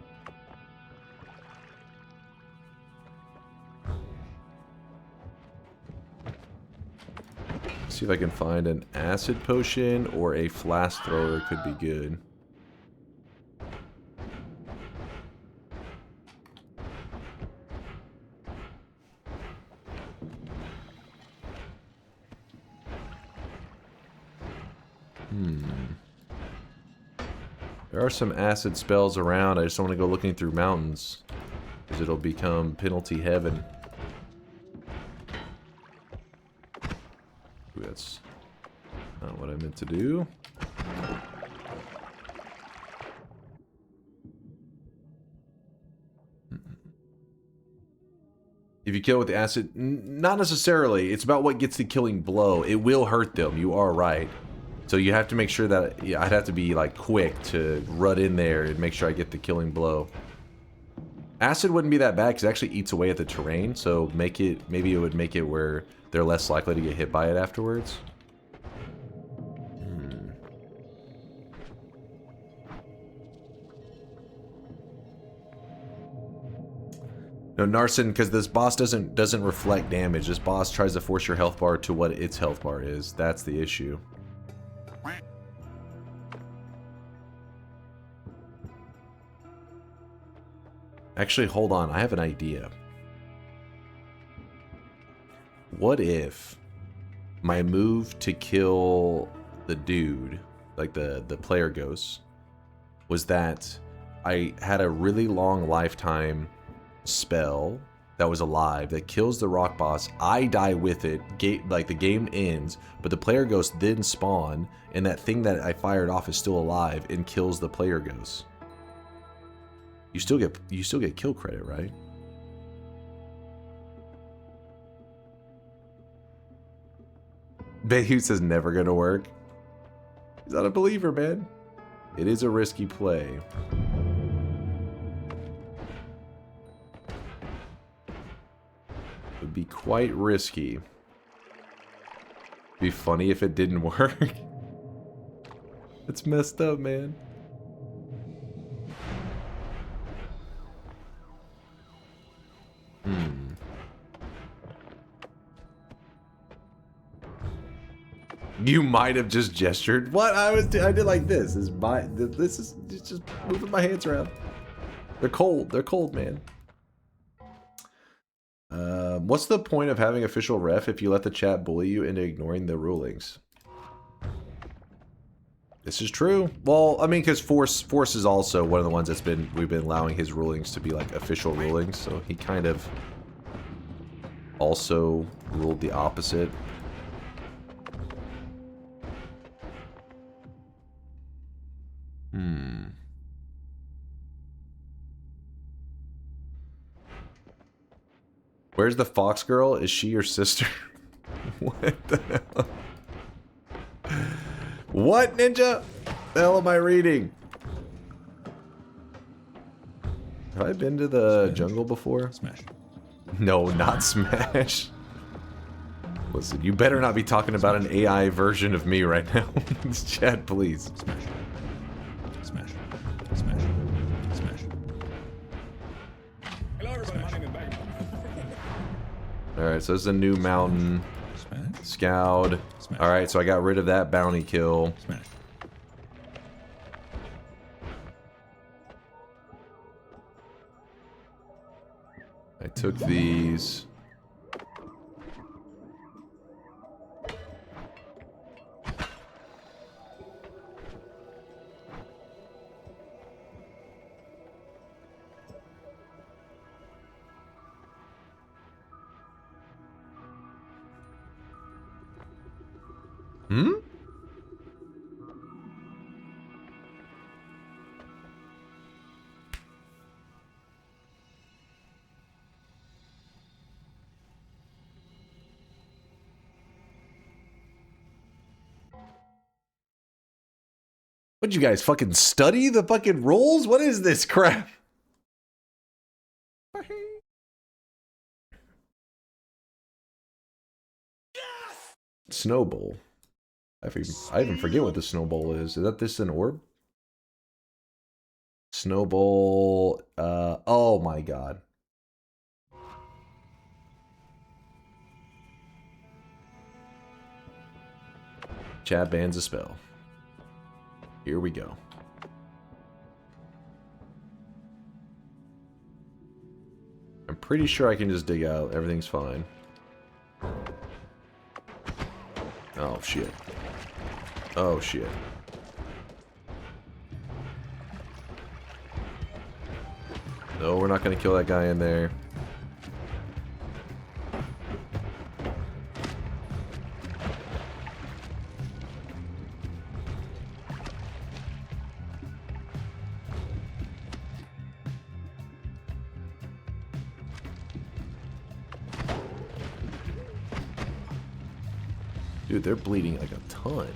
See if I can find an acid potion or a flask thrower could be good. There are some acid spells around. I just don't want to go looking through mountains, because it'll become penalty heaven. Ooh, that's not what I meant to do. If you kill with the acid, not necessarily. It's about what gets the killing blow. It will hurt them. You are right. So you have to make sure that, yeah, I'd have to be like quick to run in there and make sure I get the killing blow. Acid wouldn't be that bad because it actually eats away at the terrain. So maybe it would make it where they're less likely to get hit by it afterwards. No, Narsen, because this boss doesn't reflect damage. This boss tries to force your health bar to what its health bar is. That's the issue. Actually, hold on. I have an idea. What if my move to kill the dude, like the player ghost, was that I had a really long lifetime spell that was alive that kills the rock boss. I die with it. Like the game ends, but the player ghost then spawn, and that thing that I fired off is still alive and kills the player ghost. You still get kill credit, right? Bayou says never gonna work. He's not a believer, man. It is a risky play. It would be quite risky. It'd be funny if it didn't work. It's messed up, man. You might have just gestured. What I did like this. This is just moving my hands around. They're cold. They're cold, man. What's the point of having official ref if you let the chat bully you into ignoring the rulings? This is true. Well, I mean, because Force is also one of the ones that's we've been allowing his rulings to be like official rulings, so he kind of also ruled the opposite. Where's the Fox girl? Is she your sister? What the hell? What, Ninja? The hell am I reading? Have I been to the jungle before? Smash. No, not Smash. Listen, you better not be talking about an AI version of me right now. Chat, please. Smash. Smash. Smash. Smash. Hello, everybody. My name is Bagman. Alright, so this is a new mountain. Scowd. Alright, so I got rid of that bounty kill. Smash. I took these. What'd you guys fucking study the fucking rules? What is this crap? Snowball. I even forget what the snowball is. Is that this an orb? Snowball. Oh my god. Chat bans a spell. Here we go. I'm pretty sure I can just dig out. Everything's fine. Oh, shit. Oh, shit. No, we're not going to kill that guy in there. Dude, they're bleeding like a ton.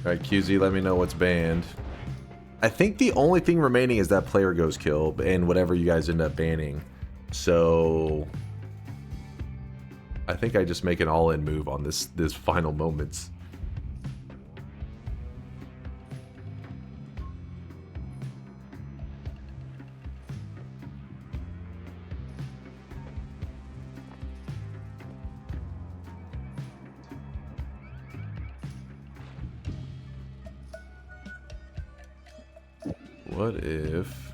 Alright, QZ, let me know what's banned. I think the only thing remaining is that player goes kill and whatever you guys end up banning. So I think I just make an all-in move on this final moments. What if...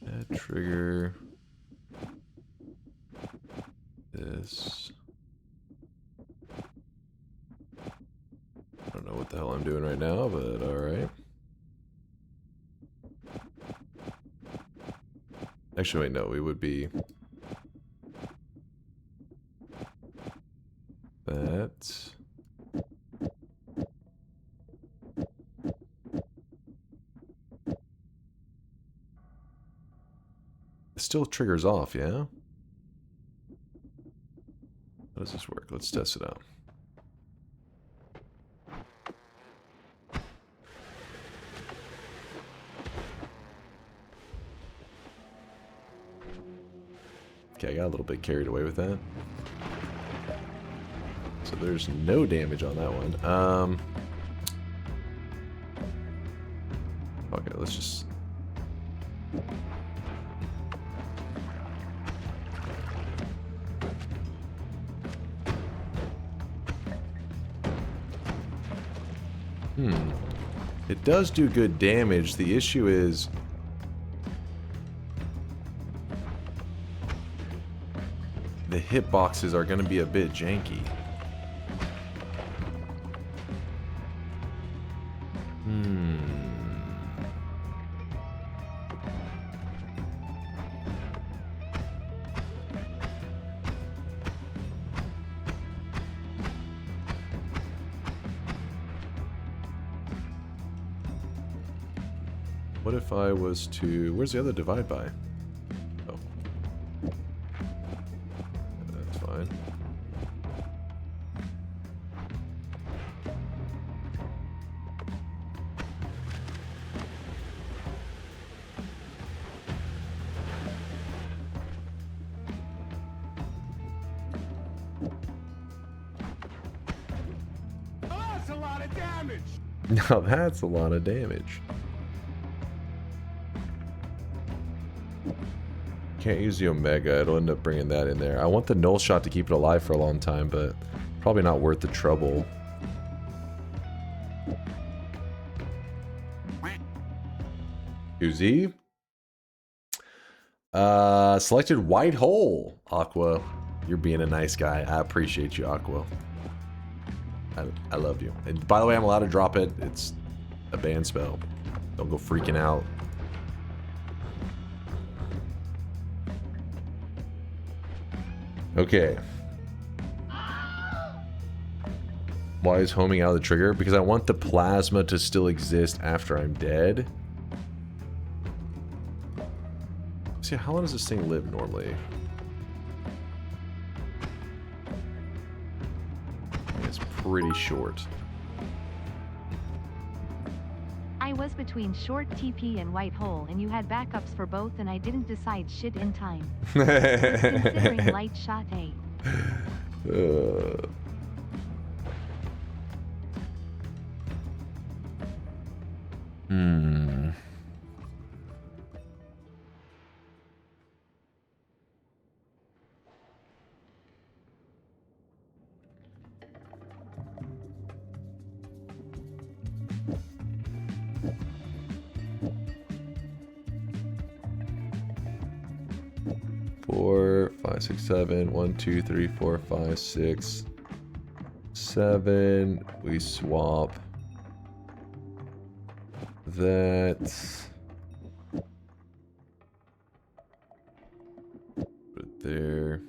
that trigger... this... I don't know what the hell I'm doing right now, but alright. Actually, wait, no, we would be... that. still triggers off, yeah? How does this work? Let's test it out. Okay, I got a little bit carried away with that. So there's no damage on that one. Okay, let's just... It does do good damage. The issue is... the hitboxes are going to be a bit janky. What if I was to... where's the other divide by? Oh. That's fine. That's a lot of damage. Now that's a lot of damage. Can't use the Omega, it'll end up bringing that in there. I want the null shot to keep it alive for a long time, but probably not worth the trouble. Uzi? Selected White Hole, Aqua. You're being a nice guy. I appreciate you, Aqua. I love you. And by the way, I'm allowed to drop it. It's a ban spell. Don't go freaking out. Okay. Why is homing out of the trigger? Because I want the plasma to still exist after I'm dead. See, how long does this thing live normally? It's pretty short. I was between short TP and white hole, and you had backups for both, and I didn't decide shit in time. Was considering light shot A. Four, 5, 6, 7. 1, 2, 3, 4, 5, 6, 7. We swap that. Put it there.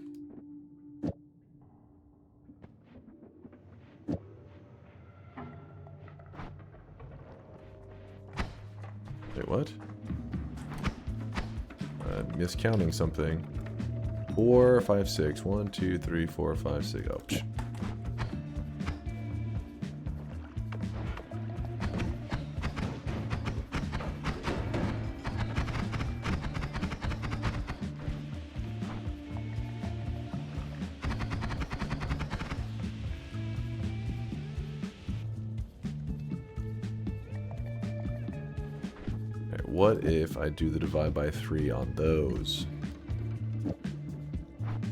Wait, what? I'm miscounting something. 4, 5, 6. 1, 2, 3, 4, 5, 6. Oh, psh. Okay, what if I do the divide by 3 on those?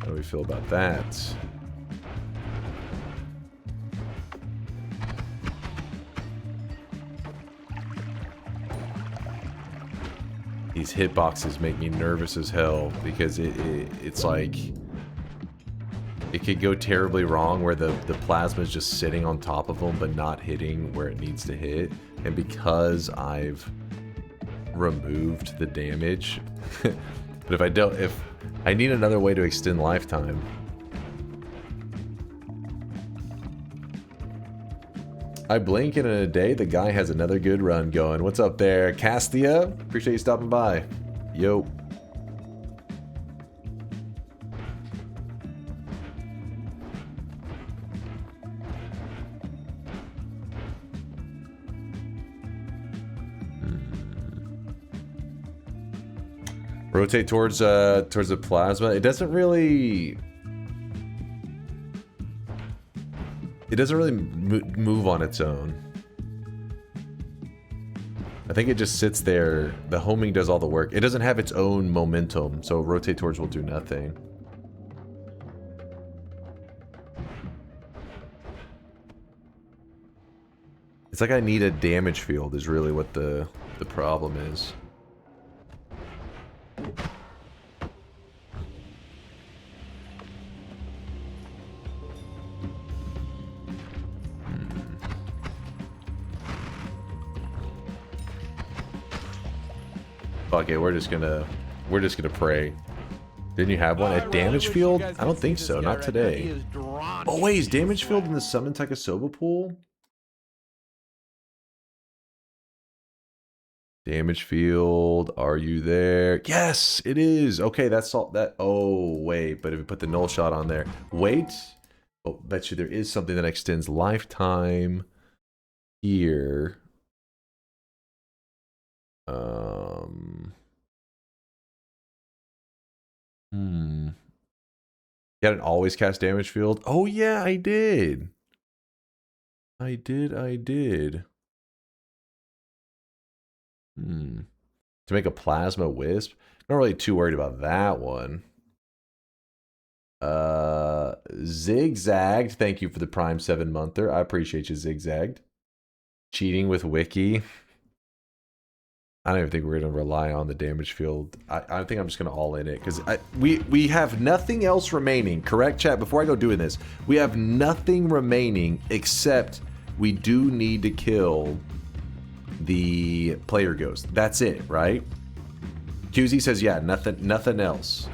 How do we feel about that? These hitboxes make me nervous as hell because it's like it could go terribly wrong where the plasma is just sitting on top of them but not hitting where it needs to hit, and because I've removed the damage but if I need another way to extend lifetime. I blink and in a day the guy has another good run going. What's up there, Castia? Appreciate you stopping by. Yo. Rotate towards the plasma. It doesn't really move on its own. I think it just sits there. The homing does all the work. It doesn't have its own momentum, so rotate towards will do nothing. It's like I need a damage field is really what the problem is. Fuck it, we're just gonna pray. Didn't you have one? A damage field? I don't think so, not today. Oh wait, is damage field in the summon Takasoba pool? Damage field, are you there? Yes, it is. Okay, that's all that. Oh, wait, but if we put the null shot on there. Wait. Oh, bet you there is something that extends lifetime here. You had an always cast damage field? Oh, yeah, I did. I did. To make a plasma wisp? Not really too worried about that one. Zigzagged. Thank you for the Prime 7-monther. I appreciate you, Zigzagged. Cheating with Wiki. I don't even think we're going to rely on the damage field. I think I'm just going to all in it. Because we have nothing else remaining. Correct, chat? Before I go doing this. We have nothing remaining except we do need to kill the player ghost. That's it, right? QZ says, yeah, nothing else.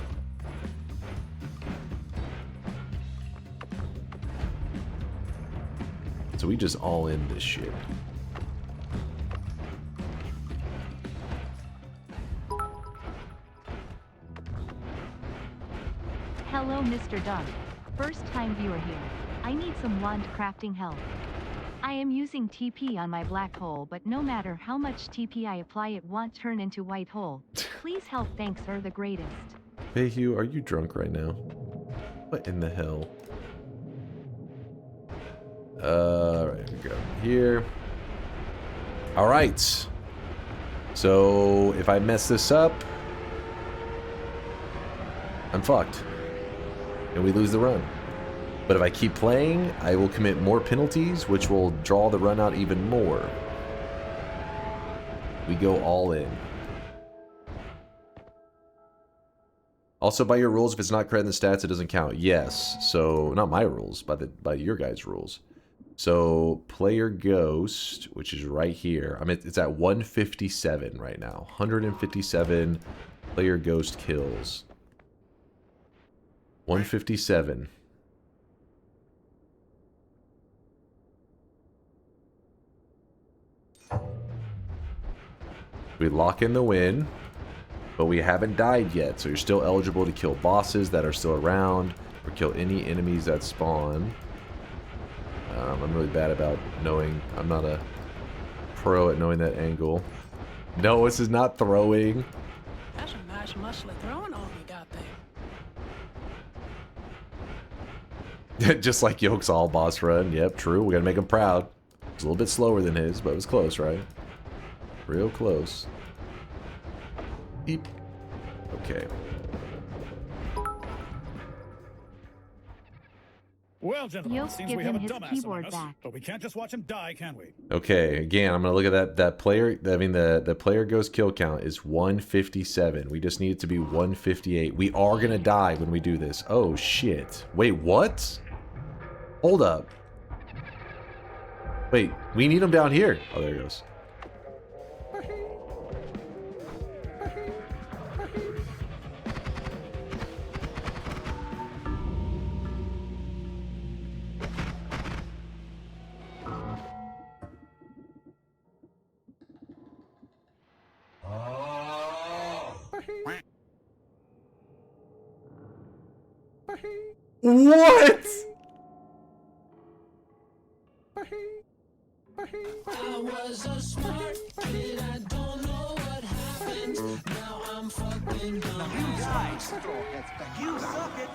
So we just all in this shit. Hello, Mr. Dunk. First time viewer here. I need some wand crafting help. I am using TP on my black hole, but no matter how much TP I apply, it won't turn into white hole. Please help, thanks, are the greatest. Hey Hugh, are you drunk right now? What in the hell? Alright, we go here. Alright. So, if I mess this up, I'm fucked. And we lose the run. But if I keep playing, I will commit more penalties, which will draw the run out even more. We go all in. Also, by your rules, if it's not correct in the stats, it doesn't count. Yes. So, not my rules, by your guys' rules. So, player ghost, which is right here. I mean, it's at 157 right now. 157 player ghost kills. 157. We lock in the win, but we haven't died yet, so you're still eligible to kill bosses that are still around, or kill any enemies that spawn. I'm really bad about knowing, I'm not a pro at knowing that angle. No, this is not throwing. That's a nice muscly throwing arm you got there. Just like Yoke's all boss run. Yep, true. We gotta make him proud. It's a little bit slower than his, but it was close, right? Real close. Beep. Okay. Well, gentlemen, it seems we have a his dumbass keyboard among us, back. but we can't just watch him die, can we? Okay, again, I'm gonna look at that player. I mean, the player ghost kill count is 157. We just need it to be 158. We are gonna die when we do this. Oh shit! Wait, what? Hold up. Wait, we need him down here. Oh, there he goes. What? I was a smart kid, I don't know what happened. Now I'm fucked.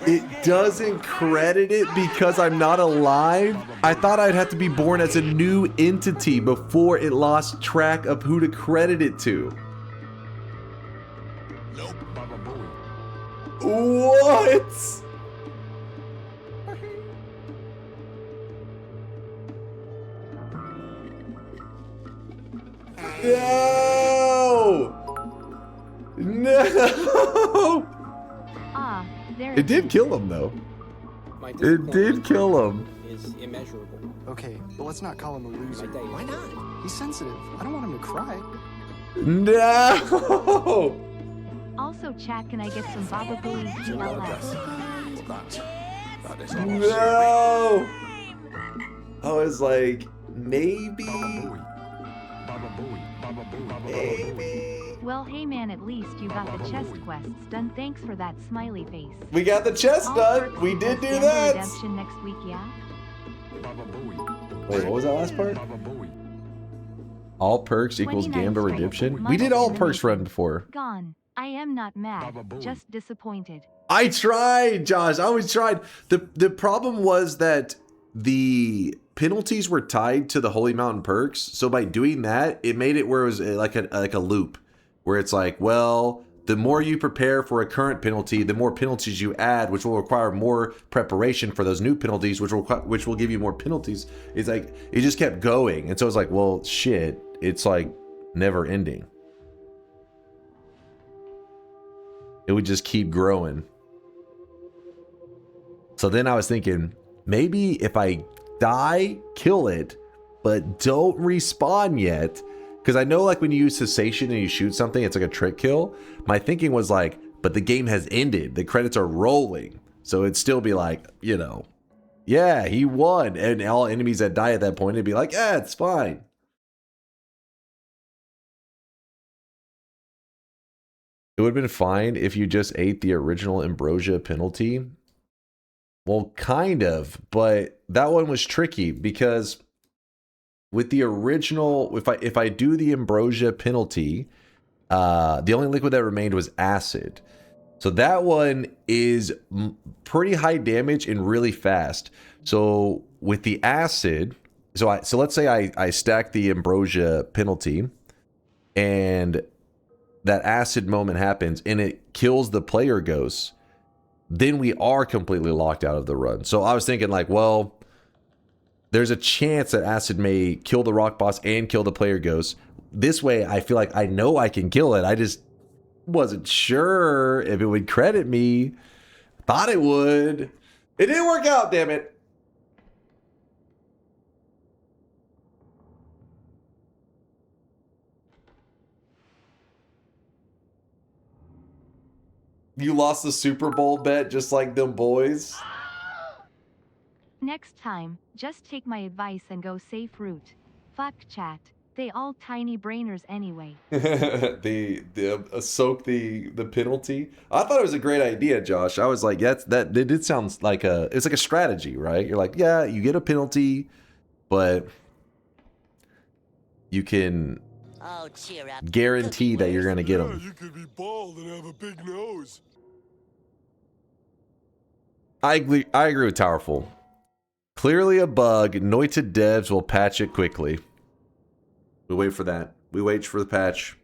It doesn't credit it because I'm not alive? I thought I'd have to be born as a new entity before it lost track of who to credit it to. Nope. Baba Booey. What? No! No! Ah, there It did kill him though. It did kill him. Is immeasurable. Okay, but let's not call him a loser. Why not? He's sensitive. I don't want him to cry. No! Also, chat, can I get some Baba Booey DLS? No! I was like, maybe. Well, hey man, at least you got the chest quests done. Thanks for that smiley face. We got the chest done. We did do that. Redemption next week, yeah? Wait, what was that last part? All perks equals Gamba redemption. We did all perks run before. Gone. I am not mad, just disappointed. I tried, Josh. I always tried. The problem was that the penalties were tied to the Holy Mountain perks. So by doing that, it made it where it was like a loop, where it's like, well, the more you prepare for a current penalty, the more penalties you add, which will require more preparation for those new penalties, which will give you more penalties. It's like it just kept going, and so it's like, well, shit, it's like never ending. It would just keep growing. So then I was thinking, maybe if I die, kill it, but don't respawn yet. Because I know like when you use cessation and you shoot something, it's like a trick kill. My thinking was like, but the game has ended. The credits are rolling. So it'd still be like, you know, yeah, he won. And all enemies that die at that point, it'd be like, yeah, it's fine. It would have been fine if you just ate the original Ambrosia penalty. Well, kind of, but that one was tricky because with the original, if I do the Ambrosia penalty, the only liquid that remained was acid. So that one is pretty high damage and really fast. So with the acid, so let's say I stack the Ambrosia penalty and that acid moment happens and it kills the player ghosts, then we are completely locked out of the run. So I was thinking like, well, there's a chance that acid may kill the rock boss and kill the player ghost. This way, I feel like I know I can kill it. I just wasn't sure if it would credit me. Thought it would. It didn't work out, damn it. You lost the Super Bowl bet just like them boys. Next time, just take my advice and go safe route. Fuck chat. They all tiny brainers anyway. Soak the penalty. I thought it was a great idea, Josh. I was like, that it did sound like it's like a strategy, right? You're like, yeah, you get a penalty, but you can guarantee that you're gonna get them. You could be bald and have a big nose. I agree with Towerful. Clearly a bug. Noita devs will patch it quickly. We wait for that. We wait for the patch.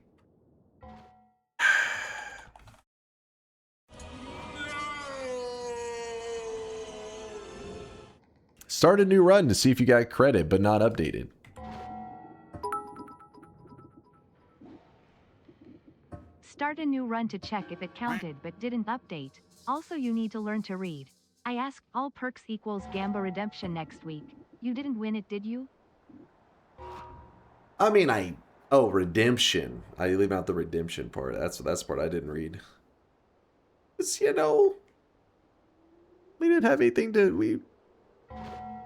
Start a new run to see if you got credit, but not updated. Start a new run to check if it counted but didn't update. Also, you need to learn to read. I asked all perks equals Gamba redemption next week. You didn't win it, did you? I mean, redemption. I leave out the redemption part. That's the part I didn't read. It's, you know, we didn't have anything to,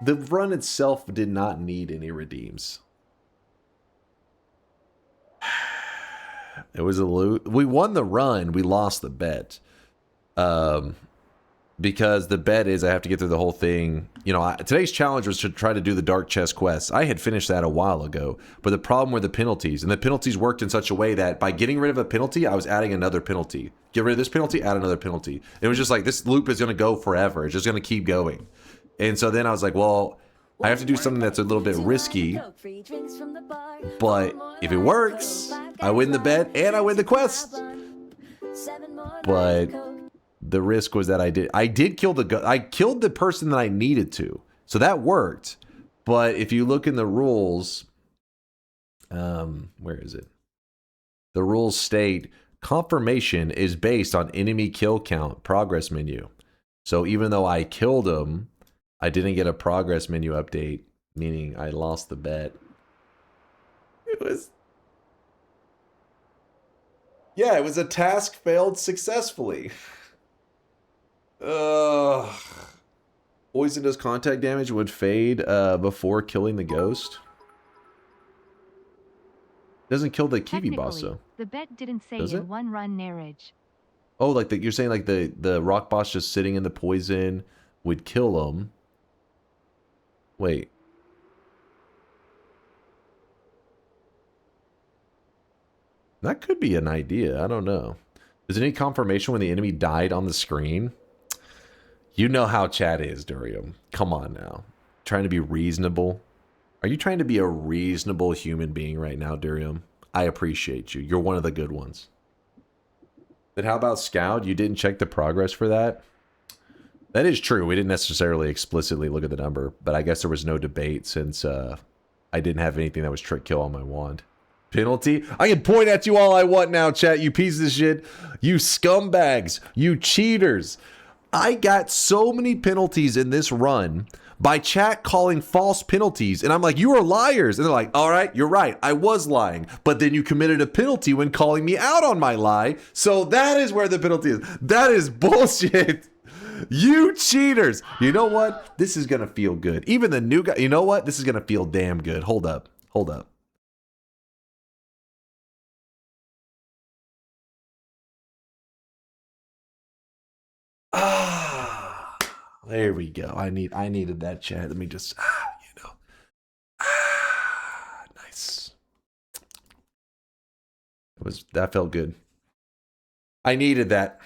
the run itself did not need any redeems. It was a loot. We won the run. We lost the bet. because the bet is I have to get through the whole thing. You know, today's challenge was to try to do the dark chest quests. I had finished that a while ago, but the problem were the penalties, and the penalties worked in such a way that by getting rid of a penalty, I was adding another penalty. Get rid of this penalty, add another penalty. It was just like, this loop is going to go forever. It's just going to keep going. And so then I was like, well, I have to do something that's a little bit risky, but if it works, I win the bet and I win the quest. But the risk was that I did kill I killed the person that I needed to. So that worked. But if you look in the rules, where is it? The rules state confirmation is based on enemy kill count progress menu. So even though I killed him, I didn't get a progress menu update, meaning I lost the bet. It was... Yeah, it was a task failed successfully. Poisonous contact damage would fade before killing the ghost. Doesn't kill the Kiwi boss though. The bet didn't say Does in it? one run narrage. Oh, like you're saying like the rock boss just sitting in the poison would kill him. Wait. That could be an idea. I don't know. Is there any confirmation when the enemy died on the screen? You know how chat is, Durium. Come on now. Trying to be reasonable. Are you trying to be a reasonable human being right now, Durium? I appreciate you. You're one of the good ones. But how about Scout? You didn't check the progress for that? That is true. We didn't necessarily explicitly look at the number, but I guess there was no debate since I didn't have anything that was trick kill on my wand. Penalty? I can point at you all I want now, chat, you pieces of shit. You scumbags. You cheaters. I got so many penalties in this run by chat calling false penalties, and I'm like, you are liars. And they're like, all right, you're right. I was lying. But then you committed a penalty when calling me out on my lie. So that is where the penalty is. That is bullshit. You cheaters. You know what? This is going to feel good. Even the new guy, you know what? This is going to feel damn good. Hold up. Hold up. Ah, there we go. I needed that chat. Let me just, you know. Nice. That felt good. I needed that.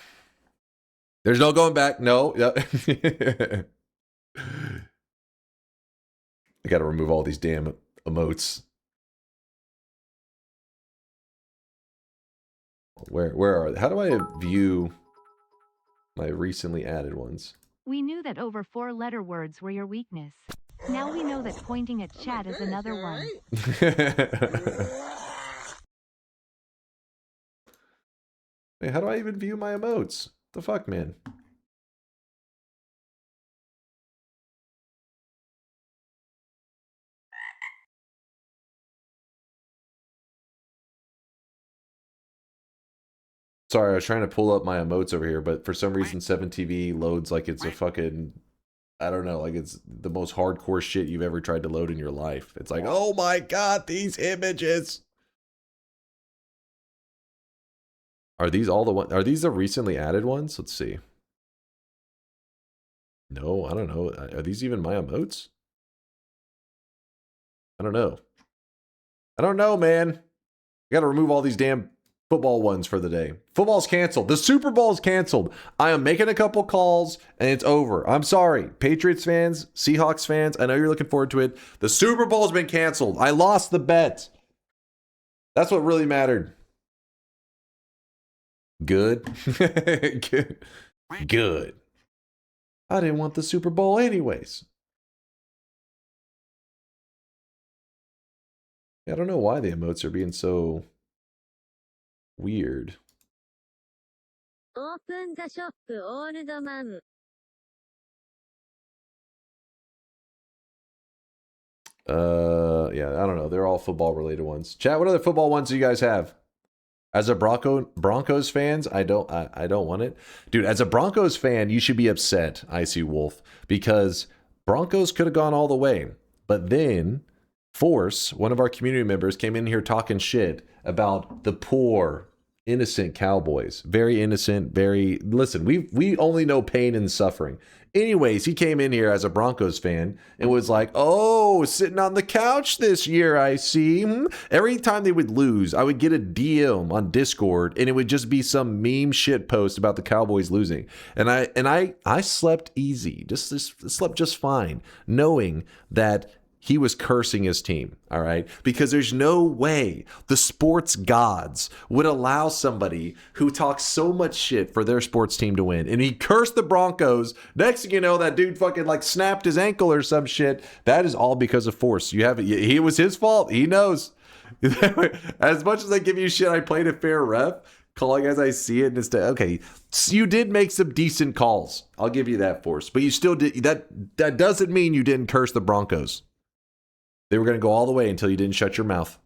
There's no going back. No. I got to remove all these damn emotes. Where are they? How do I view my recently added ones? We knew that over 4-letter words were your weakness. Now we know that pointing at chat is another one. Hey, how do I even view my emotes? The fuck, man? Sorry, I was trying to pull up my emotes over here, but for some reason 7TV loads like it's a fucking, I don't know, like it's the most hardcore shit you've ever tried to load in your life. It's like, oh my god, these images. Are these all the ones? Are these the recently added ones? Let's see. No, I don't know. Are these even my emotes? I don't know. I don't know, man. I gotta remove all these damn football ones for the day. Football's canceled. The Super Bowl is canceled. I am making a couple calls and it's over. I'm sorry. Patriots fans, Seahawks fans, I know you're looking forward to it. The Super Bowl has been canceled. I lost the bet. That's what really mattered. Good. Good. Good. I didn't want the Super Bowl anyways. I don't know why the emotes are being so weird. Open the shop, old man. Yeah, I don't know. They're all football related ones. Chat, what other football ones do you guys have? As a Broncos fans, I don't want it. Dude, as a Broncos fan, you should be upset, Icy Wolf, because Broncos could have gone all the way. But then Force, one of our community members, came in here talking shit about the poor innocent Cowboys. Very innocent, very... Listen, we only know pain and suffering. Anyways, he came in here as a Broncos fan and was like, oh, sitting on the couch this year, I see. Every time they would lose, I would get a DM on Discord and it would just be some meme shit post about the Cowboys losing. And I slept easy, just slept just fine, knowing that he was cursing his team, all right? Because there's no way the sports gods would allow somebody who talks so much shit for their sports team to win. And he cursed the Broncos. Next thing you know, that dude fucking like snapped his ankle or some shit. That is all because of force. It was his fault. He knows. As much as I give you shit, I played a fair ref. Calling as I see it, and it's okay. So you did make some decent calls. I'll give you that, Force. But you still did that doesn't mean you didn't curse the Broncos. They were going to go all the way until you didn't shut your mouth.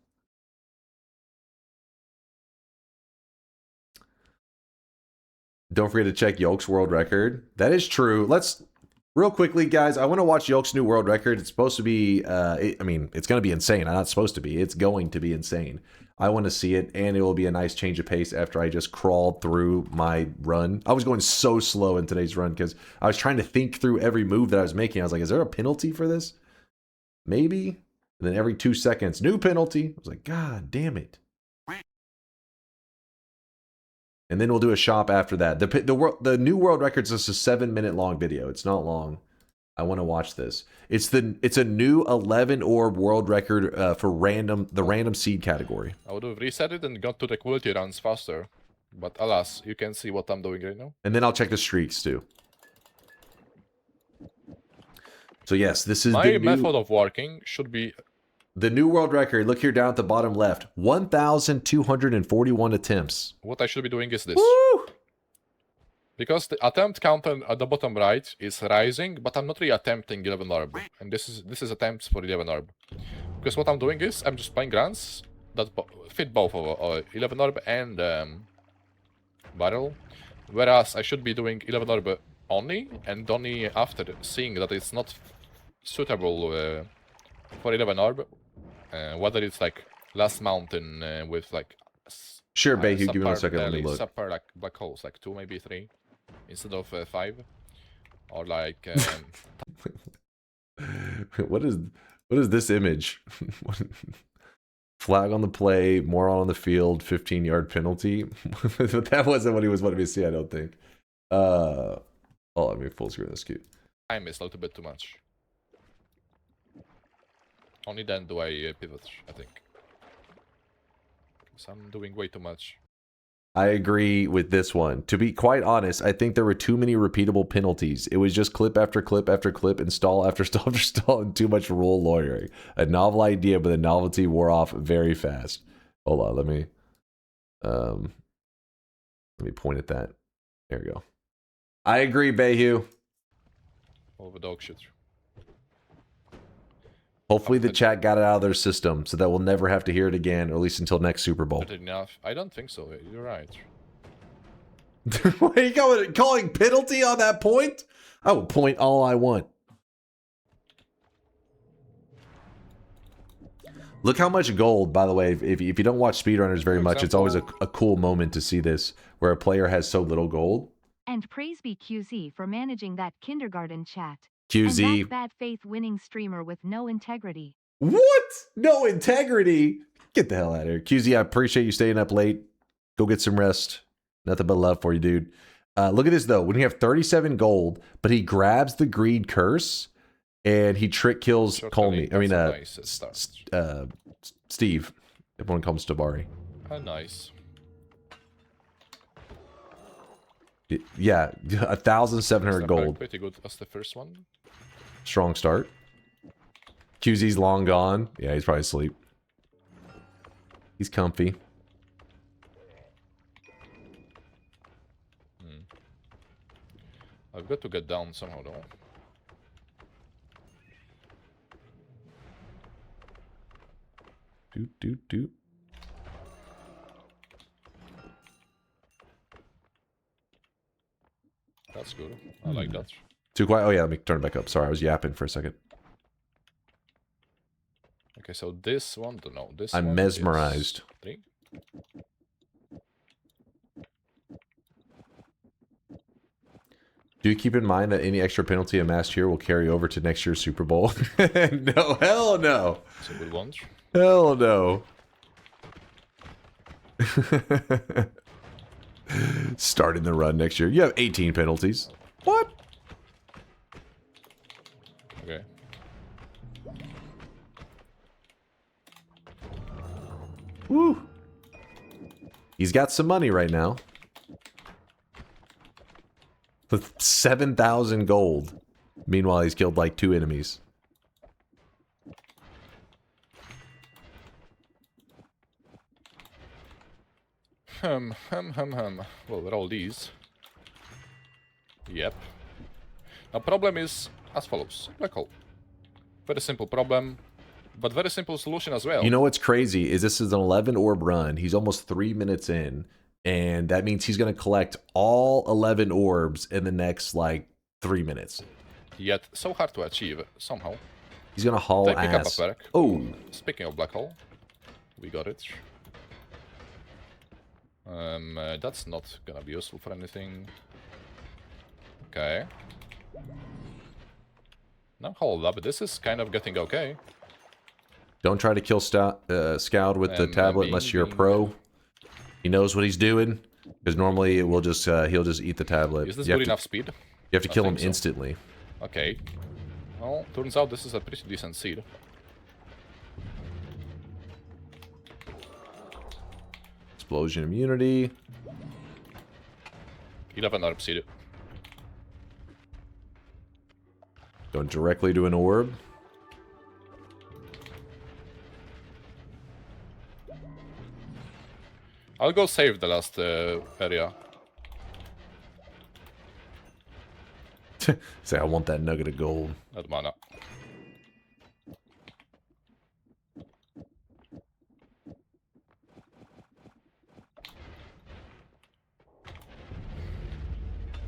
Don't forget to check Yolk's world record. That is true. Let's, real quickly, guys, I want to watch Yolk's new world record. It's supposed to be, it's going to be insane. I'm not supposed to be. It's going to be insane. I want to see it, and it will be a nice change of pace after I just crawled through my run. I was going so slow in today's run because I was trying to think through every move that I was making. I was like, is there a penalty for this? Maybe. And then every 2 seconds, new penalty. I was like, God damn it. And then we'll do a shop after that. The new world record's just a 7-minute long video. It's not long. I want to watch this. It's a new 11 orb world record for the random seed category. I would have reset it and got to the quality rounds faster. But alas, you can see what I'm doing right now. And then I'll check the streaks too. So yes, this is my method of working should be the new world record. Look here down at the bottom left. 1,241 attempts. What I should be doing is this. Woo! Because the attempt counter at the bottom right is rising, but I'm not really attempting 11 orb. And this is attempts for 11 orb. Because what I'm doing is I'm just playing grants that fit both of 11 orb and barrel. Whereas I should be doing 11 orb only, and only after seeing that it's not suitable for 11 orb, whether it's like Last Mountain with like sure, Bayhu, give me 1 second. Let me look. Subpar like black holes, like 2 maybe 3 instead of 5, or like what is this image? Flag on the play, moron on the field, 15-yard penalty. But that wasn't what he was wanting me to see, I don't think. Oh, let me full screen this cute. I missed a little bit too much. Only then do I pivot, I think. Because I'm doing way too much. I agree with this one. To be quite honest, I think there were too many repeatable penalties. It was just clip after clip after clip, and stall after stall after stall, and too much rule lawyering. A novel idea, but the novelty wore off very fast. Hold on, let me point at that. There we go. I agree, Bayhu. All the dog shit. Hopefully the chat got it out of their system so that we'll never have to hear it again, or at least until next Super Bowl. Enough. I don't think so. You're right. What are you calling penalty on that point? I will point all I want. Look how much gold, by the way, if you don't watch speedrunners very much, it's always a cool moment to see this, where a player has so little gold. And praise be QZ for managing that kindergarten chat. QZ. And that bad faith winning streamer with no integrity. What? No integrity? Get the hell out of here. QZ, I appreciate you staying up late. Go get some rest. Nothing but love for you, dude. Look at this, though. When you have 37 gold, but he grabs the greed curse, and he trick kills Colmy. I mean, Steve. Everyone calls him Stabari. Oh, nice. Yeah, 1,700 gold. Pretty good as the first one. Strong start. QZ's long gone. Yeah, he's probably asleep. He's comfy. I've got to get down somehow, though. Doot. That's good. I like that. Too quiet. Oh yeah, let me turn it back up. Sorry, I was yapping for a second. Okay, so this one, no, this I'm one mesmerized. Is 3. Do keep in mind that any extra penalty amassed here will carry over to next year's Super Bowl. No, hell no. It's a good one. Hell no. Starting the run next year. You have 18 penalties. What? Okay. Woo. He's got some money right now. With 7,000 gold. Meanwhile, he's killed like 2 enemies. Well, what are all these? Yep. Now, problem is as follows. Black hole. Very simple problem, but very simple solution as well. You know what's crazy is this is an 11 orb run. He's almost 3 minutes in, and that means he's going to collect all 11 orbs in the next, like, 3 minutes. Yet, so hard to achieve, somehow. He's going to haul They pick up ass. a perk. Oh. Speaking of black hole, we got it. That's not gonna be useful for anything. Okay. Now hold up, this is kind of getting okay. Don't try to kill Scout with the tablet unless you're a pro. He knows what he's doing, because normally it will just he'll just eat the tablet. Is this good enough speed? You have to kill him instantly. Okay. Well, turns out this is a pretty decent seed. Explosion immunity. 11 orb seed. Going directly to an orb. I'll go save the last area. Say, I want that nugget of gold. Not mana.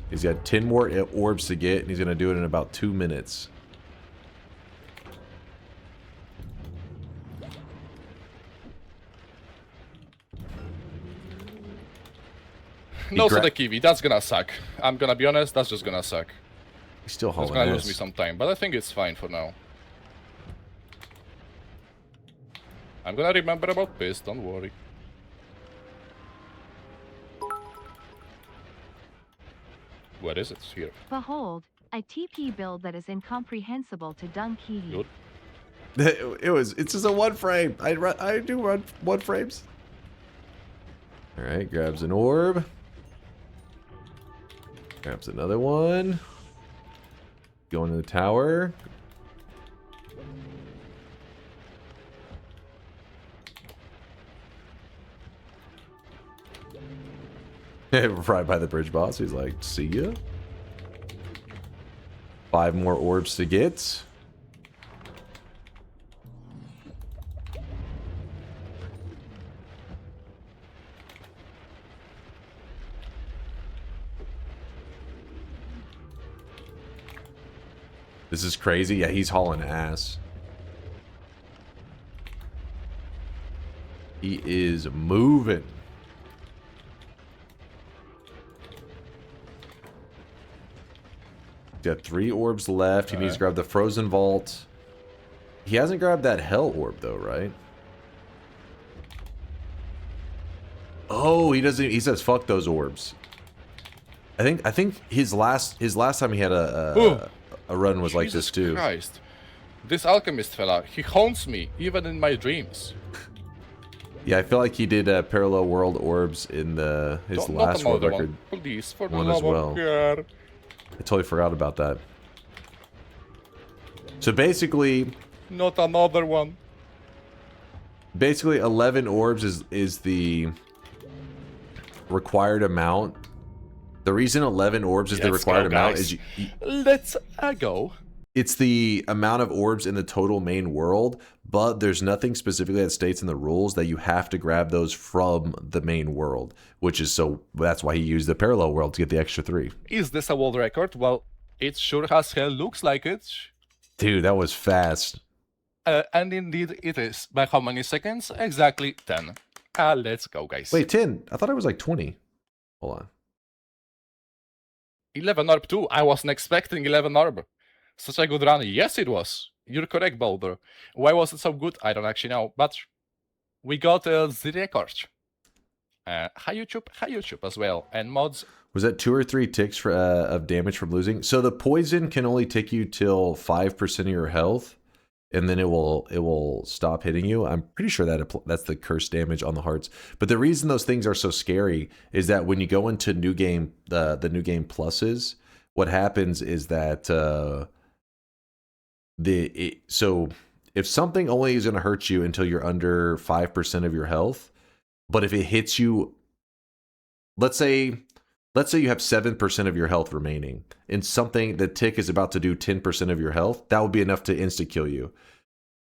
He's got 10 more orbs to get, and he's going to do it in about 2 minutes. No for the kiwi, that's gonna suck. I'm gonna be honest, that's just gonna suck. He's still hauling It's gonna ass. lose me some time, but I think it's fine for now. I'm gonna remember about this, don't worry. Where is it? Here. Behold, a TP build that is incomprehensible to DunkOrSlam. Good. It's just a 1 frame. I do run 1 frames. All right, grabs an orb. Grabs another one. Going to the tower. Right by the bridge boss. He's like, see ya. 5 more orbs to get. This is crazy. Yeah, he's hauling ass. He is moving. He's got 3 orbs left. He needs to grab the frozen vault. He hasn't grabbed that hell orb though, right? Oh, he doesn't. He says, "Fuck those orbs." I think his last time he had a run was like this too. Christ. This alchemist fella, he haunts me even in my dreams. Yeah, I feel like he did parallel world orbs in his last world record Please, for one the as love well. of God. I totally forgot about that. So basically, Not another one. basically 11 orbs is the required amount. The reason 11 orbs is the required amount is Let's go. it's the amount of orbs in the total main world, but there's nothing specifically that states in the rules that you have to grab those from the main world, which is that's why he used the parallel world to get the extra 3. Is this a world record? Well, it sure as hell looks like it. Dude, that was fast. And indeed it is. By how many seconds? Exactly 10. Let's go, guys. Wait, 10? I thought it was like 20. Hold on. 11 orb too. I wasn't expecting 11 orb. Such a good run. Yes, it was. You're correct, Boulder. Why was it so good? I don't actually know. But we got the record. Hi YouTube as well. And mods. Was that 2 or 3 ticks for, of damage from losing? So the poison can only tick you till 5% of your health, and then it will stop hitting you. I'm pretty sure that's the curse damage on the hearts. But the reason those things are so scary is that when you go into new game, the new game pluses, what happens is that so if something only is going to hurt you until you're under 5% of your health, but if it hits you, let's say you have 7% of your health remaining, and the tick is about to do 10% of your health, that would be enough to insta-kill you.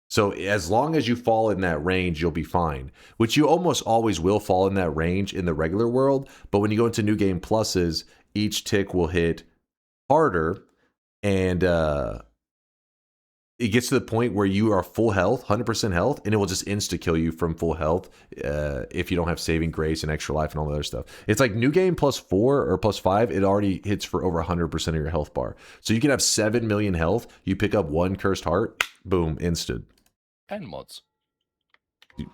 So as long as you fall in that range, you'll be fine, which you almost always will fall in that range in the regular world. But when you go into new game pluses, each tick will hit harder, and it gets to the point where you are full health, 100% health, and it will just insta-kill you from full health if you don't have saving grace and extra life and all the other stuff. It's like new game +4 or +5, it already hits for over 100% of your health bar. So you can have 7 million health, you pick up 1 cursed heart, boom, instant. And mods.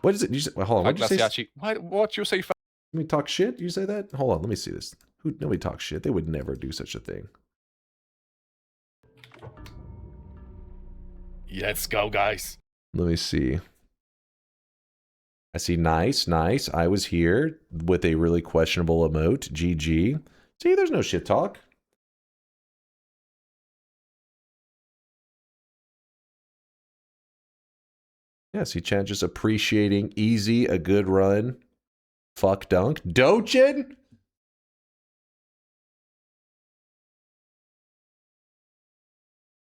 What is it? You say, hold on, what did you say? What you say? Let me talk shit? You say that? Hold on, let me see this. Nobody talks shit. They would never do such a thing. Let's go, guys. Let me see. I see nice. I was here with a really questionable emote. GG. See, there's no shit talk. Yeah, see, chat just appreciating easy, a good run. Fuck dunk. Dochin?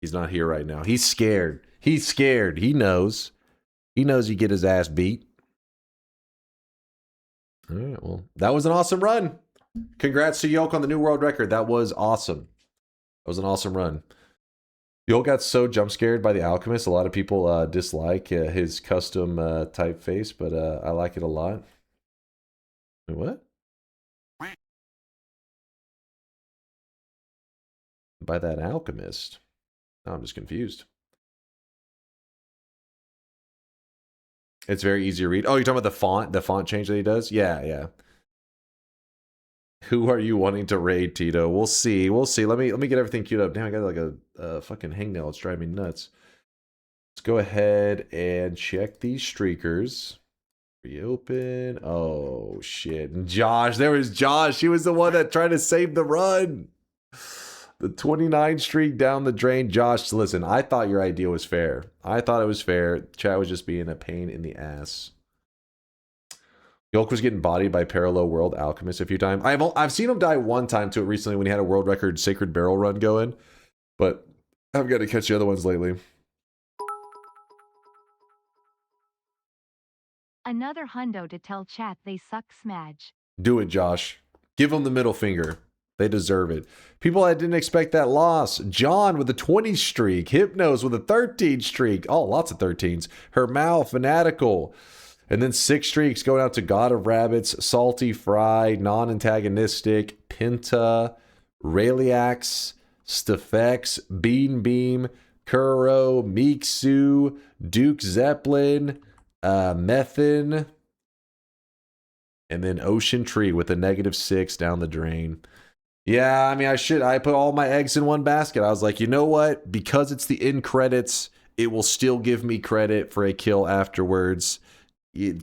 He's not here right now. He's scared. He's scared. He knows. He knows he get his ass beat. All right, well, that was an awesome run. Congrats to Yoke on the new world record. That was awesome. That was an awesome run. Yoke got so jump scared by the alchemist. A lot of people dislike his custom typeface, but I like it a lot. Wait, what? By that alchemist? Now I'm just confused. It's very easy to read. Oh, you're talking about the font change that he does? Yeah. Who are you wanting to raid, Tito? We'll see. Let me get everything queued up. Damn, I got like a fucking hangnail. It's driving me nuts. Let's go ahead and check these streakers. Reopen. Oh shit. Josh, there was Josh. He was the one that tried to save the run. The 29 streak down the drain. Josh, listen, I thought your idea was fair. I thought it was fair. Chat was just being a pain in the ass. Yolk was getting bodied by Parallel World Alchemist a few times. I've seen him die one time to it recently when he had a world record Sacred Barrel run going, but I've got to catch the other ones lately. Another hundo to tell chat they suck smudge. Do it, Josh. Give them the middle finger. They deserve it. People that didn't expect that loss. John with a 20 streak. Hypnos with a 13 streak. Oh, lots of 13s. Hermal, Fanatical. And then 6 streaks going out to God of Rabbits, Salty Fry, Non-Antagonistic, Pinta, Raeliax, Stefex, Bean Beam, Kuro, Miksu, Duke Zeppelin, Methin, and then Ocean Tree with a -6 down the drain. Yeah, I mean, I put all my eggs in one basket. I was like, you know what? Because it's the end credits, it will still give me credit for a kill afterwards.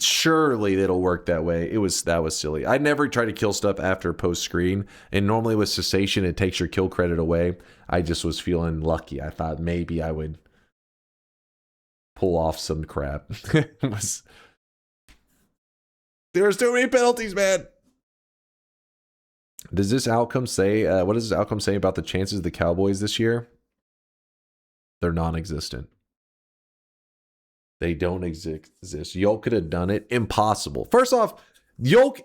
Surely it'll work that way. That was silly. I never try to kill stuff after post screen, and normally with cessation, it takes your kill credit away. I just was feeling lucky. I thought maybe I would pull off some crap. There's too many penalties, man. Does this outcome say, what does this outcome say about the chances of the Cowboys this year? They're non-existent. They don't exist. Yoke could have done it. Impossible. First off, Yoke,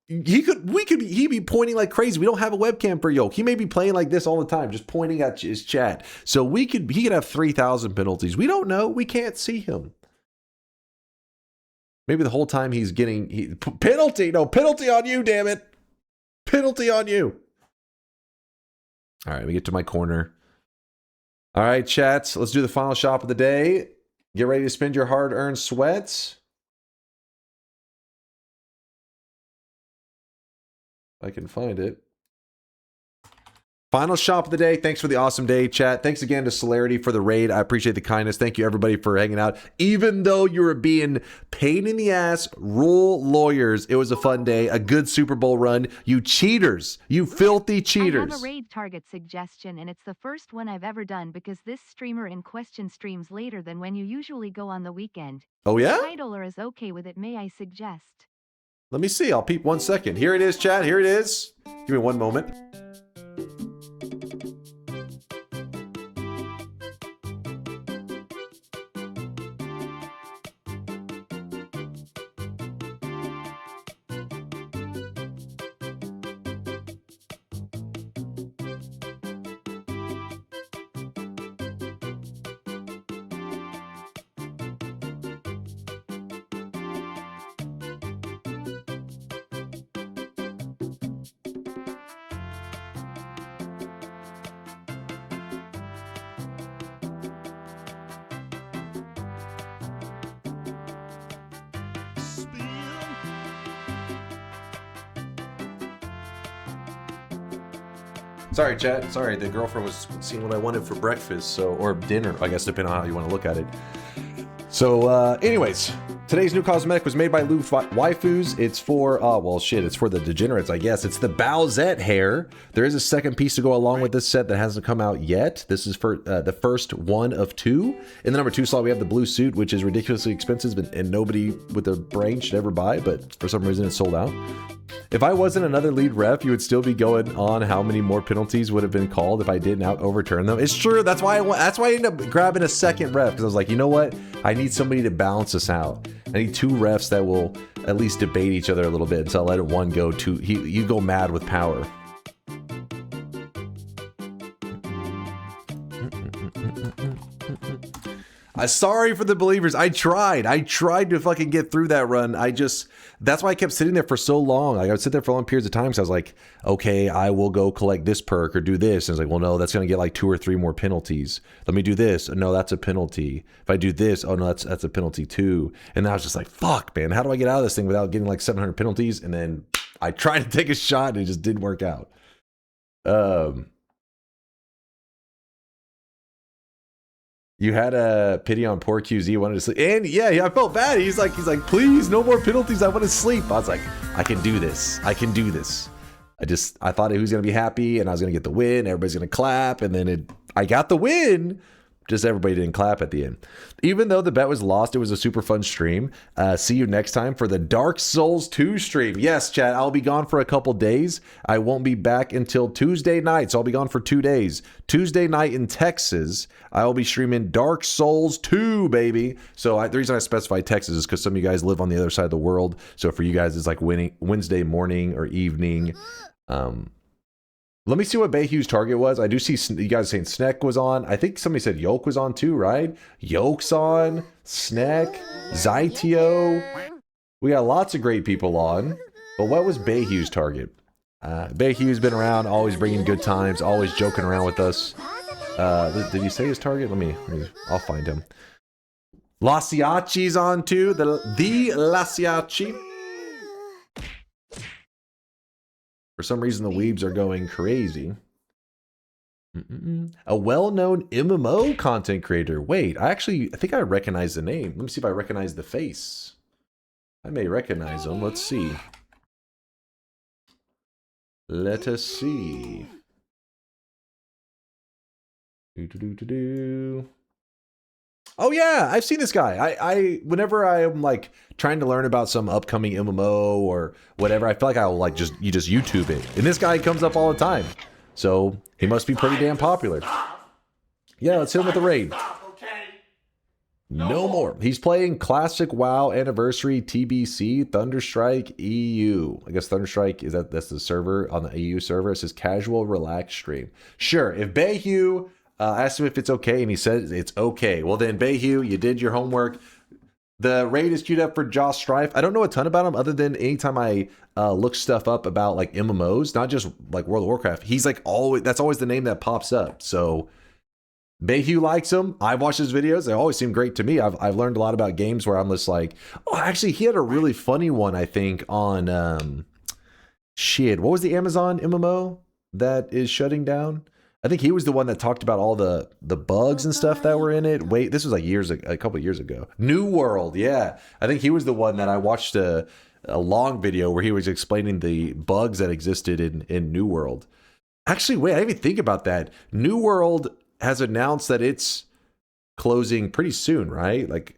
he'd be pointing like crazy. We don't have a webcam for Yoke. He may be playing like this all the time, just pointing at his chat. So he could have 3,000 penalties. We don't know. We can't see him. Maybe the whole time he's getting penalty. No, penalty on you, damn it. Penalty on you. All right, let me get to my corner. All right, chats, let's do the final shop of the day. Get ready to spend your hard-earned sweats. If I can find it. Final shop of the day. Thanks for the awesome day, chat. Thanks again to Celerity for the raid. I appreciate the kindness. Thank you, everybody, for hanging out. Even though you were being pain in the ass, rule lawyers, it was a fun day. A good Super Bowl run. You cheaters. You filthy cheaters. I have a raid target suggestion, and it's the first one I've ever done because this streamer in question streams later than when you usually go on the weekend. Oh, yeah? If Idler is okay with it, may I suggest? Let me see. I'll peep 1 second. Here it is, chat. Here it is. Give me one moment. Sorry, chat. Sorry, the girlfriend was seeing what I wanted for breakfast, so or dinner, I guess, depending on how you want to look at it. So, anyways, today's new cosmetic was made by Lou Waifus. It's for, well, shit, it's for the degenerates, I guess. It's the Bowsette hair. There is a second piece to go along with this set that hasn't come out yet. This is for the first one of two. In the number 2 slot, we have the blue suit, which is ridiculously expensive, and nobody with a brain should ever buy, but for some reason it's sold out. If I wasn't another lead ref, you would still be going on how many more penalties would have been called if I didn't out overturn them. It's true. That's why I ended up grabbing a second ref, because I was like, you know what? I need somebody to balance us out. I need 2 refs that will at least debate each other a little bit until I let one go too. You go mad with power. I'm sorry for the believers. I tried to fucking get through that run. That's why I kept sitting there for so long. Like I would sit there for long periods of time. So I was like, okay, I will go collect this perk or do this. And I was like, well, no, that's going to get like 2 or 3 more penalties. Let me do this. No, that's a penalty. If I do this, oh no, that's a penalty too. And I was just like, fuck, man, how do I get out of this thing without getting like 700 penalties? And then I tried to take a shot and it just didn't work out. You had a pity on poor QZ, wanted to sleep. And yeah, I felt bad. He's like, please, no more penalties. I want to sleep. I was like, I can do this. I can do this. I thought he was going to be happy and I was going to get the win. Everybody's going to clap. And then I got the win. Just everybody didn't clap at the end. Even though the bet was lost, it was a super fun stream. See you next time for the Dark Souls 2 stream. Yes, chat, I'll be gone for a couple days. I won't be back until Tuesday night, so I'll be gone for 2 days. Tuesday night in Texas, I will be streaming Dark Souls 2, baby. So the reason I specify Texas is because some of you guys live on the other side of the world. So for you guys, it's like Wednesday morning or evening. Let me see what Bayhu's target was. I do see you guys saying Sneck was on. I think somebody said Yoke was on too, right? Yoke's on, Sneck, Zytio. We got lots of great people on. But what was Bayhu's target? Bayhu's been around, always bringing good times, always joking around with us. Did you say his target? I'll find him. Lasiachi's on too. The Lasiachi. For some reason, the weebs are going crazy. A well-known MMO content creator. Wait, I think I recognize the name. Let me see if I recognize the face. I may recognize him. Let's see. Let us see. Oh yeah, I've seen this guy. Whenever I'm like trying to learn about some upcoming MMO or whatever, I feel like I'll like just YouTube it. And this guy comes up all the time. So he must be pretty damn popular. Yeah, let's hit him with the raid. No more. He's playing Classic WoW Anniversary TBC Thunderstrike EU. I guess Thunderstrike that's the server on the EU server. It says casual relaxed stream. Sure, if Bayhu asked him if it's okay, and he said it's okay. Well then, Bayhu, you did your homework. The raid is queued up for Josh Strife. I don't know a ton about him other than anytime I look stuff up about like MMOs, not just like World of Warcraft. He's like always, that's always the name that pops up. So Bayhue likes him. I've watched his videos. They always seem great to me. I've learned a lot about games where I'm just like, oh, actually, he had a really funny one, I think, on shit. What was the Amazon MMO that is shutting down? I think he was the one that talked about all the bugs and stuff that were in it. Wait, this was like a couple of years ago. New World, yeah. I think he was the one that I watched a long video where he was explaining the bugs that existed in New World. Actually, wait, I didn't even think about that. New World has announced that it's closing pretty soon, right? Like,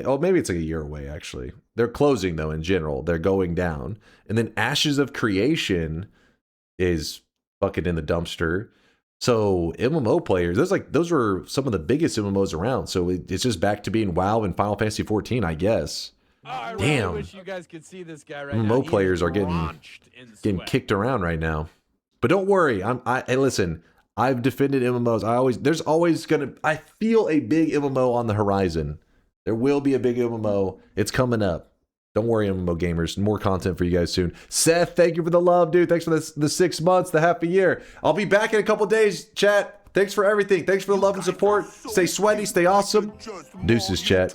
oh, maybe it's like a year away, actually. They're closing, though, in general. They're going down. And then Ashes of Creation is fucking in the dumpster. So MMO players, those were some of the biggest MMOs around. So it's just back to being WoW and Final Fantasy 14, I guess. Oh, I Damn. really wish you guys could see this guy right MMO now. players are getting kicked around right now. But don't worry. Hey, listen, I've defended MMOs. There's always I feel a big MMO on the horizon. There will be a big MMO. It's coming up. Don't worry, MMO gamers. More content for you guys soon. Seth, thank you for the love, dude. Thanks for the 6 months, the half a year. I'll be back in a couple days, chat. Thanks for everything. Thanks for the love and support. Stay sweaty, stay awesome. Deuces, chat.